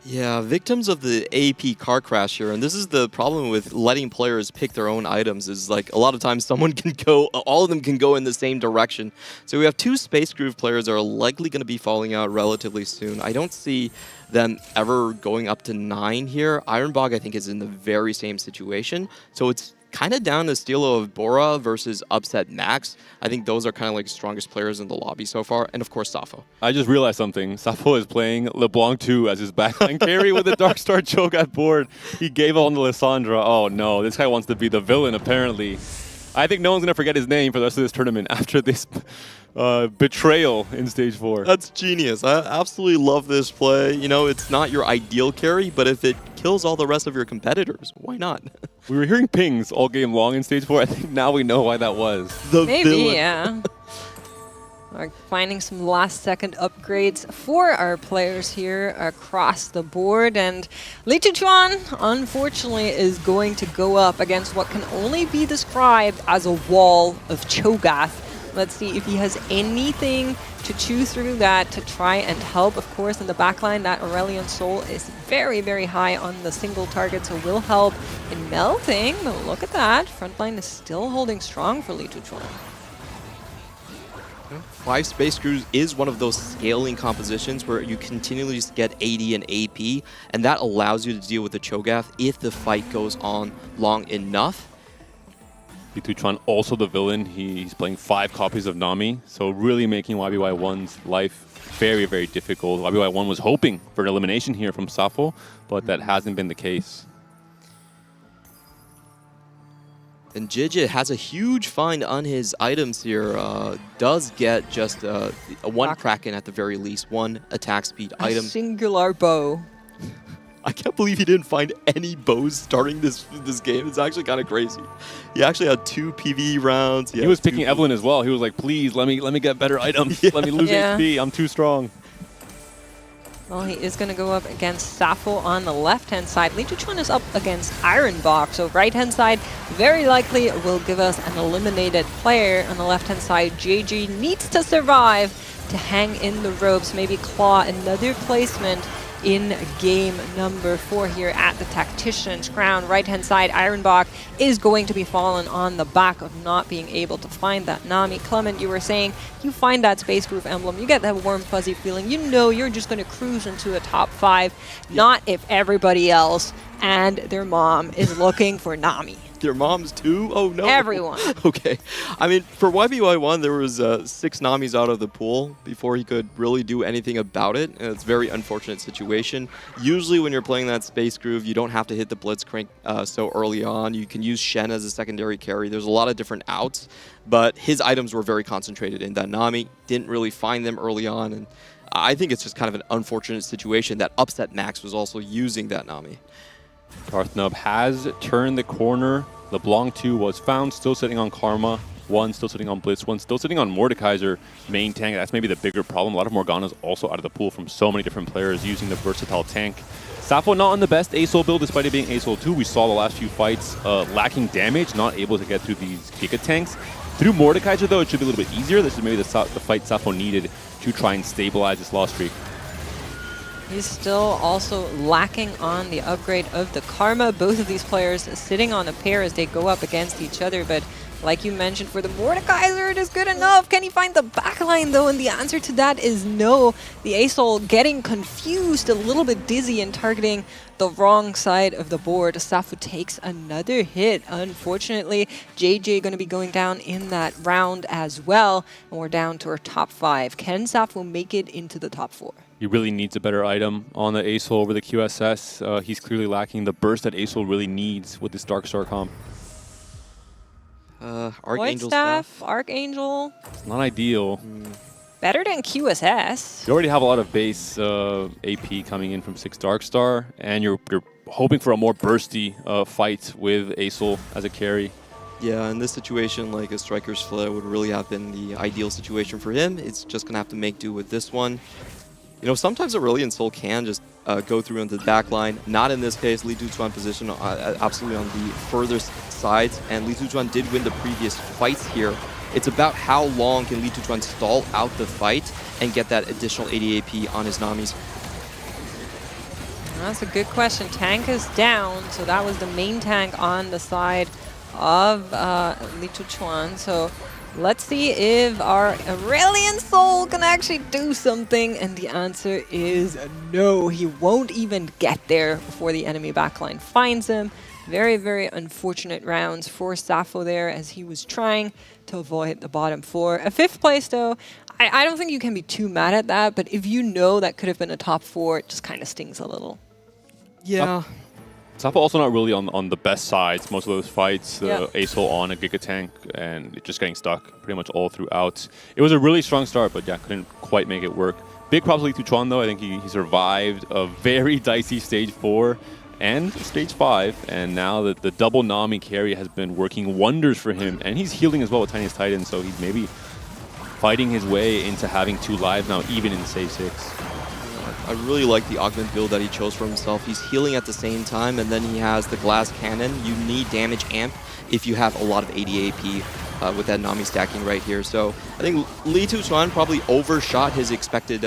Yeah, victims of the AP car crash here, and this is the problem with letting players pick their own items, is like a lot of times someone can go, all of them can go in the same direction. So we have 2 Space Groove players that are likely going to be falling out relatively soon. I don't see them ever going up to 9 here. Ironbog, I think, is in the very same situation. So it's kind of down to Steelo of Bora versus Upset Max. I think those are kind of like strongest players in the lobby so far. And of course, Safo. I just realized something. Safo is playing LeBlanc 2 as his backline carry with the Darkstar choke at board. He gave on to Lissandra. Oh no, this guy wants to be the villain apparently. I think no one's going to forget his name for the rest of this tournament after this betrayal in Stage 4. That's genius. I absolutely love this play. You know, it's not your ideal carry, but if it kills all the rest of your competitors, why not? We were hearing pings all game long in Stage 4. I think now we know why that was. The Maybe, villain. yeah. We're finding some last-second upgrades for our players here across the board. And Litutron, unfortunately, is going to go up against what can only be described as a wall of Cho'Gath. Let's see if he has anything to chew through that to try and help. Of course, in the backline, that Aurelion Soul is very, very high on the single target, so will help in melting. But look at that. Frontline is still holding strong for Litutron. 5 Space Grooves is one of those scaling compositions where you continually just get AD and AP, and that allows you to deal with the Cho'Gath if the fight goes on long enough. Litutron also the villain. He's playing 5 copies of Nami, so really making YBY1's life very, very difficult. YBY1 was hoping for an elimination here from Safo, but that hasn't been the case. And Jijit has a huge find on his items here. Does get just a 1 Kraken at the very least, 1 attack speed item. A singular bow. I can't believe he didn't find any bows starting this game. It's actually kind of crazy. He actually had 2 PvE rounds. He was picking Evelyn as well. He was like, please, let me get better items. Let me lose HP. I'm too strong. Well, he is going to go up against Safo on the left-hand side. Litutron is up against Ironbog, so right-hand side very likely will give us an eliminated player. On the left-hand side, JG needs to survive to hang in the ropes, maybe claw another placement in game number 4 here at the Tactician's crown. Right-hand side, Ironbog is going to be fallen on the back of not being able to find that Nami. Clement, you were saying you find that Space Groove emblem, you get that warm fuzzy feeling. You know you're just going to cruise into a top 5, not if everybody else and their mom is looking for Nami. Their moms too? Oh no. Everyone. Okay. I mean, for YBY1, there was 6 Namis out of the pool before he could really do anything about it. And it's a very unfortunate situation. Usually when you're playing that Space Groove, you don't have to hit the Blitzcrank so early on. You can use Shen as a secondary carry. There's a lot of different outs, but his items were very concentrated in that Nami. Didn't really find them early on, and I think it's just kind of an unfortunate situation that Upset Max was also using that Nami. Darthnub has turned the corner. LeBlanc 2 was found, still sitting on Karma. One still sitting on Blitz, one still sitting on Mordekaiser, main tank. That's maybe the bigger problem. A lot of Morganas also out of the pool from so many different players using the versatile tank. Safo not on the best ASOL build, despite it being ASOL 2. We saw the last few fights lacking damage, not able to get through these Giga tanks. Through Mordekaiser, though, it should be a little bit easier. This is maybe the fight Safo needed to try and stabilize this loss streak. He's still also lacking on the upgrade of the Karma. Both of these players sitting on a pair as they go up against each other, but like you mentioned, for the Mordekaiser, it is good enough. Can he find the backline, though? And the answer to that is no. The ASOL getting confused, a little bit dizzy and targeting the wrong side of the board. Safo takes another hit. Unfortunately, JJ going to be going down in that round as well. And we're down to our top 5. Can Safo make it into the top 4? He really needs a better item on the ASOL over the QSS. He's clearly lacking the burst that ASOL really needs with this Dark Star comp. Archangel Staff, Archangel. It's not ideal. Better than QSS. You already have a lot of base AP coming in from 6 Dark Star, and you're hoping for a more bursty fight with ASOL as a carry. Yeah, in this situation, like a Striker's Flare would really have been the ideal situation for him. It's just going to have to make do with this one. You know, sometimes Aurelion Sol can just go through into the back line. Not in this case. Li Tuchuan position absolutely on the furthest sides, and Li Tuchuan did win the previous fights here. It's about how long can Li Tuchuan stall out the fight and get that additional 80 AP on his Namis. That's a good question. Tank is down, so that was the main tank on the side of Li Tuchuan. So let's see if our Aurelion Sol can actually do something, and the answer is no. He won't even get there before the enemy backline finds him. Very, very unfortunate rounds for Safo there as he was trying to avoid the bottom 4. A 5th place, though, I don't think you can be too mad at that, but if you know that could have been a top 4, it just kind of stings a little. Yeah. Safo also not really on the best sides. Most of those fights, Yeah. ASOL on a Giga Tank and just getting stuck pretty much all throughout. It was a really strong start, but yeah, couldn't quite make it work. Big props to Li Tuchuan, though. I think he survived a very dicey stage 4 and stage 5, and now that the double Nami carry has been working wonders for him, and he's healing as well with Tiniest Titan, so he's maybe fighting his way into having 2 lives now, even in stage 6. I really like the augment build that he chose for himself. He's healing at the same time, and then he has the glass cannon. You need damage amp if you have a lot of 80 AP with that Nami stacking right here. So I think Li Tuchuan probably overshot his expected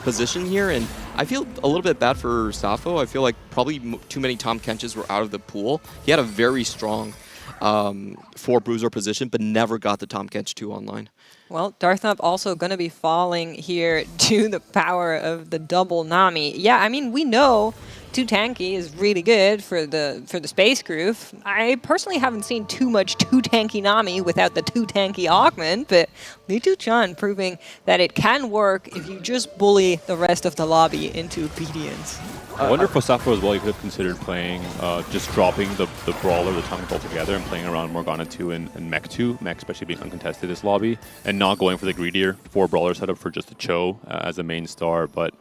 position here, and I feel a little bit bad for Safo. I feel like probably too many Tom Kenches were out of the pool. He had a very strong 4 bruiser position, but never got the Tom Kench 2 online. Well, Darthnub also going to be falling here to the power of the double Nami. Yeah, I mean, we know 2 tanky is really good for the space groove. I personally haven't seen too much 2 tanky Nami without the 2 tanky augment, but Li Tuchuan proving that it can work if you just bully the rest of the lobby into obedience. I wonder for Safo as well, you could have considered playing, just dropping the Brawler, the Tongue altogether, and playing around Morgana 2 and Mech 2, Mech especially being uncontested this lobby, and not going for the greedier 4 Brawler setup for just the Cho as the main star. But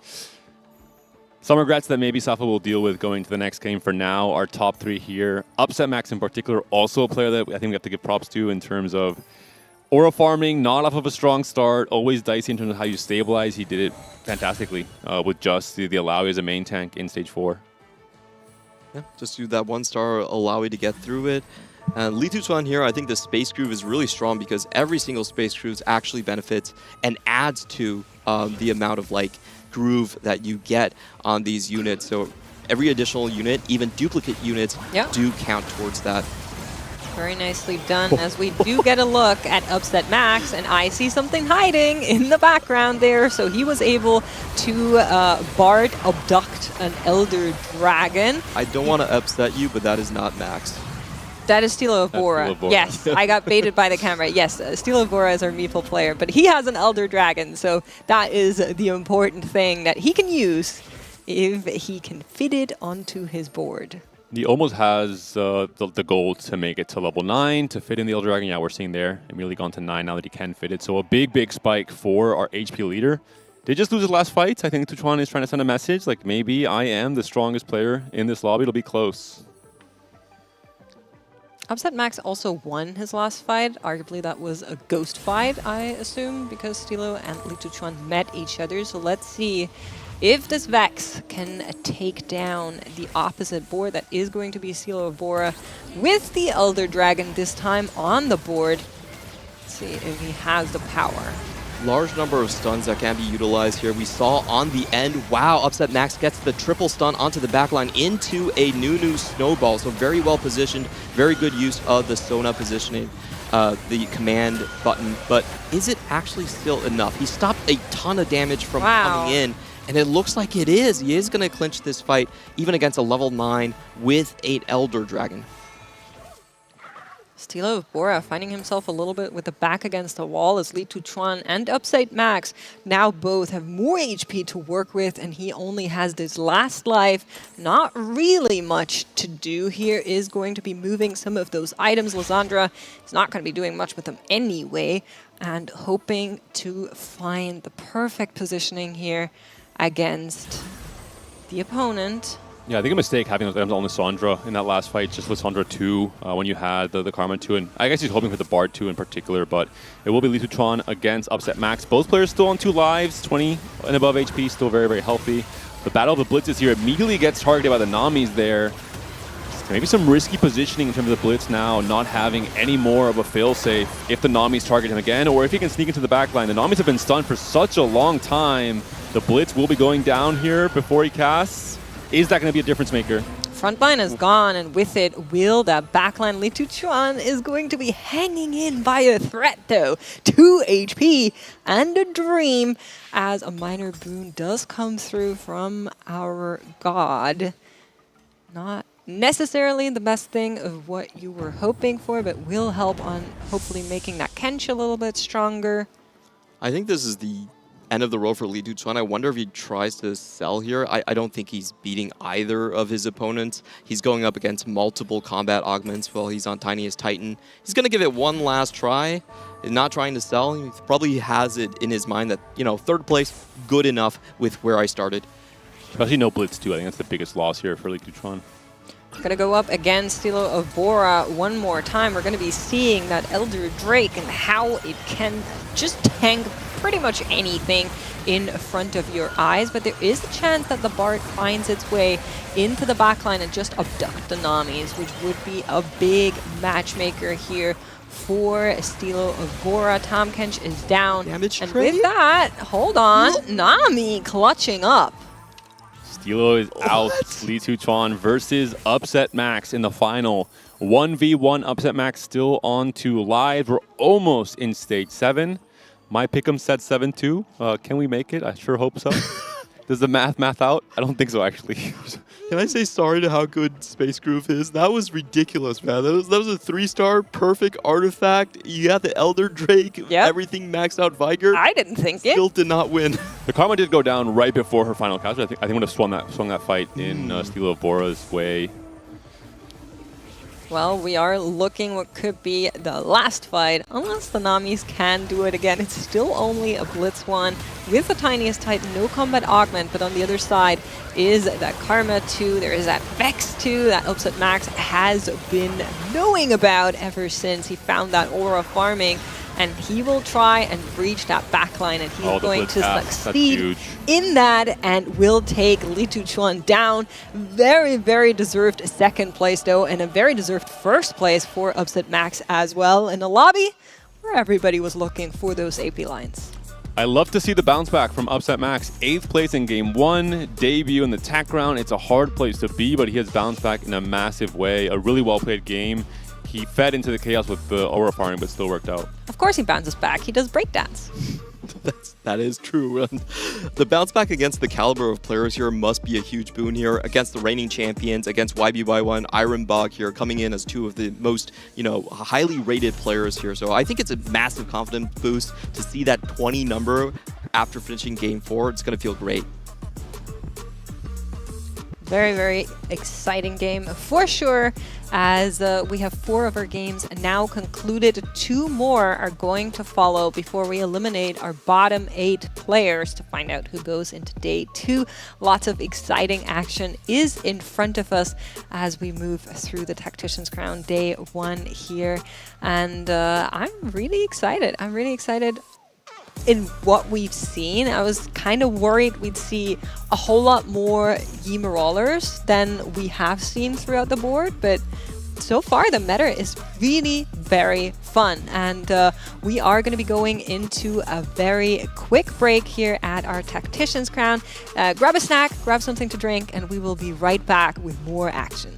some regrets that maybe Safo will deal with going to the next game. For now, our top 3 here, Upset Max in particular, also a player that I think we have to give props to in terms of aura farming, not off of a strong start, always dicey in terms of how you stabilize. He did it fantastically with just the Alawi as a main tank in stage 4. Yeah, just do that 1-star Alawi to get through it. And Li Tuchuan here, I think the Space Groove is really strong because every single Space Groove actually benefits and adds to the amount of groove that you get on these units. So every additional unit, even duplicate units, do count towards that. Very nicely done, as we do get a look at Upset Max, and I see something hiding in the background there. So he was able to Bard abduct an Elder Dragon. I don't want to upset you, but that is not Max. That is Stilo Evora. Yes, I got baited by the camera. Yes, Stilo Evora is our Meeple player, but he has an Elder Dragon, so that is the important thing that he can use if he can fit it onto his board. He almost has the goal to make it to level 9 to fit in the Elder Dragon. Yeah, we're seeing there. Immediately gone to 9 now that he can fit it. So a big spike for our HP leader. Did just lose his last fight. I think Tuchuan is trying to send a message like maybe I am the strongest player in this lobby. It'll be close. Upset Max also won his last fight. Arguably that was a ghost fight, I assume, because Stilo and Li Tuchuan met each other. So let's see if this Vex can take down the opposite board. That is going to be Stilo of Bora with the Elder Dragon this time on the board. Let's see if he has the power. Large number of stuns that can be utilized here. We saw on the end, wow, Upset Max gets the triple stun onto the backline into a Nunu snowball. So very well positioned, very good use of the Sona positioning, the command button. But is it actually still enough? He stopped a ton of damage from coming in, and it looks like it is. He is going to clinch this fight, even against a level 9 with 8 Elder Dragon. Stilo of Bora finding himself a little bit with the back against the wall as Li Tuchuan and Upset Max now both have more HP to work with, and he only has this last life. Not really much to do here. Is going to be moving some of those items. Lysandra is not going to be doing much with them anyway, and hoping to find the perfect positioning here against the opponent. Yeah, I think a mistake having those items on Lysandra in that last fight, just Lysandra 2 when you had the Karma 2, and I guess he's hoping for the Bard 2 in particular, but it will be Li Tuchuan against Upset Max. Both players still on 2 lives, 20 and above HP, still very, very healthy. The Battle of the Blitzes here immediately gets targeted by the Namis there. Maybe some risky positioning in terms of the Blitz now, not having any more of a failsafe if the Namis target him again, or if he can sneak into the backline. The Namis have been stunned for such a long time. The Blitz will be going down here before he casts. Is that going to be a difference maker? Frontline is gone, and with it, will that backline. Li Tuchuan is going to be hanging in by a thread, though. 2 HP and a dream, as a minor boon does come through from our god. Not necessarily the best thing of what you were hoping for, but will help on hopefully making that Kench a little bit stronger. I think this is the end of the road for Li Tuchuan. I wonder if he tries to sell here. I don't think he's beating either of his opponents. He's going up against multiple combat augments while he's on Tiniest Titan. He's going to give it one last try, not trying to sell. He probably has it in his mind that, you know, 3rd place, good enough with where I started. Especially no Blitz too. I think that's the biggest loss here for Li Tuchuan. Gonna go up against Stilo of Bora one more time. We're gonna be seeing that Elder Drake and how it can just tank pretty much anything in front of your eyes, but there is a chance that the Bard finds its way into the backline and just abduct the Namis, which would be a big matchmaker here for Stilo of Bora. Tahm Kench is down, and with that, hold on, Nami clutching up. Stilo is out. Li Tuchuan versus Upset Max in the final. 1v1 Upset Max still on 2 live. We're almost in stage 7. My pick'em said 7-2. Can we make it? I sure hope so. Does the math out? I don't think so, actually. Can I say sorry to how good Space Groove is? That was ridiculous, man. That was a 3-star perfect artifact. You got the Elder Drake, everything maxed out Viger. I didn't think it. Still did not win. The Karma did go down right before her final cast. I think would have swung that fight in Stilo of Bora's way. Well, we are looking what could be the last fight, unless the Namis can do it again. It's still only a Blitz 1 with the Tiniest Titan, no combat augment, but on the other side is that Karma 2, there is that Vex 2 that Upset Max has been knowing about ever since he found that aura farming, and he will try and breach that backline, and he's going to succeed in that and will take Li Tuchuan down. Very, very deserved 2nd place, though, and a very deserved 1st place for Upset Max as well in a lobby where everybody was looking for those AP lines. I love to see the bounce back from Upset Max. 8th place in game 1, debut in the TAC round. It's a hard place to be, but he has bounced back in a massive way. A really well-played game. He fed into the chaos with the aura farming, but still worked out. Of course he bounces back. He does breakdance. That is true. The bounce back against the caliber of players here must be a huge boon here against the reigning champions, against YBY1, Ironbog here, coming in as 2 of the most, highly rated players here. So I think it's a massive confidence boost to see that 20 number after finishing game 4. It's going to feel great. Very, very exciting game for sure, as we have 4 of our games now concluded. 2 more are going to follow before we eliminate our bottom 8 players to find out who goes into day 2. Lots of exciting action is in front of us as we move through the Tactician's Crown day 1 here. And I'm really excited. I'm really excited in what we've seen. I was kind of worried we'd see a whole lot more Ymir than we have seen throughout the board, but so far the meta is really very fun. And we are going to be going into a very quick break here at our Tactician's Crown. Grab a snack, grab something to drink, and we will be right back with more action.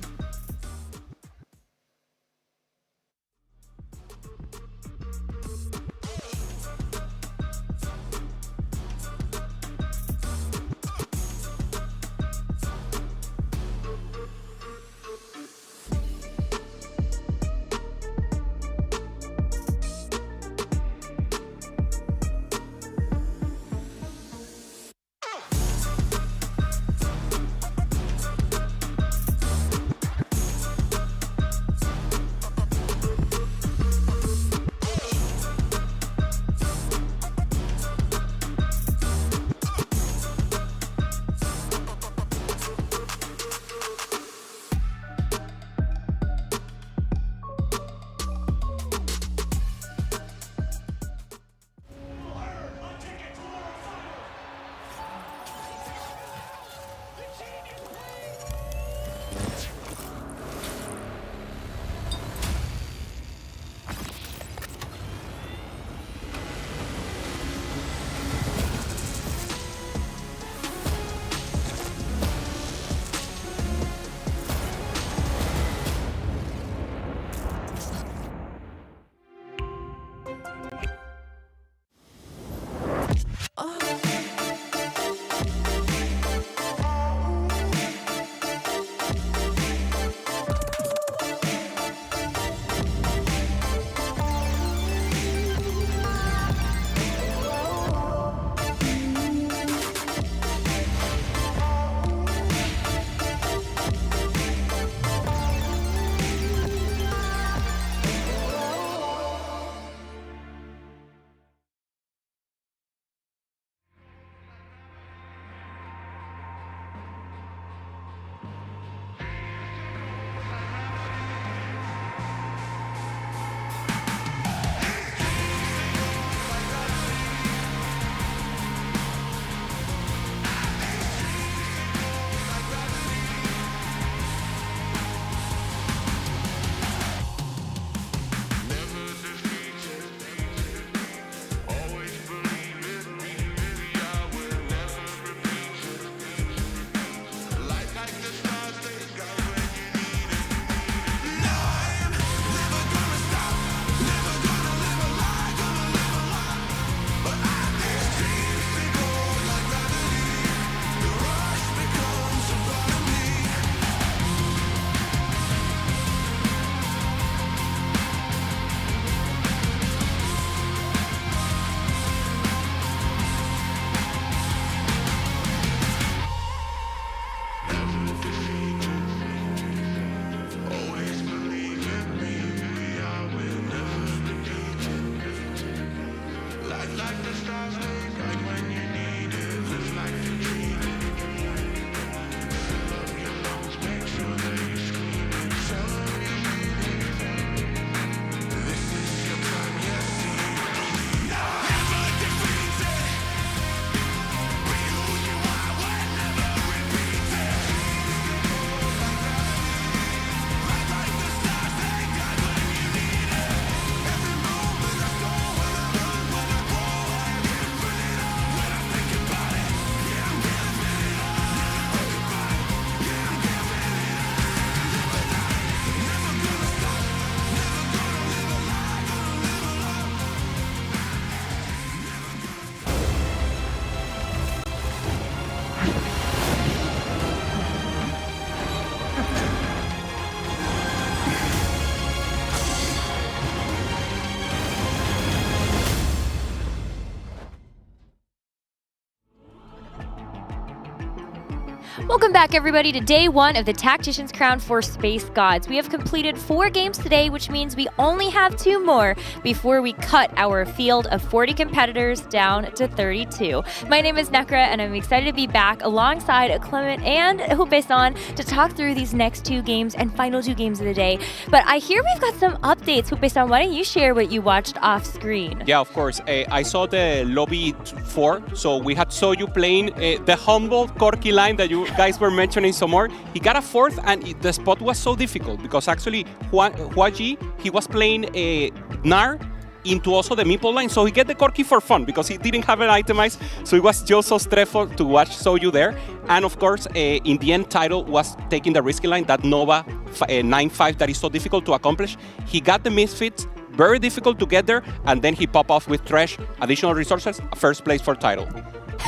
Welcome back, everybody, to day one of the Tactician's Crown for Space Gods. We have completed 4 games today, which means we only have 2 more before we cut our field of 40 competitors down to 32. My name is Nekra, and I'm excited to be back alongside Clement and Hupe-san to talk through these next 2 games and final 2 games of the day. But I hear we've got some updates. Hupe-san, why don't you share what you watched off screen? Yeah, of course. I saw the lobby 4, so we had Soyu playing the humble Corky line that you guys were mentioning some more. He got a 4th, and the spot was so difficult because actually Huaji, he was playing a Nar into also the meeple line, so he get the Corky for fun because he didn't have it itemized, so it was just so stressful to watch Soyu there. And of course, in the end, Tidal was taking the risky line, that Nova 9-5 that is so difficult to accomplish. He got the Misfits, very difficult to get there, and then he pop off with Thresh, additional resources, first place for Tidal.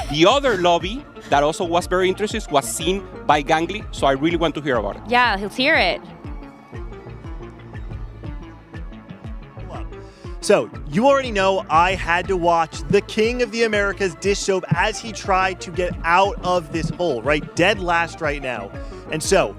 The other lobby that also was very interesting was seen by Gangly, so I really want to hear about it. Yeah, let's hear it. So, you already know I had to watch the King of the Americas, Dish Soap, as he tried to get out of this hole, right? Dead last right now. And so,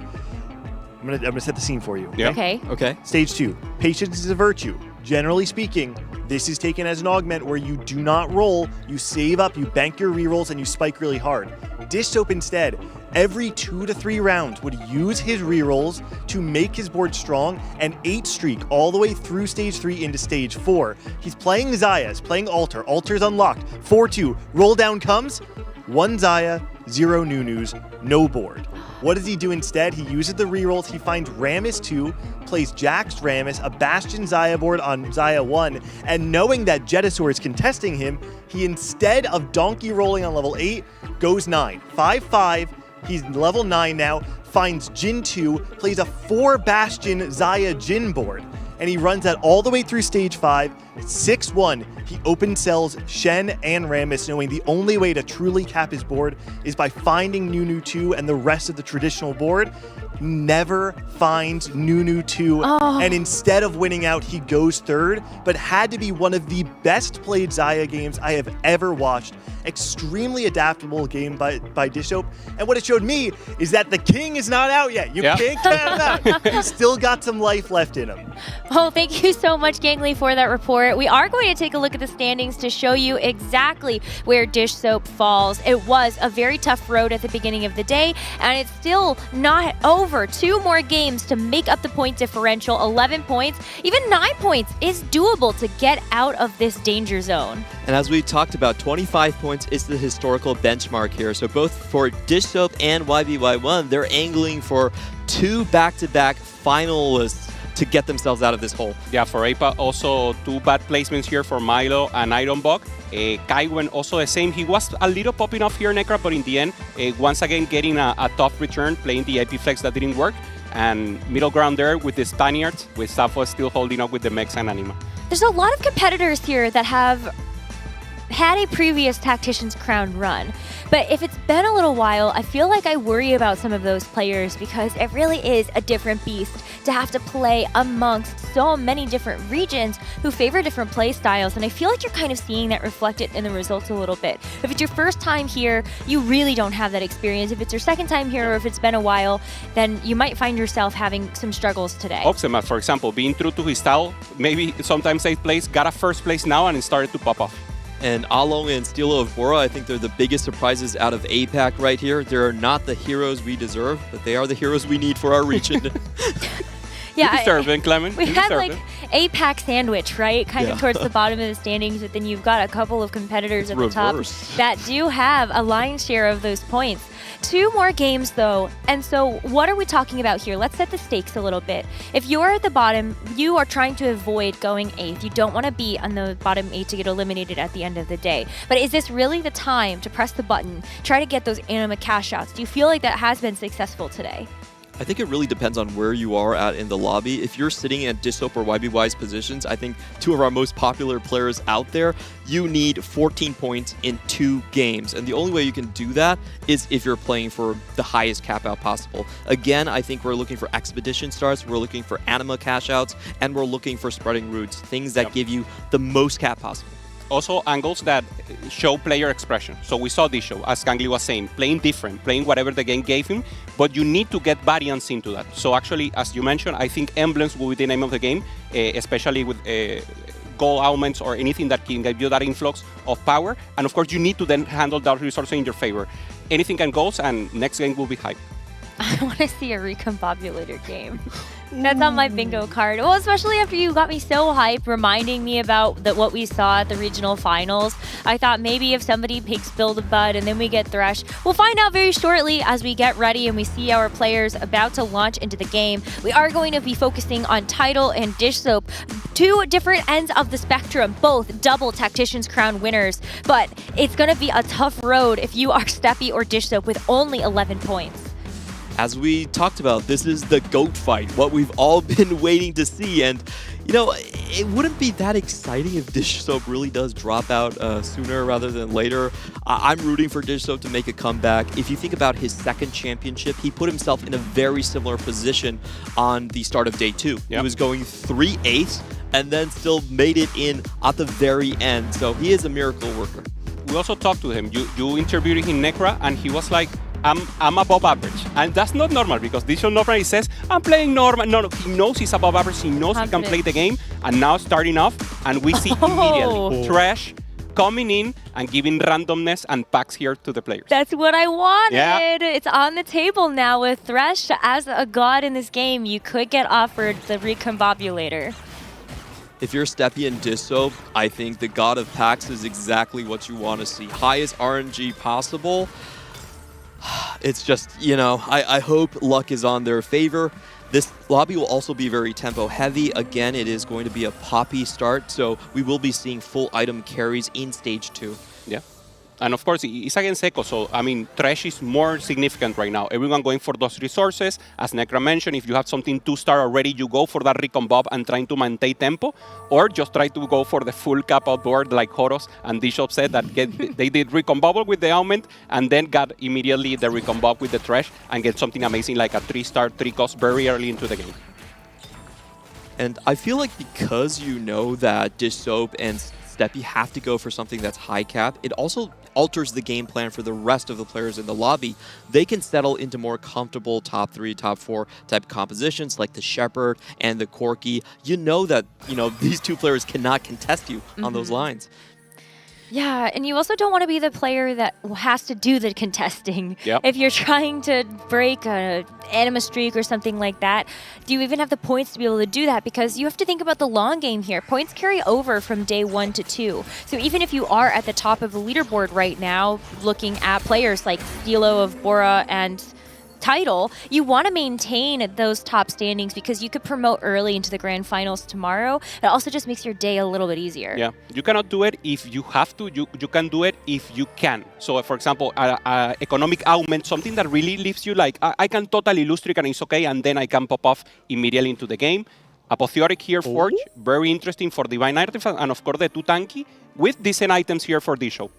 I'm gonna set the scene for you. Yeah. Okay. Stage 2. Patience is a virtue. Generally speaking, this is taken as an augment where you do not roll, you save up, you bank your rerolls, and you spike really hard. Dish Soap instead, every 2 to 3 rounds would use his rerolls to make his board strong and 8 streak all the way through stage 3 into stage 4. He's playing Zayas, playing Altar. Altar's unlocked. 4-2. Roll down comes. 1 Zaya, 0 Nunus, no board. What does he do instead? He uses the rerolls. He finds Rammus 2, plays Jax Rammus, a Bastion Zaya board on Zaya 1, and knowing that Jetasaur is contesting him, he instead of donkey rolling on level 8, goes 9. 5-5, he's level 9 now, finds Jin 2, plays a 4 Bastion Zaya Jin board, and he runs that all the way through stage 5, 6-1. He open sells Shen and Rammus, knowing the only way to truly cap his board is by finding Nunu 2 and the rest of the traditional board. Never finds Nunu 2, and instead of winning out, he goes 3rd, but had to be one of the best played Zaya games I have ever watched. Extremely adaptable game by Dish Soap, and what it showed me is that the king is not out yet. You can't count him out. He's still got some life left in him. Oh, thank you so much, Gangly, for that report. We are going to take a look at the standings to show you exactly where Dish Soap falls. It was a very tough road at the beginning of the day, and it's still not over. 2 more games to make up the point differential. 11 points, even 9 points is doable to get out of this danger zone. And as we talked about, 25 points is the historical benchmark here. So both for Dish Soap and YBY1, they're angling for 2 back-to-back finalists to get themselves out of this hole. Yeah, for APA, also 2 bad placements here for Milo and Ironbog. Kaiwen also the same. He was a little popping off here, Nekra, but in the end, once again getting a tough return, playing the IP flex that didn't work. And middle ground there with the Spaniards, with Safo still holding up with the Mex and Anima. There's a lot of competitors here that have had a previous Tactician's Crown run. But if it's been a little while, I feel like I worry about some of those players because it really is a different beast to have to play amongst so many different regions who favor different play styles. And I feel like you're kind of seeing that reflected in the results a little bit. If it's your first time here, you really don't have that experience. If it's your second time here or if it's been a while, then you might find yourself having some struggles today. Oxema, for example, being true to his style, maybe sometimes 8th place, got a 1st place now and it started to pop off. And Along and Steelo of Bora, I think they're the biggest surprises out of APAC right here. They're not the heroes we deserve, but they are the heroes we need for our region. Yeah, you deserve it, Clement. We had like a pack sandwich, right? Kind of towards the bottom of the standings, but then you've got a couple of competitors at the top that do have a lion's share of those points. 2 more games though, and so what are we talking about here? Let's set the stakes a little bit. If you're at the bottom, you are trying to avoid going 8th. You don't want to be on the bottom 8 to get eliminated at the end of the day. But is this really the time to press the button, try to get those anima cash outs? Do you feel like that has been successful today? I think it really depends on where you are at in the lobby. If you're sitting at Dish Soap or YBY's positions, I think 2 of our most popular players out there, you need 14 points in 2 games. And the only way you can do that is if you're playing for the highest cap out possible. Again, I think we're looking for expedition starts, we're looking for anima cash outs, and we're looking for spreading roots, things that give you the most cap possible. also angles that show player expression. So we saw this show, as Kangli was saying, playing different, playing whatever the game gave him, but you need to get variance into that. So actually, as you mentioned, I think emblems will be the name of the game, especially with gold augments or anything that can give you that influx of power. And of course, you need to then handle that resource in your favor. Anything can go, and next game will be hype. I want to see a recombobulator game. That's on my bingo card. Well, especially after you got me so hyped, reminding me about what we saw at the regional finals. I thought maybe if somebody picks Build a Bud and then we get Thresh, we'll find out very shortly as we get ready and we see our players about to launch into the game. We are going to be focusing on Tidal and Dish Soap, two different ends of the spectrum, both double Tacticians crown winners. But it's going to be a tough road if you are Steppy or Dish Soap with only 11 points. As we talked about, this is the GOAT fight, what we've all been waiting to see. And, you know, it wouldn't be that exciting if Dish Soap really does drop out sooner rather than later. I'm rooting for Dish Soap to make a comeback. If you think about his second championship, he put himself in a very similar position on the start of day 2. Yep. He was going 3-8 and then still made it in at the very end. So he is a miracle worker. We also talked to him. You interviewed him in Necra, and he was like, I'm above average. And that's not normal, because this show normally says, I'm playing normal. No, he knows he's above average. He knows he can play the game. And now starting off, and we see immediately Thresh coming in and giving randomness and packs here to the players. That's what I wanted. Yeah. It's on the table now with Thresh as a god in this game. You could get offered the recombobulator. If you're Steppy and Dish Soap, I think the God of Packs is exactly what you want to see. Highest RNG possible. It's just, you know, I hope luck is on their favor. This lobby will also be very tempo heavy. Again, it is going to be a poppy start, so we will be seeing full item carries in stage 2. Yeah. And of course, it's against Echo, so I mean, Thresh is more significant right now. Everyone going for those resources. As Necra mentioned, if you have something 2-star already, you go for that recon bob and trying to maintain tempo, or just try to go for the full cap out board like Horos and Dishop said that they did recon bubble with the augment and then got immediately the recon bob with the Thresh and get something amazing like a 3-star 3-cost very early into the game. And I feel like because you know that Dish Soap and Steppy have to go for something that's high cap, it also alters the game plan for the rest of the players in the lobby. They can settle into more comfortable top 3, top 4 type compositions like the Shepherd and the Corki. You know that, you know, these two players cannot contest you on those lines. Yeah, and you also don't want to be the player that has to do the contesting. Yep. If you're trying to break an anima streak or something like that, do you even have the points to be able to do that? Because you have to think about the long game here. Points carry over from day 1 to 2. So even if you are at the top of the leaderboard right now, looking at players like Stilo of Bora and Tidal, you want to maintain those top standings because you could promote early into the grand finals tomorrow. It also just makes your day a little bit easier. Yeah, you cannot do it if you have to. You can do it if you can. So, for example, economic augment, something that really leaves you like, I can totally lose streak and it's okay, and then I can pop off immediately into the game. Apotheotic here, Forge, very interesting for Divine Artifact, and of course the 2 tanky with decent items here for this show.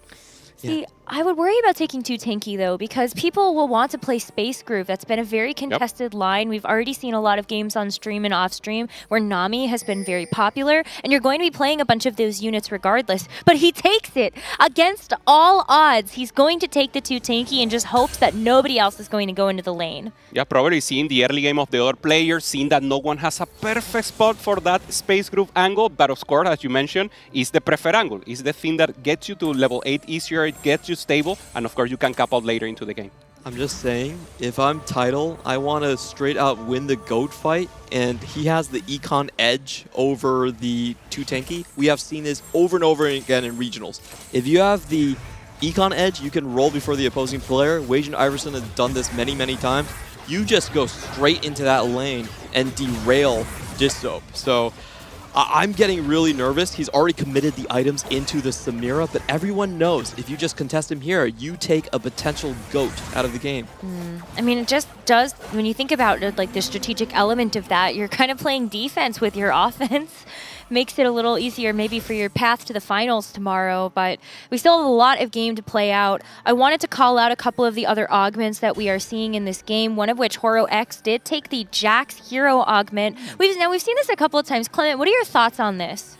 See, I would worry about taking 2 tanky, though, because people will want to play Space Groove. That's been a very contested line. We've already seen a lot of games on stream and off stream where Nami has been very popular, and you're going to be playing a bunch of those units regardless. But he takes it against all odds. He's going to take the 2 tanky and just hopes that nobody else is going to go into the lane. Yeah, probably seeing the early game of the other players, seeing that no one has a perfect spot for that Space Groove angle, but of course, as you mentioned, is the preferred angle. It's the thing that gets you to level 8 easier, it gets you stable, and of course you can cap out later into the game. I'm just saying, if I'm Tidal, I want to straight out win the GOAT fight, and he has the econ edge over the 2 tanky. We have seen this over and over again in regionals. If you have the econ edge, you can roll before the opposing player. Wage and Iverson has done this many, many times. You just go straight into that lane and derail Dish Soap. So I'm getting really nervous. He's already committed the items into the Samira, but everyone knows if you just contest him here, you take a potential GOAT out of the game. I mean, it just does, when you think about it, like the strategic element of that, you're kind of playing defense with your offense. Makes it a little easier maybe for your path to the finals tomorrow, but we still have a lot of game to play out. I wanted to call out a couple of the other augments that we are seeing in this game, one of which Horo X did take the Jax hero augment. We've seen this a couple of times. Clement, what are your thoughts on this?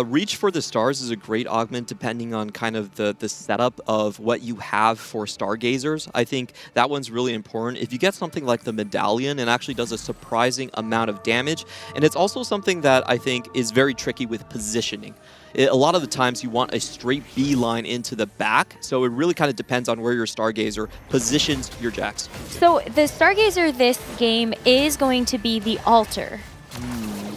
Reach for the Stars is a great augment depending on kind of the setup of what you have for Stargazers. I think that one's really important. If you get something like the Medallion, it actually does a surprising amount of damage. And it's also something that I think is very tricky with positioning. A lot of the times you want a straight B line into the back, so it really kind of depends on where your Stargazer positions your Jax. So the Stargazer this game is going to be the Altar.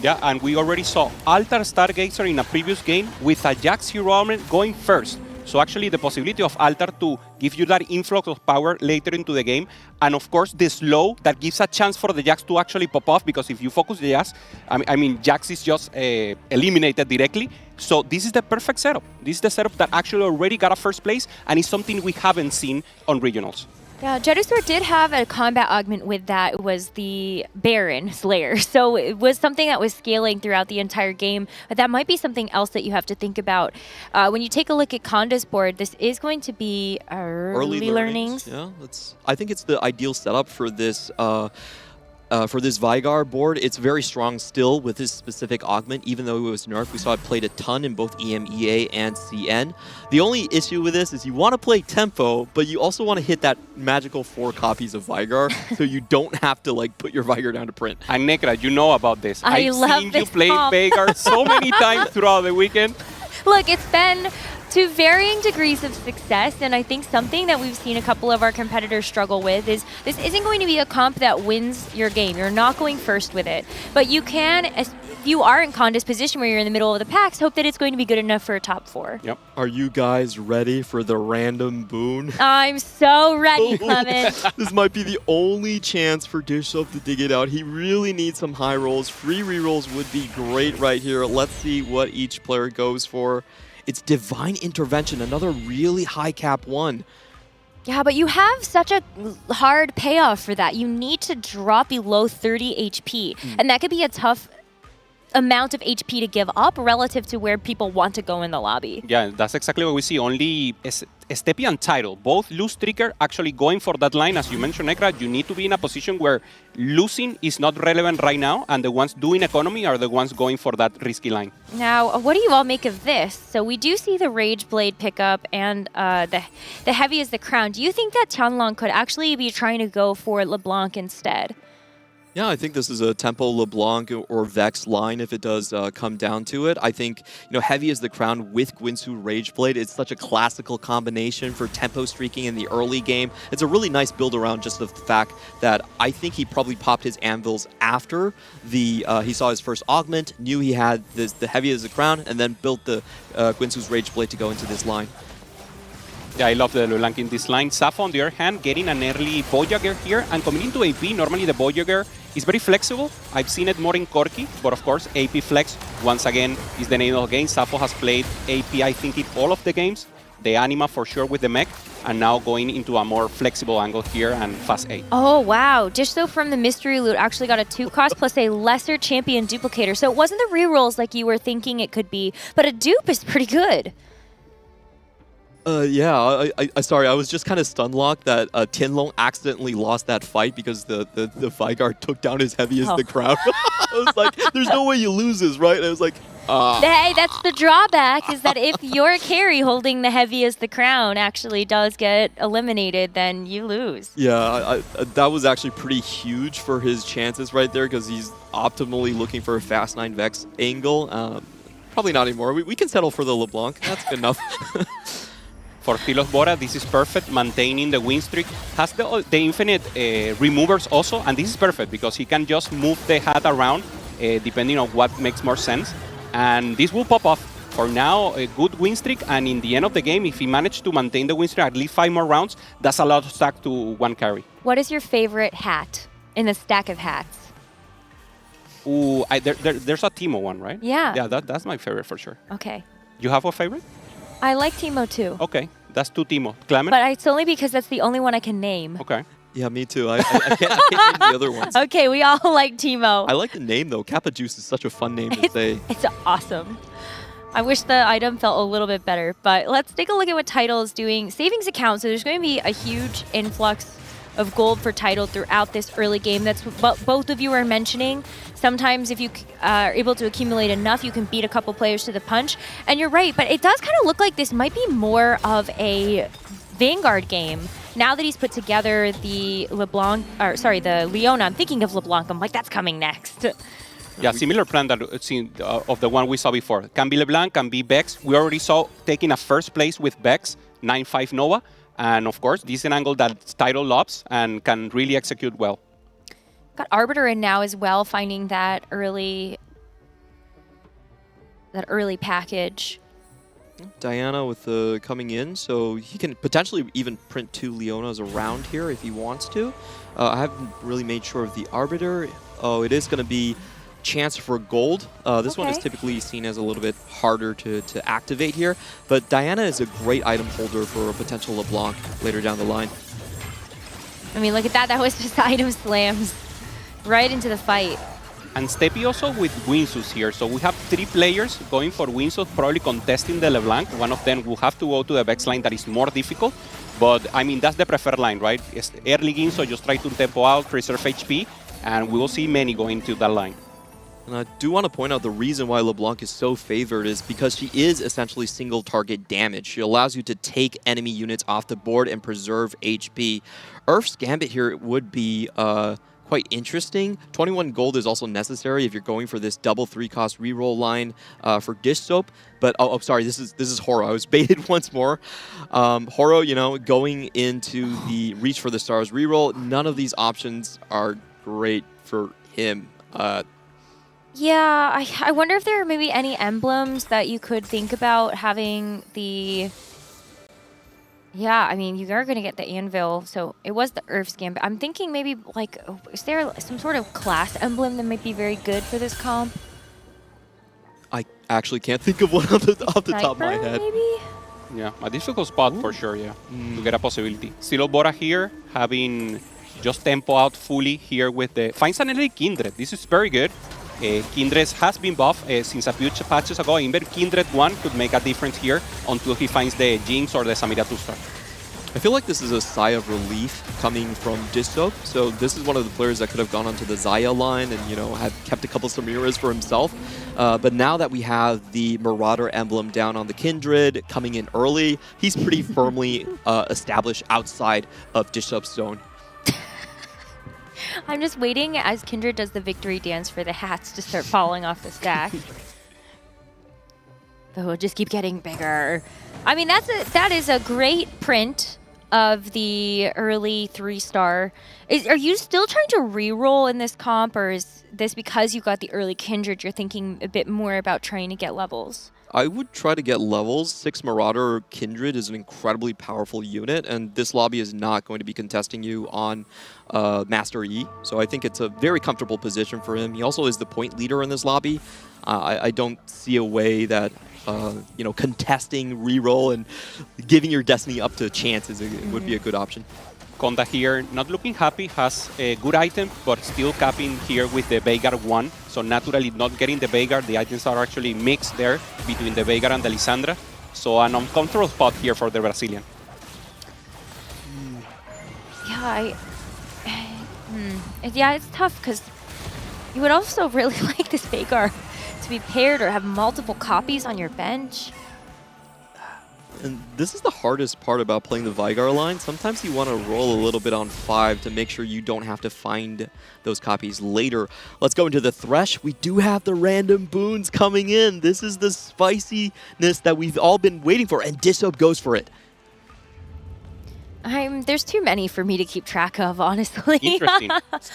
Yeah, and we already saw Altar Stargazer in a previous game with a Jax hero armament going first. So actually the possibility of Altar to give you that influx of power later into the game. And of course the slow that gives a chance for the Jax to actually pop off, because if you focus the Jax, I mean Jax is just eliminated directly. So this is the perfect setup. This is the setup that actually already got a first place and is something we haven't seen on regionals. Yeah, Jedusor did have a combat augment with that. It was the Baron Slayer. So it was something that was scaling throughout the entire game. But that might be something else that you have to think about. When you take a look at Conda's board, this is going to be early learnings. Yeah, I think it's the ideal setup for this Veigar board. It's very strong still with this specific augment, even though it was nerfed. We saw it played a ton in both EMEA and CN. The only issue with this is you want to play tempo, but you also want to hit that magical 4 copies of Veigar, so you don't have to like put your Veigar down to print. And Nekra, you know about this. I've seen you play Veigar so many times throughout the weekend. Look, it's been to varying degrees of success, and I think something that we've seen a couple of our competitors struggle with is this isn't going to be a comp that wins your game. You're not going first with it. But you can, if you are in Conda's position where you're in the middle of the packs, hope that it's going to be good enough for a top 4. Yep. Are you guys ready for the random boon? I'm so ready, Clement. This might be the only chance for Dishop to dig it out. He really needs some high rolls. Free rerolls would be great right here. Let's see what each player goes for. It's Divine Intervention, another really high cap one. Yeah, but you have such a hard payoff for that. You need to drop below 30 HP, and that could be a tough amount of HP to give up relative to where people want to go in the lobby. Yeah, that's exactly what we see. Only Steppy and Tidal, both lose trigger, actually going for that line. As you mentioned, Nekra, you need to be in a position where losing is not relevant right now, and the ones doing economy are the ones going for that risky line. Now, what do you all make of this? So we do see the Rage Blade pickup and the Heavy is the Crown. Do you think that Tianlong could actually be trying to go for LeBlanc instead? Yeah, I think this is a Tempo LeBlanc or Vex line if it does come down to it. I think, Heavy is the Crown with Guinsoo Rageblade. It's such a classical combination for tempo streaking in the early game. It's a really nice build around just the fact that I think he probably popped his anvils after he saw his first augment, knew he had the Heavy as the Crown, and then built the Guinsoo's Rageblade to go into this line. Yeah, I love the LeBlanc in this line. Sappho, on the other hand, getting an early Voyager here and coming into AP. Normally the Voyager is very flexible. I've seen it more in Corki, but of course AP Flex, once again, is the name of the game. Sappho has played AP, I think, in all of the games. The Anima for sure with the mech, and now going into a more flexible angle here and fast 8. Oh, wow. Dishso from the Mystery Loot actually got a 2 cost plus a lesser champion duplicator. So it wasn't the rerolls like you were thinking it could be, but a dupe is pretty good. Yeah, sorry, I was just kind of stun-locked that Tianlong accidentally lost that fight because the Veigar took down his Heavy as the Crown. I was like, there's no way you lose this, right? And I was like, Hey, that's the drawback, is that if your carry holding the Heavy as the Crown actually does get eliminated, then you lose. Yeah, that was actually pretty huge for his chances right there because he's optimally looking for a Fast 9 Vex angle. Probably not anymore. We can settle for the LeBlanc. That's good enough. For Tilos Bora, this is perfect, maintaining the win streak. Has the infinite removers also, and this is perfect because he can just move the hat around depending on what makes more sense. And this will pop off. For now, a good win streak, and in the end of the game, if he managed to maintain the win streak at least 5 more rounds, that's a lot of stack to 1 carry. What is your favorite hat in the stack of hats? Ooh, there's a Teemo one, right? Yeah. Yeah, that's my favorite for sure. Okay. You have a favorite? I like Teemo too. Okay, that's 2 Teemo. Clement? But it's only because that's the only one I can name. Okay. Yeah, me too. I can't name the other ones. Okay, we all like Teemo. I like the name though. Kappa Juice is such a fun name to say. It's awesome. I wish the item felt a little bit better, but let's take a look at what Tidal is doing. Savings account, so there's going to be a huge influx of gold for title throughout this early game. That's what both of you are mentioning. Sometimes if you are able to accumulate enough, you can beat a couple players to the punch. And you're right, but it does kind of look like this might be more of a Vanguard game. Now that he's put together the the Leona, I'm thinking of LeBlanc. I'm like, that's coming next. Yeah, similar plan that of the one we saw before. Can be LeBlanc, can be Vex. We already saw taking a first place with Vex, 9-5 Nova. And of course, this is an angle that title loves and can really execute well. Got Arbiter in now as well, finding that early package. Diana with the coming in, so he can potentially even print 2 Leonas around here if he wants to. I haven't really made sure of the Arbiter. Oh, it is going to be chance for gold. This one is typically seen as a little bit harder to activate here, but Diana is a great item holder for a potential LeBlanc later down the line. I mean, look at that. That was just item slams right into the fight. And Steppy also with Winsus here. So we have 3 players going for Winsus, probably contesting the LeBlanc. One of them will have to go to the Vex line that is more difficult. But, I mean, that's the preferred line, right? It's early game, so just try to tempo out, preserve HP, and we will see many going to that line. And I do want to point out the reason why LeBlanc is so favored is because she is essentially single target damage. She allows you to take enemy units off the board and preserve HP. Earth's Gambit here would be quite interesting. 21 gold is also necessary if you're going for this double 3-cost reroll line for Dish Soap. But oh, sorry, this is Horo. I was baited once more. Horo, you know, going into the Reach for the Stars reroll. None of these options are great for him. Yeah, I wonder if there are maybe any emblems that you could think about having the... Yeah, I mean, you are going to get the Anvil, so it was the Earth's Gambit. I'm thinking maybe, like, is there some sort of class emblem that might be very good for this comp? I actually can't think of one off the top of my head. Maybe? Yeah, a difficult spot for sure, yeah, to get a possibility. Still Bora here, having just tempo out fully here with the... Finds an early Kindred. This is very good. Kindred has been buffed since a few patches ago. Even Kindred 1 could make a difference here until he finds the Jinx or the Samira 2-star. I feel like this is a sigh of relief coming from Dish Soap. So this is one of the players that could have gone onto the Xayah line and, you know, have kept a couple Samiras for himself. But now that we have the Marauder emblem down on the Kindred coming in early, he's pretty firmly established outside of Dish Soap's zone. I'm just waiting as Kindred does the victory dance for the hats to start falling off the stack. But we'll just keep getting bigger. I mean, that is a great print of the early 3-star. Are you still trying to re-roll in this comp, or is this because you got the early Kindred, you're thinking a bit more about trying to get levels? I would try to get levels. 6 Marauder Kindred is an incredibly powerful unit, and this lobby is not going to be contesting you on Master E. So I think it's a very comfortable position for him. He also is the point leader in this lobby. I don't see a way that you know, contesting reroll and giving your destiny up to chance would be a good option. Konda here, not looking happy, has a good item, but still capping here with the Veigar 1. So naturally not getting the Veigar, the items are actually mixed there between the Veigar and the Lissandra. So an uncomfortable spot here for the Brazilian. Yeah, yeah, it's tough because you would also really like this Veigar to be paired or have multiple copies on your bench. And this is the hardest part about playing the Veigar line. Sometimes you want to roll a little bit on 5 to make sure you don't have to find those copies later. Let's go into the Thresh. We do have the random boons coming in. This is the spiciness that we've all been waiting for, and Dish Soap goes for it. There's too many for me to keep track of, honestly. Interesting.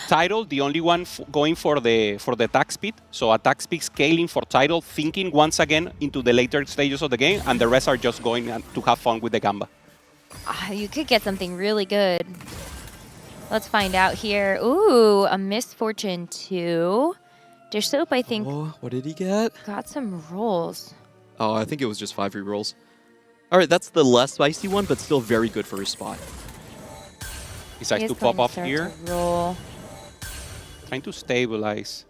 Tidal, the only one going for the attack speed. So attack speed scaling for Tidal, thinking once again into the later stages of the game, and the rest are just going to have fun with the Gamba. You could get something really good. Let's find out here. Ooh, a Misfortune 2. Dish Soap, I think. Oh, what did he get? Got some rolls. Oh, I think it was just 5 rerolls. All right, that's the less spicy one, but still very good for his spot. He decides to pop off here. Roll. Trying to stabilize.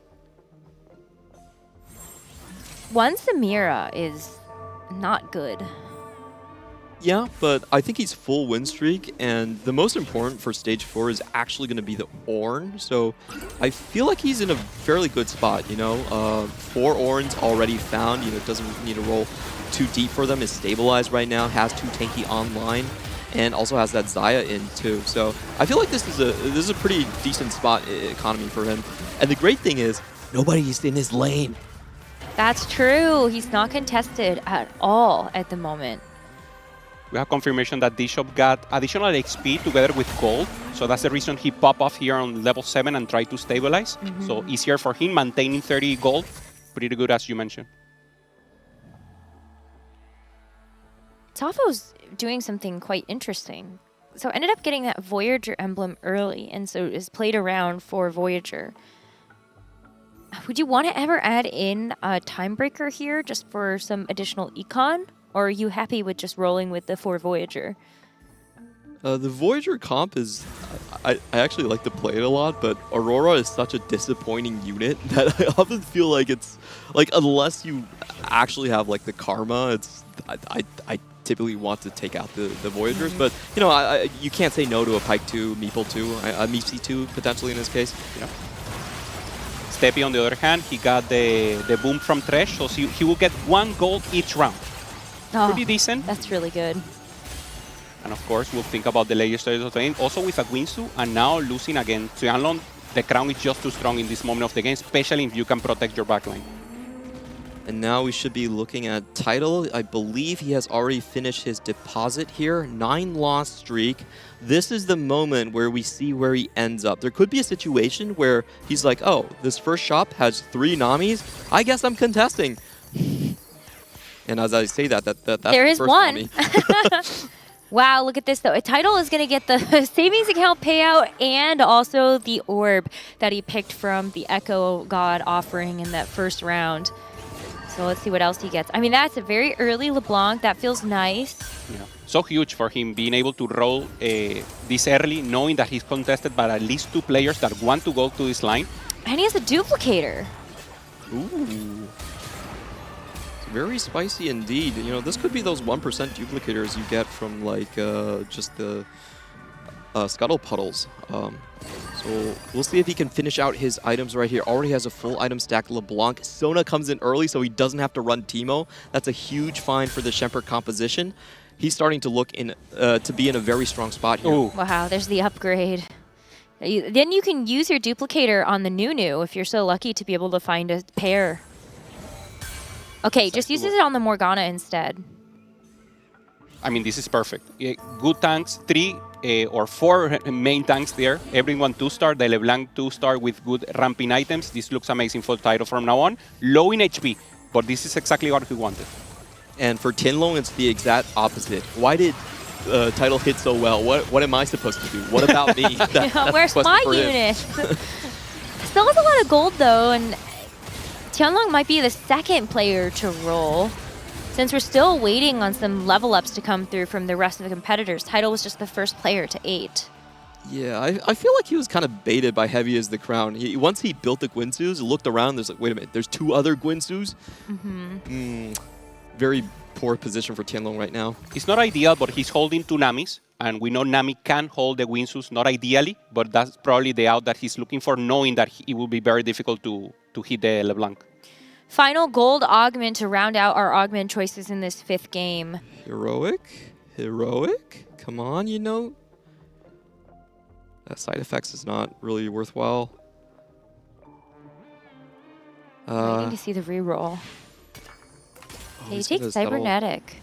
One Samira is not good. Yeah, but I think he's full win streak, and the most important for stage 4 is actually going to be the Ornn. So I feel like he's in a fairly good spot, you know. 4 Ornns already found, you know, doesn't need to roll too deep for them, is stabilized right now, has 2 tanky online, and also has that Xayah in too. So I feel like this is a pretty decent spot economy for him. And the great thing is, nobody's in his lane. That's true. He's not contested at all at the moment. We have confirmation that Bishop got additional XP together with gold. So that's the reason he popped off here on level 7 and tried to stabilize. So easier for him, maintaining 30 gold. Pretty good, as you mentioned. Tafo's doing something quite interesting. So ended up getting that Voyager emblem early, and so is played around for Voyager. Would you want to ever add in a Timebreaker here just for some additional econ? Or are you happy with just rolling with the 4 Voyager? The Voyager comp is... I actually like to play it a lot, but Aurora is such a disappointing unit that I often feel like it's... Like, unless you actually have, like, the Karma, it's... I typically want to take out the Voyagers, but, you know, you can't say no to a Pike 2, Meeple 2, a Meepsy 2, potentially in this case. Yeah. Steppy, on the other hand, he got the boom from Thresh, so he will get 1 gold each round. Oh, pretty decent. That's really good. And of course, we'll think about the later stages of the game. Also with a Guinsoo, and now losing again to Yanlong, the crown is just too strong in this moment of the game, especially if you can protect your backline. And now we should be looking at title. I believe he has already finished his deposit here. 9-loss streak. This is the moment where we see where he ends up. There could be a situation where he's like, oh, this first shop has 3 Namis. I guess I'm contesting. And as I say that's there is the first one. Nami. Wow, look at this though. A title is going to get the savings account payout and also the orb that he picked from the Echo God offering in that first round. So let's see what else he gets. I mean, that's a very early LeBlanc. That feels nice. Yeah. So huge for him being able to roll this early, knowing that he's contested by at least 2 players that want to go to this line. And he has a duplicator. Ooh. Very spicy indeed. You know, this could be those 1% duplicators you get from like just the Scuttle Puddles. So we'll see if he can finish out his items right here. Already has a full item stack. LeBlanc. Sona comes in early so he doesn't have to run Teemo. That's a huge find for the Shemper composition. He's starting to look in to be in a very strong spot here. Ooh. Wow, there's the upgrade. Then you can use your duplicator on the Nunu if you're so lucky to be able to find a pair. Okay, just use it on the Morgana instead. I mean, this is perfect. Good tanks, 3 or 4 main tanks there. Everyone 2-star, the LeBlanc 2-star with good ramping items. This looks amazing for title from now on. Low in HP, but this is exactly what he wanted. And for Tianlong, it's the exact opposite. Why did title hit so well? What am I supposed to do? What about me? Where's my unit? Still has a lot of gold though, and Tianlong might be the second player to roll. Since we're still waiting on some level ups to come through from the rest of the competitors, Title was just the first player to 8. Yeah, I feel like he was kind of baited by Heavy as the Crown. Once he built the Guinsoos, looked around, there's like, wait a minute, there's 2 other Guinsoos? Very poor position for Tianlong right now. It's not ideal, but he's holding 2 Namis, and we know Nami can hold the Guinsoos, not ideally, but that's probably the out that he's looking for, knowing that it will be very difficult to hit the LeBlanc. Final gold augment to round out our augment choices in this 5th game. Heroic? Come on, you know. Side effects is not really worthwhile. Waiting to see the reroll. Okay, he takes cybernetic.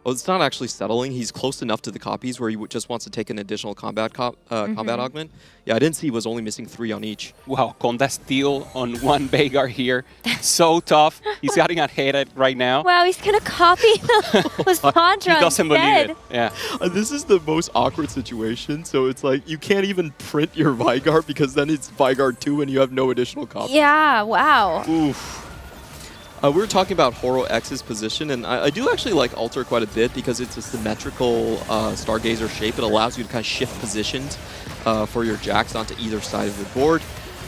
Oh, it's not actually settling. He's close enough to the copies where he just wants to take an additional combat combat augment. Yeah, I didn't see he was only missing 3 on each. Wow, Conda steal on 1 Veigar here. So tough. He's getting ahead right now. Wow, he's going to copy Lissandra He doesn't instead. believe it. Yeah. This is the most awkward situation. So it's like you can't even print your Veigar because then it's Veigar 2 and you have no additional copies. Yeah, wow. Oof. We were talking about Horo X's position, and I do actually like Alter quite a bit because it's a symmetrical Stargazer shape. It allows you to kind of shift positions for your Jax onto either side of the board.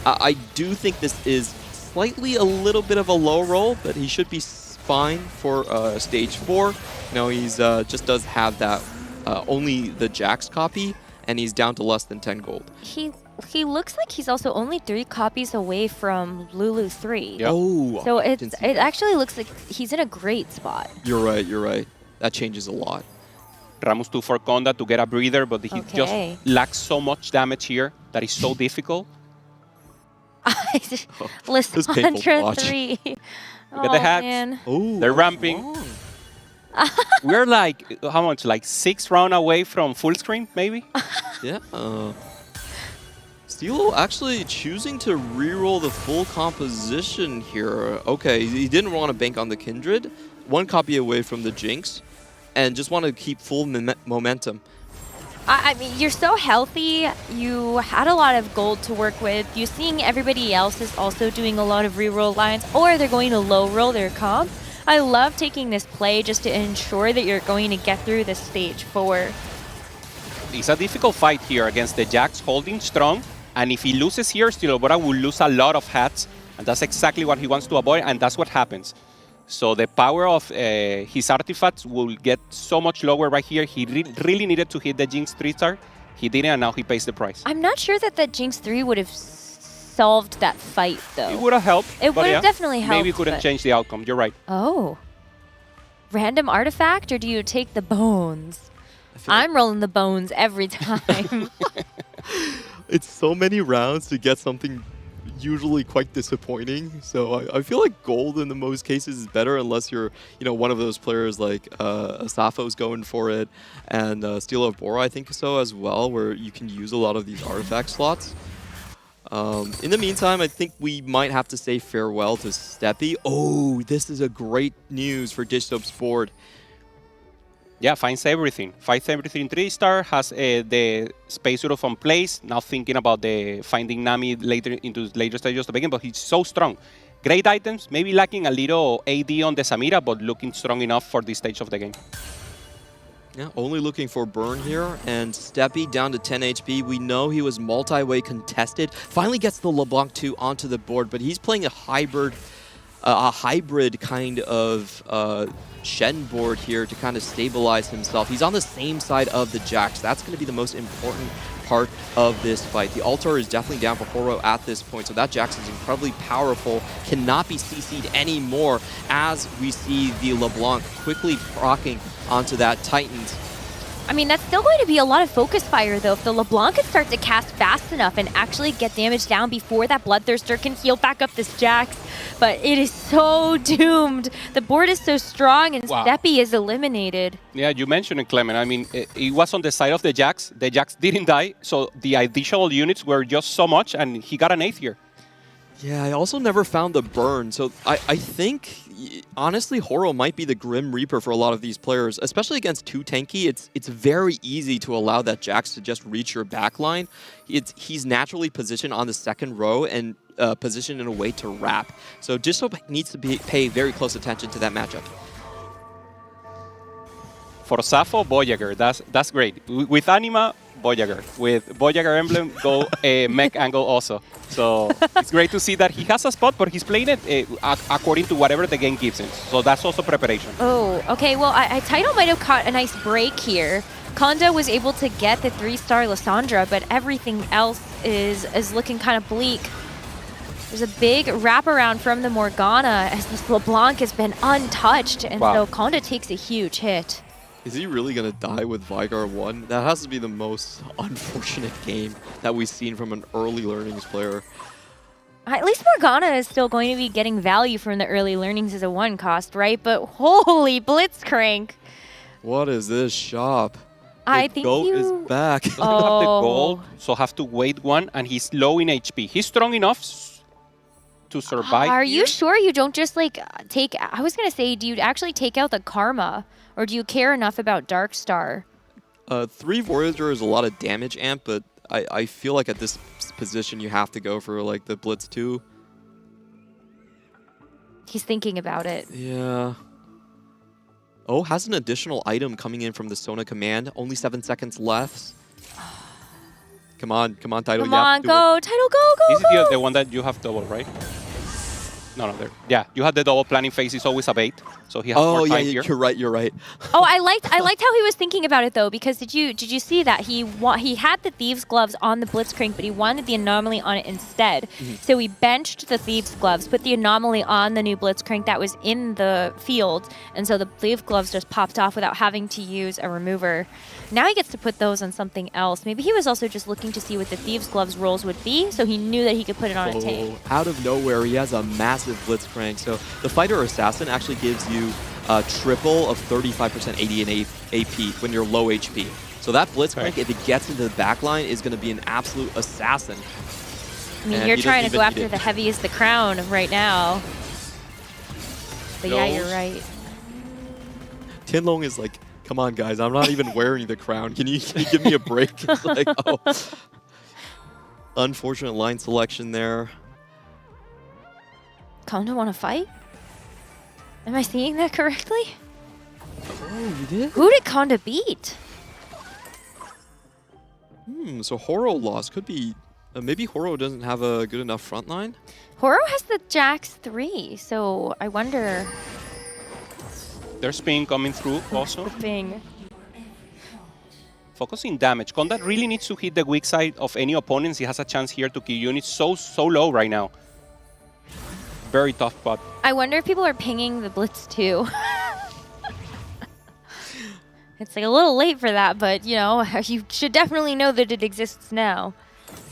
I do think this is slightly a little bit of a low roll, but he should be fine for stage 4. You know, he's just does have that only the Jax copy, and he's down to less than 10 gold. He looks like he's also only 3 copies away from Lulu 3. Yep. Oh, so it actually looks like he's in a great spot. You're right, you're right. That changes a lot. Ramos 2 for Conda to get a breather, but he just lacks so much damage here that is so difficult. Lissandra 3. Look at the hacks. Man. They're ramping. We're like, how much? Like 6 rounds away from full screen, maybe? Yeah. Steelo actually choosing to reroll the full composition here. Okay, he didn't want to bank on the Kindred. 1 copy away from the Jinx. And just want to keep full momentum. I mean, you're so healthy. You had a lot of gold to work with. You're seeing everybody else is also doing a lot of reroll lines, or they're going to low roll their comp. I love taking this play just to ensure that you're going to get through this stage 4. It's a difficult fight here against the Jax holding strong. And if he loses here, Stilobora will lose a lot of hats. And that's exactly what he wants to avoid, and that's what happens. So the power of his artifacts will get so much lower right here. He really needed to hit the Jinx 3-star. He didn't, and now he pays the price. I'm not sure that Jinx 3 would have solved that fight, though. It would have helped. It would have definitely helped. Maybe it couldn't change the outcome. You're right. Oh. Random artifact, or do you take the bones? I'm rolling the bones every time. It's so many rounds to get something usually quite disappointing. So I feel like gold in the most cases is better unless you're, you know, one of those players like Asafo's going for it, and Steel of Bora I think so as well, where you can use a lot of these artifact slots. In the meantime, I think we might have to say farewell to Steppy. Oh, this is a great news for Dishsoap's board. Yeah, finds everything. Finds everything 3-star, has the Space Hero from place, now thinking about the finding Nami later into later stages of the game, but he's so strong. Great items, maybe lacking a little AD on the Samira, but looking strong enough for this stage of the game. Yeah, only looking for burn here, and Steppy down to 10 HP. We know he was multi-way contested. Finally gets the LeBlanc 2 onto the board, but he's playing a hybrid kind of Shen board here to kind of stabilize himself. He's on the same side of the Jax. That's going to be the most important part of this fight. The Altar is definitely down for Horo at this point, so that Jax is incredibly powerful, cannot be CC'd anymore as we see the LeBlanc quickly proccing onto that Titans. I mean, that's still going to be a lot of focus fire, though. If the LeBlanc can start to cast fast enough and actually get damage down before that Bloodthirster can heal back up this Jax. But it is so doomed. The board is so strong, and Steppy is eliminated. Yeah, you mentioned it, Clement. I mean, it was on the side of the Jax. The Jax didn't die, so the additional units were just so much, and he got an 8th here. Yeah, I also never found the burn, so I think, honestly, Horo might be the Grim Reaper for a lot of these players, especially against 2 tanky. It's very easy to allow that Jax to just reach your backline. He's naturally positioned on the 2nd row and positioned in a way to wrap. So Dishsoap needs to pay very close attention to that matchup. For Safo, Voyager, that's great. With Anima, Voyager. With Voyager emblem, go mech angle also. So it's great to see that he has a spot, but he's playing it according to whatever the game gives him. So that's also preparation. Oh, okay. Well, Tidal might have caught a nice break here. Conda was able to get the 3-star Lissandra, but everything else is looking kind of bleak. There's a big wraparound from the Morgana as this LeBlanc has been untouched, and so Conda takes a huge hit. Is he really going to die with Vigar 1? That has to be the most unfortunate game that we've seen from an early learnings player. At least Morgana is still going to be getting value from the early learnings as a 1 cost, right? But holy Blitzcrank! What is this shop? I think GOAT is back. Doesn't have the gold, so have to wait 1, and he's low in HP. He's strong enough to survive. Are you sure you don't just like take... I was going to say, do you actually take out the Karma? Or do you care enough about Darkstar? 3 Voyager is a lot of damage amp, but I feel like at this position you have to go for like the Blitz 2. He's thinking about it. Yeah. Oh, has an additional item coming in from the Sona command. Only 7 seconds left. Come on, Tidal. Come on, go, Tidal, go, go, This is the one that you have double, right? No, yeah, you had the double planning phase. It's always a bait, so he has more time here. You're right. You're right. Oh, I liked how he was thinking about it though, because did you see that he had the Thieves Gloves on the Blitzcrank, but he wanted the Anomaly on it instead. So he benched the Thieves Gloves, put the Anomaly on the new Blitzcrank that was in the field, and so the Thieves Gloves just popped off without having to use a remover. Now he gets to put those on something else. Maybe he was also just looking to see what the Thieves Gloves rolls would be, so he knew that he could put it on a tank. Out of nowhere, he has a massive Blitzcrank. So the Fighter Assassin actually gives you a triple of 35% AD and AP when you're low HP. So that Blitzcrank, if it gets into the backline, is going to be an absolute assassin. I mean, you're trying to go after the heaviest the crown right now. But yeah, you're right. Tianlong is like, come on, guys, I'm not even wearing the crown. Can you give me a break? It's like, oh. Unfortunate line selection there. Konda want to fight? Am I seeing that correctly? Oh, you did? Who did Konda beat? So Horo lost. Could be... maybe Horo doesn't have a good enough front line? Horo has the Jax 3, so I wonder... There's ping coming through also. Ping. Focusing damage. Konda really needs to hit the weak side of any opponents. He has a chance here to kill units so low right now. Very tough spot. I wonder if people are pinging the Blitz too. It's like a little late for that, but you know, you should definitely know that it exists now.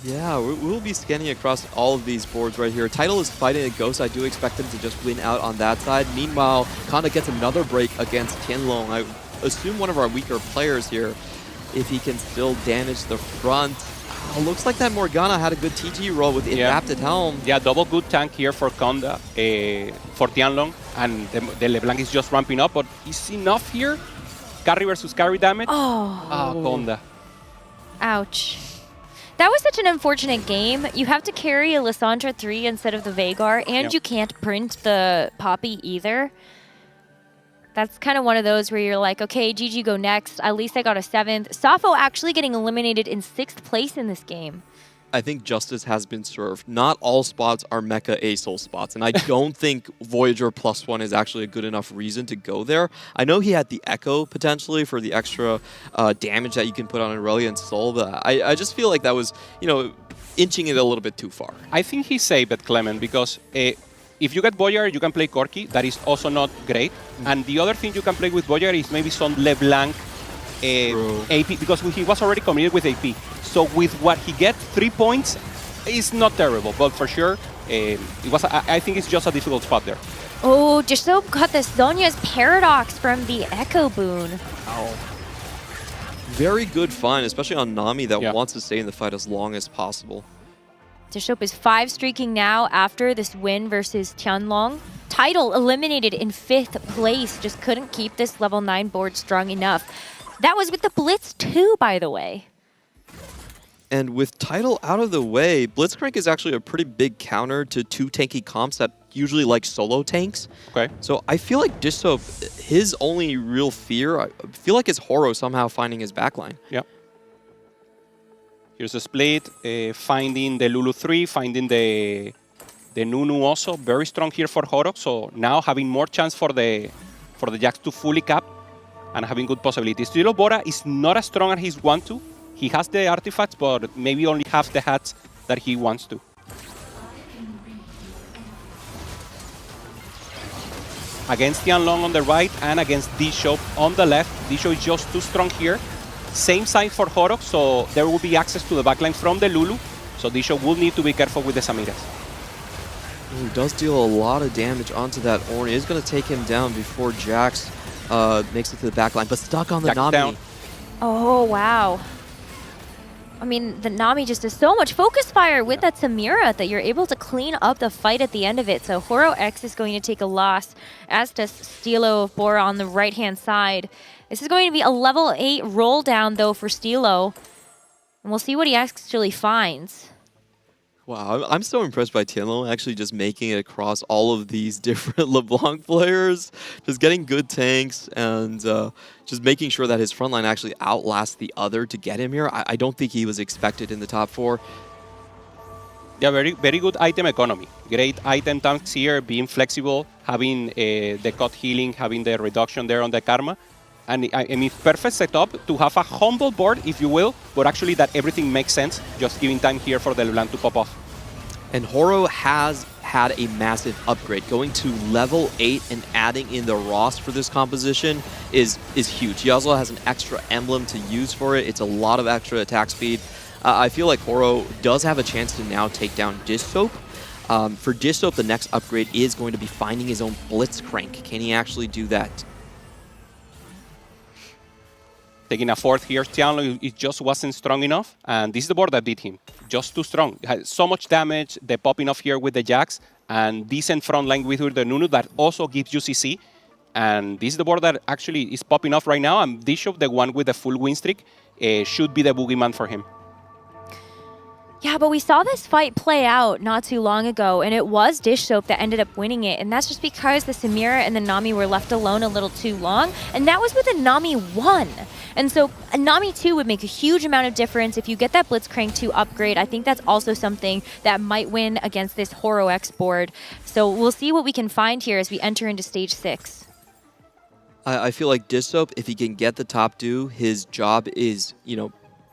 Yeah, we'll be scanning across all of these boards right here. Title is fighting a Ghost. I do expect him to just win out on that side. Meanwhile, Konda gets another break against Tianlong. I assume one of our weaker players here, if he can still damage the front. Looks like that Morgana had a good TG roll with the adapted helm. Yeah, double good tank here for Konda, for Tianlong, and the LeBlanc is just ramping up, but is enough here? Carry versus carry damage? Oh. Konda. Ouch. That was such an unfortunate game. You have to carry a Lissandra 3 instead of the Veigar, and you can't print the Poppy either. That's kind of one of those where you're like, okay, GG go next. At least I got a 7th. Safo actually getting eliminated in 6th place in this game. I think justice has been served. Not all spots are Mecha ASOL spots, and I don't think Voyager +1 is actually a good enough reason to go there. I know he had the Echo potentially for the extra damage that you can put on Aurelian Soul, but I just feel like that was, you know, inching it a little bit too far. I think he saved it, Clement, because if you get Voyager, you can play Corki. That is also not great. And the other thing you can play with Voyager is maybe some LeBlanc AP, because he was already committed with AP. So with what he gets, 3 points is not terrible, but for sure, I think it's just a difficult spot there. Oh, Jisoo got the Sonya's Paradox from the Echo boon. Ow. Very good find, especially on Nami that wants to stay in the fight as long as possible. Deshop is 5 streaking now after this win versus Tianlong. Title eliminated in 5th place, just couldn't keep this level 9 board strong enough. That was with the Blitz 2, by the way. And with Title out of the way, Blitzcrank is actually a pretty big counter to 2 tanky comps that usually like solo tanks. Okay. So I feel like Dishsoap, his only real fear, I feel like is Horo somehow finding his backline. Yep. Here's a split, finding the Lulu 3, finding the Nunu also. Very strong here for Horo, so now having more chance for the Jax to fully cap and having good possibilities. Still, Bora is not as strong as he wants to. He has the artifacts, but maybe only half the hats that he wants to. Against Tianlong on the right and against Dishop on the left. Dishop is just too strong here. Same side for Horok, so there will be access to the backline from the Lulu. So Dishop will need to be careful with the Samiras. He does deal a lot of damage onto that Ornn. It's going to take him down before Jax makes it to the backline, but stuck on the Nami. Down. Oh, wow. I mean, the Nami just does so much focus fire with that Samira that you're able to clean up the fight at the end of it. So Horo X is going to take a loss, as does Stilo of Bora on the right-hand side. This is going to be a level 8 roll down, though, for Stilo. And we'll see what he actually finds. Wow, I'm so impressed by Tianlong actually just making it across all of these different LeBlanc players. Just getting good tanks and just making sure that his front line actually outlasts the other to get him here. I don't think he was expected in the top 4. Yeah, very good item economy. Great item tanks here, being flexible, having the cut healing, having the reduction there on the karma. And I mean, perfect setup to have a humble board, if you will, but actually that everything makes sense, just giving time here for the LeBlanc to pop off. And Horo has had a massive upgrade. Going to level 8 and adding in the Ross for this composition is huge. He also has an extra emblem to use for it. It's a lot of extra attack speed. I feel like Horo does have a chance to now take down Dish Soap. For Dish Soap, the next upgrade is going to be finding his own Blitzcrank. Can he actually do that? Taking a fourth here, Tianlo, it just wasn't strong enough, and this is the board that beat him. Just too strong. It had so much damage, the popping off here with the Jax, and decent front line with the Nunu that also gives you CC. And this is the board that actually is popping off right now, and Bishop, the one with the full win streak, should be the boogeyman for him. Yeah, but we saw this fight play out not too long ago, and it was Dish Soap that ended up winning it, and that's just because the Samira and the Nami were left alone a little too long, and that was with a Nami 1. And so a Nami 2 would make a huge amount of difference if you get that Blitzcrank 2 upgrade. I think that's also something that might win against this Horo X board. So we'll see what we can find here as we enter into stage 6. I feel like Dish Soap, if he can get the top 2, his job is,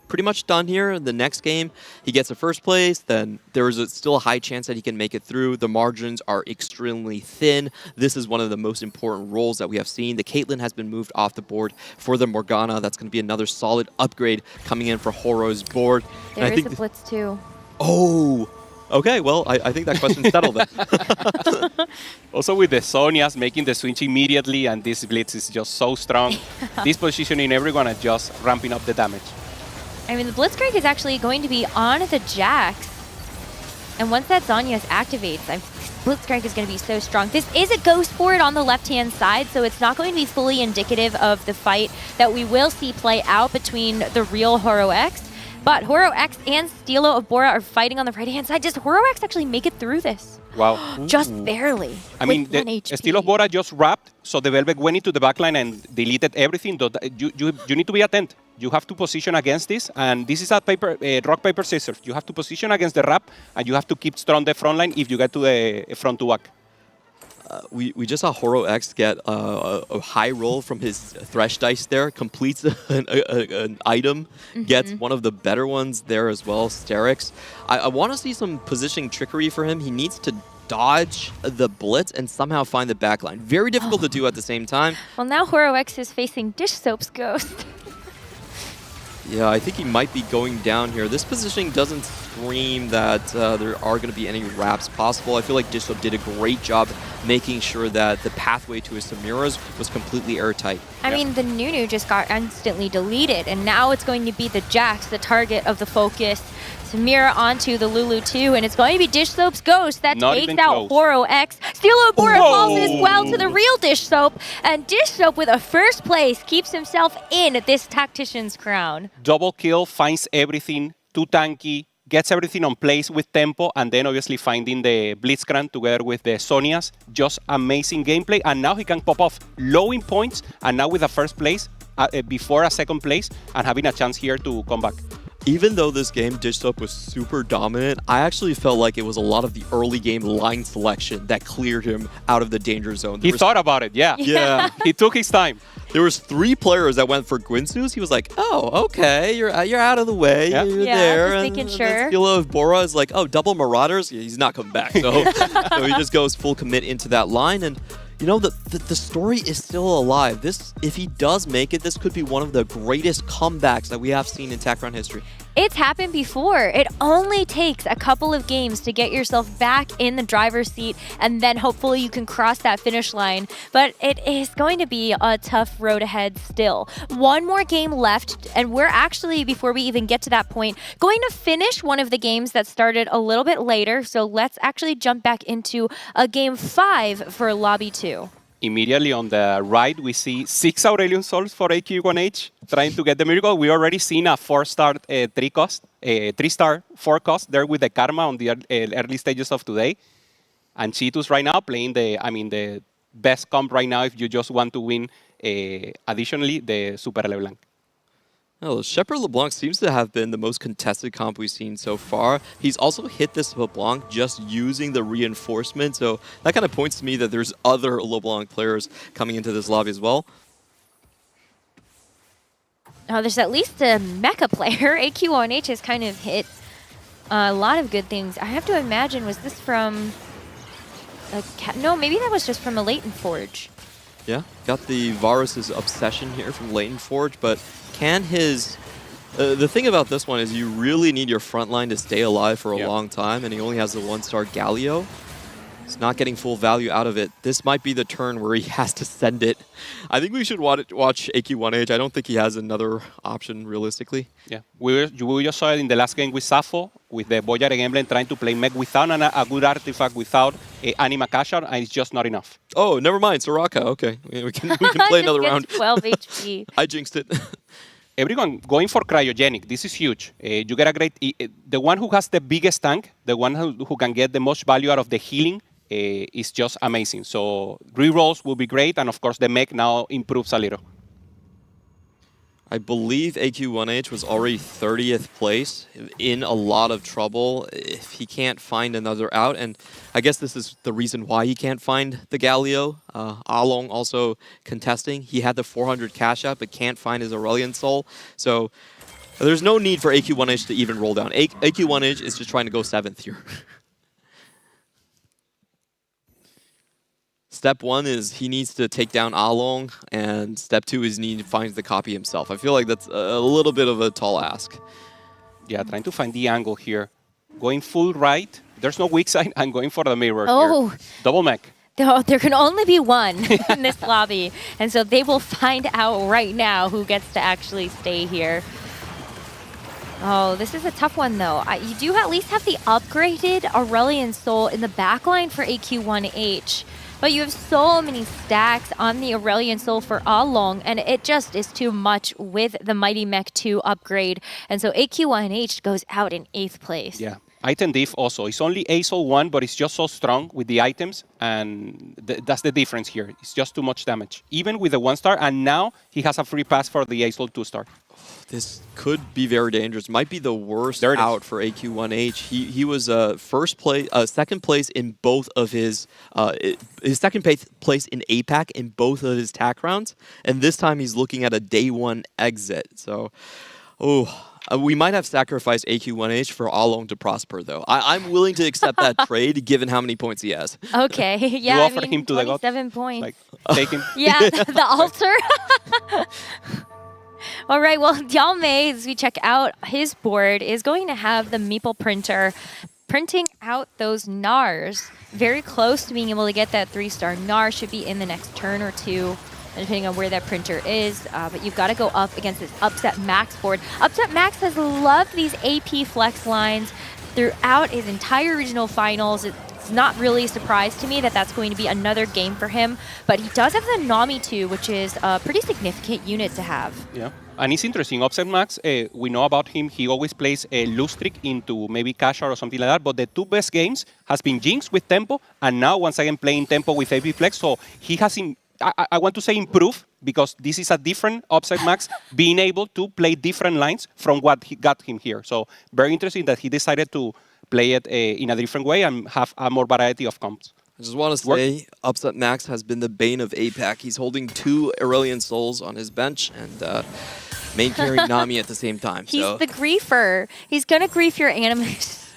pretty much done here. The next game, he gets a first place, then there is still a high chance that he can make it through. The margins are extremely thin. This is one of the most important roles that we have seen. The Caitlyn has been moved off the board for the Morgana. That's going to be another solid upgrade coming in for Horo's board. There is a Blitz too. Oh! Okay, well, I think that question's settled then. Also with the Sonias making the switch immediately, and this Blitz is just so strong. This positioning everyone and just ramping up the damage. I mean, the Blitzcrank is actually going to be on the Jax. And once that Zhonya's activates, Blitzcrank is going to be so strong. This is a Ghost board on the left-hand side, so it's not going to be fully indicative of the fight that we will see play out between the real Horo X. But Horo X and Stilo of Bora are fighting on the right-hand side. Does Horo X actually make it through this? Wow. Just barely. I mean, the Stilo of Bora just wrapped, so the Velvet went into the backline and deleted everything. You need to be attentive. You have to position against this, and this is a rock, paper, scissors. You have to position against the wrap, and you have to keep strong the front line if you get to the front to back. We just saw Horo X get a high roll from his Thresh dice there, completes an item, gets one of the better ones there as well, Sterix. I want to see some positioning trickery for him. He needs to dodge the blitz and somehow find the backline. Very difficult to do at the same time. Well, now Horo X is facing Dish Soap's Ghost. Yeah, I think he might be going down here. This positioning doesn't scream that there are going to be any wraps possible. I feel like Dish Soap did a great job making sure that the pathway to his Samiras was completely airtight. I mean, the Nunu just got instantly deleted, and now it's going to be the Jax, the target of the focus. Samira onto the Lulu 2, and it's going to be Dish Soap's Ghost that takes out Horo X. Stilo Bora falls as well to the real Dish Soap, and Dish Soap with a first place keeps himself in this Tactician's crown. Double kill, finds everything, too tanky, gets everything on place with tempo, and then obviously finding the Blitzcrank together with the Sonias. Just amazing gameplay, and now he can pop off low in points, and now with a first place before a second place, and having a chance here to come back. Even though this game, Dish Soap was super dominant, I actually felt like it was a lot of the early game line selection that cleared him out of the danger zone. He thought about it, yeah. Yeah. He took his time. There was 3 players that went for Gwynsu's. He was like, oh, okay, you're out of the way. Yeah. You're Yeah, there. just making sure. And Stilo of Bora is like, oh, double Marauders? Yeah, he's not coming back. So, so he just goes full commit into that line. And the story is still alive. If he does make it, this could be one of the greatest comebacks that we have seen in TechRun history. It's happened before. It only takes a couple of games to get yourself back in the driver's seat, and then hopefully you can cross that finish line. But it is going to be a tough road ahead still. One more game left, and we're actually, before we even get to that point, going to finish one of the games that started a little bit later. So let's actually jump back into a game 5 for Lobby 2. Immediately on the right, we see 6 Aurelion Souls for AQ1H trying to get the miracle. We already seen a 4-star 3-star 4-cost there with the Karma on the early stages of today. And Cheetos right now playing the best comp right now if you just want to win, additionally, the Super LeBlanc. Oh, Shepard LeBlanc seems to have been the most contested comp we've seen so far. He's also hit this LeBlanc just using the reinforcement, so that kind of points to me that there's other LeBlanc players coming into this lobby as well. Oh, there's at least a mecha player. AQ1H has kind of hit a lot of good things. I have to imagine, was this from no, maybe that was just from a Latent Forge. Yeah, got the Varus's Obsession here from Latent Forge, but can his... the thing about this one is you really need your front line to stay alive for a long time, and he only has the 1-star Galio. He's not getting full value out of it. This might be the turn where he has to send it. I think we should watch AQ1H. I don't think he has another option realistically. Yeah, we just saw it in the last game with Safo, with the Boyar Emblem trying to play mech without a good artifact, without Anima cash out, and it's just not enough. Oh, never mind, Soraka. Okay, we can play another round. 12 HP. I jinxed it. Everyone going for cryogenic. This is huge. You get a great... the one who has the biggest tank, the one who can get the most value out of the healing, is just amazing. So rerolls will be great, and of course the mech now improves a little. I believe AQ1H was already 30th place, in a lot of trouble if he can't find another out, and I guess this is the reason why he can't find the Galio. Along also contesting. He had the 400 cash out, but can't find his Aurelion Soul, so there's no need for AQ1H to even roll down. AQ1H is just trying to go 7th here. Step 1 is he needs to take down Along, and step 2 is he finds the copy himself. I feel like that's a little bit of a tall ask. Yeah, trying to find the angle here. Going full right. There's no weak side. I'm going for the mirror here. Double mech. There can only be one in this lobby, and so they will find out right now who gets to actually stay here. Oh, this is a tough one, though. You do at least have the upgraded Aurelion Soul in the backline for AQ1H. But you have so many stacks on the Aurelion Soul for Along, and it just is too much with the Mighty Mech 2 upgrade. And so AQ1H goes out in 8th place. Yeah. Item diff also. It's only ASOL 1, but it's just so strong with the items, and that's the difference here. It's just too much damage. Even with the 1-star, and now he has a free pass for the ASOL 2-star. This could be very dangerous. Might be the worst out for AQ1H. He was second place in both of his second place in APAC in both of his TAC rounds, and this time he's looking at a day 1 exit. So, we might have sacrificed AQ1H for Along to prosper, though. I'm willing to accept that trade, given how many points he has. Okay, yeah, you offer him to 27 points. Like, take him. Yeah, the altar. All right, well, Dialme, as we check out his board, is going to have the Meeple printer printing out those Nars. Very close to being able to get that 3-star Nar. Should be in the next turn or two, depending on where that printer is. But you've got to go up against this Upset Max board. Upset Max has loved these AP flex lines throughout his entire regional finals. It's not really a surprise to me that that's going to be another game for him. But he does have the Nami 2, which is a pretty significant unit to have. Yeah. And it's interesting, Upset Max, we know about him, he always plays a Lustric into maybe Cash Out or something like that, but the 2 best games has been Jinx with Tempo, and now once again playing Tempo with AP Flex, so he has, I want to say improved, because this is a different Upset Max, being able to play different lines from what he got him here. So very interesting that he decided to play it in a different way and have a more variety of comps. I just want to say, Upset Max has been the bane of APAC. He's holding 2 Aurelion Souls on his bench, and main carrying Nami at the same time. He's the griefer. He's going to grief your anime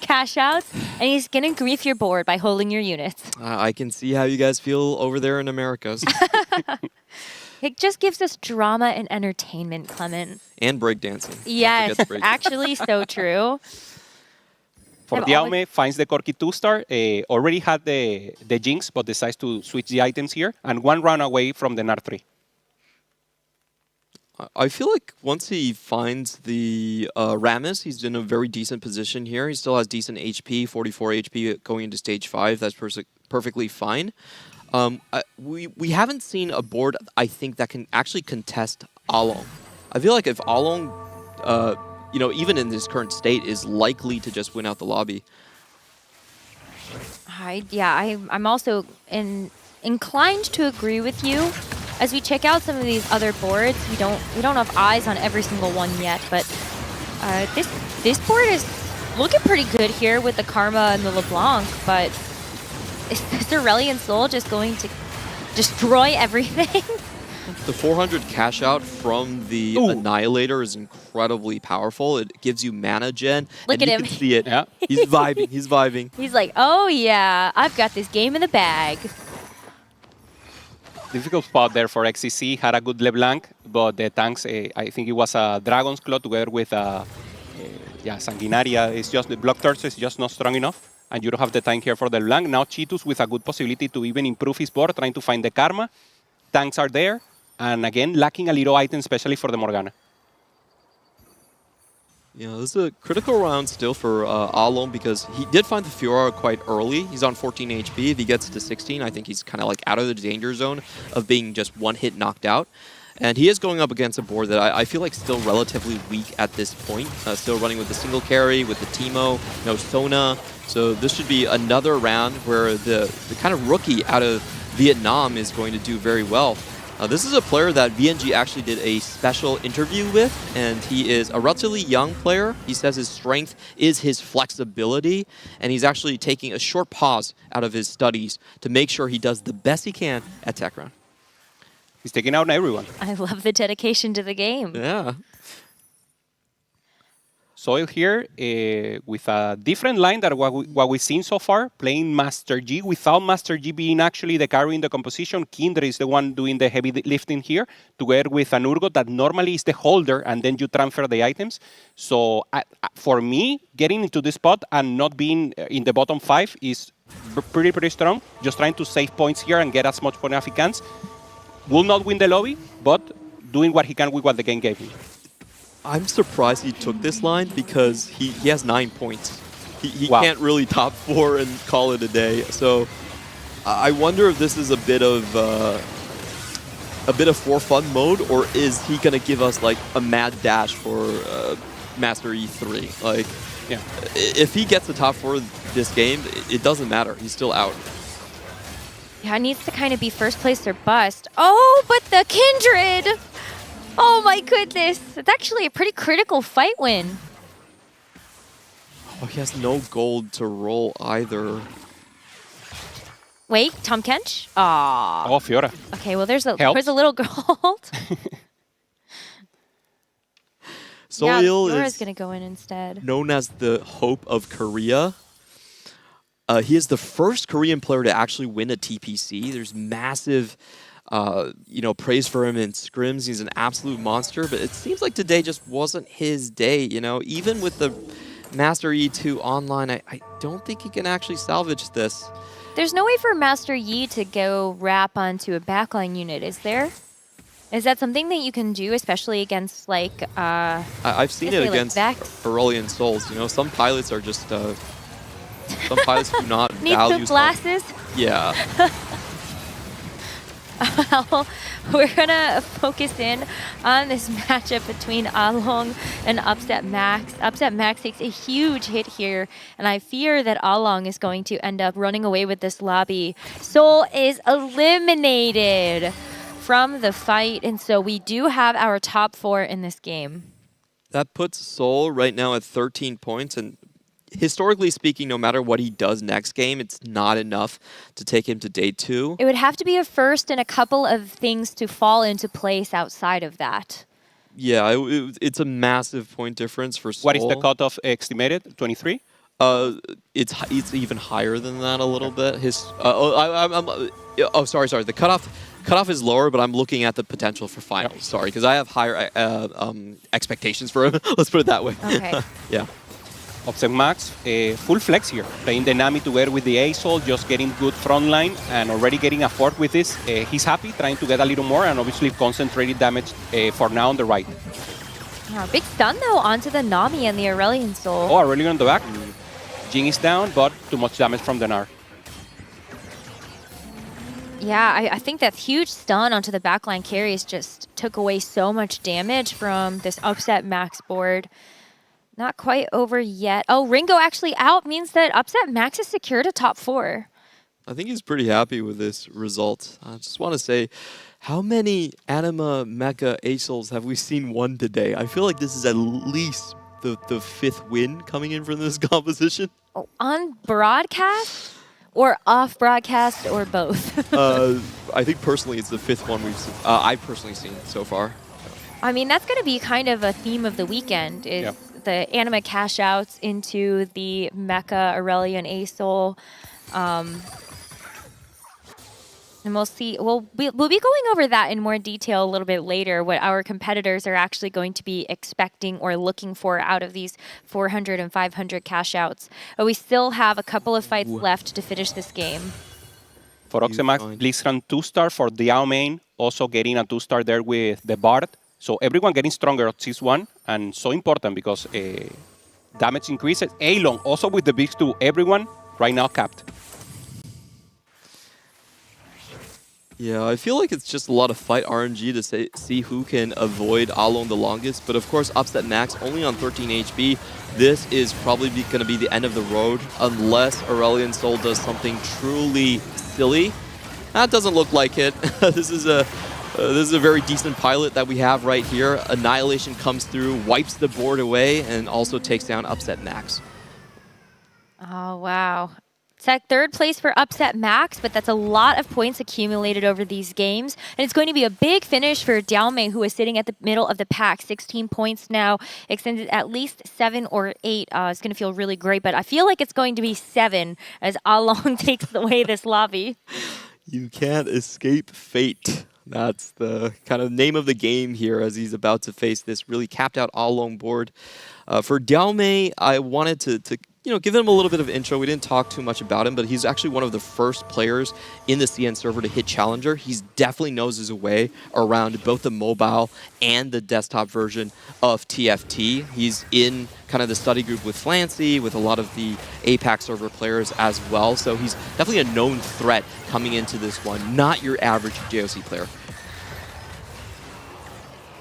cash outs, and he's going to grief your board by holding your units. I can see how you guys feel over there in Americas. It just gives us drama and entertainment, Clement. And breakdancing. Yes, actually so true. For Dialme, finds the Corki 2-star, already had the Jinx, but decides to switch the items here, and 1 round away from the Nar 3. I feel like once he finds the Rammus, he's in a very decent position here. He still has decent HP, 44 HP going into stage 5. That's perfectly fine. We haven't seen a board, I think, that can actually contest Along. I feel like if Along, even in his current state, is likely to just win out the lobby. I'm also inclined to agree with you. as we check out some of these other boards, we don't have eyes on every single one yet, but this board is looking pretty good here with the Karma and the LeBlanc, but is this Aurelion Sol just going to destroy everything? The 400 cash out from the Annihilator is incredibly powerful. It gives you mana gen. Look and at you him. can see it. Yeah. He's vibing. He's vibing. He's like, oh yeah, I've got this game in the bag. Difficult spot there for XCC. Had a good LeBlanc, but the tanks, I think it was a Dragon's Claw together with Sanguinaria. It's just the block torso is just not strong enough, and you don't have the time here for the LeBlanc. Now Cheetos with a good possibility to even improve his board, trying to find the Karma. Tanks are there, and again, lacking a little item, especially for the Morgana. Yeah, this is a critical round still for Alon because he did find the Fiora quite early. He's on 14 HP. If he gets to 16, I think he's kind of like out of the danger zone of being just one hit knocked out. And he is going up against a board that I feel like still relatively weak at this point. Still running with the single carry, with the Teemo, no Sona. So this should be another round where the kind of rookie out of Vietnam is going to do very well. This is a player that VNG actually did a special interview with, and he is a relatively young player. He says his strength is his flexibility, and he's actually taking a short pause out of his studies to make sure he does the best he can at Tech Round. He's taking out everyone. I love the dedication to the game. Yeah. Soil here with a different line than what we've seen so far, playing Master G without Master G being actually the carry in the composition. Kindred is the one doing the heavy lifting here, together with an Urgot that normally is the holder, and then you transfer the items. So for me, getting into this spot and not being in the bottom 5 is pretty strong. Just trying to save points here and get as much point as he can. Will not win the lobby, but doing what he can with what the game gave him. I'm surprised he took this line because he has 9 points. He Wow. can't really top 4 and call it a day. So I wonder if this is a bit of for fun mode, or is he gonna give us like a mad dash for Master E3? Like, yeah, if he gets the top 4 this game, it doesn't matter. He's still out. Yeah, it needs to kind of be first place or bust. Oh, but the Kindred! Oh my goodness! It's actually a pretty critical fight win. Oh, he has no gold to roll either. Wait, Tom Kench? Aww. Oh, Fiora. Okay, well there's a Helps. little gold. Soil Fiora's is gonna go in instead. known as the hope of Korea. He is the first Korean player to actually win a TPC. There's massive praise for him in scrims. He's an absolute monster, but it seems like today just wasn't his day, Even with the Master E2 online, I don't think he can actually salvage this. There's no way for Master Yi to go wrap onto a backline unit, is there? Is that something that you can do, especially against, like, I've seen it against Aurelion Souls. Some pilots are just... some pilots do not Need value... the glasses? Yeah. Well, we're gonna focus in on this matchup between Along and Upset Max. Upset Max takes a huge hit here, and I fear that Along is going to end up running away with this lobby. Soul is eliminated from the fight, and so we do have our top 4 in this game. That puts Soul right now at 13 points, and historically speaking, no matter what he does next game, it's not enough to take him to day 2. It would have to be a first and a couple of things to fall into place outside of that. Yeah, it's a massive point difference for Soul. What is the cutoff estimated? 23? It's even higher than that a little bit. Sorry. The cutoff is lower, but I'm looking at the potential for finals. Sorry, because I have higher expectations for him. Let's put it that way. Okay. Yeah. Upset Max, full flex here, playing the Nami together with the Azol, just getting good front line and already getting a fort with this. He's happy, trying to get a little more and obviously concentrated damage for now on the right. Yeah, big stun though onto the Nami and the Aurelion Soul. Oh, Aurelion on the back. Jing is down, but too much damage from the Gnar. Yeah, I think that huge stun onto the backline carries just took away so much damage from this Upset Max board. Not quite over yet. Oh, Ringo actually out means that Upset Max has secured a top 4. I think he's pretty happy with this result. I just want to say How many Anima Mecha A-Souls have we seen won today? I feel like this is at least the fifth win coming in from this composition. Oh, on broadcast or off broadcast or both? I think personally it's the fifth one I've personally seen so far. I mean, that's going to be kind of a theme of the weekend, is the Anima cash outs into the Mecha Aurelion A-Soul. And we'll see. We'll be going over that in more detail a little bit later, what our competitors are actually going to be expecting or looking for out of these 400 and 500 cash outs. But we still have a couple of fights left to finish this game. For Oxemax, Blitzcrank 2-star for Diao main, also getting a 2-star there with the Bard. So everyone getting stronger at 6-1, and so important because damage increases. A-Long also with the bigs to everyone, right now capped. Yeah, I feel like it's just a lot of fight RNG to see who can avoid Along the longest. But of course, Upset Max only on 13 HP. This is probably going to be the end of the road unless Aurelion Sol does something truly silly. That doesn't look like it. This is a very decent pilot that we have right here. Annihilation comes through, wipes the board away, and also takes down Upset Max. Oh, wow. It's third place for Upset Max, but that's a lot of points accumulated over these games. And it's going to be a big finish for Diao, who is sitting at the middle of the pack. 16 points now, extended at least 7 or 8. It's going to feel really great, but I feel like it's going to be 7 as Along takes away this lobby. You can't escape fate. That's the kind of name of the game here as he's about to face this really capped out Along board. For Diao, I wanted to give him a little bit of intro. We didn't talk too much about him, but he's actually one of the first players in the CN server to hit Challenger. He definitely knows his way around both the mobile and the desktop version of TFT. He's in kind of the study group with Flancy, with a lot of the APAC server players as well. So he's definitely a known threat coming into this one, not your average JOC player.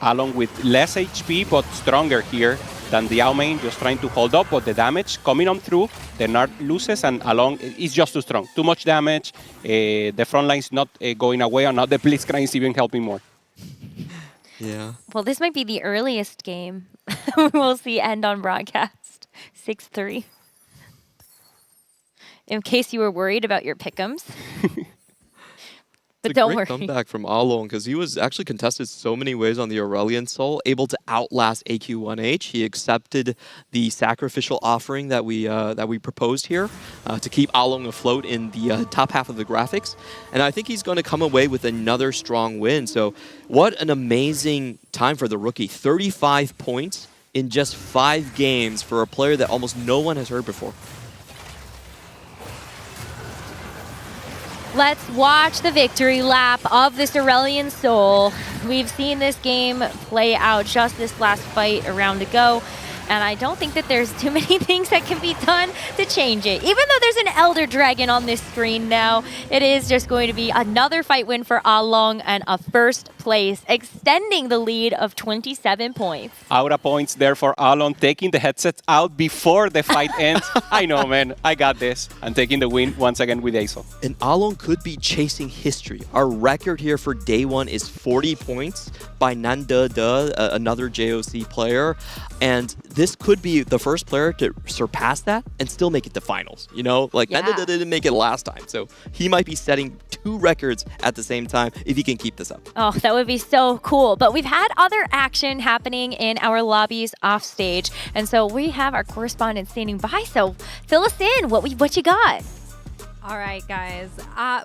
Along with less HP, but stronger here than Diao, just trying to hold up, but the damage coming on through, the Nard loses, and Along is just too strong. Too much damage, the front line's not going away, and now the Blitzcrank is even helping more. Yeah. Well, this might be the earliest game we'll see end on broadcast. 6-3. In case you were worried about your pick'ems. But don't worry. It's a great comeback from Along because he was actually contested so many ways on the Aurelion Sol, able to outlast AQ1H. He accepted the sacrificial offering that we proposed here to keep Along afloat in the top half of the graphics. And I think he's going to come away with another strong win. So what an amazing time for the rookie. 35 points in just 5 games for a player that almost no one has heard before. Let's watch the victory lap of this Aurelion Sol. We've seen this game play out just this last fight a round ago, and I don't think that there's too many things that can be done to change it. Even though there's an Elder Dragon on this screen now, it is just going to be another fight win for Along and a first place, extending the lead of 27 points. Aura points there for Along, taking the headsets out before the fight ends. I know, man. I got this. And taking the win once again with Aso. And Along could be chasing history. Our record here for day 1 is 40 points by Nanda, another JOC player. And this could be the first player to surpass that and still make it to finals. You know, like Nanda didn't make it last time. So he might be setting 2 records at the same time if he can keep this up. Oh, that would be so cool. But we've had other action happening in our lobbies off stage. And so we have our correspondent standing by. So fill us in. What you got? All right, guys.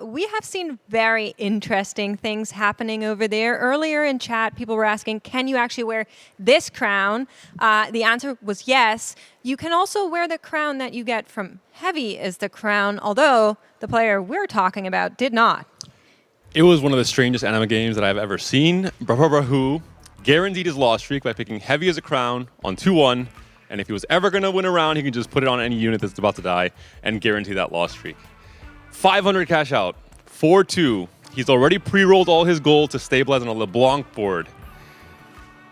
We have seen very interesting things happening over there. Earlier in chat, people were asking, can you actually wear this crown? The answer was yes. You can also wear the crown that you get from Heavy is the crown, although the player we're talking about did not. It was one of the strangest anime games that I've ever seen. Brahu guaranteed his loss streak by picking Heavy as a crown on 2-1. And if he was ever going to win a round, he can just put it on any unit that's about to die and guarantee that loss streak. 500 cash out, 4-2. He's already pre-rolled all his gold to stabilize on a LeBlanc board.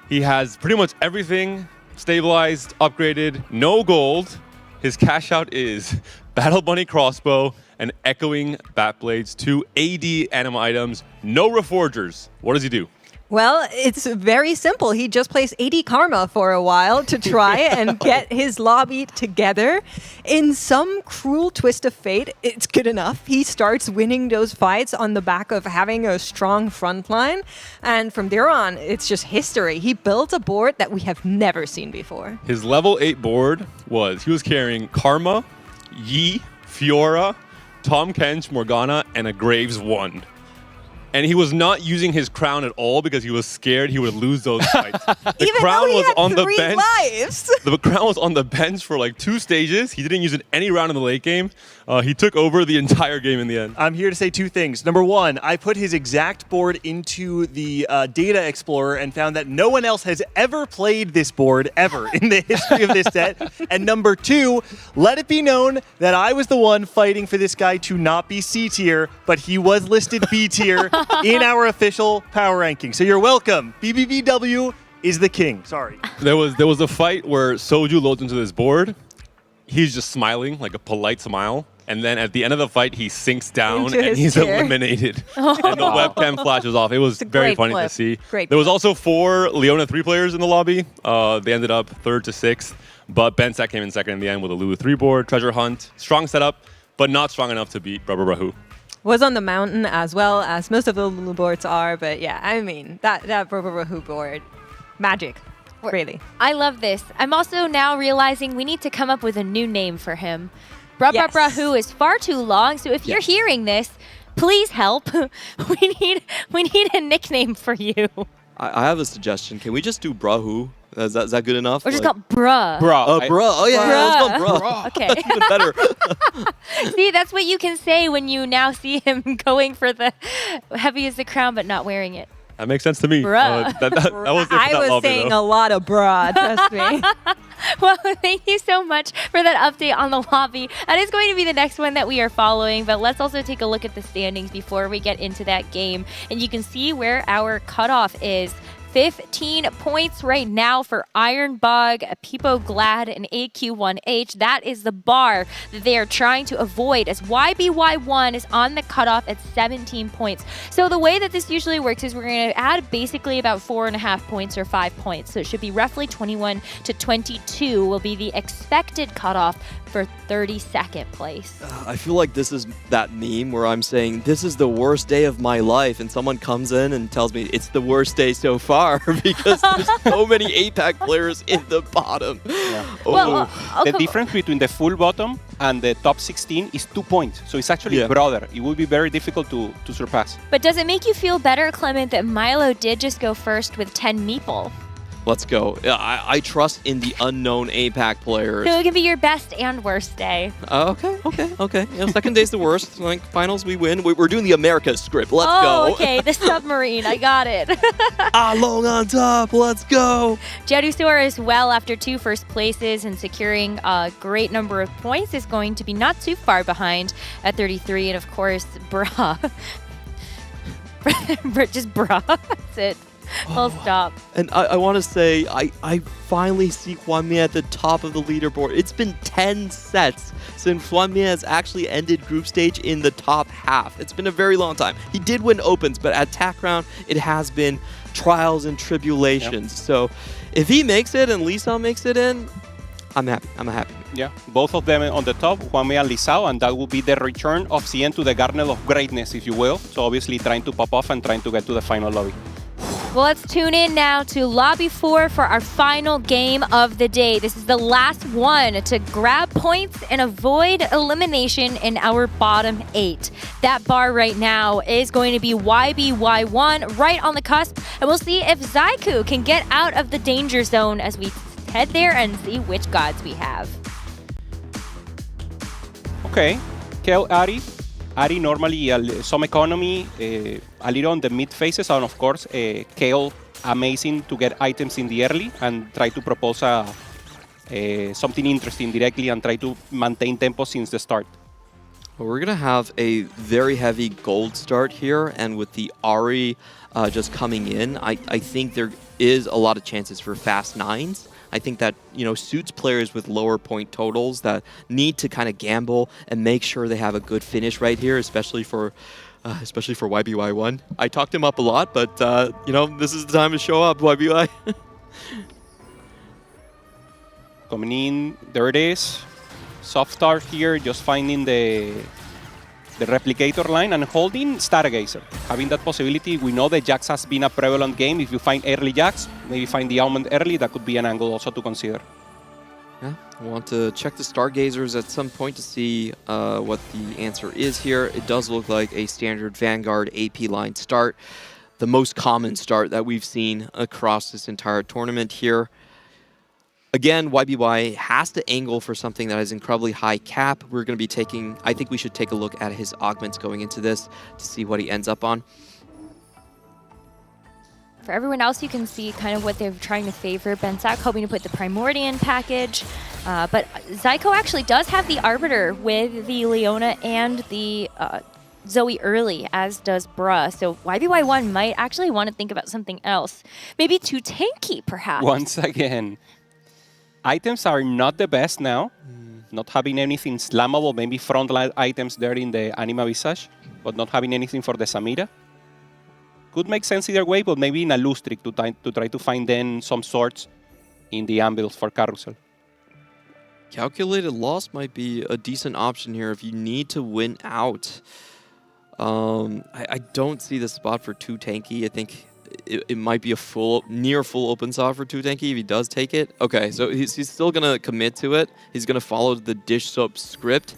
He has pretty much everything stabilized, upgraded, no gold, His cash out is Battle Bunny Crossbow and Echoing Bat Blades, 2 AD anima items, no Reforgers. What does he do? Well, it's very simple. He just plays 80 Karma for a while to try and get his lobby together. In some cruel twist of fate, it's good enough. He starts winning those fights on the back of having a strong front line. And from there on, it's just history. He built a board that we have never seen before. His level 8 board he was carrying Karma, Yi, Fiora, Tom Kench, Morgana, and a Graves 1. And he was not using his crown at all because he was scared he would lose those fights. The crown was on the bench. The crown was on the bench for like 2 stages. He didn't use it any round in the late game. He took over the entire game in the end. I'm here to say 2 things. Number 1, I put his exact board into the Data Explorer and found that no one else has ever played this board ever in the history of this set. And number 2, let it be known that I was the one fighting for this guy to not be C tier, but he was listed B tier in our official power ranking. So you're welcome. BBBW is the king. Sorry. There was a fight where Soju loads into this board. He's just smiling, like a polite smile. And then at the end of the fight, he sinks down and he's eliminated. And the webcam flashes off. It was very funny to see. There was also 4 Leona 3 players in the lobby. They ended up 3rd to 6th. But Bensack came in 2nd in the end with a Lulu 3 board, Treasure Hunt. Strong setup, but not strong enough to beat Brabra Brahu. Was on the mountain as well as most of the Lulu boards are. But yeah, I mean, that Brabra board, magic. Really. I love this. I'm also now realizing we need to come up with a new name for him. Brabra Brahu is far too long, so if you're hearing this, please help. we need a nickname for you. I have a suggestion. Can we just do Brahu? Is that good enough? Or just call Bruh. Bruh. Oh, yeah, let's go Bruh. Okay. That's even better. See, that's what you can say when you now see him going for the heavy as the crown, but not wearing it. That makes sense to me. Bruh. I was saying a lot of bruh, trust me. Well, thank you so much for that update on the lobby. That is going to be the next one that we are following, but let's also take a look at the standings before we get into that game. And you can see where our cutoff is. 15 points right now for Ironbug, Peepo Glad, and AQ1H. That is the bar that they are trying to avoid, as YBY1 is on the cutoff at 17 points. So the way that this usually works is we're going to add basically about 4.5 points or 5 points. So it should be roughly 21 to 22 will be the expected cutoff for 32nd place. I feel like this is that meme where I'm saying, this is the worst day of my life, and someone comes in and tells me it's the worst day so far because there's so many APAC players in the bottom. Yeah. The difference between the full bottom and the top 16 is 2 points. So it's actually broader. It would be very difficult to surpass. But does it make you feel better, Clement, that Milo did just go first with 10 meeple? Let's go. I trust in the unknown APAC players. So it can be your best and worst day. Okay. You know, second day's the worst. Like, finals, we win. We're doing the Americas script. Let's go. Oh, okay. The submarine. I got it. Long on top. Let's go. Jedusor as well, after 2 first places and securing a great number of points, is going to be not too far behind at 33. And of course, Bra. Just Bra. That's it. Full stop. And I want to say, I finally see Juan Mia at the top of the leaderboard. It's been 10 sets since Juan Mia has actually ended group stage in the top half. It's been a very long time. He did win opens, but at TAC round, it has been trials and tribulations. So if he makes it and Lisa makes it in, I'm happy. Yeah, both of them on the top, Juan Mia and Lisao, and that will be the return of CN to the Garnet of Greatness, if you will. So obviously trying to pop off and trying to get to the final lobby. Well, let's tune in now to Lobby 4 for our final game of the day. This is the last one to grab points and avoid elimination in our bottom 8. That bar right now is going to be YBY1 right on the cusp, and we'll see if Zaiku can get out of the danger zone as we head there and see which gods we have. Okay, Kale Ari. Ari normally some economy, a little on the mid phases, and of course, Kale amazing to get items in the early and try to propose something interesting directly and try to maintain tempo since the start. Well, we're going to have a very heavy gold start here, and with the Ari just coming in, I think there is a lot of chances for fast 9s. I think that, suits players with lower point totals that need to kind of gamble and make sure they have a good finish right here, especially for YBY1. I talked him up a lot, but, this is the time to show up, YBY. Coming in, there it is. Soft start here, just finding the replicator line and holding Stargazer. Having that possibility, we know that Jax has been a prevalent game. If you find early Jax, maybe find the Almond early, that could be an angle also to consider. Yeah, I want to check the Stargazers at some point to see what the answer is here. It does look like a standard Vanguard AP line start. The most common start that we've seen across this entire tournament here. Again, YBY has to angle for something that has incredibly high cap. We're going to be taking, I think we should take a look at his augments going into this to see what he ends up on. For everyone else, you can see kind of what they're trying to favor. Bensak hoping to put the Primordian package, but Zyko actually does have the Arbiter with the Leona and the Zoe early, as does Bruh. So YBY1 might actually want to think about something else. Maybe too tanky, perhaps. Once again, items are not the best now. Not having anything slammable, maybe frontline items there in the Anima Visage, but not having anything for the Samira. Could make sense either way, but maybe in a loose trick to try to find then some sorts in the anvils for Carousel. Calculated loss might be a decent option here if you need to win out. I don't see the spot for too tanky. I think it might be a near full open saw for too tanky if he does take it. Okay, so he's still going to commit to it. He's going to follow the dish soap script.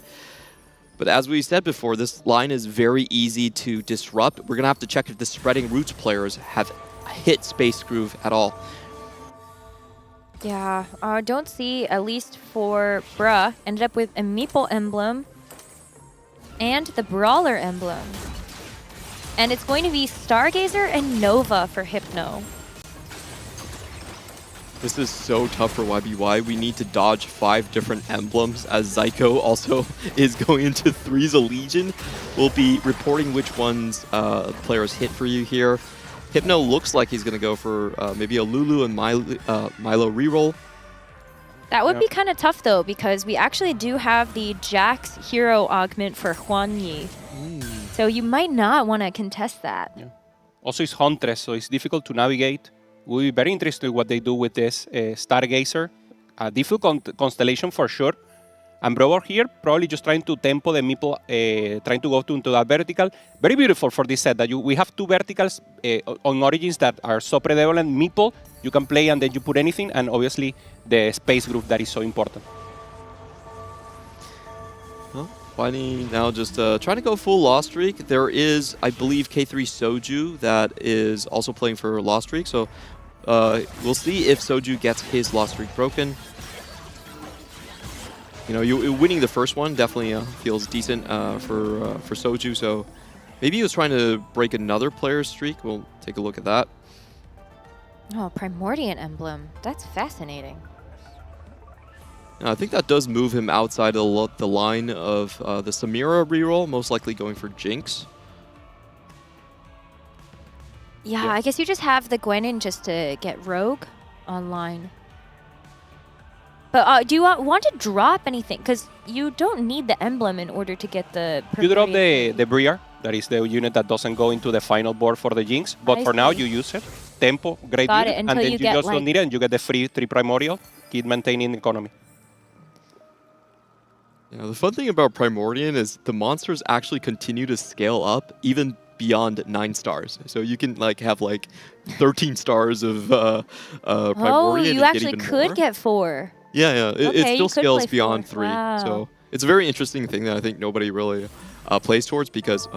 But as we said before, this line is very easy to disrupt. We're going to have to check if the Spreading Roots players have hit Space Groove at all. Yeah, don't see, at least for Bruh, ended up with a Meeple emblem and the Brawler emblem. And it's going to be Stargazer and Nova for Hypno. This is so tough for YBY. We need to dodge 5 different emblems as Zyko also is going into 3's a Legion. We'll be reporting which ones players hit for you here. Hypno looks like he's going to go for maybe a Lulu and Milo reroll. That would be kind of tough, though, because we actually do have the Jax hero augment for Huan Yi. So you might not want to contest that. Yeah. Also, it's Huntress, so it's difficult to navigate. We'll be very interested in what they do with this Stargazer. A difficult constellation for sure. And Brower here, probably just trying to tempo the Meeple, trying to go into that vertical. Very beautiful for this set that we have 2 verticals on Origins that are so prevalent. Meeple, you can play and then you put anything, and obviously the Space Groove that is so important. Well, Winey now just trying to go full Lost Streak. There is, I believe, K3 Soju that is also playing for Lost Streak, so we'll see if Soju gets his Lost Streak broken. You winning the first one definitely feels decent for Soju, so maybe he was trying to break another player's streak. We'll take a look at that. Oh, Primordian emblem. That's fascinating. I think that does move him outside of the line of the Samira reroll, most likely going for Jinx. Yeah, I guess you just have the Gwenin just to get Rogue online. But do you want to drop anything? Because you don't need the emblem in order to get the... You drop the Briar. That is the unit that doesn't go into the final board for the Jinx. But for now, you use it. Tempo, great unit. And then you just don't need it, and you get the free 3 Primordial. Keep maintaining the economy. The fun thing about Primordian is the monsters actually continue to scale up even beyond 9 stars. So you can have 13 stars of Primordian. Oh, you actually could get 4. Yeah. Okay, it still scales beyond 4. 3. Wow. So it's a very interesting thing that I think nobody really plays towards because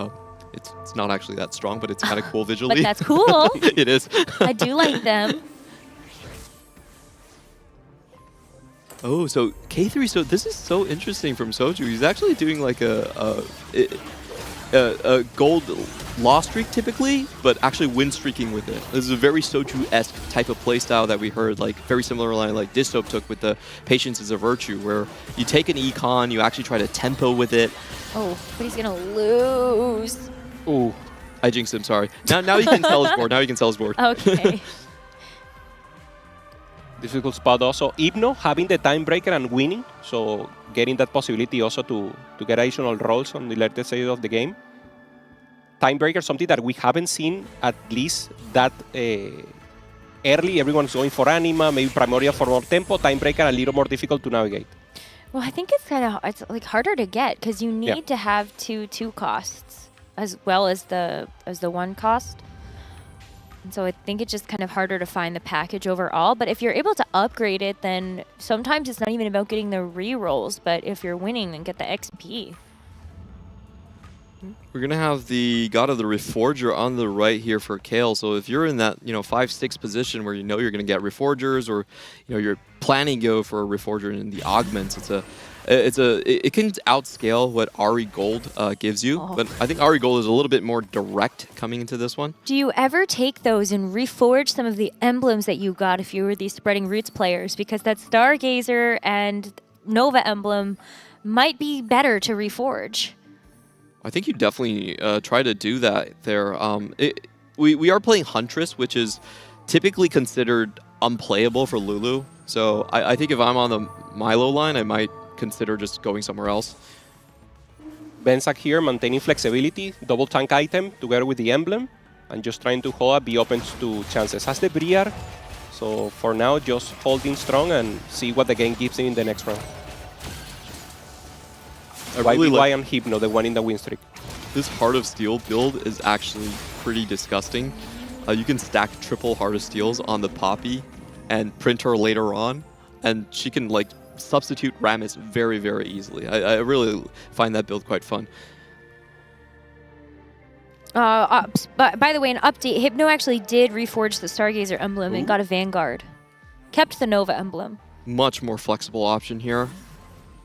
it's not actually that strong, but it's kind of cool visually. But that's cool. It is. I do like them. Oh, so K3, so this is so interesting from Soju. He's actually doing a gold lost streak typically, but actually win streaking with it. This is a very Soju-esque type of playstyle that we heard, very similar line like Disoap took with the Patience is a Virtue, where you take an econ, you actually try to tempo with it. Oh, but he's gonna lose. Ooh, I jinxed him, sorry. Now you can sell his board, now you can sell his board. Okay. difficult spot also. Hypno having the time breaker and winning, so getting that possibility also to get additional rolls on the later stage of the game. Time breaker, something that we haven't seen at least that early. Everyone's going for Anima, maybe Primordial for more tempo. Time breaker a little more difficult to navigate. Well, I think it's like harder to get because you need to have two costs as well as the one cost. And so I think it's just kind of harder to find the package overall. But if you're able to upgrade it, then sometimes it's not even about getting the re-rolls, but if you're winning, then get the XP. We're going to have the God of the Reforger on the right here for Kale. So if you're in that 5-6 position where you know you're going to get Reforgers, or you're planning to go for a Reforger in the augments, it can outscale what Ari Gold gives you. But I think Ari Gold is a little bit more direct coming into this one. Do you ever take those and reforge some of the emblems that you got if you were these Spreading Roots players? Because that Stargazer and Nova emblem might be better to reforge. I think you definitely try to do that there. We are playing Huntress, which is typically considered unplayable for Lulu. So I think if I'm on the Milo line, I might consider just going somewhere else. Bensak here maintaining flexibility, double tank item together with the emblem, and just trying to hold up, be open to chances. Has the Briar, so for now just holding strong and see what the game gives him in the next round. YBY and Hypno, the one in the win streak. This Heart of Steel build is actually pretty disgusting. You can stack triple Heart of Steels on the Poppy and print her later on, and she can substitute Rammus very, very easily. I really find that build quite fun. But by the way, an update, Hypno actually did reforge the Stargazer emblem and got a Vanguard. Kept the Nova emblem. Much more flexible option here.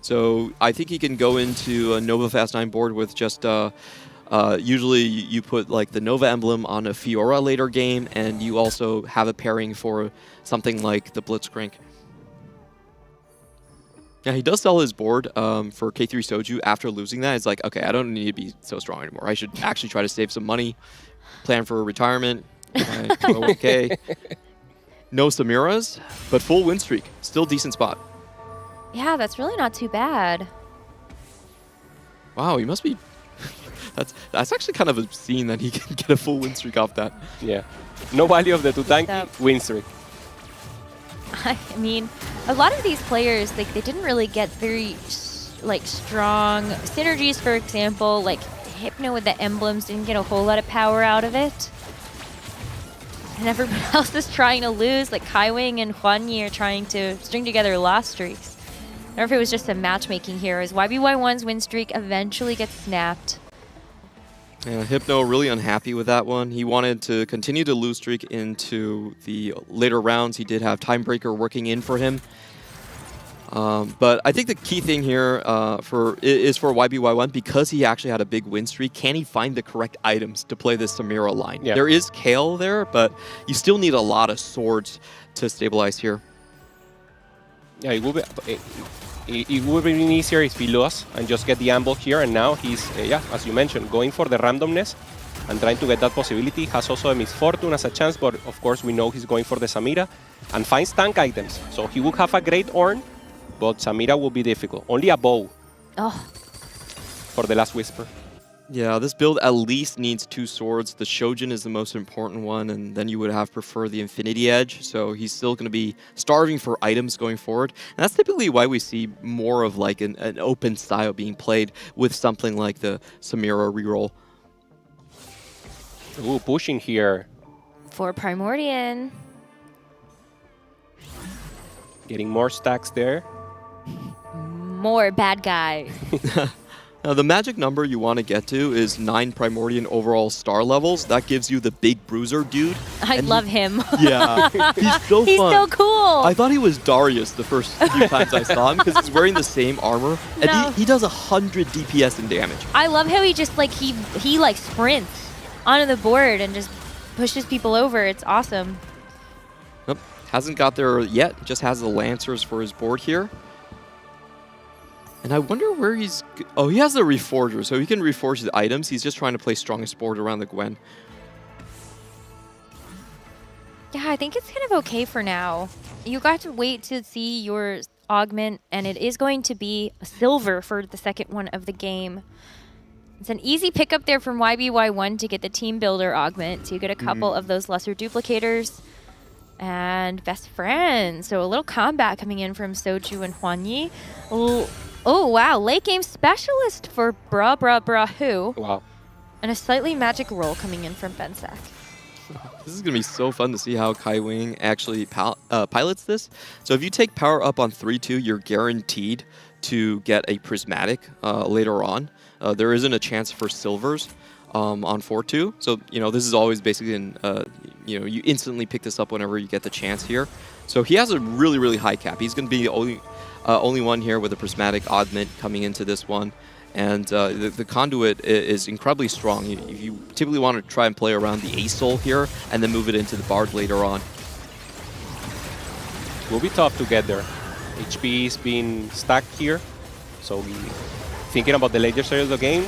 So I think he can go into a Nova Fast 9 board with just, usually you put the Nova emblem on a Fiora later game, and you also have a pairing for something like the Blitzcrank. Yeah, he does sell his board for K3 Soju after losing that. It's like, okay, I don't need to be so strong anymore. I should actually try to save some money, plan for a retirement. Okay. No Samiras, but full win streak. Still decent spot. Yeah, that's really not too bad. Wow, he must be... that's actually kind of obscene that he can get a full win streak off that. Yeah. No value of the 2-tank win streak. I mean, a lot of these players, they didn't really get very, strong synergies, for example. Hypno with the emblems didn't get a whole lot of power out of it. And everyone else is trying to lose, Kaiwing and Huanyi are trying to string together loss streaks. I don't know if it was just a matchmaking here, as YBY1's win streak eventually gets snapped. Yeah, Hypno really unhappy with that one. He wanted to continue to lose streak into the later rounds. He did have Timebreaker working in for him. But I think the key thing here is for YBY1, because he actually had a big win streak, can he find the correct items to play this Samira line? Yeah. There is Kale there, but you still need a lot of swords to stabilize here. Yeah, it would be easier if he lost and just get the ambush here, and now he's, as you mentioned, going for the randomness and trying to get that possibility. Has also a Misfortune as a chance, but of course we know he's going for the Samira and finds tank items. So he will have a great Ornn, but Samira will be difficult. Only a bow for the last Whisper. Yeah, this build at least needs 2 swords. The Shojin is the most important one, and then you would have prefer the Infinity Edge. So he's still going to be starving for items going forward. And that's typically why we see more of an open style being played with something like the Samira reroll. Ooh, pushing here. For Primordian. Getting more stacks there. More bad guys. Now, the magic number you want to get to is 9 Primordian overall star levels. That gives you the big bruiser dude. I love him. Yeah, he's so fun. He's so cool. I thought he was Darius the first few times I saw him because he's wearing the same armor. And he does 100 DPS in damage. I love how he just he sprints onto the board and just pushes people over. It's awesome. Nope, hasn't got there yet. Just has the Lancers for his board here. And I wonder where he's... Oh, he has the Reforger, so he can reforge the items. He's just trying to play strongest board around the Gwen. Yeah, I think it's kind of okay for now. You got to wait to see your augment, and it is going to be a silver for the second one of the game. It's an easy pickup there from YBY1 to get the team builder augment. So you get a couple of those lesser duplicators and best friends. So a little combat coming in from Soju and Huanyi. Oh, wow. Late game specialist for Who. Wow. And a slightly magic roll coming in from Bensak. This is going to be so fun to see how Kai Wing actually pilots this. So if you take power up on 3-2, you're guaranteed to get a prismatic later on. There isn't a chance for silvers on 4-2. So, this is always basically you instantly pick this up whenever you get the chance here. So he has a really, really high cap. He's going to be the only one here with a prismatic augment coming into this one. And the conduit is incredibly strong. You typically want to try and play around the Ace Soul here and then move it into the Bard later on. Will be tough to get there. HP is being stacked here. So thinking about the later stage of the game,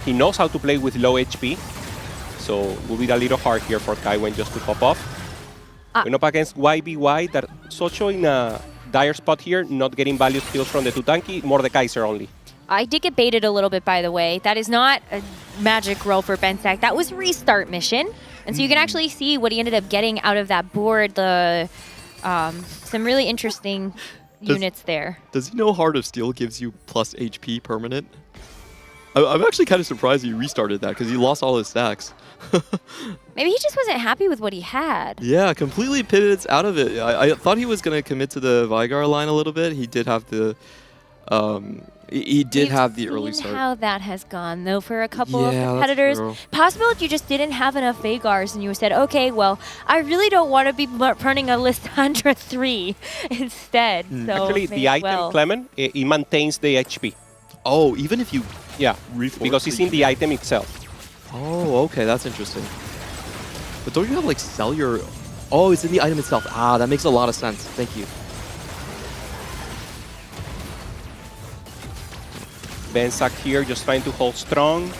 he knows how to play with low HP. So will be a little hard here for Kaiwen just to pop off. Going up against YBY, that Socho in a dire spot here, not getting value skills from the Tutanki, Mordekaiser only. I did get baited a little bit, by the way. That is not a magic roll for Bensak. That was restart mission. And so you can actually see what he ended up getting out of that board. Some really interesting units there. Does he know Heart of Steel gives you plus HP permanent? I'm actually kind of surprised he restarted that because he lost all his stacks. Maybe he just wasn't happy with what he had. Yeah, completely pivots out of it. I thought he was going to commit to the Vygar line a little bit. He did have the... He did have the early start. How that has gone, though, for a couple of Yeah, that's competitors. true. Possible if you just didn't have enough Vagars and you said, okay, well, I really don't want to be running a Lissandra 3 instead. So Actually, may the as item, well. Clement, it maintains the HP. Oh, even if you... Yeah, reforce because it's the- in the item itself. Oh, okay, that's interesting. But don't you have, like, cellular... Oh, it's in the item itself. Ah, that makes a lot of sense. Thank you. Bensak here just trying to hold strong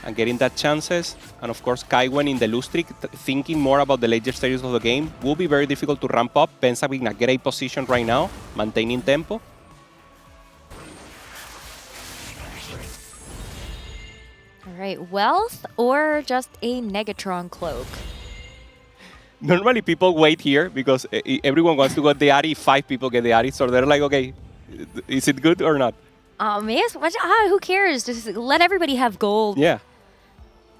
and getting that chances. And of course, Kaiwen in the lose streak, thinking more about the later stages of the game. Will be very difficult to ramp up. Bensak in a great position right now, maintaining tempo. All right, wealth or just a Negatron cloak? Normally people wait here because everyone wants to get the Ari. 5 people get the Ari, so they're like, okay, is it good or not? Yes, who cares? Just let everybody have gold. Yeah.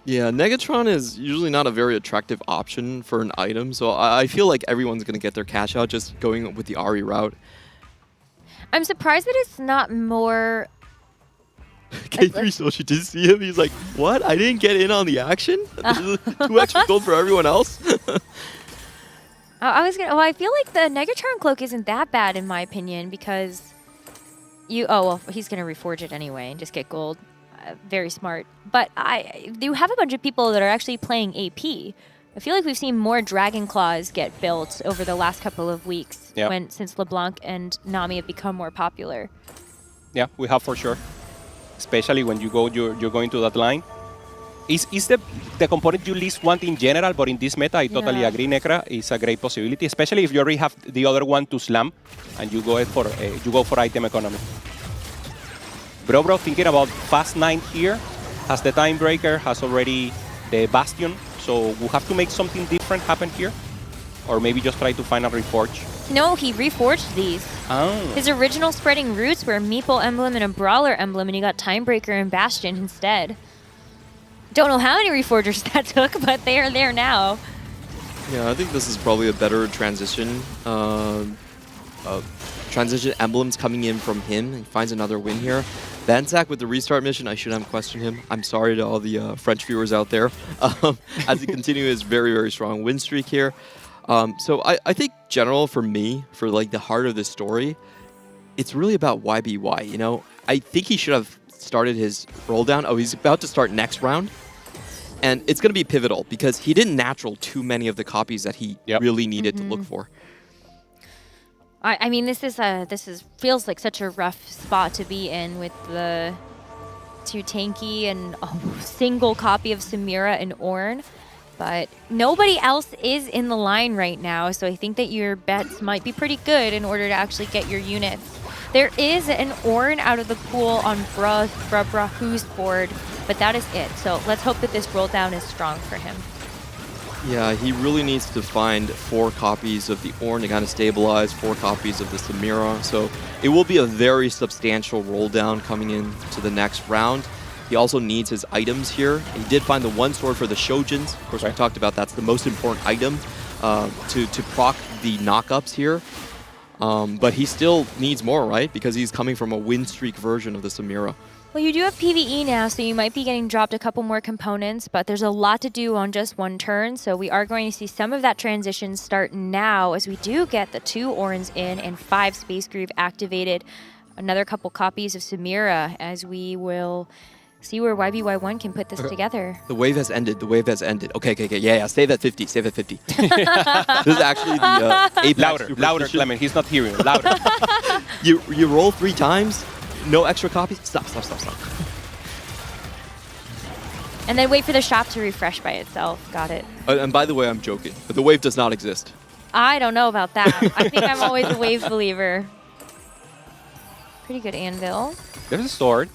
Yeah, Negatron is usually not a very attractive option for an item, so I feel like everyone's going to get their cash out just going with the Ari route. I'm surprised that it's not more... K3 Sochi did see him. He's like, what? I didn't get in on the action? 2 extra gold for everyone else? I feel like the Negatron cloak isn't that bad in my opinion because he's gonna reforge it anyway and just get gold. Very smart. But you have a bunch of people that are actually playing AP. I feel like we've seen more Dragon Claws get built over the last couple of weeks since LeBlanc and Nami have become more popular. Yeah, we have for sure. Especially when you're going to that line. Is the component you least want in general, but in this meta, I totally agree, Necra, is a great possibility, especially if you already have the other one to slam and you go for item economy. Bro, thinking about Fast 9 here, has the Time Breaker, has already the Bastion, so we'll have to make something different happen here, or maybe just try to find a reforge. No, he reforged these. Oh. His original spreading roots were a Meeple emblem and a Brawler emblem, and he got Timebreaker and Bastion instead. Don't know how many reforgers that took, but they are there now. Yeah, I think this is probably a better transition. Transition emblems coming in from him. He finds another win here. Bensak with the restart mission, I shouldn't have questioned him. I'm sorry to all the French viewers out there. As he continues his very, very strong win streak here. So I think general for me, for like the heart of this story, it's really about YBY, you know? I think he should have started his roll down. Oh, he's about to start next round. And it's going to be pivotal because he didn't natural too many of the copies that he really needed to look for. I mean, this feels like such a rough spot to be in with the 2 tanky and a single copy of Samira and Ornn. But nobody else is in the line right now, so I think that your bets might be pretty good in order to actually get your units. There is an Ornn out of the pool on Brahu's board, but that is it. So let's hope that this roll down is strong for him. Yeah, he really needs to find 4 copies of the Ornn to kind of stabilize, 4 copies of the Samira. So it will be a very substantial roll down coming in to the next round. He also needs his items here. He did find the 1 sword for the Shojins. Of course, we talked about that's the most important item to proc the knockups here. But he still needs more, right? Because he's coming from a win streak version of the Samira. Well, you do have PvE now, so you might be getting dropped a couple more components, but there's a lot to do on just 1 turn, so we are going to see some of that transition start now as we do get the 2 Ornns in and 5 Space Groove activated. Another couple copies of Samira as we will see where YBY1 can put this together. The wave has ended. The wave has ended. Okay. Yeah. Save at 50. Save at 50. This is actually the Apex Louder, Clement. He's not hearing. Louder. You roll 3 times. No extra copies. Stop. And then wait for the shop to refresh by itself. Got it. And by the way, I'm joking, but the wave does not exist. I don't know about that. I think I'm always a wave believer. Pretty good anvil. There's a sword.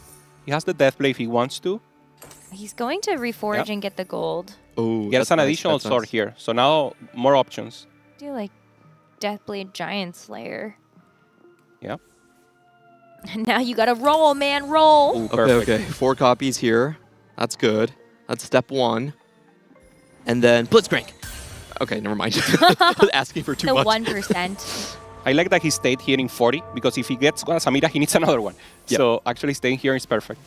He has the Deathblade if he wants to. He's going to reforge and get the gold. Oh, gets an additional sword here. So now more options. Do like Deathblade Giant Slayer. Yeah. And now you gotta roll, man, roll. Ooh, okay. 4 copies here. That's good. That's step 1. And then Blitzcrank. Okay, never mind. Asking for too much. The 1%. I like that he stayed here in 40 because if he gets one Samira, he needs another one. Yep. So actually staying here is perfect.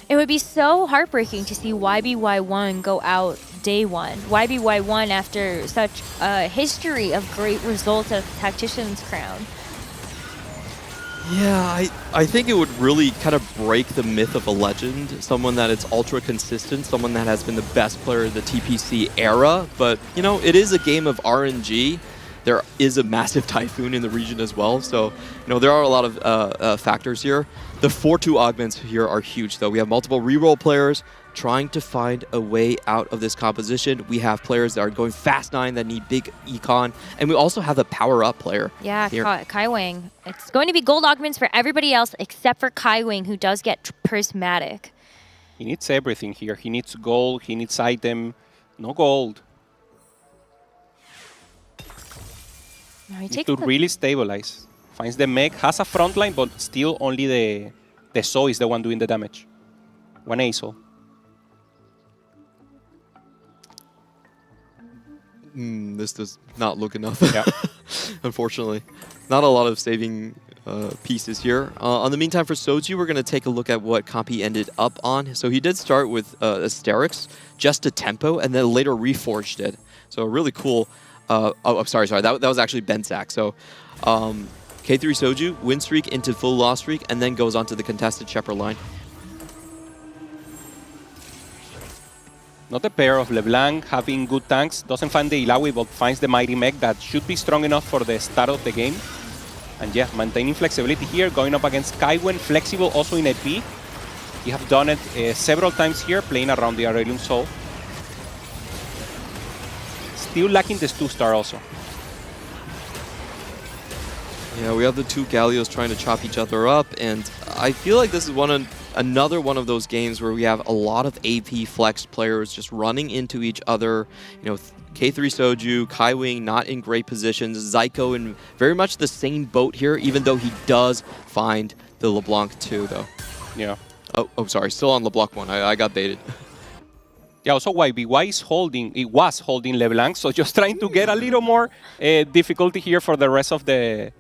It would be so heartbreaking to see YBY1 go out day 1. YBY1 after such a history of great results at the Tactician's crown. Yeah, I think it would really kind of break the myth of a legend. Someone that is ultra consistent, someone that has been the best player of the TPC era. But, you know, it is a game of RNG. There is a massive typhoon in the region as well. So, you know, there are a lot of factors here. The 4-2 augments here are huge, though. We have multiple reroll players trying to find a way out of this composition. We have players that are going fast 9 that need big econ. And we also have a power-up player. Yeah, here. Kai Wang. It's going to be gold augments for everybody else except for Kai Wang, who does get prismatic. He needs everything here. He needs gold. He needs item. No gold. He to really stabilize. Finds the mech, has a front line, but still only the Zoe is the one doing the damage. 1 ASO. This does not look enough, unfortunately. Not a lot of saving pieces here. On the meantime, for Soju, we're going to take a look at what comp he ended up on. So he did start with Asterix, just a tempo, and then later reforged it. So really cool. Sorry. That was actually Bensack. So K3 Soju, win streak into full loss streak, and then goes on to the contested Shepherd line. Not a pair of LeBlanc having good tanks. Doesn't find the Ilawi, but finds the Mighty Mech that should be strong enough for the start of the game. And yeah, maintaining flexibility here, going up against Kaiwen, flexible also in AP. You have done it several times here, playing around the Aurelion Soul. Still lacking this 2-star also. Yeah, we have the 2 Gallios trying to chop each other up, and I feel like this is another one of those games where we have a lot of AP flex players just running into each other. You know, K3 Soju, Kai Wing not in great positions, Zyko in very much the same boat here, even though he does find the LeBlanc 2, though. Yeah. Oh, sorry, still on LeBlanc 1. I got baited. Yeah, also YBY was holding LeBlanc, so just trying to get a little more difficulty here for the rest of the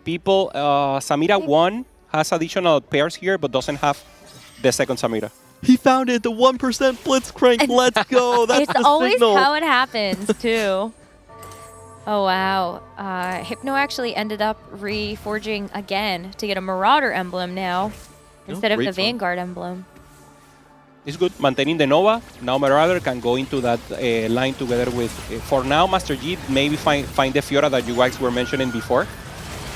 people. Samira 1 has additional pairs here, but doesn't have the second Samira. He found it, the 1% Blitzcrank. Let's go. That's it's the always signal. how it happens, too. Oh, wow. Hypno actually ended up reforging again to get a Marauder emblem now instead of the Vanguard emblem. It's good. Maintaining the Nova. Now Marauder can go into that line together with, for now, Master G, maybe find the Fiora that you guys were mentioning before.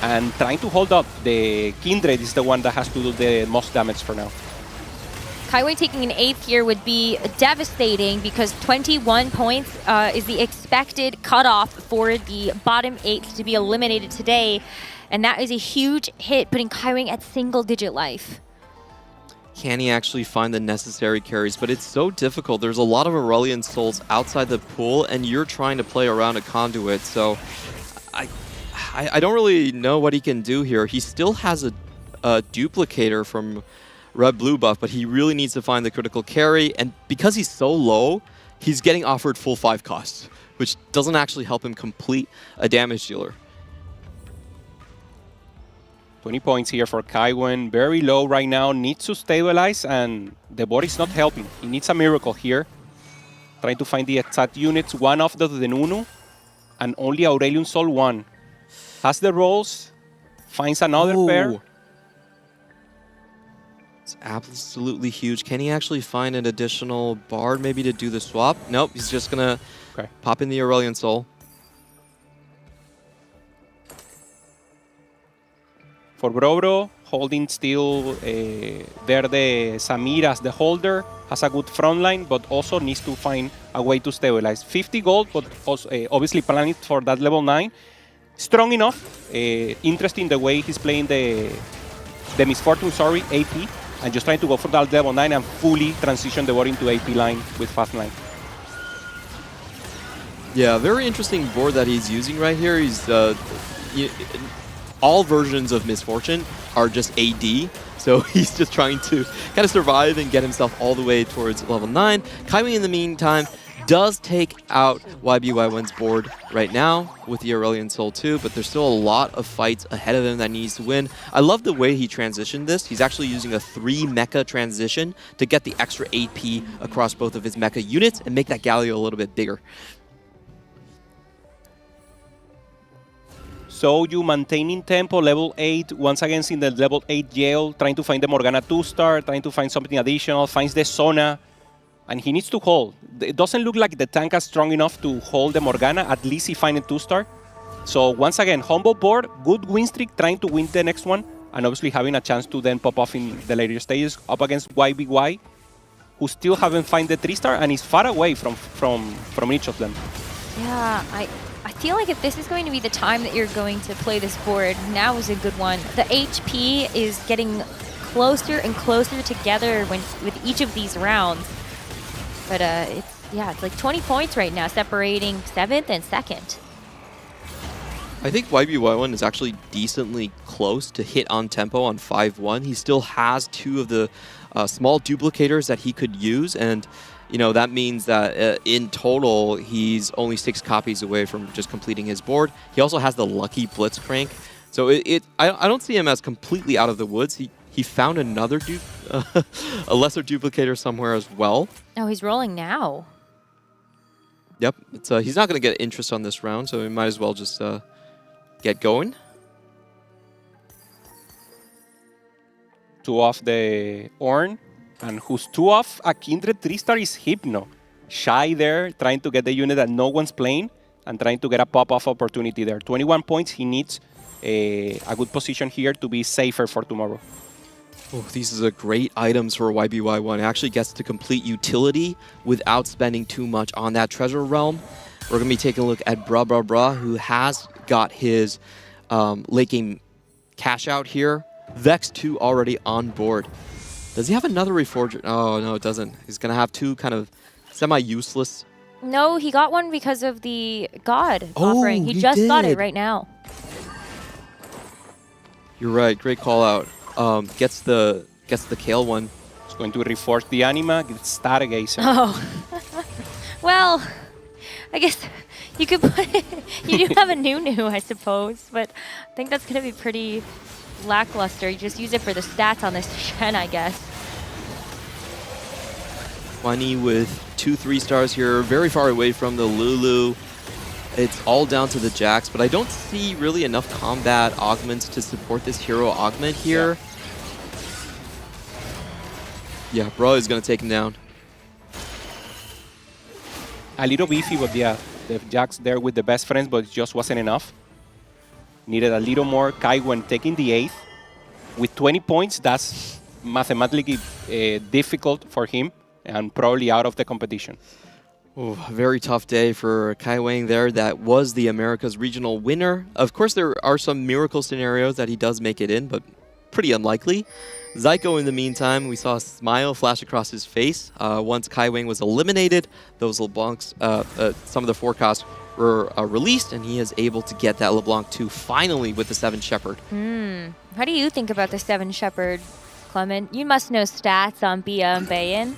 And trying to hold up the Kindred is the one that has to do the most damage for now. Kaiwei taking an 8th here would be devastating because 21 points is the expected cutoff for the bottom 8 to be eliminated today. And that is a huge hit, putting Kaiwei at single-digit life. Can he actually find the necessary carries? But it's so difficult. There's a lot of Aurelion Souls outside the pool, and you're trying to play around a conduit. So I don't really know what he can do here. He still has a duplicator from Red-Blue buff, but he really needs to find the critical carry. And because he's so low, he's getting offered full 5 costs, which doesn't actually help him complete a damage dealer. 20 points here for Kaiwen. Very low right now. Needs to stabilize, and the board is not helping. He needs a miracle here. Trying to find the exact units. One of the Nunu, and only Aurelion Sol 1. Has the rolls. Finds another pair. It's absolutely huge. Can he actually find an additional bard maybe to do the swap? Nope, he's just going to pop in the Aurelion Soul. For Bro, holding still Verde Samir as the holder, has a good front line, but also needs to find a way to stabilize. 50 gold, but also, obviously planning for that level 9. Strong enough. Interesting the way he's playing the Misfortune, AP, and just trying to go for that level 9 and fully transition the board into AP line with fast line. Yeah, very interesting board that he's using right here. He's all versions of Misfortune are just AD, so he's just trying to kind of survive and get himself all the way towards level 9. Kaiwei, in the meantime, does take out YBY1's board right now with the Aurelion Soul 2, but there's still a lot of fights ahead of him that he needs to win. I love the way he transitioned this. He's actually using a 3 mecha transition to get the extra AP across both of his mecha units and make that Galio a little bit bigger. So you maintaining tempo, level 8, once again in the level 8 jail, trying to find the Morgana 2-star, trying to find something additional, finds the Sona, and he needs to hold. It doesn't look like the tank is strong enough to hold the Morgana, at least he finds a 2-star. So once again, humble board, good win streak, trying to win the next one, and obviously having a chance to then pop off in the later stages up against YBY, who still haven't found the 3-star and is far away from each of them. Yeah, I feel like if this is going to be the time that you're going to play this board, now is a good one. The HP is getting closer and closer together with each of these rounds. But it's like 20 points right now, separating 7th and 2nd. I think YBY1 is actually decently close to hit on tempo on 5-1. He still has 2 of the small duplicators that he could use, and you know, that means that in total, he's only 6 copies away from just completing his board. He also has the lucky Blitzcrank. So I don't see him as completely out of the woods. He found another a lesser duplicator somewhere as well. Oh, he's rolling now. Yep. He's not going to get interest on this round, so we might as well just get going. 2 off the Ornn. And who's 2 off a Kindred 3-star is Hypno. Shy there, trying to get the unit that no one's playing and trying to get a pop-off opportunity there. 21 points, he needs a good position here to be safer for tomorrow. Oh, these are great items for YBY1. It actually gets to complete utility without spending too much on that treasure realm. We're going to be taking a look at Bra, who has got his late game cash out here. Vex 2 already on board. Does he have another Reforger? Oh, no, it doesn't. He's going to have 2 kind of semi-useless. No, he got one because of the God offering. He just got it right now. You're right. Great call out. Gets the Kale one. It's going to reforge the Anima, gets Stargazer. Oh. Well, I guess you could put it, you do have a Nunu, I suppose, but I think that's going to be pretty lackluster. You just use it for the stats on this Shen, I guess. 20 with 2 3-stars here, very far away from the Lulu. It's all down to the Jax, but I don't see really enough combat augments to support this hero augment here. Yeah, Bro is going to take him down. A little beefy, but yeah, the Jax there with the best friends, but it just wasn't enough. Needed a little more. Kaiwen taking the 8th. With 20 points, that's mathematically difficult for him and probably out of the competition. Oh, a very tough day for Kai Wang there. That was the America's regional winner. Of course, there are some miracle scenarios that he does make it in, but pretty unlikely. Zyko, in the meantime, we saw a smile flash across his face. Once Kai Wang was eliminated, those LeBlancs, some of the forecasts were released, and he is able to get that LeBlanc 2 finally with the 7 Shepherd. How do you think about the 7 Shepherd, Clement? You must know stats on Bia and Bayan.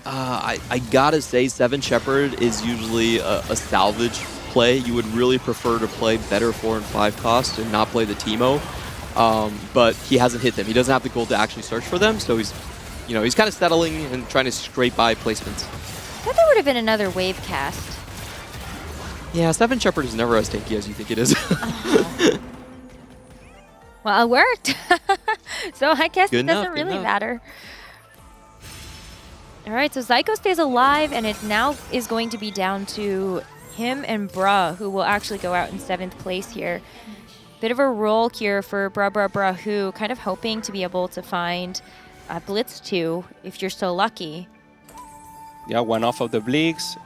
I gotta say, 7 Shepherd is usually a salvage play. You would really prefer to play better 4 and 5 cost and not play the Teemo. But he hasn't hit them. He doesn't have the gold to actually search for them, so he's kind of settling and trying to scrape by placements. I thought there would have been another wave cast. Yeah, 7 Shepherd is never as tanky as you think it is. Well, it worked. So I guess Good it doesn't enough, really matter. All right, so Zyko stays alive, and it now is going to be down to him and Bra, who will actually go out in 7th place here. Bit of a roll here for Bra, who kind of hoping to be able to find Blitz 2 if you're so lucky. Yeah, one off of the Blix,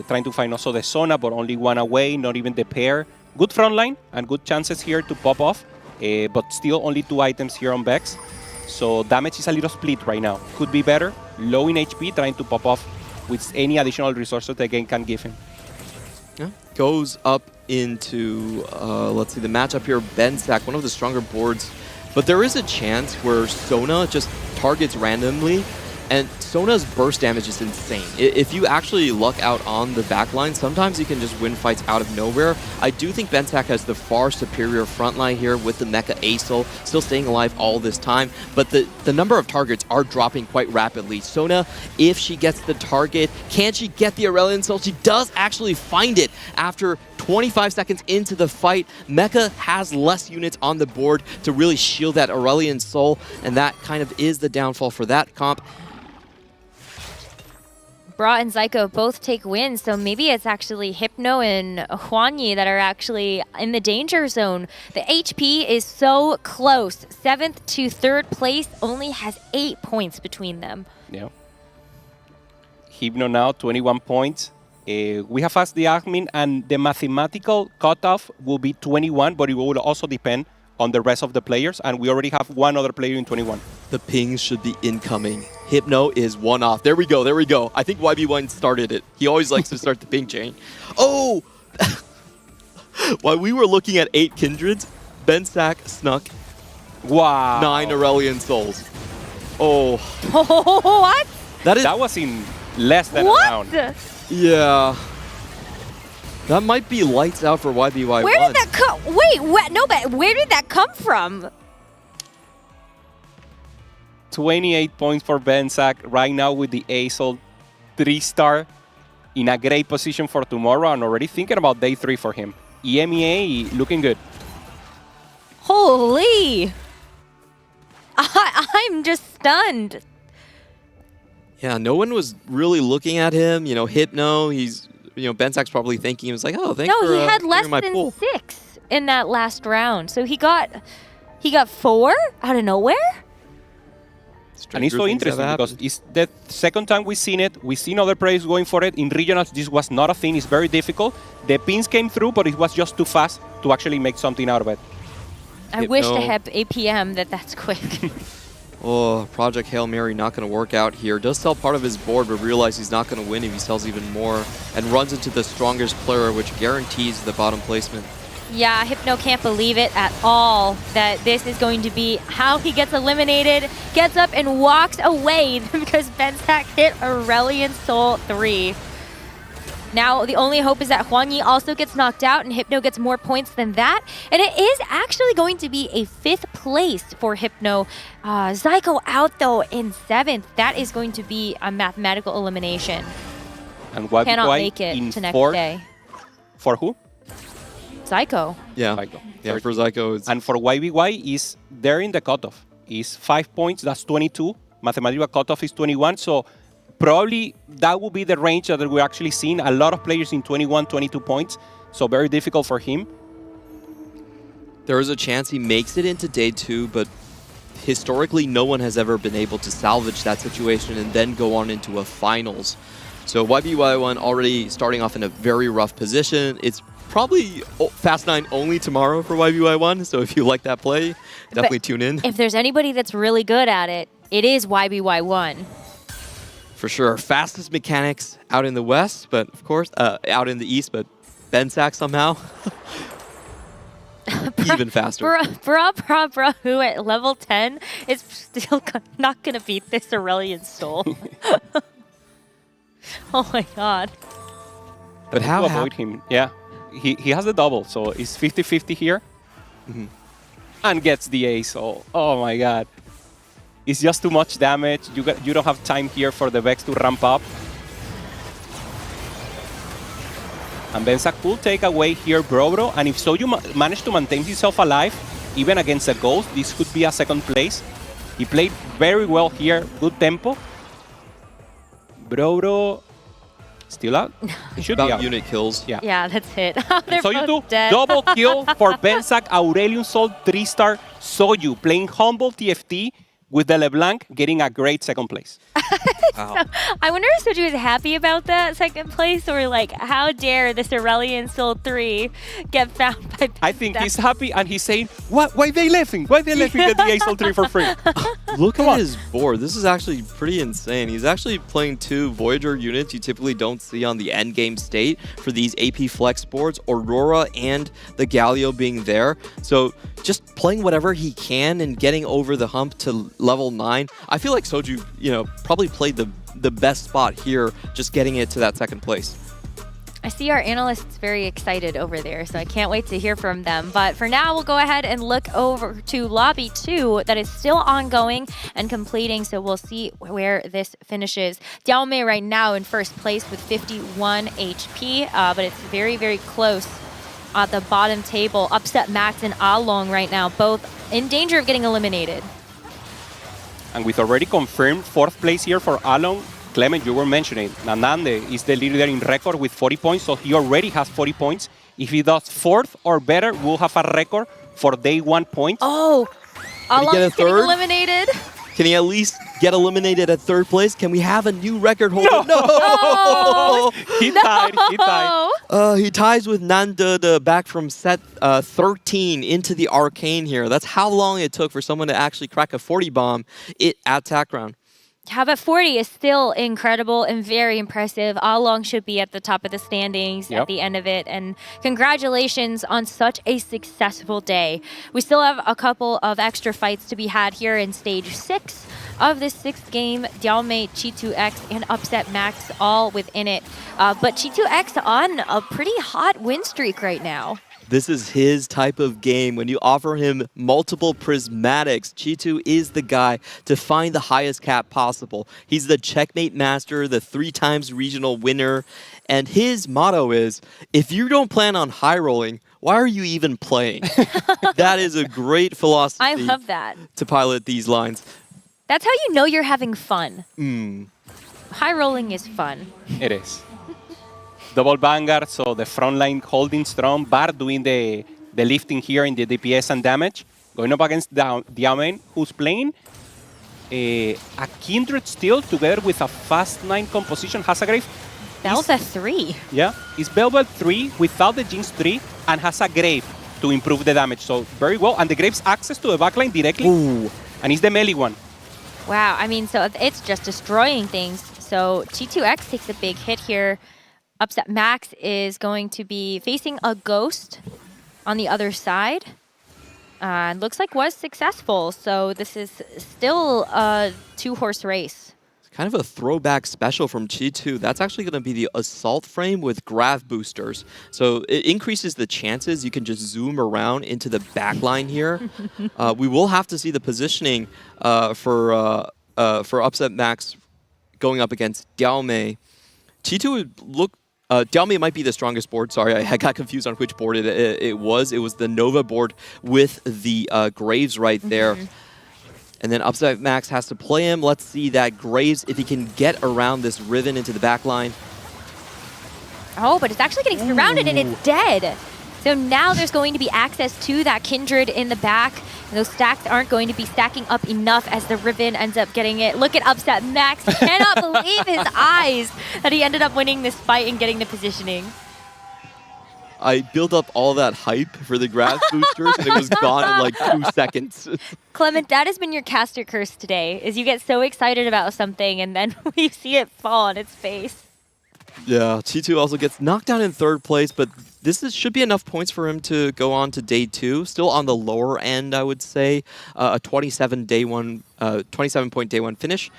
trying to find also the Sona, but only one away, not even the pair. Good front line and good chances here to pop off, but still only 2 items here on Vex. So damage is a little split right now. Could be better. Low in HP, trying to pop off with any additional resources the game can give him. Yeah. Goes up into, let's see, the matchup here, Bensack, one of the stronger boards. But there is a chance where Sona just targets randomly, and Sona's burst damage is insane. If you actually luck out on the backline, sometimes you can just win fights out of nowhere. I do think Bensack has the far superior front line here with the Mecha Acel, still staying alive all this time, but the number of targets are dropping quite rapidly. Sona, if she gets the target, can she get the Aurelion Soul? She does actually find it after 25 seconds into the fight. Mecha has less units on the board to really shield that Aurelion Soul, and that kind of is the downfall for that comp. Bra and Zyko both take wins, so maybe it's actually Hypno and Hwanyi that are actually in the danger zone. The HP is so close. 7th to 3rd place only has 8 points between them. Yeah. Hypno now, 21 points. We have asked the admin, and the mathematical cutoff will be 21, but it will also depend on the rest of the players, and we already have one other player in 21. The pings should be incoming. Hypno is 1 off. There we go, there we go. I think YB1 started it. He always likes to start the ping chain. Oh! While we were looking at 8 Kindreds, Bensack snuck 9 Aurelion Souls. Oh. What? That was in less than a round. Yeah. That might be lights out for YBY1. Where did that come? Wait, no, but where did that come from? 28 points for Bensack right now with the Acel 3-star in a great position for tomorrow, and already thinking about day 3 for him. EMEA looking good. Holy! I'm just stunned. Yeah, no one was really looking at him. You know, Hypno, he's, Bensack's probably thinking, he was like, oh, thanks for No, he had less my than pool. 6 in that last round. So he got 4 out of nowhere? And it's so interesting because it's the second time we've seen it. We've seen other players going for it. In regionals, this was not a thing. It's very difficult. The pins came through, but it was just too fast to actually make something out of it. I wish to have APM that's quick. Oh, Project Hail Mary not going to work out here. Does sell part of his board, but realizes he's not going to win if he sells even more. And runs into the strongest player, which guarantees the bottom placement. Yeah, Hypno can't believe it at all that this is going to be how he gets eliminated. Gets up and walks away because Bensack hit Aurelion Soul 3. Now, the only hope is that Hwanyi also gets knocked out and Hypno gets more points than that. And it is actually going to be a 5th place for Hypno. Zyko out, though, in 7th. That is going to be a mathematical elimination. And what cannot make it to next day. For who? Zyko. Yeah, Zyko. Yeah, for Zyko. It's and for YBY, is there in the cutoff. Is 5 points, that's 22. Mathematical cutoff is 21, so probably that will be the range that we're actually seeing. A lot of players in 21, 22 points, so very difficult for him. There is a chance he makes it into day 2, but historically, no one has ever been able to salvage that situation and then go on into a finals. So YBY1 already starting off in a very rough position. It's probably Fast 9 only tomorrow for YBY1, so if you like that play, definitely tune in. If there's anybody that's really good at it, it is YBY1. For sure. Fastest mechanics out in the west, but of course, out in the east, but Bensack somehow. Even faster. Bruh, who at level 10 is still not going to beat this Aurelian Soul. Oh my god. But how to avoid him? Yeah, he has the double, so it's 50-50 here. And gets the ace, so oh my god. It's just too much damage. You don't have time here for the Vex to ramp up. And Bensack could take away here Bro, and if Soju managed to maintain himself alive, even against a Ghost, this could be a second place. He played very well here, good tempo. Bro still out? He should be out. Unit kills. Yeah, that's it. They're Soju both dead. double kill for Bensack, Aurelion Sol, 3-star Soju, playing humble TFT with the LeBlanc, getting a great second place. So, I wonder if Soju is happy about that second place, or like, how dare this Aurelion Soul 3 get found by I think he's happy and he's saying, why they laughing? Why they laughing at the Ace Soul 3 for free? Look at his board. This is actually pretty insane. He's actually playing 2 Voyager units you typically don't see on the endgame state for these AP Flex boards, Aurora and the Galio being there. So just playing whatever he can and getting over the hump to level 9. I feel like Soju, probably played the best spot here, just getting it to that second place. I see our analysts very excited over there, so I can't wait to hear from them. But for now, we'll go ahead and look over to Lobby 2 that is still ongoing and completing, so we'll see where this finishes. Diaomei right now in first place with 51 HP, but it's very, very close at the bottom table. Upset Max and Along right now, both in danger of getting eliminated. And with already confirmed 4th place here for Along, Clement, you were mentioning, Nanande is the leader in record with 40 points, so he already has 40 points. If he does 4th or better, we'll have a record for day 1 point. Oh, Along is getting eliminated. Can he at least get eliminated at 3rd place? Can we have a new record holder? No! He tied. He ties with Nanda back from set 13 into the Arcane here. That's how long it took for someone to actually crack a 40 bomb at TAC round. How about 40 is still incredible and very impressive. Along should be at the top of the standings at the end of it. And congratulations on such a successful day. We still have a couple of extra fights to be had here in stage 6 of this 6th game. Diaomei, Chi2X, and Upset Max all within it. But Chi2X on a pretty hot win streak right now. This is his type of game. When you offer him multiple prismatics, Chi2 is the guy to find the highest cap possible. He's the checkmate master, the 3-times regional winner. And his motto is, if you don't plan on high rolling, why are you even playing? That is a great philosophy. I love that. To pilot these lines. That's how you know you're having fun. High rolling is fun. It is. Double Vanguard, so the front line holding strong, Bard doing the lifting here in the DPS and damage. Going up against Diaomei, who's playing a Kindred Steel together with a Fast 9 composition. Has a Grave. Velvet 3. Yeah, it's Velvet 3 without the Jinx 3 and has a Grave to improve the damage. So very well. And the Grave's access to the backline directly. Ooh. And it's the melee one. Wow, I mean, so it's just destroying things. So Chi2X takes a big hit here. Upset Max is going to be facing a Ghost on the other side. Looks like was successful, so this is still a 2-horse race. It's kind of a throwback special from Chi2. That's actually going to be the Assault Frame with Grav boosters. So it increases the chances you can just zoom around into the backline here. We will have to see the positioning for Upset Max going up against Diaomei. Chi2 would look... Diaomei might be the strongest board. Sorry, I got confused on which board it was. It was the Nova board with the Graves right there. And then Upset Max has to play him. Let's see that Graves, if he can get around this Riven into the back line. Oh, but it's actually getting surrounded and it's dead. So now there's going to be access to that Kindred in the back. And those stacks aren't going to be stacking up enough as the Riven ends up getting it. Look at Upset Max. Cannot believe his eyes that he ended up winning this fight and getting the positioning. I built up all that hype for the grab boosters and it was gone in like 2 seconds. Clement, that has been your caster curse today, is you get so excited about something and then you see it fall on its face. Yeah, T2 also gets knocked down in 3rd place, but should be enough points for him to go on to day 2. Still on the lower end, I would say. A 27-point day 1 finish.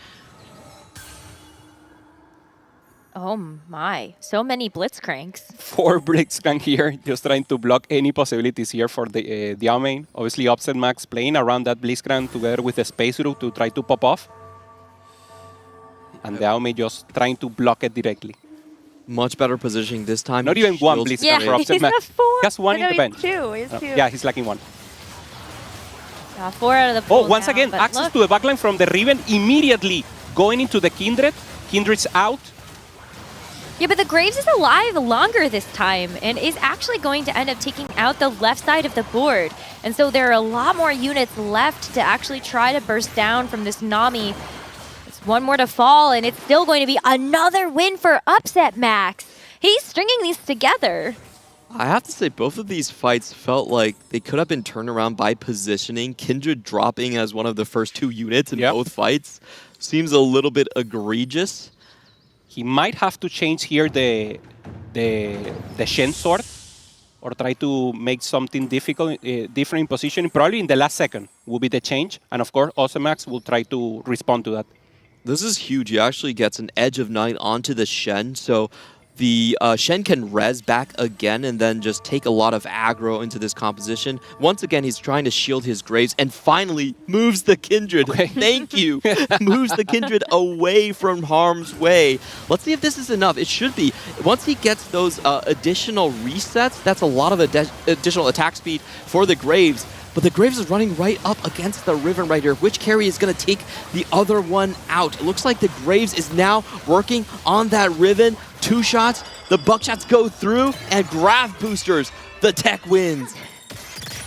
Oh my, so many Blitzcranks. 4 Blitzcrank here, just trying to block any possibilities here for the Diao main. Obviously, Upset Max playing around that Blitzcrank together with the Space Root to try to pop off. And Diao main just trying to block it directly. Much better positioning this time. Not even one Blitzcrank for Upset Max. He has one in the bench. Yeah, he's lacking one. 4 out of the pool once now, again, but access look. to the backline from the Riven immediately going into the Kindred. Kindred's out. Yeah, but the Graves is alive longer this time and is actually going to end up taking out the left side of the board. And so there are a lot more units left to actually try to burst down from this Nami. It's one more to fall, and it's still going to be another win for Upset Max. He's stringing these together. I have to say, both of these fights felt like they could have been turned around by positioning. Kindred dropping as one of the first 2 units in both fights seems a little bit egregious. He might have to change here the Shen sword or try to make something different in positioning. Probably in the last second will be the change. And of course, Max will try to respond to that. This is huge. He actually gets an Edge of Night onto the Shen. So the Shen can res back again and then just take a lot of aggro into this composition. Once again, he's trying to shield his Graves and finally moves the Kindred. Thank you. Moves the Kindred away from harm's way. Let's see if this is enough. It should be. Once he gets those additional resets, that's a lot of additional attack speed for the Graves. But the Graves is running right up against the Riven right here. Which carry is going to take the other one out? It looks like the Graves is now working on that Riven. 2 shots, the buckshots go through, and graph boosters, the tech wins.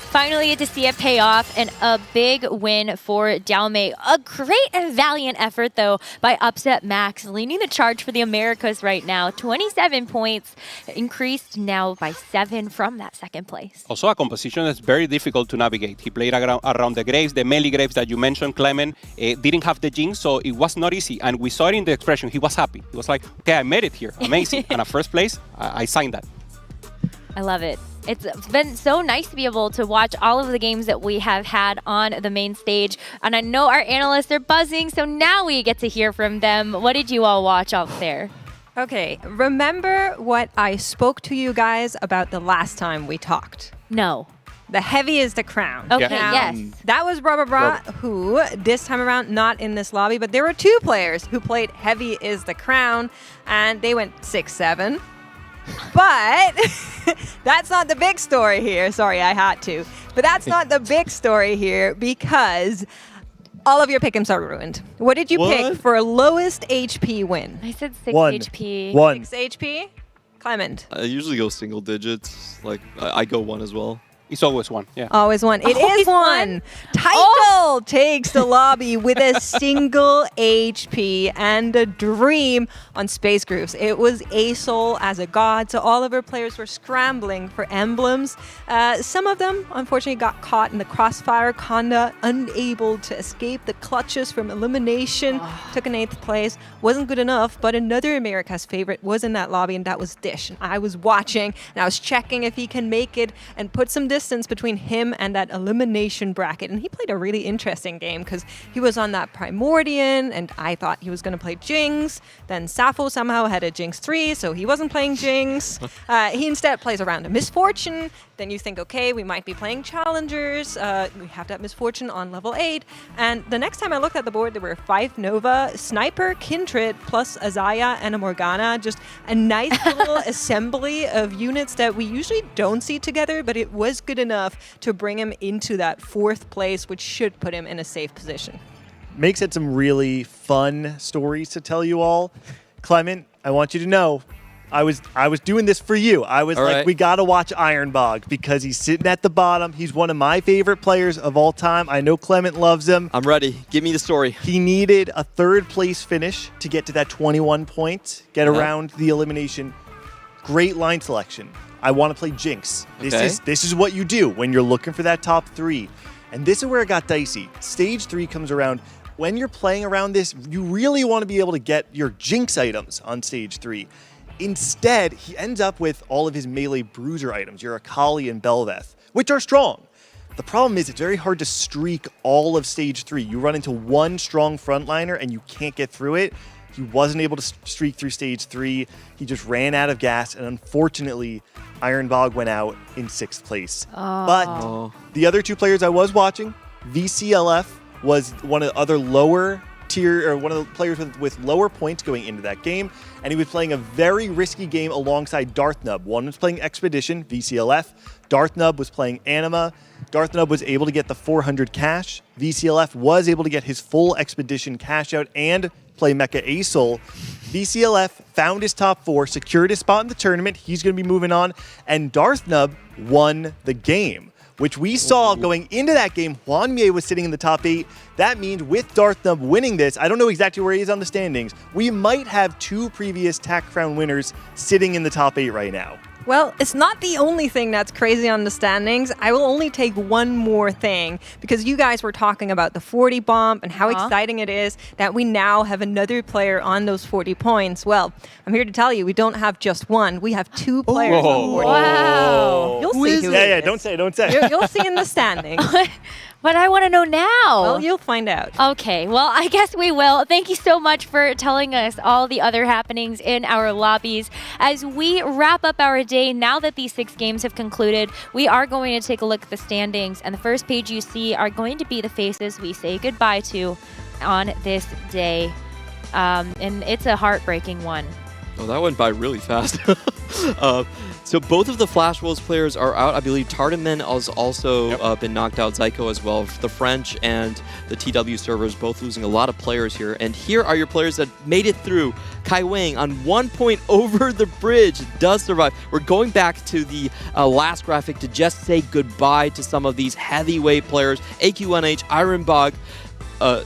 Finally get to see it pay off, and a big win for Diao. A great and valiant effort, though, by Upset Max, leading the charge for the Americas right now. 27 points, increased now by 7 from that 2nd place. Also a composition that's very difficult to navigate. He played around the Graves, the melee Graves that you mentioned, Clement, didn't have the Jinx, so it was not easy. And we saw it in the expression. He was happy. He was like, okay, I made it here. Amazing. And at 1st place, I signed that. I love it. It's been so nice to be able to watch all of the games that we have had on the main stage. And I know our analysts are buzzing, so now we get to hear from them. What did you all watch out there? Okay, remember what I spoke to you guys about the last time we talked? No. The heavy is the crown. Okay, yes. That was Bra, who, this time around, not in this lobby, but there were 2 players who played heavy is the crown, and they went 6-7. But that's not the big story here. Sorry, I had to. But that's not the big story here because all of your pick'ems are ruined. What did you pick for lowest HP win? I said 6 1. HP. 1. 6 HP? Clement. I usually go single digits. Like, I go 1 as well. It's always 1, yeah. Always 1. It is 1. Title takes the lobby with a single HP and a dream on Space Grooves. It was a soul as a god, so all of our players were scrambling for emblems. Some of them, unfortunately, got caught in the crossfire. Conda, unable to escape the clutches from elimination, took an 8th place. Wasn't good enough, but another America's favorite was in that lobby, and that was Dish. And I was watching, and I was checking if he can make it and put some distance between him and that elimination bracket. And he played a really interesting game because he was on that Primordian, and I thought he was going to play Jinx. Then Sappho somehow had a Jinx 3, so he wasn't playing Jinx. He instead plays around a Misfortune. Then you think, okay, we might be playing Challengers. We have that Misfortune on level 8. And the next time I looked at the board, there were 5 Nova, Sniper, Kindred, plus Azaya and a Morgana. Just a nice little assembly of units that we usually don't see together, but it was good enough to bring him into that 4th place, which should put him in a safe position. Makes it some really fun stories to tell you all. Clement, I want you to know, I was doing this for you. I was All like, right. we got to watch Ironbog because he's sitting at the bottom. He's one of my favorite players of all time. I know Clement loves him. I'm ready. Give me the story. He needed a 3rd place finish to get to that 21 points, get around the elimination. Great line selection. I want to play Jinx. This is what you do when you're looking for that top 3. And this is where it got dicey. Stage 3 comes around. When you're playing around this, you really want to be able to get your Jinx items on stage 3. Instead, he ends up with all of his melee bruiser items, your Akali and Belveth, which are strong. The problem is it's very hard to streak all of stage 3. You run into one strong frontliner and you can't get through it. He wasn't able to streak through stage 3. He just ran out of gas, and unfortunately, Ironbog went out in 6th place. But the other 2 players I was watching, VCLF was one of the other lower tier, or one of the players with lower points going into that game, and he was playing a very risky game alongside Darthnub. One was playing Expedition, VCLF. Darthnub was playing Anima. Darthnub was able to get the 400 cash. VCLF was able to get his full Expedition cash out and play Mecha Asol. VCLF found his top 4, secured his spot in the tournament. He's going to be moving on, and Darthnub won the game, which we saw going into that game. Hwanmie was sitting in the top 8. That means with Darthnub winning this, I don't know exactly where he is on the standings, we might have 2 previous TAC Crown winners sitting in the top 8 right now. Well, it's not the only thing that's crazy on the standings. I will only take one more thing, because you guys were talking about the 40 bomb and how exciting it is that we now have another player on those 40 points. Well, I'm here to tell you, we don't have just one. We have 2 players on 40 Wow. You'll see who it is. Don't say. You'll see in the standings. But I want to know now. Well, you'll find out. Okay, well, I guess we will. Thank you so much for telling us all the other happenings in our lobbies. As we wrap up our day, now that these 6 games have concluded, we are going to take a look at the standings. And the first page you see are going to be the faces we say goodbye to on this day. And it's a heartbreaking one. Oh, that went by really fast. So both of the Flash Wolves players are out. I believe Tardaman has also been knocked out. Zyko as well. The French and the TW servers both losing a lot of players here. And here are your players that made it through. Kai Wang on 1 point over the bridge does survive. We're going back to the last graphic to just say goodbye to some of these heavyweight players. AQNH, Ironbog,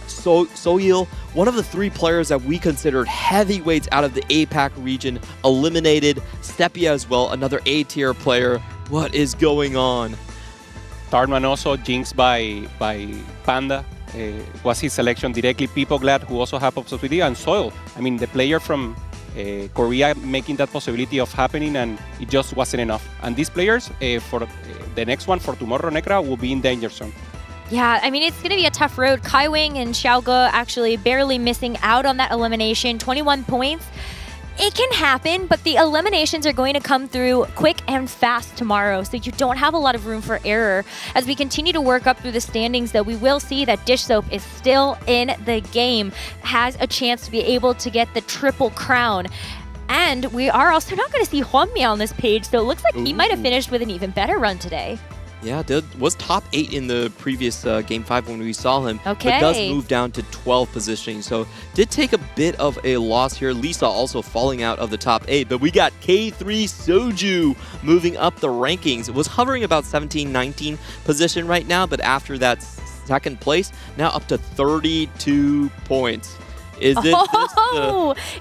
Soil, one of the 3 players that we considered heavyweights out of the APAC region, eliminated. Stepia as well, another A-tier player. What is going on? Tardman also jinxed by Panda. Was his selection directly. People Glad, who also had possibility, and Soil. I mean, the player from Korea making that possibility of happening, and it just wasn't enough. And these players, for the next one, for tomorrow, Necra, will be in danger zone. Yeah, I mean, it's going to be a tough road. Kai Wing and Xiaoge actually barely missing out on that elimination. 21 points. It can happen, but the eliminations are going to come through quick and fast tomorrow, so you don't have a lot of room for error. As we continue to work up through the standings, though, we will see that Dish Soap is still in the game, has a chance to be able to get the triple crown. And we are also not going to see Hwanmie on this page, so it looks like he might have finished with an even better run today. Yeah, was top 8 in the previous Game 5 when we saw him. Okay. But does move down to 12 positioning. So did take a bit of a loss here. Lisa also falling out of the top 8. But we got K3 Soju moving up the rankings. It was hovering about 17, 19 position right now. But after that 2nd place, now up to 32 points. Is it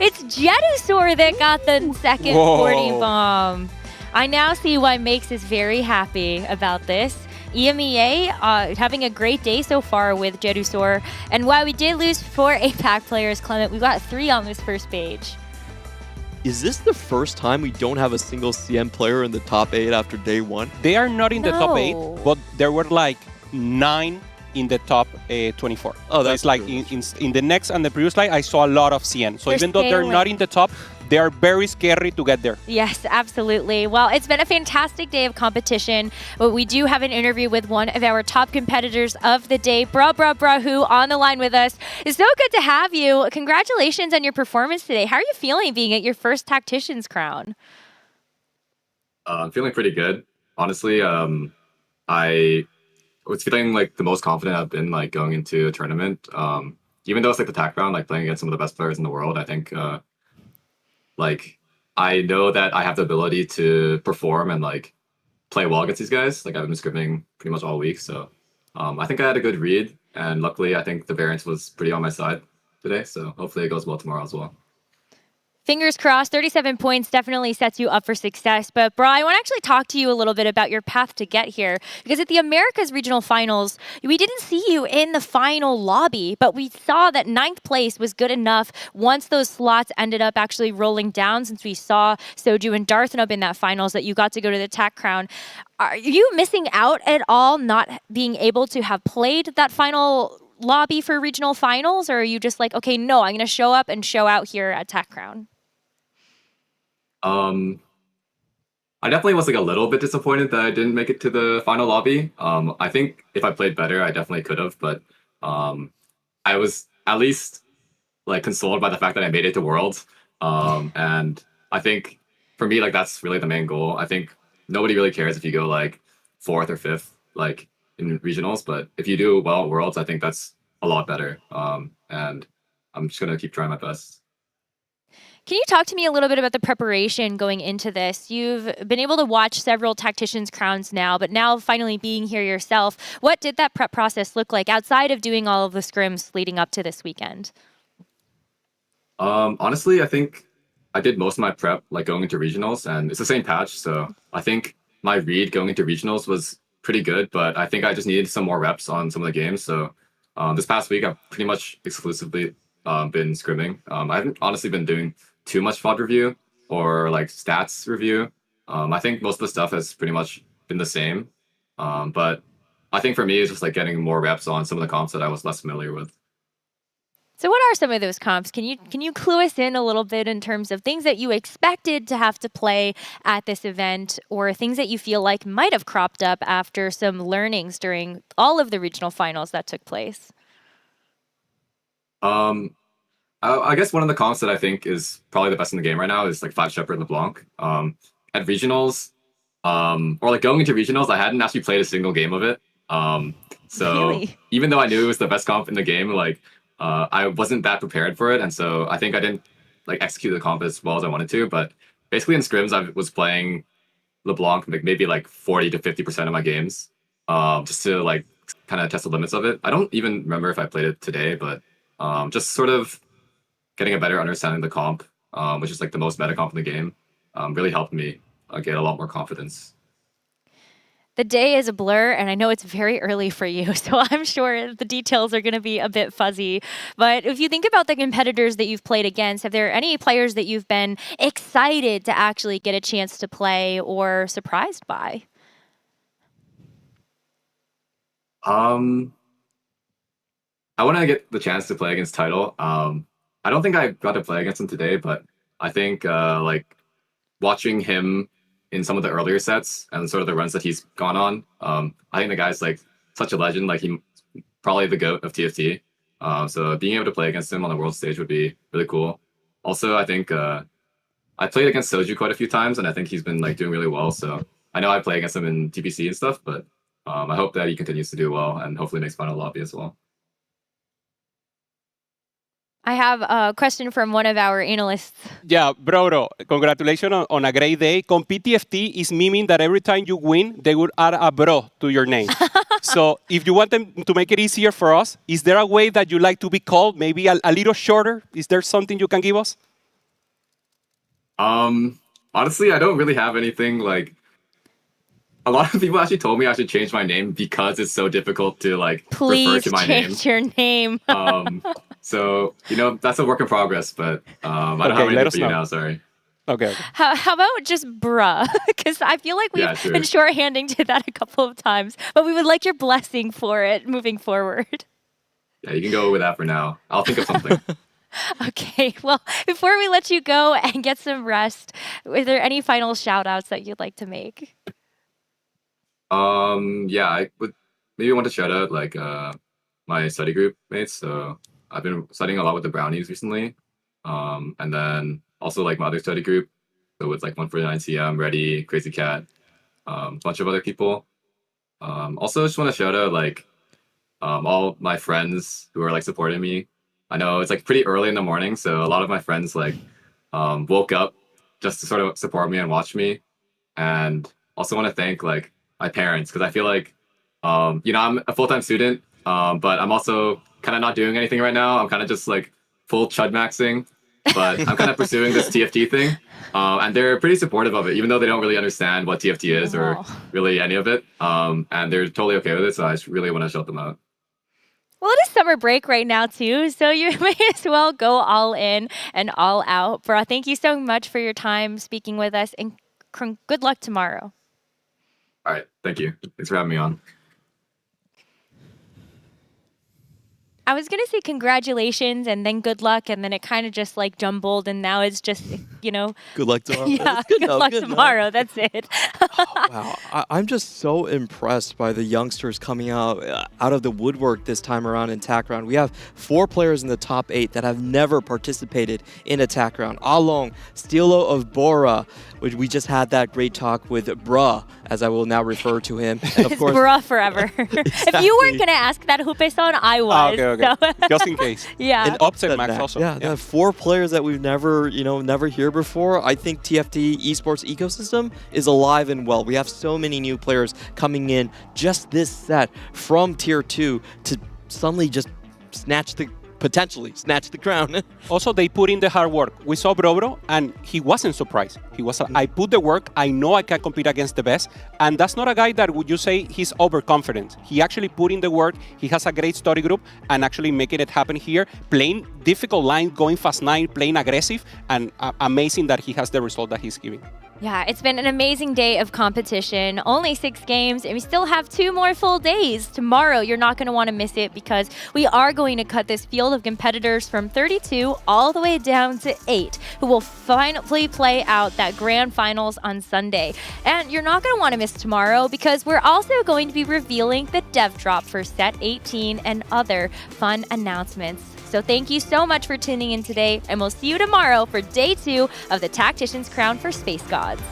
it's Jedusaur that got the 2nd 40 bomb. I now see why Makes is very happy about this. EMEA having a great day so far with Jedusaur. And while we did lose 4 APAC players, Clement, we got 3 on this first page. Is this the first time we don't have a single CM player in the top 8 after day 1? They are not in the top 8, but there were like 9 in the top 24. Oh, that's like in the next and the previous slide, I saw a lot of CN. So even though they're not in the top, they are very scary to get there. Yes, absolutely. Well, it's been a fantastic day of competition, but we do have an interview with one of our top competitors of the day, Brahu, on the line with us. It's so good to have you. Congratulations on your performance today. How are you feeling being at your first Tactician's crown? I'm feeling pretty good. Honestly, I was feeling like the most confident I've been like going into a tournament. Even though it's like the TAC round, like playing against some of the best players in the world, I think like I know that I have the ability to perform and like play well against these guys. Like I've been scrimming pretty much all week, so I think I had a good read, and luckily I think the variance was pretty on my side today. So hopefully it goes well tomorrow as well. Fingers crossed, 37 points definitely sets you up for success. But, Bra, I want to actually talk to you a little bit about your path to get here. Because at the Americas Regional Finals, we didn't see you in the final lobby, but we saw that 9th place was good enough once those slots ended up actually rolling down, since we saw Soju and Darthnub in that finals, that you got to go to the TAC Crown. Are you missing out at all not being able to have played that final lobby for regional finals, or are you just like, okay, no, I'm going to show up and show out here at TAC Crown? I definitely was like a little bit disappointed that I didn't make it to the final lobby. I think if I played better, I definitely could have, but I was at least like consoled by the fact that I made it to Worlds. And I think for me, like that's really the main goal. I think nobody really cares if you go like 4th or 5th, like in regionals, but if you do well at Worlds, I think that's a lot better. And I'm just gonna keep trying my best. Can you talk to me a little bit about the preparation going into this? You've been able to watch several Tacticians crowns now, but now finally being here yourself, what did that prep process look like outside of doing all of the scrims leading up to this weekend? Honestly, I think I did most of my prep like going into regionals, and it's the same patch, so I think my read going into regionals was pretty good, but I think I just needed some more reps on some of the games. So this past week, I've pretty much exclusively been scrimming. I haven't honestly been doing too much VOD review or like stats review. I think most of the stuff has pretty much been the same. But I think for me, it's just like getting more reps on some of the comps that I was less familiar with. So what are some of those comps? Can you clue us in a little bit in terms of things that you expected to have to play at this event, or things that you feel like might have cropped up after some learnings during all of the regional finals that took place? I guess one of the comps that I think is probably the best in the game right now is like 5 Shepherd LeBlanc. At regionals, or like going into regionals, I hadn't actually played a single game of it. So Really? even though I knew it was the best comp in the game, like I wasn't that prepared for it, and so I think I didn't like execute the comp as well as I wanted to. But basically in scrims, I was playing LeBlanc like maybe like 40 to 50% of my games, just to like kind of test the limits of it. I don't even remember if I played it today, but just sort of getting a better understanding of the comp, which is like the most meta comp in the game, really helped me get a lot more confidence. The day is a blur, and I know it's very early for you, so I'm sure the details are going to be a bit fuzzy. But if you think about the competitors that you've played against, have there any players that you've been excited to actually get a chance to play or surprised by? I want to get the chance to play against Tidal. I don't think I got to play against him today, but I think like watching him in some of the earlier sets and sort of the runs that he's gone on, I think the guy's like such a legend. Like he probably the GOAT of TFT. So being able to play against him on the world stage would be really cool. Also, I think I played against Soju quite a few times, and I think he's been like doing really well. So I know I play against him in TPC and stuff, but I hope that he continues to do well and hopefully makes final lobby as well. I have a question from one of our analysts. Yeah, bro, congratulations on a great day. Compete TFT is meaning that every time you win, they would add a bro to your name. So if you want them to make it easier for us, is there a way that you like to be called? Maybe a little shorter? Is there something you can give us? Honestly, I don't really have anything like. A lot of people actually told me I should change my name because it's so difficult to like refer to my name. Please change your name. So, you know, that's a work in progress, but I don't have anything for you now, sorry. Okay. How about just bruh? Because I feel like we've been shorthanding to that a couple of times, but we would like your blessing for it moving forward. Yeah, you can go with that for now. I'll think of something. Okay, well, before we let you go and get some rest, are there any final shout outs that you'd like to make? Yeah, I would maybe want to shout out like my study group mates. So I've been studying a lot with the Brownies recently. And then also like my other study group. So it's like 149CM, Ready, Crazy Cat, a bunch of other people. Also just want to shout out like all my friends who are like supporting me. I know it's like pretty early in the morning, so a lot of my friends like woke up just to sort of support me and watch me. And also want to thank like my parents, because I feel like, you know, I'm a full-time student, but I'm also kind of not doing anything right now. I'm kind of just like full chud maxing, but I'm kind of pursuing this TFT thing. And they're pretty supportive of it, even though they don't really understand what TFT is or really any of it. And they're totally okay with it. So I just really want to shout them out. Well, it is summer break right now, too, so you may as well go all in and all out. Bra, thank you so much for your time speaking with us, and good luck tomorrow. All right. Thank you. Thanks for having me on. I was going to say congratulations and then good luck, and then it kind of just like jumbled, and now it's just, you know. Good luck tomorrow. Yeah, good luck tomorrow. That's it. Wow, I'm just so impressed by the youngsters coming out of the woodwork this time around in TAC round. We have 4 players in the top 8 that have never participated in a TAC round. Along, Stilo of Bora, which we just had that great talk with Bra, as I will now refer to him. And of course, Bra forever. If you weren't going to ask that, Hupe-san, I was. Okay. So. Just in case. Yeah. And Upset Max also. Yeah, 4 players that we've never heard before. I think TFT esports ecosystem is alive and well. We have so many new players coming in just this set from tier 2 to suddenly just potentially snatch the crown. Also, they put in the hard work. We saw Bro, and he wasn't surprised. He was I put the work, I know I can compete against the best, and that's not a guy that would you say he's overconfident. He actually put in the work, he has a great study group, and actually making it happen here, playing difficult line, going fast 9, playing aggressive, and amazing that he has the result that he's giving. Yeah, it's been an amazing day of competition. Only 6 games, and we still have 2 more full days. Tomorrow, you're not going to want to miss it because we are going to cut this field of competitors from 32 all the way down to 8, who will finally play out that grand finals on Sunday. And you're not going to want to miss tomorrow because we're also going to be revealing the dev drop for set 18 and other fun announcements. So thank you so much for tuning in today, and we'll see you tomorrow for day 2 of the Tactician's Crown for Space Gods.